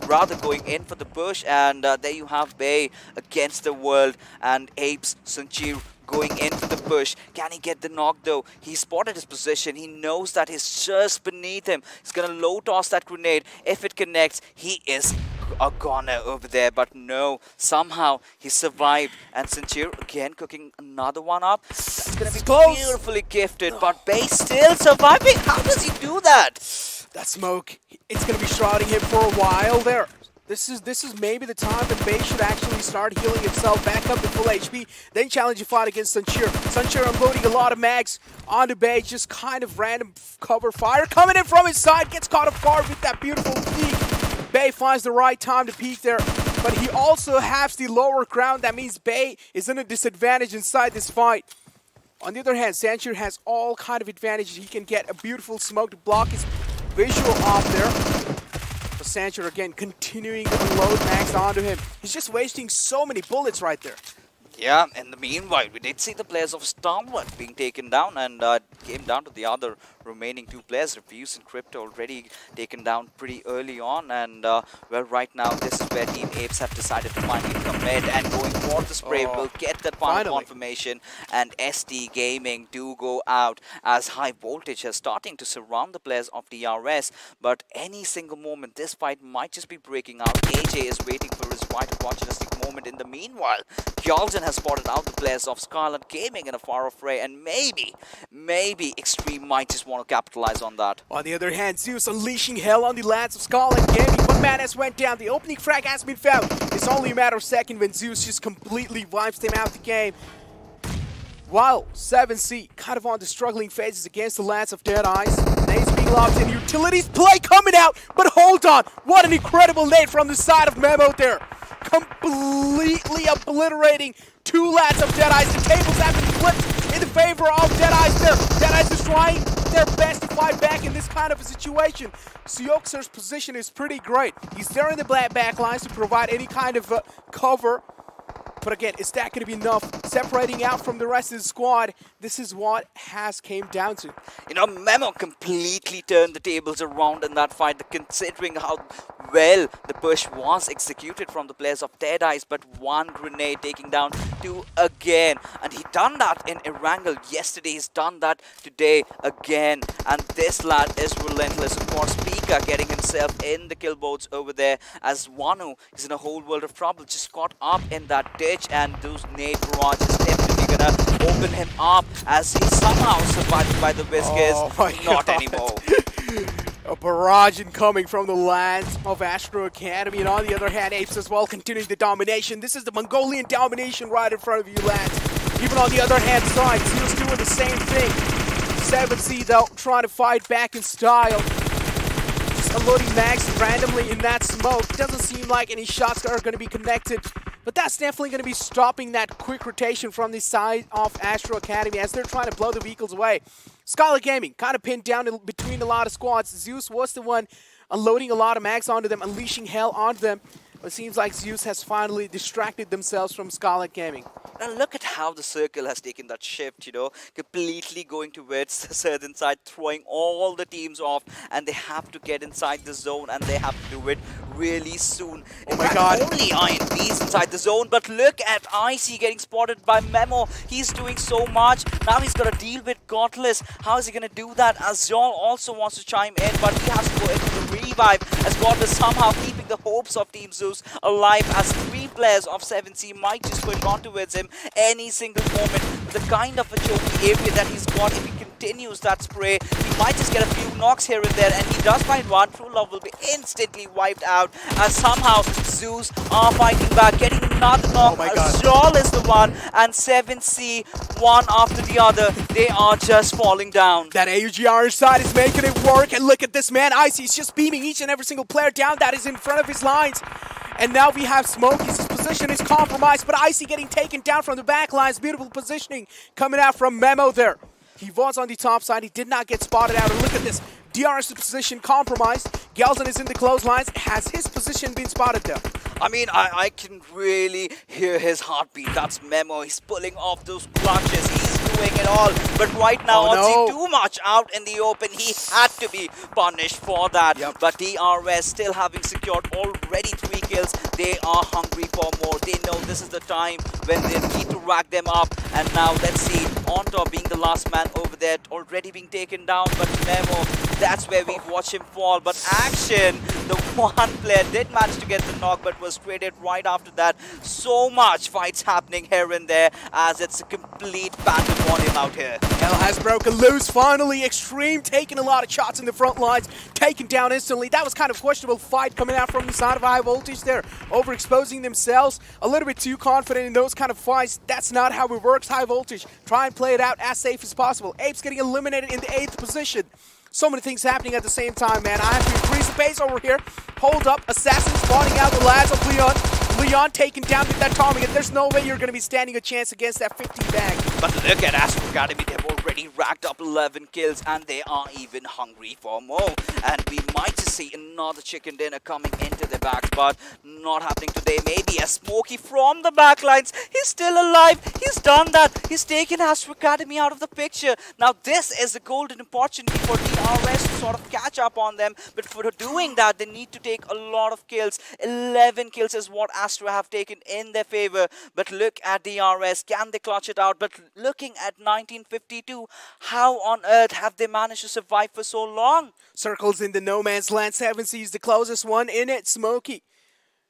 rather going in for the push, and there you have Bay against the world, and Apes, Sunchir going in for the push. Can he get the knock though? He spotted his position. He knows that he's just beneath him. He's going to low toss that grenade. If it connects, he is a goner over there, but no, somehow he survived, and Sunchir again cooking another one up. That's going to be beautifully gifted, but Bay still surviving. How does he do that? That smoke, it's going to be shrouding him for a while there. This is maybe the time that Bay should actually start healing himself back up to full HP, then challenge a fight against Sunchir. Sunchir unloading a lot of mags onto Bay, just kind of random cover fire coming in from his side, gets caught off guard with that beautiful peek. Bay finds the right time to peek there, but he also has the lower ground. That means Bay is in a disadvantage inside this fight. On the other hand, Sanchir has all kind of advantages. He can get a beautiful smoke to block his visual off there. But Sanchir again continuing to unload mags onto him. He's just wasting so many bullets right there. Yeah, in the meanwhile, we did see the players of Stalwart being taken down, and came down to the other remaining two players. Refuse and Crypto already taken down pretty early on, and well, right now this is where Team Apes have decided to finally commit, and going for the spray will get that final confirmation, and SDGaming do go out as High Voltage is starting to surround the players of DRS, but any single moment this fight might just be breaking out. AJ is waiting for his right opportunistic moment. In the meanwhile, Kyalden has spotted out the players of Skylightz Gaming in a far-off fray, and maybe Extreme might just want to capitalize on that. On the other hand, Zeus unleashing hell on the lands of Skylightz Gaming. One man has went down. The opening frag has been found. It's only a matter of seconds when Zeus just completely wipes them out the game. While 7C kind of on the struggling phases against the lands of Deadeyes. Nades being locked in. Utilities play coming out, but hold on. What an incredible nade from the side of Memo there. Completely obliterating two lads of Deadeyes. The tables have been flipped in the favor of Deadeyes there. Deadeyes is trying their best to fight back in this kind of a situation. Seokser's position is pretty great. He's there in the back lines to provide any kind of cover. But again, is that going to be enough? Separating out from the rest of the squad, this is what has came down to. Memo completely turned the tables around in that fight, considering how well the push was executed from the players of Deadeyes, but one grenade taking down two again. And he done that in Erangel yesterday, he's done that today again. And this lad is relentless. Of course, Pika getting himself in the kill boards over there, as Wanu is in a whole world of trouble, just caught up in that ditch, and those nade barrage is definitely gonna open him up as he somehow survived by the Whiskers. Not anymore. A barrage incoming from the lands of Astra Academy, and on the other hand, Apes as well continuing the domination. This is the Mongolian domination right in front of you, lads. Even on the other hand side, Zeus doing the same thing. 7C though, trying to fight back in style. Just unloading mags randomly in that smoke. Doesn't seem like any shots are going to be connected. But that's definitely going to be stopping that quick rotation from the side of Astra Academy as they're trying to blow the vehicles away. Skylightz Gaming kind of pinned down between a lot of squads. Zeus was the one unloading a lot of mags onto them, unleashing hell onto them. But it seems like Zeus has finally distracted themselves from Skylightz Gaming. Now look at how the circle has taken that shift, completely going towards the southern side, throwing all the teams off, and they have to get inside the zone, and they have to do it really soon. Oh my god. Only INVs inside the zone, but look at Icy getting spotted by Memo. He's doing so much. Now he's got to deal with Godless. How is he going to do that? Azul also wants to chime in, but he has to go into the revive as Godless somehow keeping the hopes of Team Zeus alive as 3 players of 7C might just push on towards him any single moment. With the kind of a choky area that he's got, if he continues that spray, he might just get a few knocks here and there, and he does find one. True Love will be instantly wiped out as somehow Zeus are fighting back, getting another knock. Azul is the one, and 7C, one after the other, they are just falling down. That AUGR side is making it work, and look at this man, Icy is just beaming each and every single player down that is in front of his lines. And now we have Smokey. His position is compromised, but Icy getting taken down from the back lines. Beautiful positioning coming out from Memo there. He was on the top side. He did not get spotted out. And look at this. DRS position compromised. Gelson is in the clotheslines. Has his position been spotted there? I mean, I can really hear his heartbeat. That's Memo. He's pulling off those clutches. He's doing it all. But right now, Ozzy too much out in the open. He had to be punished for that. But DRS still having secured already 3 kills. They are hungry for more. They know this is the time when they need to rack them up. And now let's see, on top being the last man over there, already being taken down. But Memo, that's where we watch him fall. But Action, the one player did manage to get the knock, but was traded right after that. So much fights happening here and there as it's a complete pandemonium out here. Hell has broken loose finally. Extreme taking a lot of shots in the front lines, taken down instantly. That was kind of a questionable fight coming out from the side of High Voltage there. Overexposing themselves, a little bit too confident in those kind of fights. That's not how it works. High Voltage, try and play it out as safe as possible. Apes getting eliminated in the 8th position. So many things happening at the same time, man. I have to increase the pace over here. Hold up. Assassin spawning out the lads of Leon. Leon taken down with that Tommy, and there's no way you're going to be standing a chance against that 50 bag. But look at Astra Academy. They've already racked up 11 kills, and they are even hungry for more. And we might just see another chicken dinner coming into the backs, but not happening today. Maybe a Smokey from the backlines. He's still alive. He's done that. He's taken Astra Academy out of the picture. Now this is a golden opportunity for DRS to sort of catch up on them. But for doing that, they need to take a lot of kills. 11 kills is what Astra have taken in their favor. But look at DRS. Can they clutch it out? But looking at 1952, how on earth have they managed to survive for so long? Circles in the no man's land. 7C is the closest one in it. Smokey.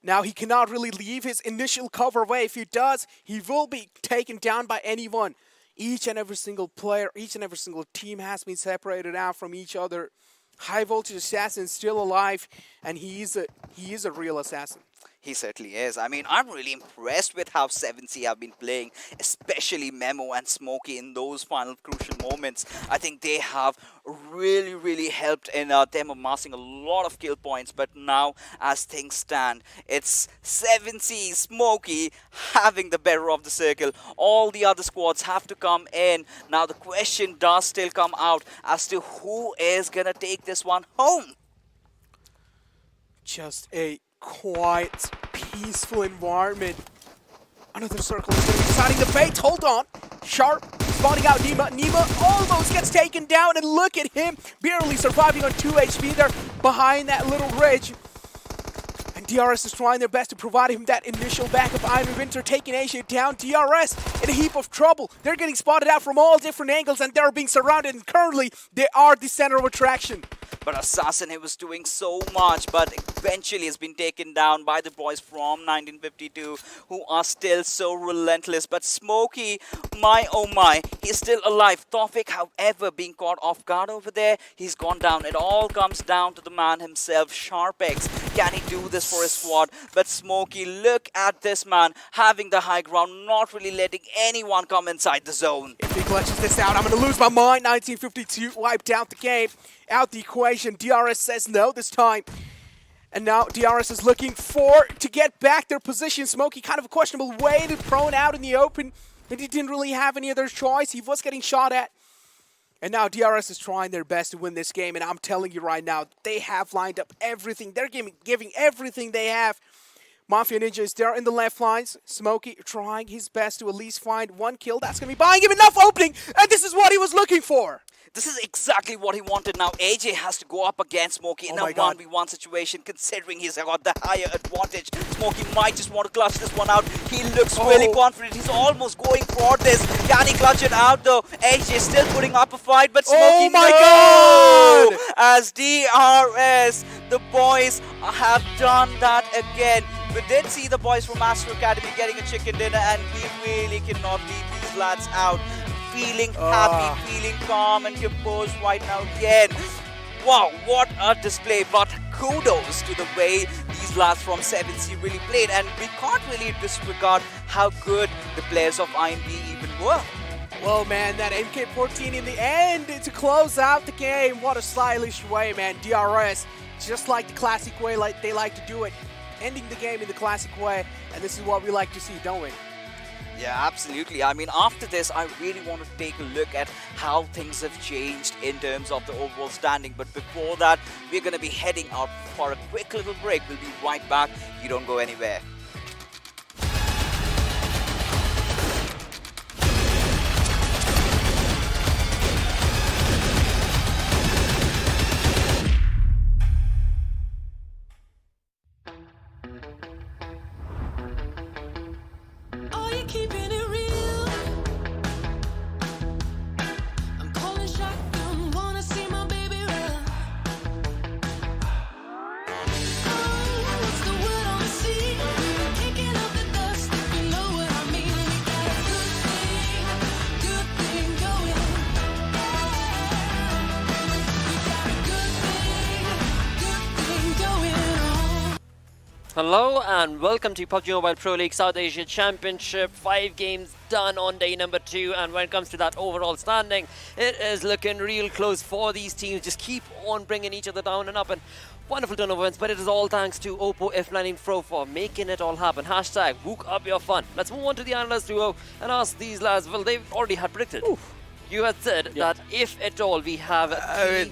Now he cannot really leave his initial cover away. If he does, he will be taken down by anyone. Each and every single player, each and every single team has been separated out from each other. High Voltage Assassin is still alive, and he is a real assassin. He certainly is. I mean, I'm really impressed with how 7C have been playing, especially Memo and Smokey in those final crucial moments. I think they have really helped in them amassing a lot of kill points. But now, as things stand, it's 7C, Smokey having the better of the circle. All the other squads have to come in. Now, the question does still come out as to who is going to take this one home. Just a quiet, peaceful environment. Another circle is going to be deciding the fate. Hold on. Sharp spawning out Nima. Nima almost gets taken down, and look at him barely surviving on 2 HP there behind that little ridge. And DRS is trying their best to provide him that initial backup. Iron Winter taking Asia down. DRS in a heap of trouble. They're getting spotted out from all different angles, and they're being surrounded, and currently they are the center of attraction. But Assassin, he was doing so much, but eventually has been taken down by the boys from 1952, who are still so relentless. But Smokey, my oh my, he's still alive. Tawfiq, however, being caught off guard over there, he's gone down. It all comes down to the man himself, Sharpex. Can he do this for his squad? But Smokey, look at this man, having the high ground, not really letting anyone come inside the zone. If he clutches this out, I'm going to lose my mind. 1952 wiped out the game. Out the equation. DRS says no this time. And now DRS is looking to get back their position. Smokey kind of a questionable way to thrown out in the open. But he didn't really have any other choice. He was getting shot at. And now DRS is trying their best to win this game. And I'm telling you right now, they have lined up everything. They're giving everything they have. Mafia Ninja is there in the left lines. Smokey trying his best to at least find one kill. That's going to be buying him enough opening, and this is what he was looking for. This is exactly what he wanted now. AJ has to go up against Smokey in a 1v1 situation, considering he's got the higher advantage. Smokey might just want to clutch this one out. He looks really confident. He's almost going for this. Can he clutch it out though? AJ still putting up a fight, but Smokey, God! As DRS, the boys have done that again. We did see the boys from Astra Academy getting a chicken dinner, and we really cannot leave these lads out. Feeling happy, feeling calm and composed right now again. Wow, what a display, but kudos to the way these lads from 7C really played, and we can't really disregard how good the players of INV even were. Well, man, that MK14 in the end to close out the game. What a stylish way, man. DRS, just like the classic way, like they like to do it. Ending the game in the classic way, and this is what we like to see, don't we? Yeah, absolutely. I mean, after this, I really want to take a look at how things have changed in terms of the overall standing. But before that, we're going to be heading out for a quick little break. We'll be right back. You don't go anywhere. Hello and welcome to PUBG Mobile Pro League South Asia Championship. 5 games done on day number 2, and when it comes to that overall standing, it is looking real close for these teams. Just keep on bringing each other down and up, and wonderful turnover wins, but it is all thanks to OPPO F19 Pro for making it all happen. Hashtag Wook up your fun. Let's move on to the analyst duo and ask these lads. Well, they've already had predicted. You had said that if at all we have 3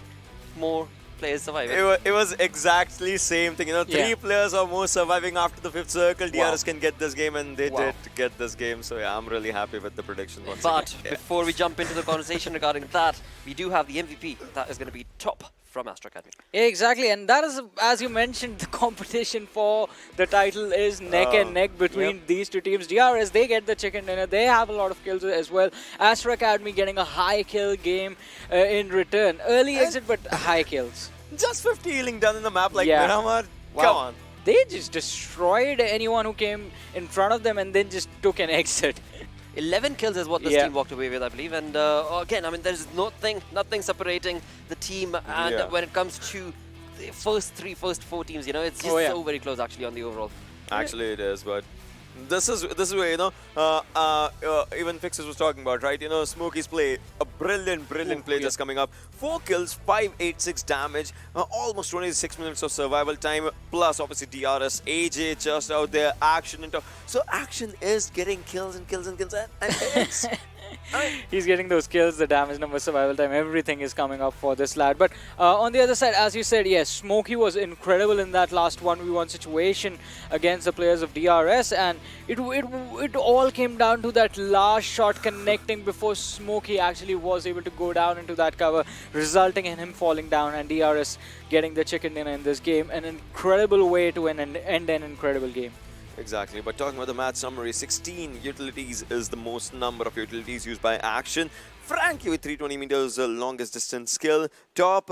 more players surviving. It was exactly same thing. You know, 3 players or more surviving after the 5th circle. DRS can get this game, and they did get this game. So yeah, I'm really happy with the prediction once But again. before we jump into the conversation regarding that, we do have the MVP. That is going to be Top from Astra Academy. Yeah, exactly, and that is, as you mentioned, the competition for the title is neck and neck between these 2 teams. DRS, they get the chicken dinner. They have a lot of kills as well. Astra Academy getting a high kill game in return. Early exit, but high kills. Just 50 healing done in the map like Miramar. Come on. They just destroyed anyone who came in front of them and then just took an exit. 11 kills is what this team walked away with, I believe. And again, I mean, there's nothing separating the team. And when it comes to the first 4 teams, you know, it's just so very close actually on the overall. Actually, it is, but this is where, you know, even Fixes was talking about, right? You know, Smokey's play, a brilliant play just coming up. 4 kills, 586 damage, almost 26 minutes of survival time, plus obviously DRS, AJ just out there, Action and so Action is getting kills and kills and kills, and it's He's getting those kills, the damage number, survival time, everything is coming up for this lad. But on the other side, as you said, yes, Smokey was incredible in that last 1v1 situation against the players of DRS, and it all came down to that last shot connecting before Smokey actually was able to go down into that cover, resulting in him falling down and DRS getting the chicken dinner in this game. An incredible way to end an incredible game. Exactly, but talking about the match summary, 16 utilities is the most number of utilities used by Action. Frankie with 320 meters longest distance skill. Top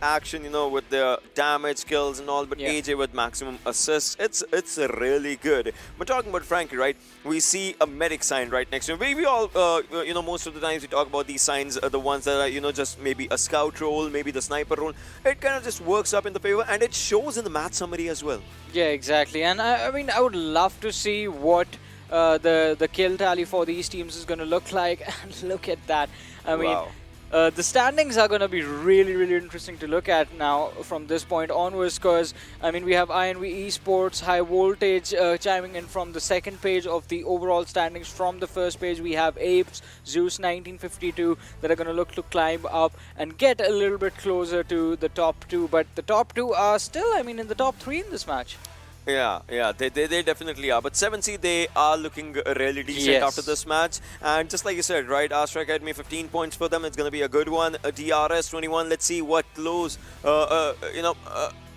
Action, you know, with their damage kills and all, but AJ with maximum assists. It's really good. But talking about Frankie, right, we see a medic sign right next to him. We all, you know, most of the times we talk about these signs, the ones that are, you know, just maybe a scout role, maybe the sniper role. It kind of just works up in the favor, and it shows in the match summary as well. Yeah, exactly. And I mean, I would love to see what the kill tally for these teams is going to look like. And look at that. I mean, the standings are going to be really interesting to look at now from this point onwards, because I mean, we have Esports, High Voltage chiming in from the second page of the overall standings. From the first page, we have APES, Zeus 1952 that are going to look to climb up and get a little bit closer to the top 2, but the top 2 are still, I mean, in the top 3 in this match. Yeah, they definitely are. But 7C, they are looking really decent after this match. And just like you said, right, Astra Academy, 15 points for them. It's going to be a good one. DRS 21. Let's see what close,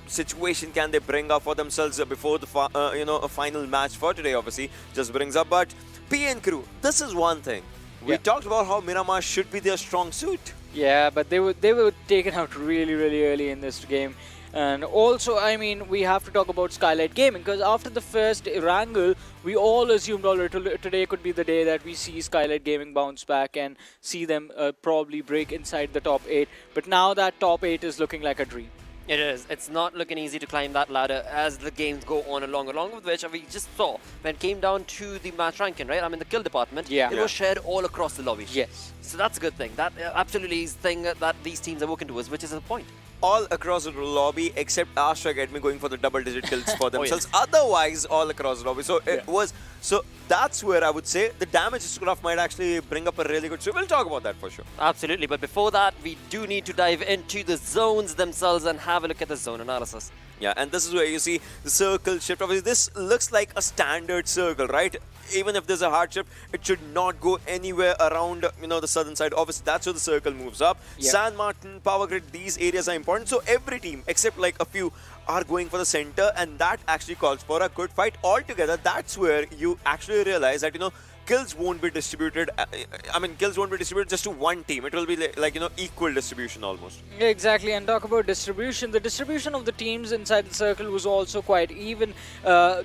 situation can they bring up for themselves before the a final match for today. Obviously, just brings up. But PN crew, this is one thing. We talked about how Miramar should be their strong suit. Yeah, but they were taken out really early in this game. And also, I mean, we have to talk about Skylightz Gaming, because after the first Erangel, we all assumed already today could be the day that we see Skylightz Gaming bounce back and see them probably break inside the top 8. But now that top 8 is looking like a dream. It is. It's not looking easy to climb that ladder as the games go on along with which we just saw when it came down to the match ranking, right? I mean, the kill department, it was shared all across the lobby. Yes. So that's a good thing. That absolutely is the thing that these teams are working towards, which is the point. All across the lobby except Astra Academy going for the double-digit kills for themselves. Otherwise, all across the lobby. So it was. So that's where I would say the damage graph might actually bring up a really good. So we'll talk about that for sure. Absolutely. But before that, we do need to dive into the zones themselves and have a look at the zone analysis. Yeah, and this is where you see the circle shift. Obviously, this looks like a standard circle, right? Even if there's a hard shift, it should not go anywhere around, the southern side. Obviously, that's where the circle moves up. San Martin, Power Grid, these areas are important. So every team, except like a few, are going for the center, and that actually calls for a good fight altogether. That's where you actually realize that, kills won't be distributed. Kills won't be distributed just to one team. It will be like equal distribution almost. Exactly. And talk about distribution. The distribution of the teams inside the circle was also quite even,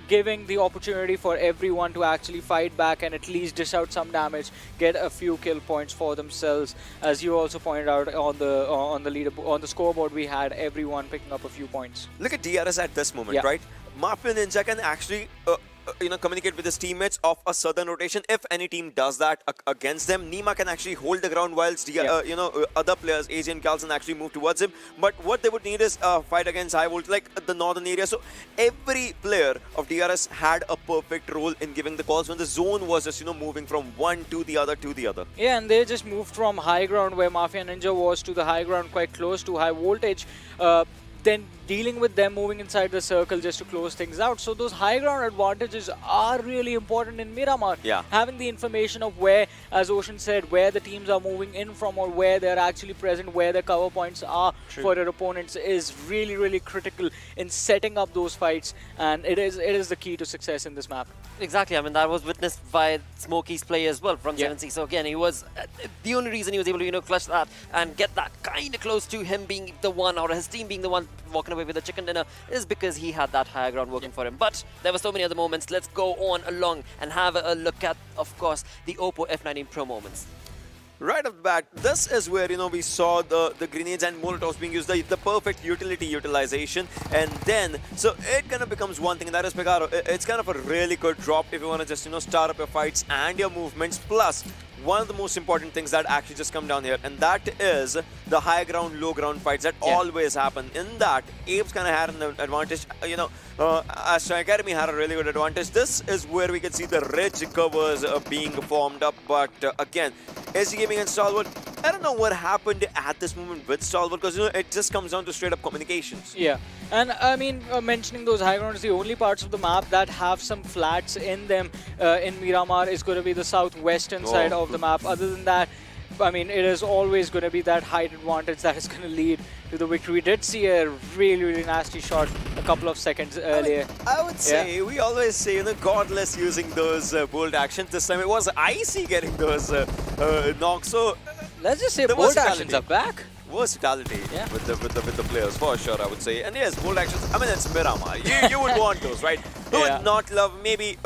giving the opportunity for everyone to actually fight back and at least dish out some damage, get a few kill points for themselves. As you also pointed out on the leaderboard, on the scoreboard, we had everyone picking up a few points. Look at DRS at this moment, right? Mafia Ninja can actually communicate with his teammates of a southern rotation. If any team does that against them, Nima can actually hold the ground whilst other players, AJ and Carlson, actually move towards him. But what they would need is a fight against high volt, like the northern area. So every player of DRS had a perfect role in giving the calls when the zone was just moving from one to the other to the other. Yeah, and they just moved from high ground where Mafia Ninja was to the high ground quite close to high voltage. Then dealing with them moving inside the circle just to close things out. So those high ground advantages are really important in Miramar. Yeah. Having the information of where, as Ocean said, where the teams are moving in from or where they're actually present, where the cover points are for their opponents is really critical in setting up those fights, and it is the key to success in this map. Exactly. I mean, that was witnessed by Smokey's play as well from 7C. So again, he was the only reason he was able to clutch that and get that kind of close to him being the one, or his team being the one walking away with the chicken dinner, is because he had that higher ground working for him. But there were so many other moments. Let's go on along and have a look at, of course, the OPPO F19 Pro moments. Right off the bat, this is where we saw the grenades and molotovs being used, the perfect utilization, and then so it kind of becomes one thing, and that is Pegaro. It's kind of a really good drop if you want to just start up your fights and your movements. Plus, one of the most important things that actually just come down here, and that is the high ground, low ground fights that always happen. In that, APES kind of had an advantage. Astra Academy had a really good advantage. This is where we can see the ridge covers being formed up. But again, SDGaming and Stalwart, I don't know what happened at this moment with Stalwart, because it just comes down to straight up communications. Yeah, and I mean, mentioning those high grounds, the only parts of the map that have some flats in them in Miramar is going to be the southwestern side of the map. Other than that, I mean, it is always going to be that height advantage that is going to lead to the victory. We did see a really nasty shot a couple of seconds earlier. I would say, we always say, godless using those bold actions. This time it was Icy getting those knocks. So let's just say bold actions are back. Versatility with the players, for sure, I would say. And yes, bold actions, I mean, it's Miramar. You would want those, right? Who would not love maybe,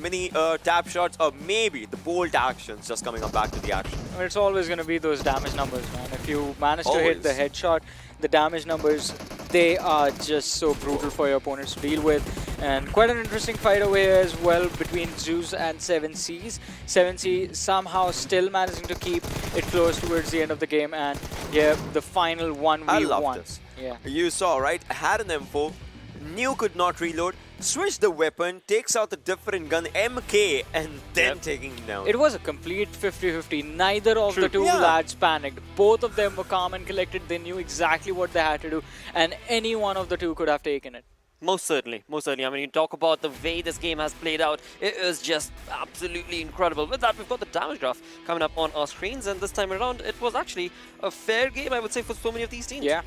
mini tap shots, or maybe the bold actions just coming up back to the action? I mean, it's always going to be those damage numbers, man. If you manage to hit the headshot, the damage numbers, they are just so brutal for your opponents to deal with. And quite an interesting fight over here as well between Zeus and 7Cs. 7C somehow still managing to keep it close towards the end of the game, and the final 1v1. I love this. Yeah. You saw, right? Had an M4, knew could not reload, switched the weapon, takes out the different gun, MK, and then taking him down. It was a complete 50-50. Neither of the two lads panicked. Both of them were calm and collected. They knew exactly what they had to do, and any one of the two could have taken it. Most certainly, most certainly. I mean, you talk about the way this game has played out, it is just absolutely incredible. With that, we've got the damage graph coming up on our screens, and this time around, it was actually a fair game, I would say, for so many of these teams. Yeah.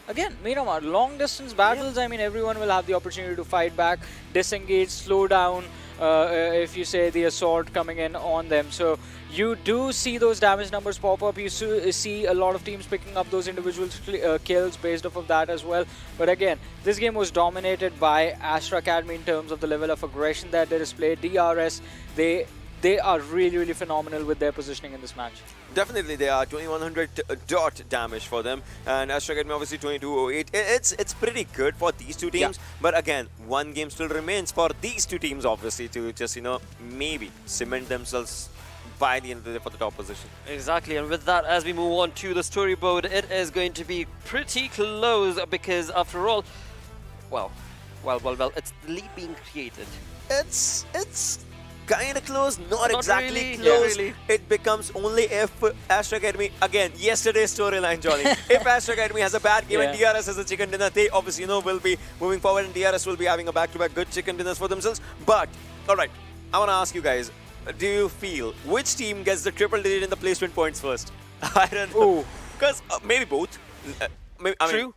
Again, Miramar, long-distance battles, I mean, everyone will have the opportunity to fight back, disengage, slow down, if you say the assault coming in on them. So you do see those damage numbers pop up. You see a lot of teams picking up those individual kills based off of that as well. But again, this game was dominated by Astra Academy in terms of the level of aggression that they displayed. DRS, they are really, really phenomenal with their positioning in this match. Definitely, they are 2100 dot damage for them, and Astra Academy obviously 2208. It's pretty good for these two teams, but again, one game still remains for these two teams, obviously, to just, you know, maybe cement themselves by the end of the day for the top position. Exactly, and with that, as we move on to the storyboard, it is going to be pretty close because, after all, well, it's the lead being created. It's kind of close, not exactly really, close. Yeah, really. It becomes only if Astra Academy, again, yesterday's storyline, Johnny. If Astra Academy has a bad game and DRS has a chicken dinner, they obviously, you know, will be moving forward, and DRS will be having a back-to-back good chicken dinners for themselves. But, alright, I want to ask you guys, do you feel which team gets the triple digit in the placement points first? I don't know. Because maybe both. True.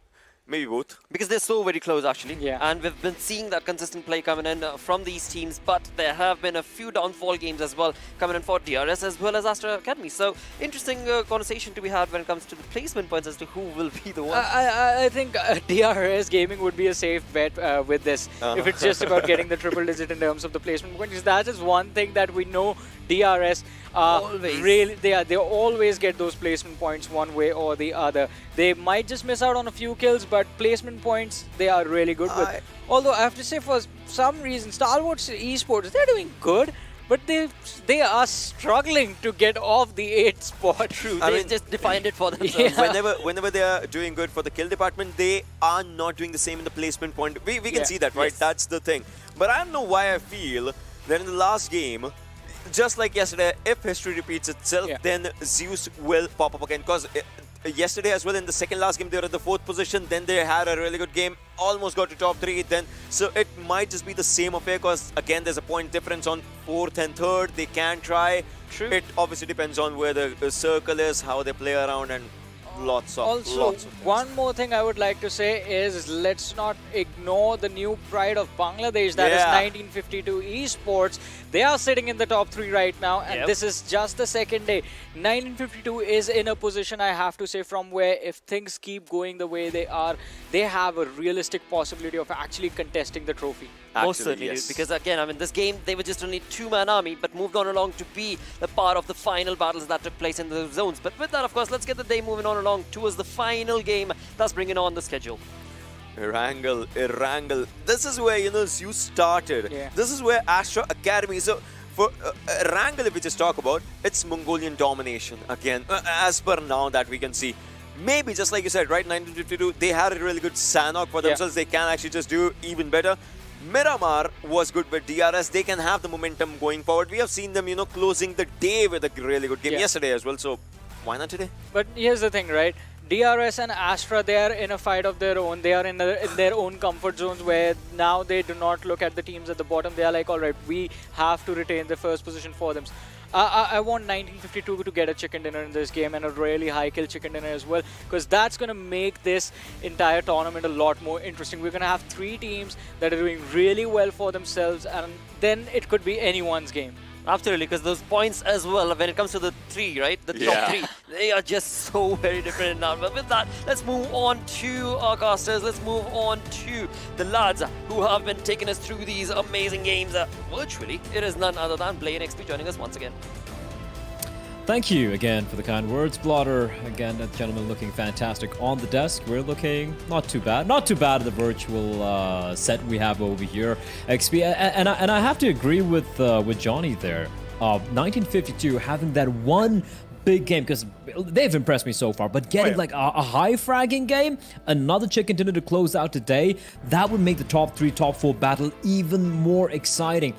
Maybe both. Because they're so very close, actually. Yeah. And we've been seeing that consistent play coming in from these teams, but there have been a few downfall games as well coming in for DRS as well as Astra Academy. So, interesting conversation to be had when it comes to the placement points as to who will be the one. I think DRS Gaming would be a safe bet with this. If it's just about getting the triple digit in terms of the placement points. That is one thing that we know DRS really, they always get those placement points one way or the other. They might just miss out on a few kills, but placement points they are really good with. Although I have to say, for some reason, Stalwart Esports, they're doing good, but they are struggling to get off the 8th spot. True, they just defined it for themselves. Yeah. Whenever they are doing good for the kill department, they are not doing the same in the placement point. We can see that, right? Yes. That's the thing. But I don't know why I feel that in the last game, just like yesterday, if history repeats itself, then Zeus will pop up again. Because yesterday as well, in the second last game, they were at the 4th position. Then they had a really good game, almost got to top 3. Then so it might just be the same affair. Because again, there's a point difference on 4th and 3rd. They can try. True. It obviously depends on where the circle is, how they play around, and lots of things. One more thing I would like to say is let's not ignore the new pride of Bangladesh, that is 1952 Esports. They are sitting in the top 3 right now, and this is just the second day. 1952 is in a position, I have to say, from where if things keep going the way they are, they have a realistic possibility of actually contesting the trophy. Most certainly, yes. Because again, I mean, this game, they were just only 2-man army, but moved on along to be a part of the final battles that took place in the zones. But with that, of course, let's get the day moving on along towards the final game that's bringing on the schedule. Erangel. This is where, you know, Zeus started. This is where Astra Academy. So for Erangel, if we just talk about, it's Mongolian domination again, as per now that we can see. Maybe just like you said, right? 1952, they had a really good Sanhok for themselves. They can actually just do even better. Miramar was good with DRS. They can have the momentum going forward. We have seen them, you know, closing the day with a really good game yesterday as well. So why not today? But here's the thing, right? DRS and Astra, they are in a fight of their own. They are in their own comfort zones where now they do not look at the teams at the bottom. They are like, all right, we have to retain the first position for them. I want 1952 to get a chicken dinner in this game, and a really high kill chicken dinner as well, because that's going to make this entire tournament a lot more interesting. We're going to have 3 teams that are doing really well for themselves, and then it could be anyone's game. Absolutely, because those points as well, when it comes to the 3, right? The top 3, they are just so very different now. But with that, let's move on to our casters. Let's move on to the lads who have been taking us through these amazing games virtually. It is none other than Play and XP joining us once again. Thank you again for the kind words, Blotter. Again, that gentleman looking fantastic on the desk. We're looking not too bad. Not too bad at the virtual set we have over here. XP, and I have to agree with Johnny there. 1952 having that one big game, because they've impressed me so far, but getting like a high fragging game, another chicken dinner to close out today, that would make the top 3, top 4 battle even more exciting.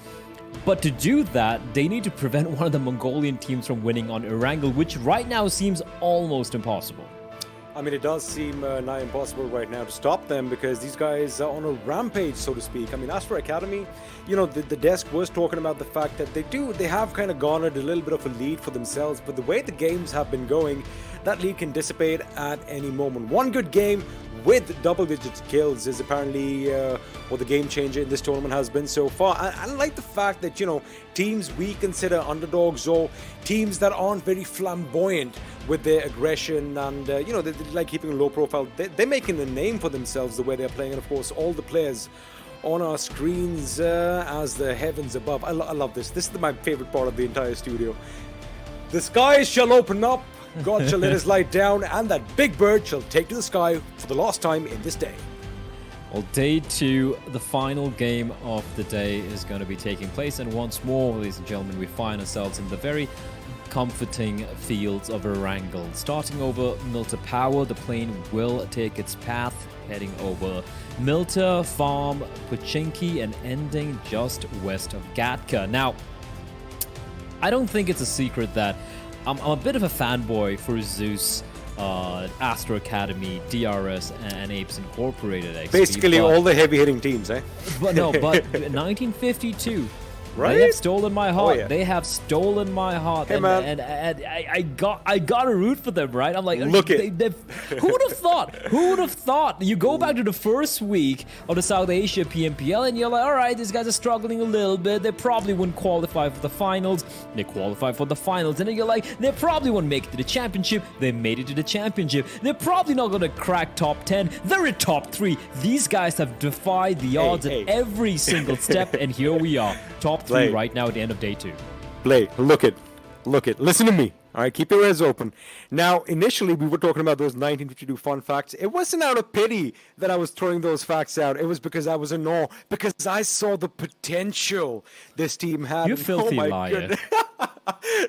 But to do that, they need to prevent one of the Mongolian teams from winning on Erangel, which right now seems almost impossible. I mean, it does seem nigh impossible right now to stop them because these guys are on a rampage, so to speak. I mean, Astra Academy, you know, the desk was talking about the fact that they have kind of garnered a little bit of a lead for themselves, but the way the games have been going, that lead can dissipate at any moment. One good game with double-digit kills is apparently what the game changer in this tournament has been so far. I like the fact that, you know, teams we consider underdogs or teams that aren't very flamboyant with their aggression and, you know, they like keeping a low profile. They're making a name for themselves the way they're playing. And, of course, all the players on our screens as the heavens above. I love this. This is my favorite part of the entire studio. The skies shall open up. God shall let his light down, and that big bird shall take to the sky for the last time in this day. Well, day 2, the final game of the day is going to be taking place, and once more, ladies and gentlemen, we find ourselves in the very comforting fields of Erangel. Starting over Milta Power, the plane will take its path, heading over Milta, Farm, Pochinki, and ending just west of Gatka. Now, I don't think it's a secret that I'm a bit of a fanboy for Zeus, Astra Academy, DRS, and APES Incorporated. XP, basically all the heavy-hitting teams, eh? But 1952. Right? They have stolen my heart. Oh, yeah. They have stolen my heart. Hey, and I got to root for them, right? I'm like, look who would have thought? Who would have thought? You go back to the first week of the South Asia PMPL and you're like, all right, these guys are struggling a little bit. They probably wouldn't qualify for the finals. They qualify for the finals. And then you're like, they probably won't make it to the championship. They made it to the championship. They're probably not going to crack top 10. They're in top 3. These guys have defied the odds at every single step. And here we are. Top 3 right now at the end of day 2. Play, look it. Listen to me. All right, keep your ears open. Now, initially, we were talking about those 1952 fun facts. It wasn't out of pity that I was throwing those facts out. It was because I was in awe, because I saw the potential this team had. You filthy liar. Goodness.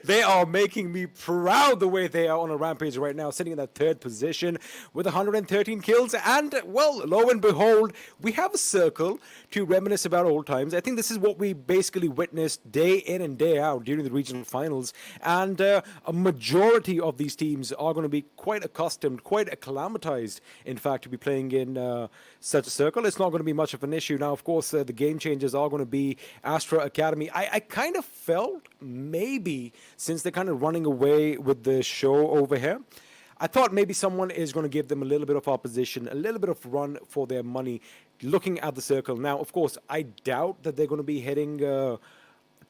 They are making me proud the way they are on a rampage right now, sitting in that 3rd position with 113 kills. And, well, lo and behold, we have a circle to reminisce about old times. I think this is what we basically witnessed day in and day out during the regional finals. And a majority of these teams are going to be quite accustomed, quite acclimatized, in fact, to be playing in such a circle. It's not going to be much of an issue. Now, of course, the game changers are going to be Astra Academy. I kind of felt maybe, since they're kind of running away with the show over here, I thought maybe someone is going to give them a little bit of opposition, a little bit of run for their money, looking at the circle. Now, of course, I doubt that they're going to be heading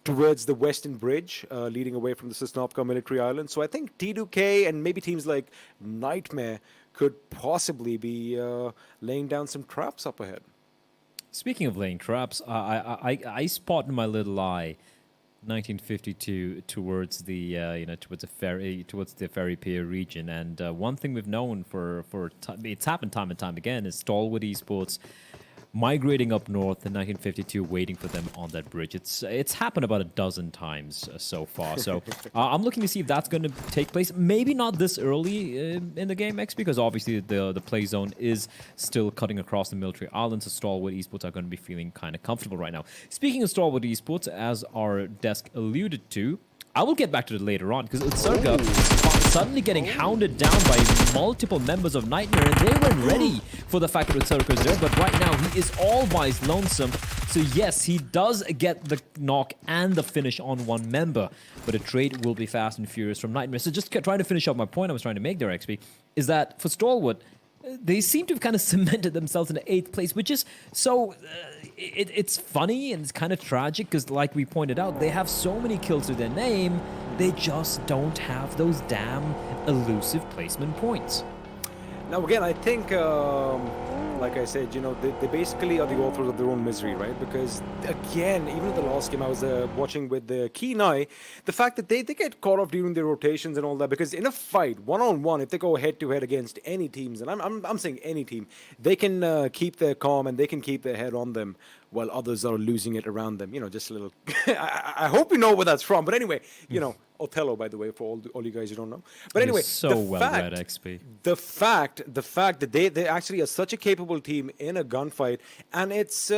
towards the Western Bridge, leading away from the Sosnovka military island. So I think T2K and maybe teams like Nightmare could possibly be laying down some traps up ahead. Speaking of laying traps, I spot in my little eye 1952 towards the towards the Ferry Pier region, and one thing we've known for it's happened time and time again is Stalwart Esports migrating up north in 1952, waiting for them on that bridge. It's happened about a dozen times so far. So I'm looking to see if that's going to take place. Maybe not this early in the game, X, because obviously the play zone is still cutting across the military islands. So Stalwart Esports are going to be feeling kind of comfortable right now. Speaking of Stalwart Esports, as our desk alluded to, I will get back to it later on, because Utsurga suddenly getting hounded down by multiple members of Nightmare, and they weren't ready for the fact that Utsurga is there, but right now he is all by his lonesome. So yes, he does get the knock and the finish on one member, but a trade will be fast and furious from Nightmare. So just trying to finish up my point I was trying to make there, XP, is that for Stalwart, they seem to have kind of cemented themselves in the 8th place, which is so... It's funny and it's kind of tragic because, like we pointed out, they have so many kills to their name, they just don't have those damn elusive placement points. Now, again, I think, like I said, you know, they basically are the authors of their own misery, right? Because, again, even in the last game I was watching with the keen eye, the fact that they get caught off during their rotations and all that, because in a fight, one-on-one, if they go head-to-head against any teams, and I'm saying any team, they can keep their calm and they can keep their head on them while others are losing it around them. You know, just a little... I hope you know where that's from. But anyway, you know, Othello, by the way, for all you guys who don't know. But anyway, so well read, XP. The fact that they actually are such a capable team in a gunfight, and it's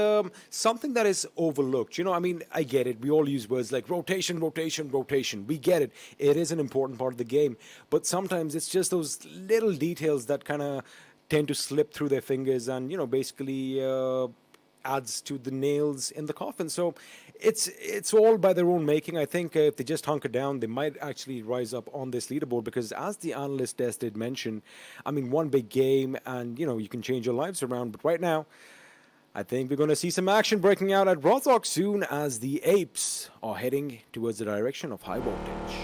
something that is overlooked. You know, I mean, I get it. We all use words like rotation, rotation, rotation. We get it. It is an important part of the game, but sometimes it's just those little details that kind of tend to slip through their fingers, and basically adds to the nails in the coffin. So it's all by their own making. I think if they just hunker down, they might actually rise up on this leaderboard, because as the analyst Des did mention, I mean, one big game and you can change your lives around. But right now, I think we're going to see some action breaking out at Rozhok soon, as the APES are heading towards the direction of high voltage.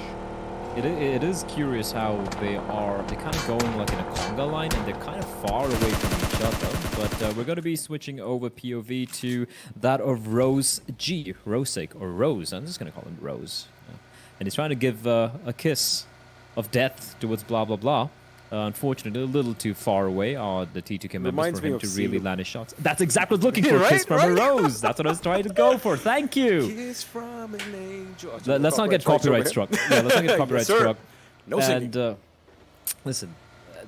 It is curious how they're kind of going like in a conga line, and they're kind of far away from each other. But we're going to be switching over POV to that of Rose G, Rosek, or Rose. I'm just going to call him Rose. And he's trying to give a kiss of death towards blah blah blah. Unfortunately, a little too far away are the T2K members for him to really land his shots. That's exactly what I was looking for. Right, Kiss from a rose. That's what I was trying to go for. Thank you. Kiss from an angel. Let's not get copyright struck. Yeah, let's not get copyright struck. No singing. And listen,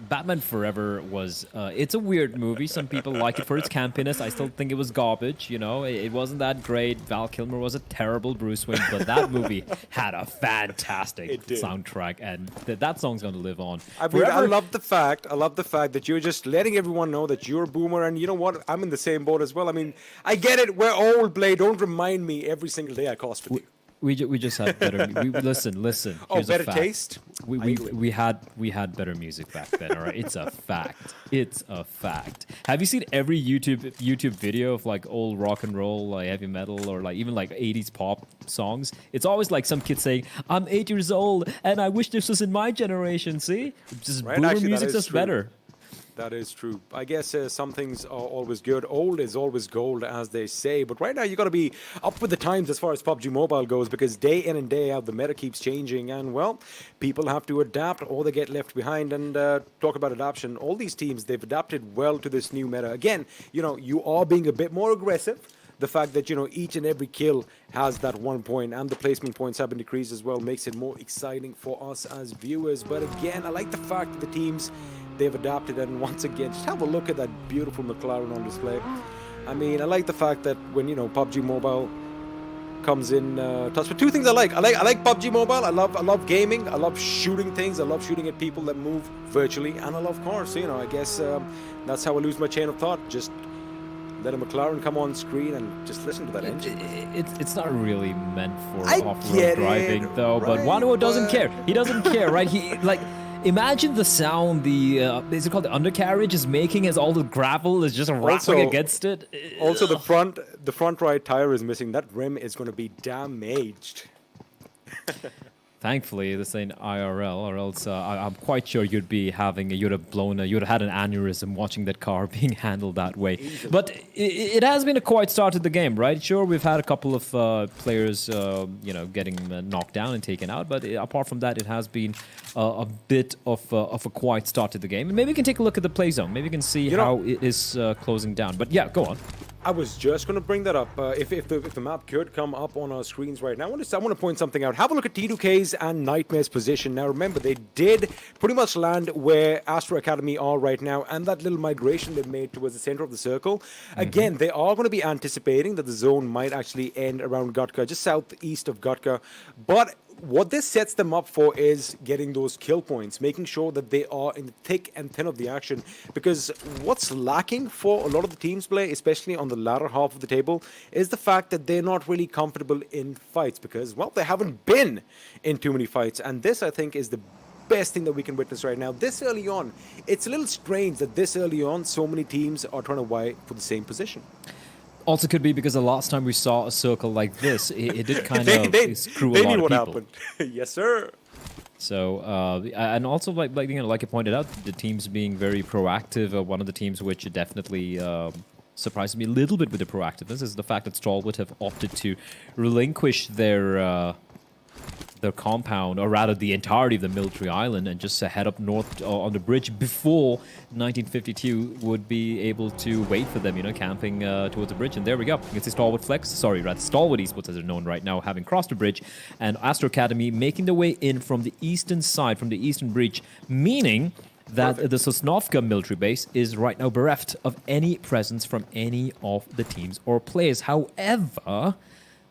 Batman Forever was it's a weird movie. Some people like it for its campiness. I still think it was garbage. It wasn't that great. Val Kilmer was a terrible Bruce Wayne, but that movie had a fantastic soundtrack, and that song's going to live on. I love the fact that you're just letting everyone know that you're a boomer, and you know what? I'm in the same boat as well. I mean, I get it. We're old, Blade. Don't remind me every single day I cost with you. We just had better. Listen. Oh, better taste. We had better music back then. All right, it's a fact. It's a fact. Have you seen every YouTube video of like old rock and roll, like heavy metal, or like even like 80s pop songs? It's always like some kid saying, "I'm 8 years old and I wish this was in my generation." See, just right, boomer actually, music's just better. That is true. I guess some things are always good. Old is always gold, as they say. But right now, you got to be up with the times as far as PUBG Mobile goes, because day in and day out, the meta keeps changing. And, well, people have to adapt or they get left behind. And talk about adaptation. All these teams, they've adapted well to this new meta. Again, you are being a bit more aggressive. The fact that, each and every kill has that 1 point, and the placement points have been decreased as well, makes it more exciting for us as viewers. But again, I like the fact that the teams, they've adapted, and once again, just have a look at that beautiful McLaren on display. I mean, I like the fact that when, PUBG Mobile comes in touch with two things I like. I like PUBG Mobile. I love gaming. I love shooting things. I love shooting at people that move virtually, and I love cars. So, I guess that's how I lose my chain of thought. Just let a McLaren come on screen and just listen to that engine. It's not really meant for off-road driving, though. Right, but Wano doesn't care. He doesn't care, right? Imagine the sound is it called the undercarriage is making as all the gravel is just rattling against it. Also, the front right tire is missing. That rim is going to be damaged. Thankfully, this ain't IRL, or else I'm quite sure you'd have had an aneurysm watching that car being handled that way. Easily. But it has been a quiet start to the game, right? Sure, we've had a couple of players, getting knocked down and taken out, but apart from that, it has been a bit of a quiet start to the game. And maybe we can take a look at the play zone. Maybe we can see how it is closing down. But yeah, go on. I was just going to bring that up. If the map could come up on our screens right now, I want to point something out. Have a look at T2K's and Nightmare's position. Now, remember, they did pretty much land where Astra Academy are right now, and that little migration they've made towards the center of the circle. Again, they are going to be anticipating that the zone might actually end around Gutka, just southeast of Gutka. But what this sets them up for is getting those kill points, making sure that they are in the thick and thin of the action. Because what's lacking for a lot of the teams play, especially on the latter half of the table, is the fact that they're not really comfortable in fights because, well, they haven't been in too many fights. And this, I think, is the best thing that we can witness right now. This early on, it's a little strange that this early on, so many teams are trying to vie for the same position. Also could be because the last time we saw a circle like this, it did kind of screw a lot of people. They knew what happened. Yes, sir. So, and also, like you pointed out, the teams being very proactive. One of the teams which definitely surprised me a little bit with the proactiveness is the fact that Stalwart have opted to relinquish their their compound, or rather the entirety of the military island, and just head up north on the bridge before 1952 would be able to wait for them, you know, camping towards the bridge. And there we go. You can see Stalwart Flex, sorry, rather Stalwart Esports as they're known right now, having crossed the bridge, and Astra Academy making their way in from the eastern side, from the eastern breach, meaning that the Sosnovka military base is right now bereft of any presence from any of the teams or players. However,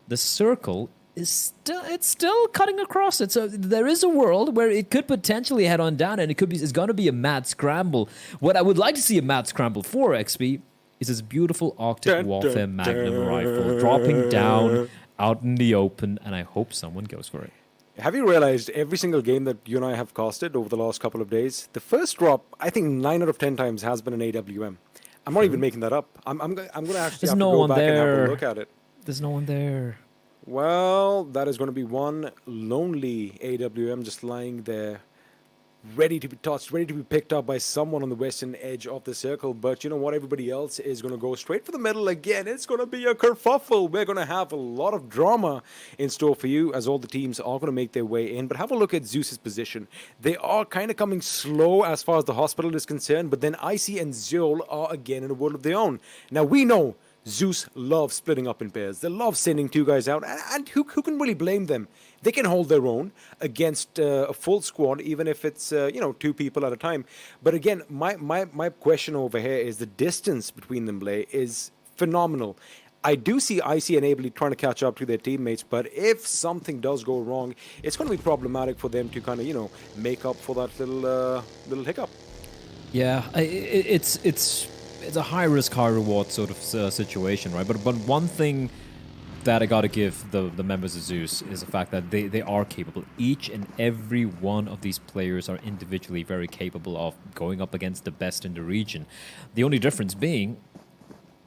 the circle is still cutting across it. So there is a world where it could potentially head on down, and it's going to be a mad scramble. What I would like to see a mad scramble for, XP, is this beautiful Arctic Warfare Magnum rifle dropping down out in the open, and I hope someone goes for it. Have you realized every single game that you and I have casted over the last couple of days, the first drop, I think 9 out of 10 times has been an AWM. I'm not even making that up. I'm going to actually have to go back and have a look at it. There's no one there. Well, that is going to be one lonely AWM just lying there, ready to be touched, ready to be picked up by someone on the western edge of the circle. But you know what? Everybody else is going to go straight for the middle again. It's going to be a kerfuffle. We're going to have a lot of drama in store for you as all the teams are going to make their way in. But have a look at Zeus's position. They are kind of coming slow as far as the hospital is concerned, but then Icy and Zeol are again in a world of their own. Now, we know Zeus loves splitting up in pairs. They love sending 2 guys out, and who can really blame them? They can hold their own against a full squad, even if it's 2 people at a time. But again, my question over here is the distance between them is phenomenal. I do see Icy and Ably trying to catch up to their teammates, but if something does go wrong, it's going to be problematic for them to kind of make up for that little hiccup. Yeah, it's a high risk, high reward sort of situation, right? But one thing that I got to give the members of Zeus is the fact that they are capable. Each and every one of these players are individually very capable of going up against the best in the region. The only difference being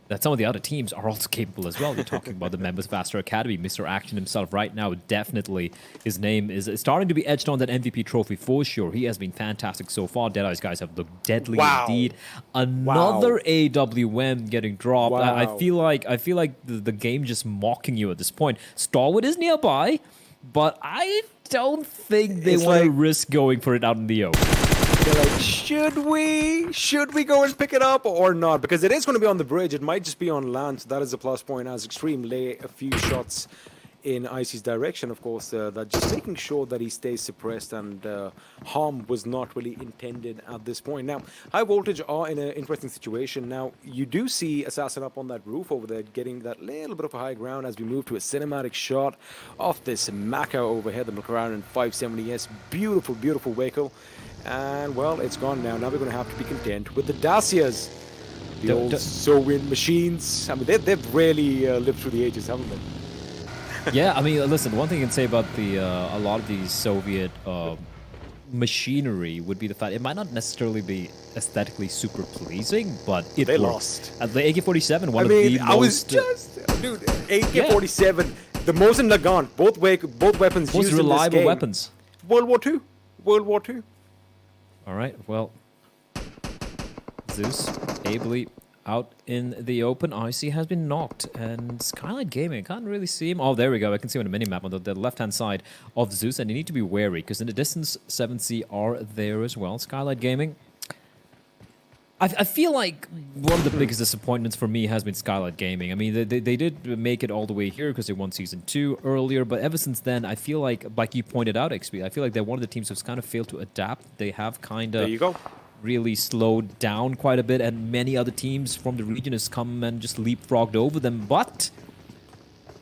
that some of the other teams are also capable as well. You're talking about the members of Astra Academy. Mr. Action himself right now, definitely his name is starting to be edged on that MVP trophy for sure. He has been fantastic so far. Deadeye's guys have looked deadly indeed. Another AWM getting dropped. I feel like the game just mocking you at this point. Stalwart is nearby, but I don't think they want to risk going for it out in the open. They're like, should we go and pick it up or not? Because it is going to be on the bridge. It might just be on land. So that is a plus point as Extreme lay a few shots in Icy's direction, of course. That just making sure that he stays suppressed and harm was not really intended at this point. Now, High Voltage are in an interesting situation. Now, you do see Assassin up on that roof over there, getting that little bit of a high ground as we move to a cinematic shot of this Maka over here, the McLaren 570S. Beautiful, beautiful vehicle. And, well, it's gone now. Now we're going to have to be content with the Dacias. The old Soviet machines. I mean, they've really lived through the ages, haven't they? Yeah, I mean, listen, one thing you can say about a lot of these Soviet machinery would be the fact it might not necessarily be aesthetically super pleasing, but they lost. The AK-47, one of the most... I was just... Dude, AK-47, the most in Nagant, both weapons most used reliable in this game. weapons. World War II. World War II. All right, well, Zeus ably out in the open. Icy has been knocked, and Skylightz Gaming, I can't really see him. Oh, there we go. I can see him on the minimap on the left-hand side of Zeus, and you need to be wary, because in the distance, 7C are there as well. Skylightz Gaming, I feel like one of the biggest disappointments for me has been Skylightz Gaming. I mean, they did make it all the way here because they won Season 2 earlier, but ever since then, I feel like you pointed out, XP, I feel like they're one of the teams who's kind of failed to adapt. They have kind of really slowed down quite a bit, and many other teams from the region has come and just leapfrogged over them. But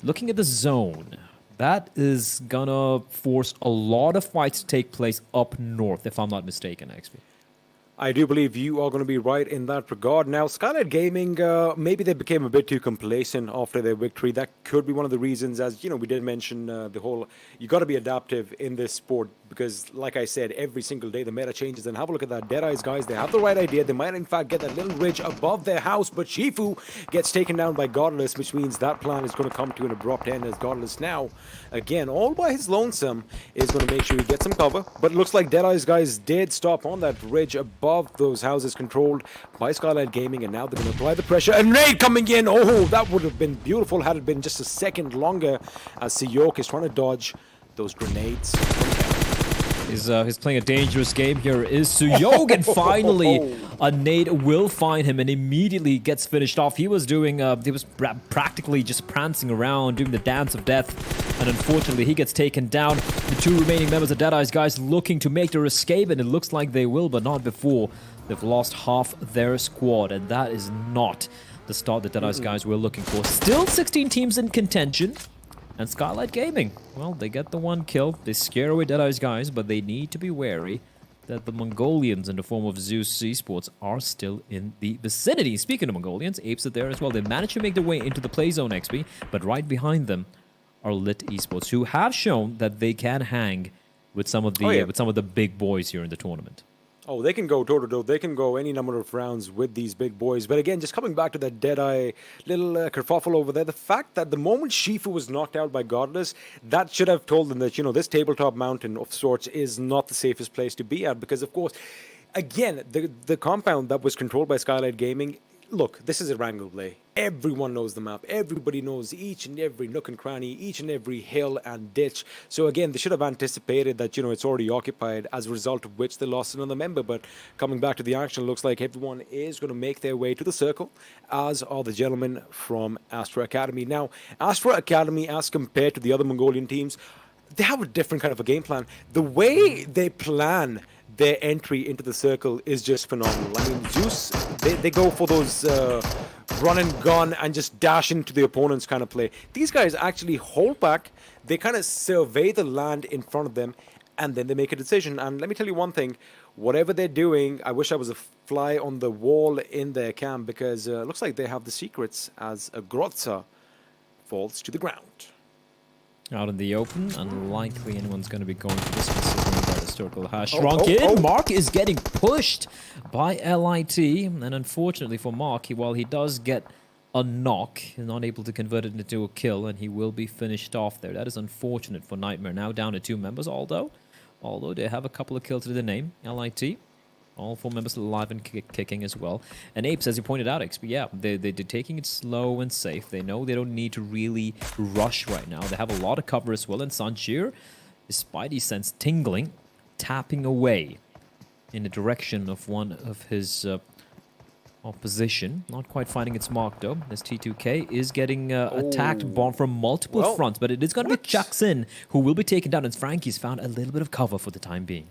looking at the zone, that is gonna force a lot of fights to take place up north, if I'm not mistaken, XP. I do believe you are going to be right in that regard. Now, Skylightz Gaming, maybe they became a bit too complacent after their victory. That could be one of the reasons, as we did mention the whole, you got to be adaptive in this sport because, like I said, every single day the meta changes. And have a look at that. Deadeye's guys, they have the right idea. They might, in fact, get that little ridge above their house, but Shifu gets taken down by Godless, which means that plan is going to come to an abrupt end as Godless now, again, all by his lonesome, is going to make sure he gets some cover. But it looks like Deadeye's guys did stop on that ridge above those houses controlled by Skylightz Gaming, and now they're going to apply the pressure. And raid coming in! Oh, that would have been beautiful had it been just a second longer as Siyok is trying to dodge those grenades. He's playing a dangerous game here. Is Suyog, and finally a nade will find him and immediately gets finished off. He was doing, he was practically just prancing around, doing the dance of death, and unfortunately he gets taken down. The two remaining members of DEADEYES, guys, looking to make their escape, and it looks like they will, but not before they've lost half their squad, and that is not the start that DEADEYES guys were looking for. Still 16 teams in contention. And Skylightz Gaming, well, they get the one kill. They scare away DEADEYES guys, but they need to be wary that the Mongolians in the form of Zeus Esports are still in the vicinity. Speaking of Mongolians, APES are there as well. They managed to make their way into the play zone, XP, but right behind them are Lit Esports, who have shown that they can hang with some of the big boys here in the tournament. Oh, they can go toe-to-toe. They can go any number of rounds with these big boys. But again, just coming back to that Deadeye little kerfuffle over there, the fact that the moment Shifu was knocked out by Godless, that should have told them that, you know, this tabletop mountain of sorts is not the safest place to be at. Because, of course, again, the compound that was controlled by Skylightz Gaming, look, this is Erangel play. Everyone knows the map. Everybody knows each and every nook and cranny, each and every hill and ditch. So again, they should have anticipated that, you know, it's already occupied, as a result of which they lost another member. But coming back to the action, looks like everyone is going to make their way to the circle, as are the gentlemen from Astra Academy. Now, Astra Academy, as compared to the other Mongolian teams, they have a different kind of a game plan. The way they plan their entry into the circle is just phenomenal. I mean, Zeus, they go for those run and gun and just dash into the opponents kind of play. These guys actually hold back, they kind of survey the land in front of them, and then they make a decision. And let me tell you one thing, whatever they're doing, I wish I was a fly on the wall in their camp, because it looks like they have the secrets as a Grotza falls to the ground. Out in the open, unlikely anyone's going to be going to this specific by the circle. Has shrunk in. Mark is getting pushed by LIT, and unfortunately for Mark, while he does get a knock, he's not able to convert it into a kill, and he will be finished off there. That is unfortunate for Nightmare. Now down to 2 members, although they have a couple of kills to the name. LIT, all 4 members alive and kicking as well. And APES, as you pointed out, XP, yeah, they're taking it slow and safe. They know they don't need to really rush right now. They have a lot of cover as well. And Sanjir, his spidey sense tingling, tapping away in the direction of one of his opposition. Not quite finding its mark, though. This T2K is getting attacked from multiple fronts. But it is going to be Chucksin who will be taken down. And Frankie's found a little bit of cover for the time being.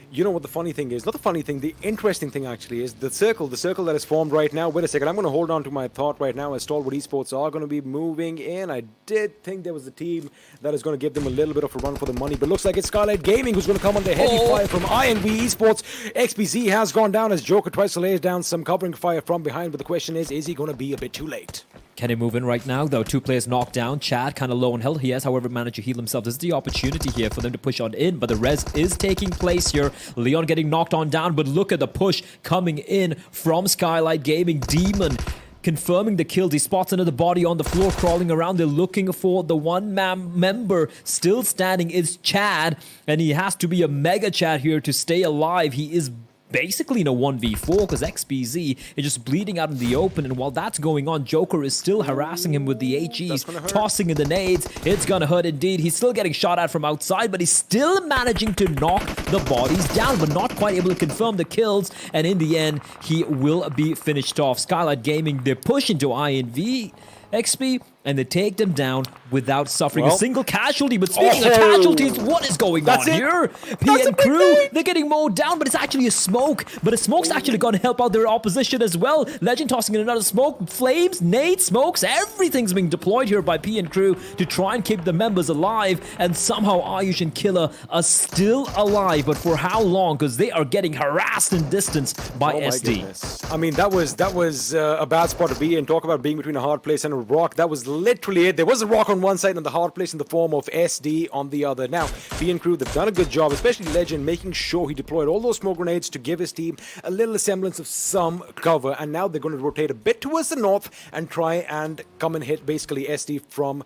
You know what the funny thing is? Not the funny thing, the interesting thing actually is the circle that is formed right now. Wait a second, I'm going to hold on to my thought right now, as Stalwart Esports are going to be moving in. I did think there was a team that is going to give them a little bit of a run for the money, but looks like it's Skylightz Gaming who's going to come under heavy fire from INVEsports. XBZ has gone down as Joker tries to lay down some covering fire from behind, but the question is he going to be a bit too late? Can he move in right now, though? 2 players knocked down. Chad kind of low on health. He has, however, managed to heal himself. This is the opportunity here for them to push on in, but the res is taking place here. Leon getting knocked on down, but look at the push coming in from Skylightz Gaming. Demon confirming the kills. He spots another body on the floor crawling around. They're looking for the one-man member. Still standing is Chad, and he has to be a mega Chad here to stay alive. He is basically in a 1v4 because XBZ is just bleeding out in the open, and while that's going on, Joker is still harassing him with the HEs, tossing in the nades. It's gonna hurt indeed. He's still getting shot at from outside, but he's still managing to knock the bodies down, but not quite able to confirm the kills, and in the end, he will be finished off. Skylightz Gaming, they push into INV XP, and they take them down without suffering a single casualty. But speaking of casualties, what is going on here? PN crew, they're getting mowed down, but it's actually a smoke. But a smoke's actually going to help out their opposition as well. Legend tossing in another smoke. Flames, nades, smokes, everything's being deployed here by PN crew to try and keep the members alive. And somehow Ayush and Killer are still alive. But for how long? Because they are getting harassed and distanced by SD. Goodness. I mean, that was a bad spot to be in. Talk about being between a hard place and a rock. That was literally it. There was a rock on one side and the hard place in the form of SD on the other. Now, PN crew, they've done a good job, especially Legend, making sure he deployed all those smoke grenades to give his team a little semblance of some cover. And now they're going to rotate a bit towards the north and try and come and hit basically SD from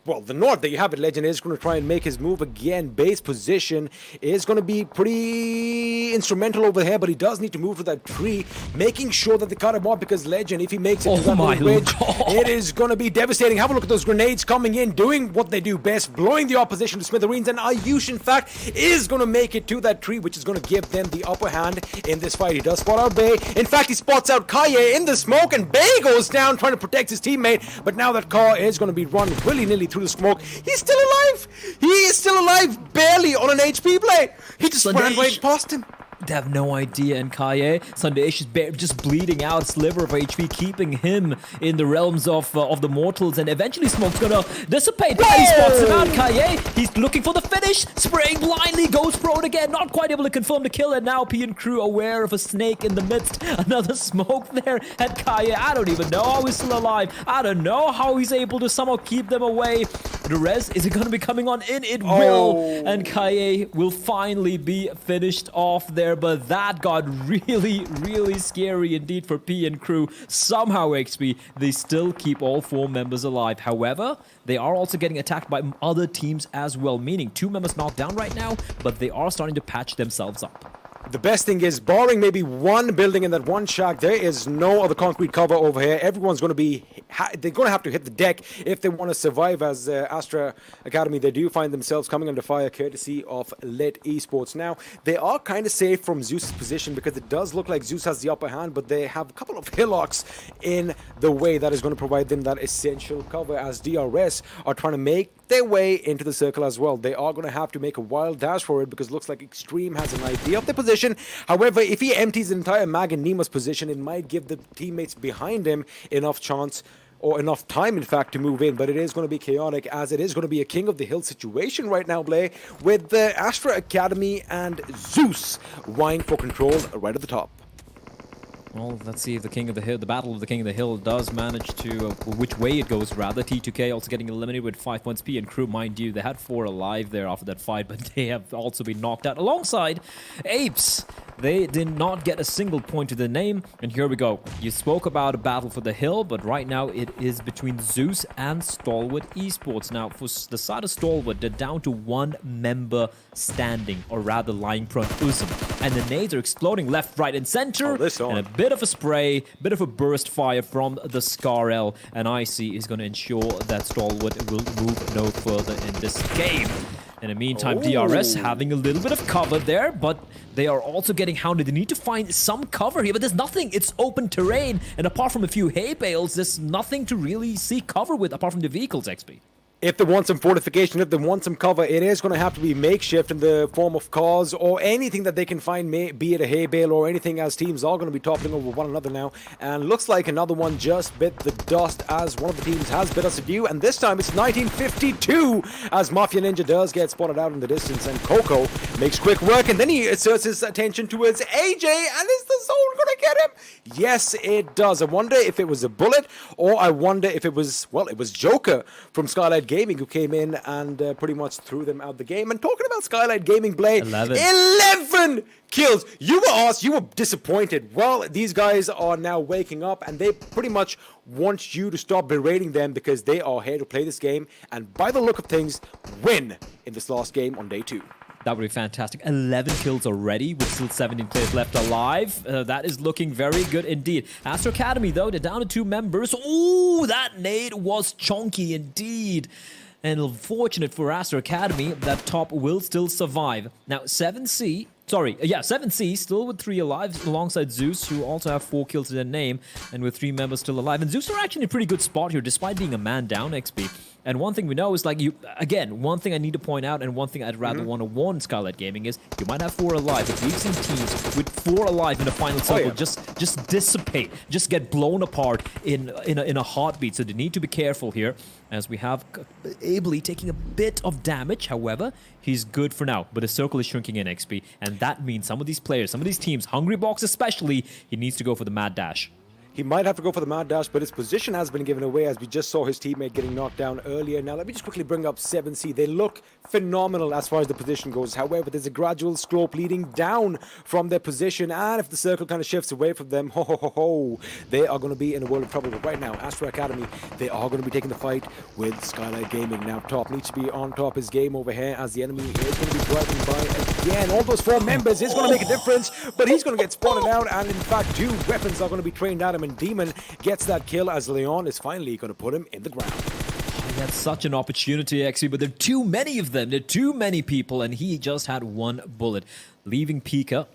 well, the North, there you have it. Legend is going to try and make his move again. Base position is going to be pretty instrumental over here, but he does need to move to that tree, making sure that they cut him off, because Legend, if he makes it to that little bridge, it is going to be devastating. Have a look at those grenades coming in, doing what they do best, blowing the opposition to smithereens, and Ayush, in fact, is going to make it to that tree, which is going to give them the upper hand in this fight. He does spot out Bay. In fact, he spots out Kaye in the smoke, and Bay goes down trying to protect his teammate, but now that car is going to be run willy-nilly through the smoke. He's still alive. He is still alive, barely on an HP plate. He just ran right past him. They have no idea, and Kaye, Sandesh is just bleeding out, sliver of HP, keeping him in the realms of the mortals, and eventually Smoke's gonna dissipate. He spots him out, Kaye, he's looking for the finish, spraying blindly, goes prone again, not quite able to confirm the kill, and now P and Crew aware of a snake in the midst, another smoke there at Kaye. I don't even know how he's still alive, I don't know how he's able to somehow keep them away. The res, is it gonna be coming on in? It will, and Kaye will finally be finished off there. But that got really, really scary indeed for P and Crew. Somehow, XP, they still keep all 4 members alive. However, they are also getting attacked by other teams as well, meaning 2 members knocked down right now, but they are starting to patch themselves up. The best thing is, barring maybe one building in that one shack, there is no other concrete cover over here. Everyone's going to be... they're going to have to hit the deck if they want to survive. As Astra Academy, they do find themselves coming under fire courtesy of Lit Esports. Now, they are kind of safe from Zeus's position because it does look like Zeus has the upper hand, but they have a couple of hillocks in the way that is going to provide them that essential cover, as DRS are trying to make their way into the circle as well. They are going to have to make a wild dash for it because it looks like Extreme has an idea of their position. However, if he empties the entire mag in Nima's position, it might give the teammates behind him enough chance, or enough time, in fact, to move in. But it is going to be chaotic, as it is going to be a King of the Hill situation right now, Blay, with the Astra Academy and Zeus vying for control right at the top. Well, let's see if the King of the Hill, the Battle of the King of the Hill does manage to, which way it goes rather. T2K also getting eliminated with 5 points. P and Crew, mind you, they had 4 alive there after that fight, but they have also been knocked out alongside APES. They did not get a single point to the name, and here we go. You spoke about a battle for the hill, but right now it is between Zeus and Stalwart Esports. Now, for the side of Stalwart, they're down to 1 member standing, or rather lying prone, Uzum. And the nades are exploding left, right, and center. And a bit of a spray, bit of a burst fire from the Scarl, and IC is going to ensure that Stalwart will move no further in this game. In the meantime, DRS having a little bit of cover there, but they are also getting hounded. They need to find some cover here, but there's nothing. It's open terrain, and apart from a few hay bales, there's nothing to really see cover with apart from the vehicles, XP. If they want some fortification, if they want some cover, it is going to have to be makeshift in the form of cars or anything that they can find, be it a hay bale or anything, as teams are going to be toppling over one another now. And looks like another one just bit the dust, as one of the teams has bit us adieu. And this time it's 1952, as Mafia Ninja does get spotted out in the distance, and Coco makes quick work, and then he asserts his attention towards AJ, and is the zone going to get him? Yes, it does. I wonder if it was a bullet, or I wonder if it was, well, it was Joker from Skylightz Gaming who came in and pretty much threw them out the game. And talking about Skylightz Gaming, Blade, 11 kills. You were asked, you were disappointed. Well, these guys are now waking up, and they pretty much want you to stop berating them because they are here to play this game and, by the look of things, win in this last game on day 2. That would be fantastic. 11 kills already with still 17 players left alive. That is looking very good indeed. Astra Academy, though, they're down to 2 members. Ooh, that nade was chunky indeed. And unfortunate for Astra Academy, that top will still survive. Now, 7C still with 3 alive alongside Zeus, who also have 4 kills to their name, and with 3 members still alive. And Zeus are actually in a pretty good spot here, despite being a man down, XP. And one thing we know is, like, one thing I need to point out, and one thing I'd rather want to warn Skylightz Gaming is, you might have 4 alive, but we've seen teams with 4 alive in the final circle just dissipate, just get blown apart in a heartbeat. So they need to be careful here, as we have Ably taking a bit of damage. However, he's good for now, but the circle is shrinking in, XP, and that means some of these players, some of these teams, Hungry Box especially, he needs to go for the mad dash. He might have to go for the mad dash, but his position has been given away as we just saw his teammate getting knocked down earlier. Now, let me just quickly bring up 7C. They look phenomenal as far as the position goes. However, there's a gradual slope leading down from their position, and if the circle kind of shifts away from them, they are going to be in a world of trouble. But right now, Astra Academy, they are going to be taking the fight with Skylightz Gaming. Now, top needs to be on top his game over here as the enemy is going to be driving by again. All those 4 members is going to make a difference, but he's going to get spotted out, and in fact, 2 weapons are going to be trained at him, and Demon gets that kill as Leon is finally going to put him in the ground. He had such an opportunity, XP, but there are too many of them. There are too many people, and he just had 1 bullet, leaving Pika.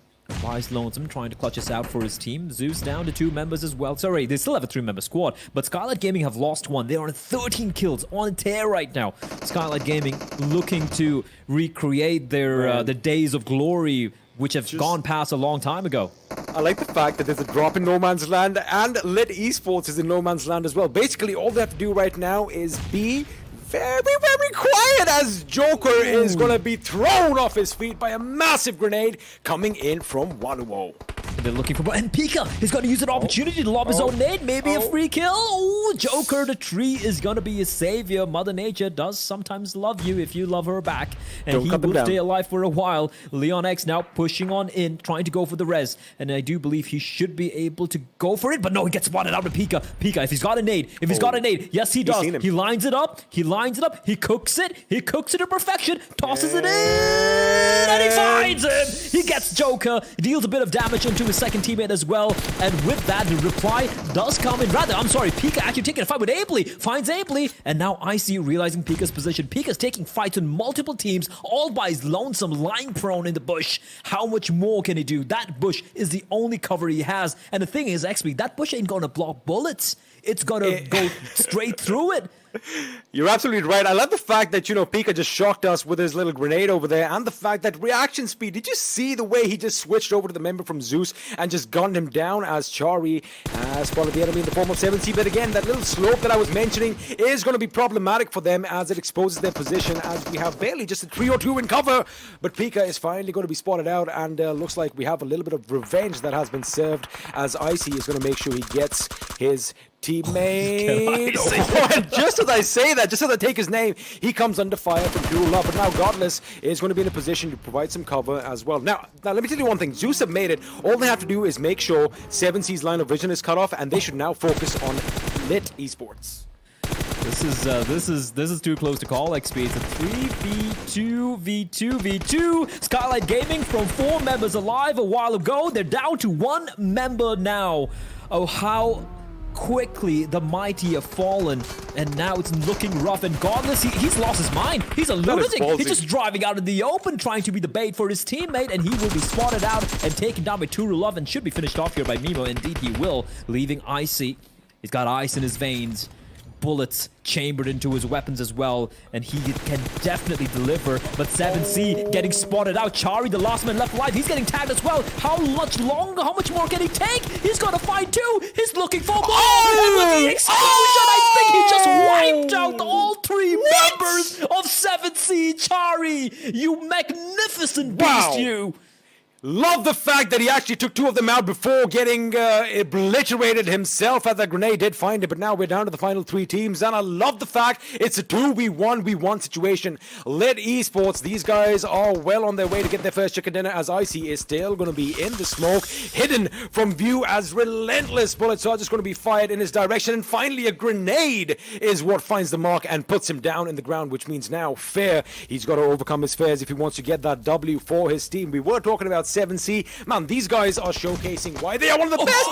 Wise Lonesome trying to clutch us out for his team. Zeus down to 2 members as well. Sorry, they still have a 3-member squad, but Skylightz Gaming have lost 1. They are on 13 kills on a tear right now. Skylightz Gaming looking to recreate their days of glory, which have gone past a long time ago. I like the fact that there's a drop in no man's land, and Lit Esports is in no man's land as well. Basically, all they have to do right now is be very, very quiet as Joker is going to be thrown off his feet by a massive grenade coming in from Waluo. They're looking for... And Pika is going to use an opportunity to lob his own nade. Maybe a free kill. Oh, Joker, the tree is going to be his savior. Mother Nature does sometimes love you if you love her back. And he will stay alive for a while. Leon X now pushing on in, trying to go for the res. And I do believe he should be able to go for it. But no, he gets spotted out of Pika. Pika, if he's got a nade, yes, he does. He lines it up. He cooks it. He cooks it to perfection. Tosses it in. And he finds him. He gets Joker. He deals a bit of damage into his second teammate as well, and with that the reply does come in. Pika actually taking a fight with Apley, finds Apley, and now Icy realizing Pika's position. Pika's taking fights with multiple teams, all by his lonesome, lying prone in the bush. How much more can he do? That bush is the only cover he has, and the thing is, XP, that bush ain't gonna block bullets. It's gonna go straight through it. You're absolutely right. I love the fact that, Pika just shocked us with his little grenade over there, and the fact that reaction speed. Did you see the way he just switched over to the member from Zeus and just gunned him down as Chari has spotted the enemy in the form of 7C? But again, that little slope that I was mentioning is going to be problematic for them as it exposes their position, as we have barely just a 3 or 2 in cover. But Pika is finally going to be spotted out, and looks like we have a little bit of revenge that has been served, as Icy is going to make sure he gets his teammate. Just as I say that, just as I take his name, he comes under fire from Dual Love, but now Godless is going to be in a position to provide some cover as well. Now let me tell you one thing. Zeus have made it. All they have to do is make sure 7C's line of vision is cut off, and they should now focus on Lit Esports. This is too close to call, XP. It's a 3v2v2v2. Skylightz Gaming from 4 members alive a while ago. They're down to 1 member now. Oh, how quickly the mighty have fallen, and now it's looking rough. And Godless, he's lost his mind. He's a lunatic. He's just driving out in the open, trying to be the bait for his teammate, and he will be spotted out and taken down by Turulov and should be finished off here by Mimo. Indeed, he will, leaving Icy. He's got ice in his veins. Bullets chambered into his weapons as well, and he can definitely deliver. But 7C getting spotted out. Chari, the last man left alive, he's getting tagged as well. How much longer? How much more can he take? He's got to fight too. He's looking for more. And with the explosion, I think he just wiped out all 3 members of 7C. Chari, you magnificent beast, you. Love the fact that he actually took 2 of them out before getting obliterated himself, as that grenade did find it. But now we're down to the final 3 teams, and I love the fact it's a 2v1v1 situation. Lit Esports, these guys are well on their way to get their first chicken dinner, as Icy is still going to be in the smoke, hidden from view as relentless bullets are just going to be fired in his direction. And finally, a grenade is what finds the mark and puts him down in the ground, which means now Fair, he's got to overcome his fears if he wants to get that W for his team. We were talking about 7C. Man, these guys are showcasing why they are one of the best.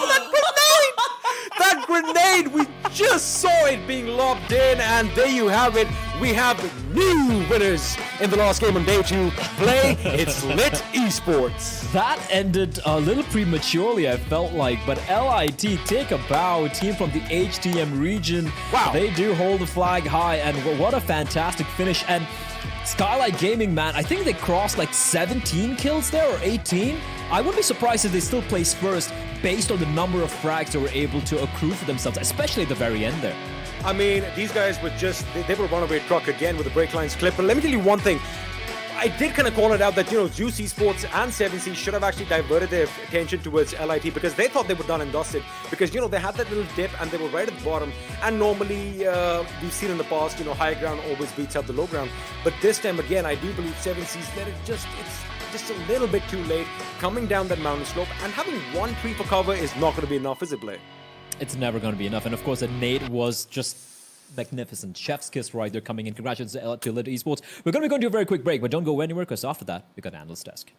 That grenade, we just saw it being lobbed in, and there you have it. We have new winners in the last game on day 2 play. It's Lit Esports. That ended a little prematurely, I felt like, but LIT take a bow. Team from the HTM region. Wow. They do hold the flag high, and what a fantastic finish. And Skylightz Gaming, man, I think they crossed like 17 kills there, or 18. I wouldn't be surprised if they still place first based on the number of frags they were able to accrue for themselves, especially at the very end there. I mean, these guys were just, they were a runaway truck again with the brake lines clipped. But let me tell you one thing. I did kind of call it out that, Zeus Esports and 7C should have actually diverted their attention towards LIT because they thought they were done and dusted because, they had that little dip and they were right at the bottom. And normally, we've seen in the past, high ground always beats out the low ground. But this time, again, I do believe 7C's that it's just a little bit too late coming down that mountain slope, and having one tree for cover is not going to be enough, is it, Blair? It's never going to be enough. And of course, that nade was just magnificent. Chef's kiss right there coming in. Congratulations to Elite Esports. We're going to be going to a very quick break, but don't go anywhere because after that, we got Analyst Desk.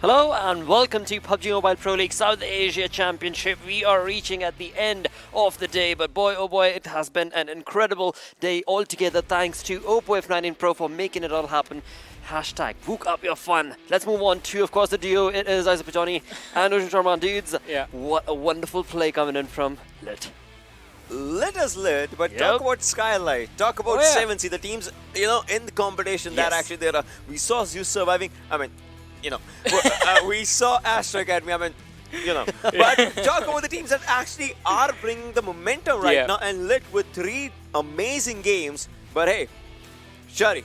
Hello and welcome to PUBG Mobile Pro League South Asia Championship. We are reaching at the end of the day, but boy oh boy, it has been an incredible day altogether. Thanks to OPPO F19 Pro for making it all happen. Hashtag book up your fun. Let's move on to, of course, the duo. It is Isaac Pajani and Ocean Sharma. Dudes, what a wonderful play coming in from Lit. Lit is lit, but talk about Skylight, talk about 7C, the teams, in the competition that actually there are. We saw Zeus surviving. I mean, we saw Astra Academy. I mean, but talk about the teams that actually are bringing the momentum right now, and Lit with 3 amazing games. But hey, Shari,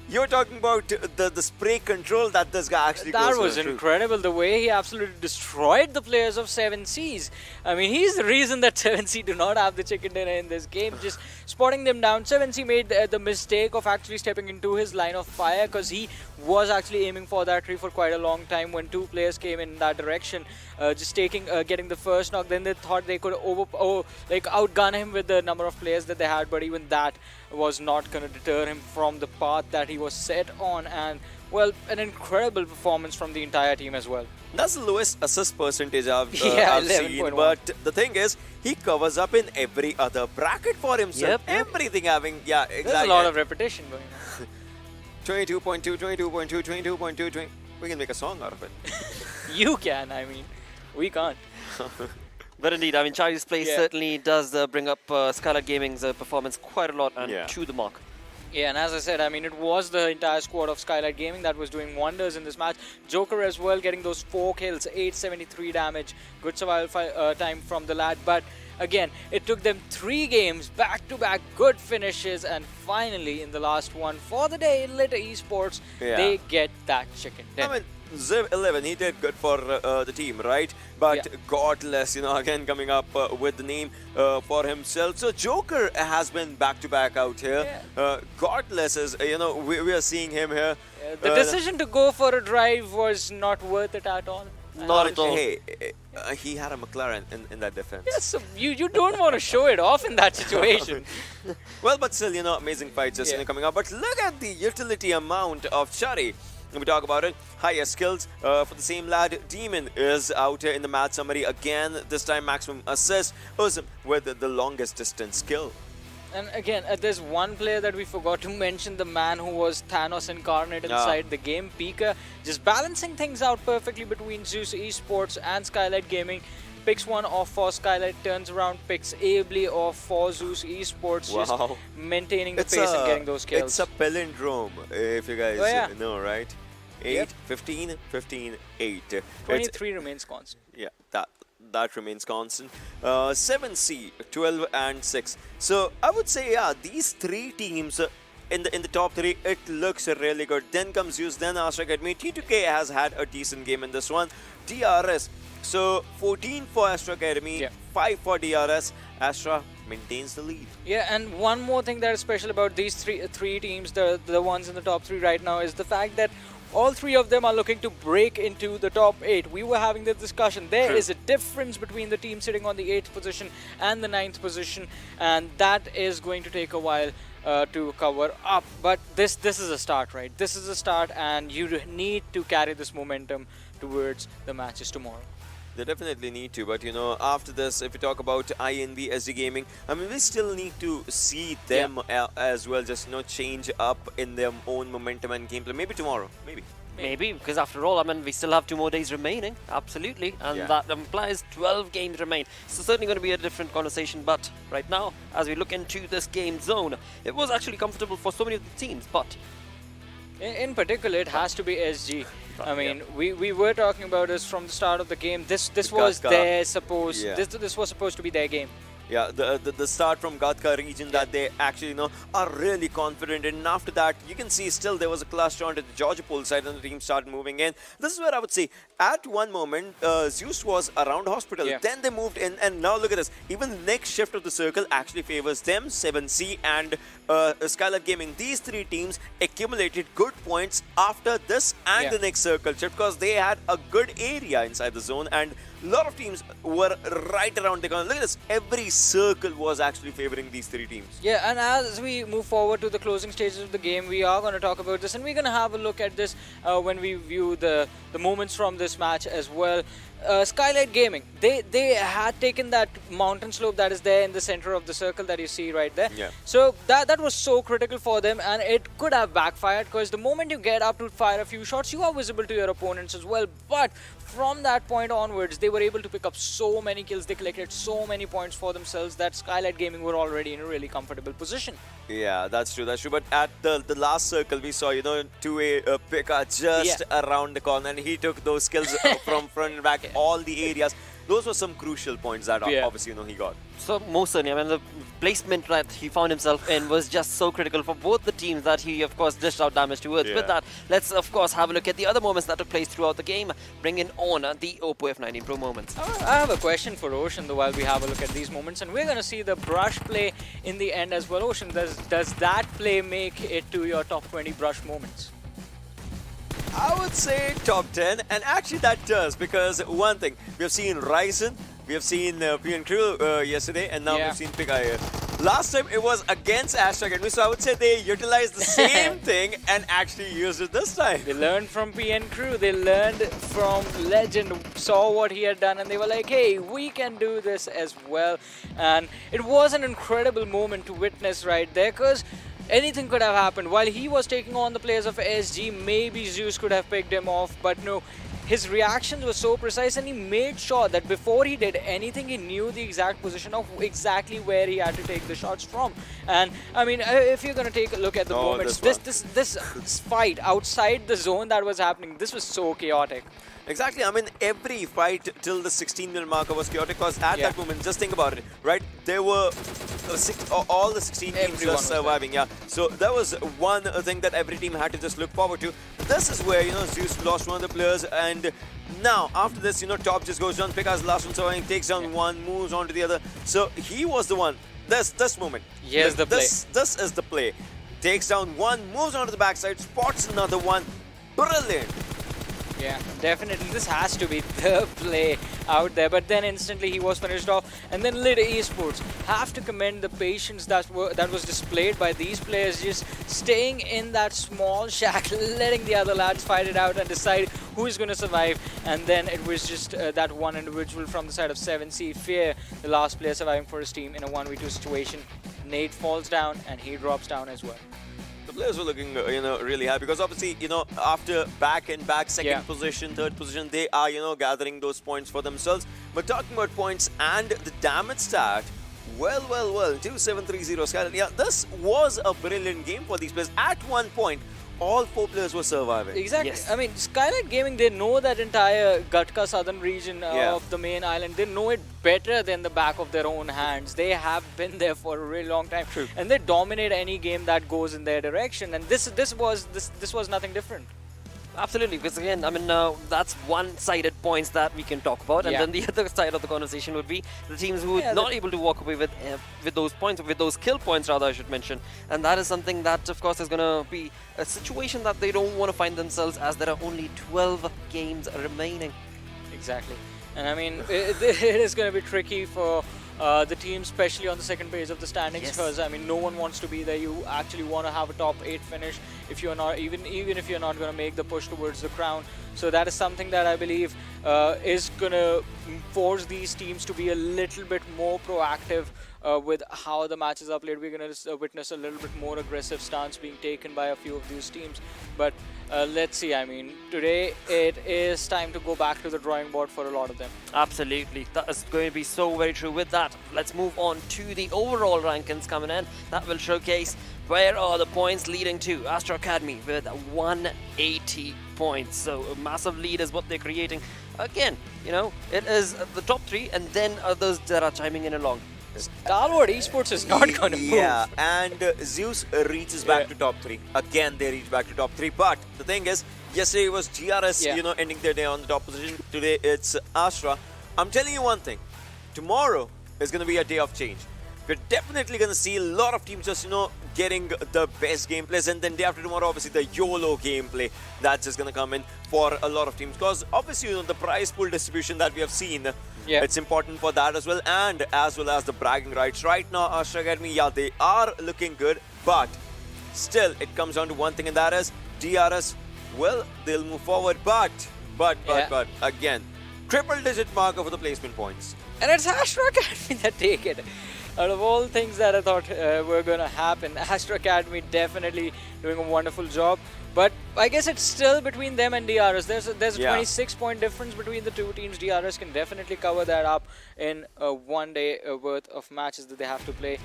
you're talking about the spray control that this guy actually goes That was incredible, the way he absolutely destroyed the players of 7Cs. I mean, he's the reason that 7C do not have the chicken dinner in this game, just spotting them down. 7C made the mistake of actually stepping into his line of fire because he was actually aiming for that tree for quite a long time when 2 players came in that direction, just getting the first knock. Then they thought they could outgun him with the number of players that they had, but even that was not going to deter him from the path that he was set on. And well, an incredible performance from the entire team as well. That's the lowest assist percentage I've seen, but the thing is, he covers up in every other bracket for himself. Everything having, exactly. There's a lot of repetition going on. 22.2, 22.2, 22.2, 20. We can make a song out of it. You can, I mean, we can't. But indeed, I mean, Charlie's play certainly does bring up Skylightz Gaming's performance quite a lot and to the mark. Yeah, and as I said, I mean, it was the entire squad of Skylightz Gaming that was doing wonders in this match. Joker as well, getting those 4 kills, 873 damage, good survival time from the lad. But again, it took them 3 games, back-to-back good finishes, and finally, in the last one for the day, Lit Esports, they get that chicken dinner. I mean, Ziv 11, he did good for the team, right? But Godless, again coming up with the name for himself. So Joker has been back-to-back out here. Godless is, we are seeing him here. The decision to go for a drive was not worth it at all. Not at all. Hey, he had a McLaren in that defense. Yes, so you don't want to show it off in that situation. Well, but still, amazing fights just coming up. But look at the utility amount of Shari. When we talk about it, higher skills for the same lad. Demon is out here in the match summary again. This time maximum assist. Awesome with the longest distance skill. And again, there's one player that we forgot to mention, the man who was Thanos incarnate inside the game, Pika, just balancing things out perfectly between Zeus Esports and Skylightz Gaming. Picks one off for Skylightz, turns around, picks ably off for Zeus Esports, just maintaining the pace and getting those kills. It's a palindrome, if you guys know, right? 8, 15, 15, 8. 23 remains constant. Yeah, that remains constant. 7C, 12 and 6. So I would say, these 3 teams in the top 3, it looks really good. Then comes Zeus, then Astra Academy. T2K has had a decent game in this one. DRS, so 14 for Astra Academy, 5 for DRS. Astra maintains the lead. Yeah, and one more thing that is special about these three teams, the ones in the top 3 right now, is the fact that All three of them are looking to break into the top 8. We were having this discussion. There is a difference between the team sitting on the 8th position and the 9th position, and that is going to take a while to cover up. But this is a start, right? This is a start, and you need to carry this momentum towards the matches tomorrow. They definitely need to, but after this, if we talk about INV SDGaming, I mean, we still need to see them as well, just change up in their own momentum and gameplay. Maybe tomorrow, Maybe, because after all, I mean, we still have 2 more days remaining, absolutely, and that implies 12 games remain. So certainly going to be a different conversation, but right now, as we look into this game zone, it was actually comfortable for so many of the teams, but... In particular, it has to be SG. I mean, we were talking about this from the start of the game. This was their supposed. This was supposed to be their game. Yeah, the start from Gatka region that they actually are really confident in. And after that, you can see still there was a clutch on to the Georgia Pool side and the team started moving in. This is where I would say at one moment Zeus was around hospital. Then they moved in, and now look at this. Even the next shift of the circle actually favors them. 7C and Skylightz Gaming. These 3 teams accumulated good points after this and the next circle shift because they had a good area inside the zone, and a lot of teams were right around the corner. Look at this. Every circle was actually favoring these 3 teams. Yeah, and as we move forward to the closing stages of the game, we are going to talk about this, and we're going to have a look at this when we view the moments from this match as well. Skylightz Gaming, they had taken that mountain slope that is there in the center of the circle that you see right there. So that was so critical for them, and it could have backfired because the moment you get up to fire a few shots, you are visible to your opponents as well. But from that point onwards, they were able to pick up so many kills. They collected so many points for themselves that Skylightz Gaming were already in a really comfortable position. Yeah, that's true. But at the last circle, we saw, 2A Pika just around the corner, and he took those kills from front and back, all the areas. Those were some crucial points that obviously, he got. So most certainly, I mean, the placement that he found himself in was just so critical for both the teams that he, of course, dished out damage towards. With that, let's, of course, have a look at the other moments that took place throughout the game, bringing on the OPPO F19 Pro moments. I have a question for Ocean, though, while we have a look at these moments, and we're going to see the brush play in the end as well. Ocean, does that play make it to your top 20 brush moments? I would say top 10, and actually that does, because one thing, we have seen Ryzen, we have seen PMPL yesterday, and now we've seen Pika here. Last time it was against Astra Academy, so I would say they utilized the same thing and actually used it this time. They learned from PN they learned from Legend, saw what he had done, and they were like, hey, we can do this as well. And it was an incredible moment to witness right there, because anything could have happened. While he was taking on the players of SG, maybe Zeus could have picked him off, but no. His reactions were so precise, and he made sure that before he did anything, he knew the exact position of exactly where he had to take the shots from. And I mean, if you're going to take a look at the moments, this fight outside the zone that was happening, this was so chaotic. Exactly. I mean, every fight till the 16-minute marker was chaotic because at that moment, just think about it, right? There were all the 16 teams were surviving, So that was one thing that every team had to just look forward to. This is where, Zeus lost one of the players, and now after this, Top just goes down, Pika's last one surviving, takes down one, moves on to the other. So he was the one. This moment. Here's the play. This is the play. Takes down one, moves on to the backside, spots another one. Brilliant. Yeah, definitely. This has to be the play out there. But then instantly he was finished off. And then Esports have to commend the patience that was displayed by these players, just staying in that small shack, letting the other lads fight it out and decide who is going to survive. And then it was just that one individual from the side of 7C, Fear, the last player surviving for his team in a 1v2 situation. Nate falls down and he drops down as well. The players were looking, really happy because obviously, after back-and-back second position, third position, they are, gathering those points for themselves. But talking about points and the damage stat, well, 2730 Skylightz. Yeah, this was a brilliant game for these players. At one point, all 4 players were surviving. Exactly. Yes. I mean, Skylightz Gaming, they know that entire Gatka southern region of the main island. They know it better than the back of their own hands. They have been there for a really long time. True. And they dominate any game that goes in their direction. And this was nothing different. Absolutely, because again, I mean, that's one-sided points that we can talk about, and then the other side of the conversation would be the teams who are not able to walk away with those points, with those kill points, rather, I should mention, and that is something that, of course, is going to be a situation that they don't want to find themselves, as there are only 12 games remaining. Exactly, and I mean, it is going to be tricky for the team, especially on the second page of the standings, because I mean, no one wants to be there. You actually want to have a top 8 finish if you're not, even if you're not going to make the push towards the crown. So that is something that I believe is going to force these teams to be a little bit more proactive with how the matches are played. We're going to witness a little bit more aggressive stance being taken by a few of these teams. But let's see, I mean, today it is time to go back to the drawing board for a lot of them. Absolutely, that is going to be so very true. With that, let's move on to the overall rankings coming in. That will showcase where are the points leading to. Astra Academy with 180 points, so a massive lead is what they're creating. Again, you know, it is the top 3 and then others that are chiming in along. Stalwart Esports is not going to move. Yeah, and Zeus reaches back to top 3. Again, they reach back to top 3. But the thing is, yesterday was GRS, you know, ending their day on the top position. Today it's Astra. I'm telling you one thing. Tomorrow is going to be a day of change. We're definitely going to see a lot of teams just, you know, getting the best gameplays, and then day after tomorrow, obviously, the YOLO gameplay that's just going to come in for a lot of teams. Because obviously, you know, the prize pool distribution that we have seen, it's important for that as well, and as well as the bragging rights. Right now, Astra Academy, yeah, they are looking good, but still, it comes down to one thing, and that is DRS. Well, they'll move forward, but again, triple-digit marker for the placement points. And it's Astra Academy that take it. Out of all things that I thought were going to happen, Astra Academy definitely doing a wonderful job. But I guess it's still between them and DRS. There's a 26-point difference between the two teams. DRS can definitely cover that up in one day worth of matches that they have to play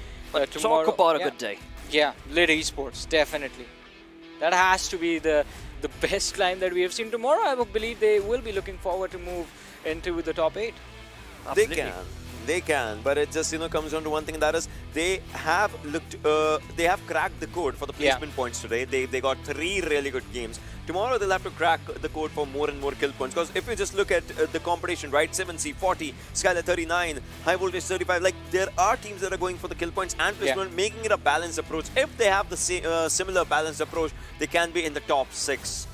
tomorrow. Talk about a good day. Yeah, lit Esports, definitely. That has to be the best climb that we have seen. Tomorrow, I believe they will be looking forward to move into the top 8. Absolutely. They can, but it just, you know, comes down to one thing, that is they have cracked the code for the placement points today. They got 3 really good games. Tomorrow they'll have to crack the code for more and more kill points, because if you just look at the competition, right, 7C 40, Skylightz 39, High Voltage 35, like there are teams that are going for the kill points and placement, making it a balanced approach. If they have the similar balanced approach, they can be in the top 6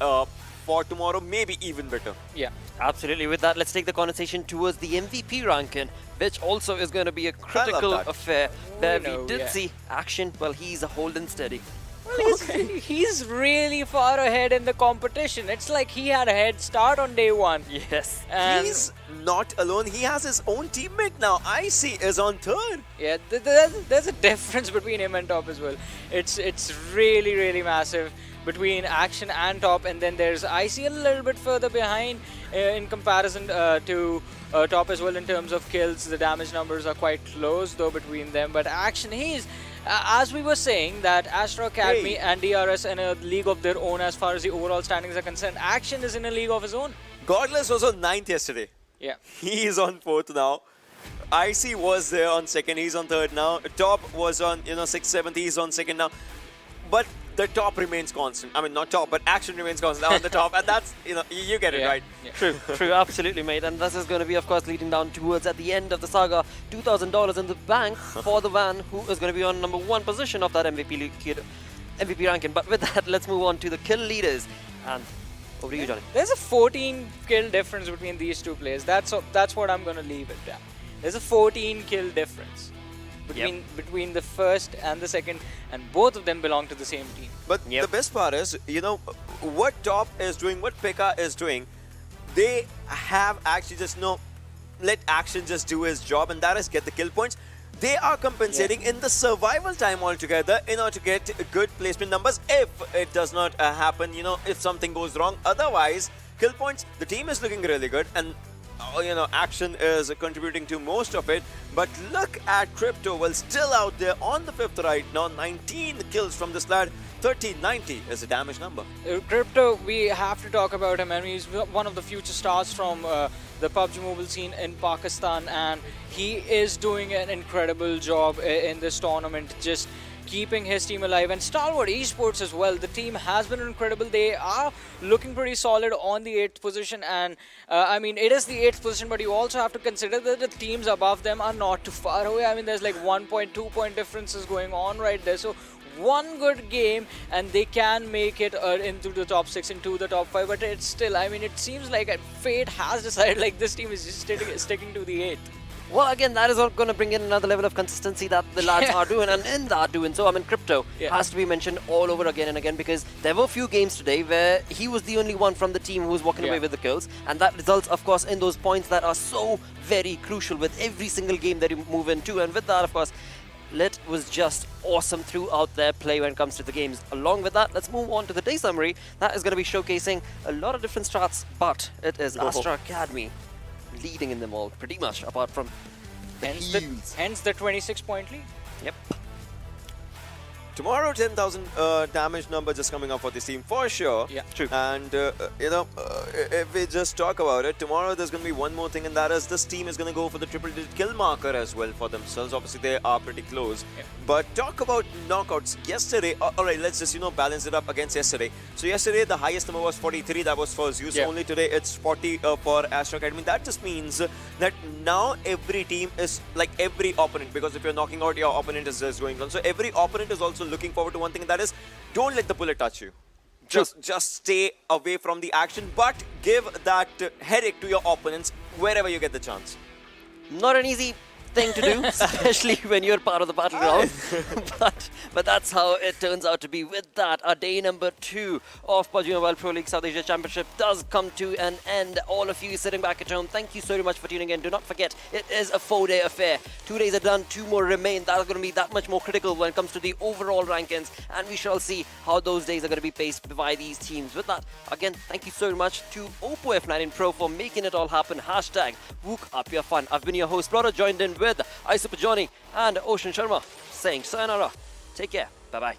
for tomorrow, maybe even better. Yeah, absolutely. With that, let's take the conversation towards the MVP ranking, which also is going to be a critical affair. Where we did see action, well, he's holding steady. Well, he's really far ahead in the competition. It's like he had a head start on day 1. Yes. And he's not alone. He has his own teammate now. IC is on 3rd. Yeah, there's a difference between him and Top as well. It's really, really massive between Action and Top, and then there's IC a little bit further behind in comparison to Top as well in terms of kills. The damage numbers are quite close though between them, but Action, he's as we were saying that Astra Academy and DRS in a league of their own as far as the overall standings are concerned. Action is in a league of his own. Godless was on 9th yesterday. Yeah. He is on 4th now. IC was there on 2nd, he's on 3rd now. Top was on, you know, 6th, 7th, he's on 2nd now. But the top remains constant. I mean, not top, but Action remains constant on the top, and that's, you know, you get it right. Yeah. True, absolutely, mate. And this is going to be, of course, leading down towards, at the end of the saga, $2,000 in the bank for the van, who is going to be on number 1 position of that MVP ranking. But with that, let's move on to the kill leaders. And over to you, Johnny. There's a 14 kill difference between these two players. That's what I'm going to leave it at. There's a 14 kill difference between the first and the second, and both of them belong to the same team. But the best part is, you know, what Top is doing, what Pekka is doing, they have actually just, you know, let Action just do his job, and that is get the kill points. They are compensating in the survival time altogether in order to get good placement numbers if it does not happen, you know, if something goes wrong. Otherwise, kill points, the team is looking really good, and you know, Action is contributing to most of it. But look at Crypto, well, still out there on the 5th right now. 19 kills from this lad. 1390 is the damage number. Crypto, we have to talk about him, and he's one of the future stars from the PUBG Mobile scene in Pakistan, and he is doing an incredible job in this tournament, just keeping his team alive. And Stalwart Esports as well. The team has been incredible. They are looking pretty solid on the 8th position. And I mean, it is the 8th position, but you also have to consider that the teams above them are not too far away. I mean, there's like 1.2 point differences going on right there. So one good game and they can make it into the top 6, into the top 5, but it's still, I mean, it seems like fate has decided like this team is just sticking to the 8th. Well, again, that is going to bring in another level of consistency that the lads are doing, and in that doing so, I mean, Crypto has to be mentioned all over again and again, because there were a few games today where he was the only one from the team who was walking away with the kills, and that results, of course, in those points that are so very crucial with every single game that you move into. And with that, of course, Lit was just awesome throughout their play when it comes to the games. Along with that, let's move on to the day summary. That is going to be showcasing a lot of different strats, but it is Astra Academy leading in them all, pretty much, apart from the hence the 26-point lead. Yep. Tomorrow, 10,000 damage number just coming up for this team for sure. Yeah, true. And you know, if we just talk about it, tomorrow there's going to be one more thing, and that is this team is going to go for the triple-digit kill marker as well for themselves. Obviously, they are pretty close. Yeah. But talk about knockouts. Yesterday, all right, let's just balance it up against yesterday. So yesterday, the highest number was 43. That was for Zeus. Yeah. Only today, it's 40 for Astra Academy. That just means that now every team is like every opponent, because if you're knocking out, your opponent is just going on. So every opponent is also looking forward to one thing, and that is don't let the bullet touch you. Just stay away from the action, but give that headache to your opponents wherever you get the chance. Not an easy thing to do, especially when you're part of the battleground. but that's how it turns out to be. With that, our day number 2 of PUBG Mobile Pro League South Asia Championship does come to an end. All of you sitting back at home, thank you so much for tuning in. Do not forget, it is a 4-day affair. 2 days are done, 2 more remain. That is going to be that much more critical when it comes to the overall rankings, and we shall see how those days are going to be paced by these teams. With that, again, thank you so much to OPPO F9 Pro for making it all happen. Hashtag Wook Up Your Fun. I've been your host, Brother, joined in with Super Johnny and Ocean Sharma, saying sayonara. Take care. Bye-bye.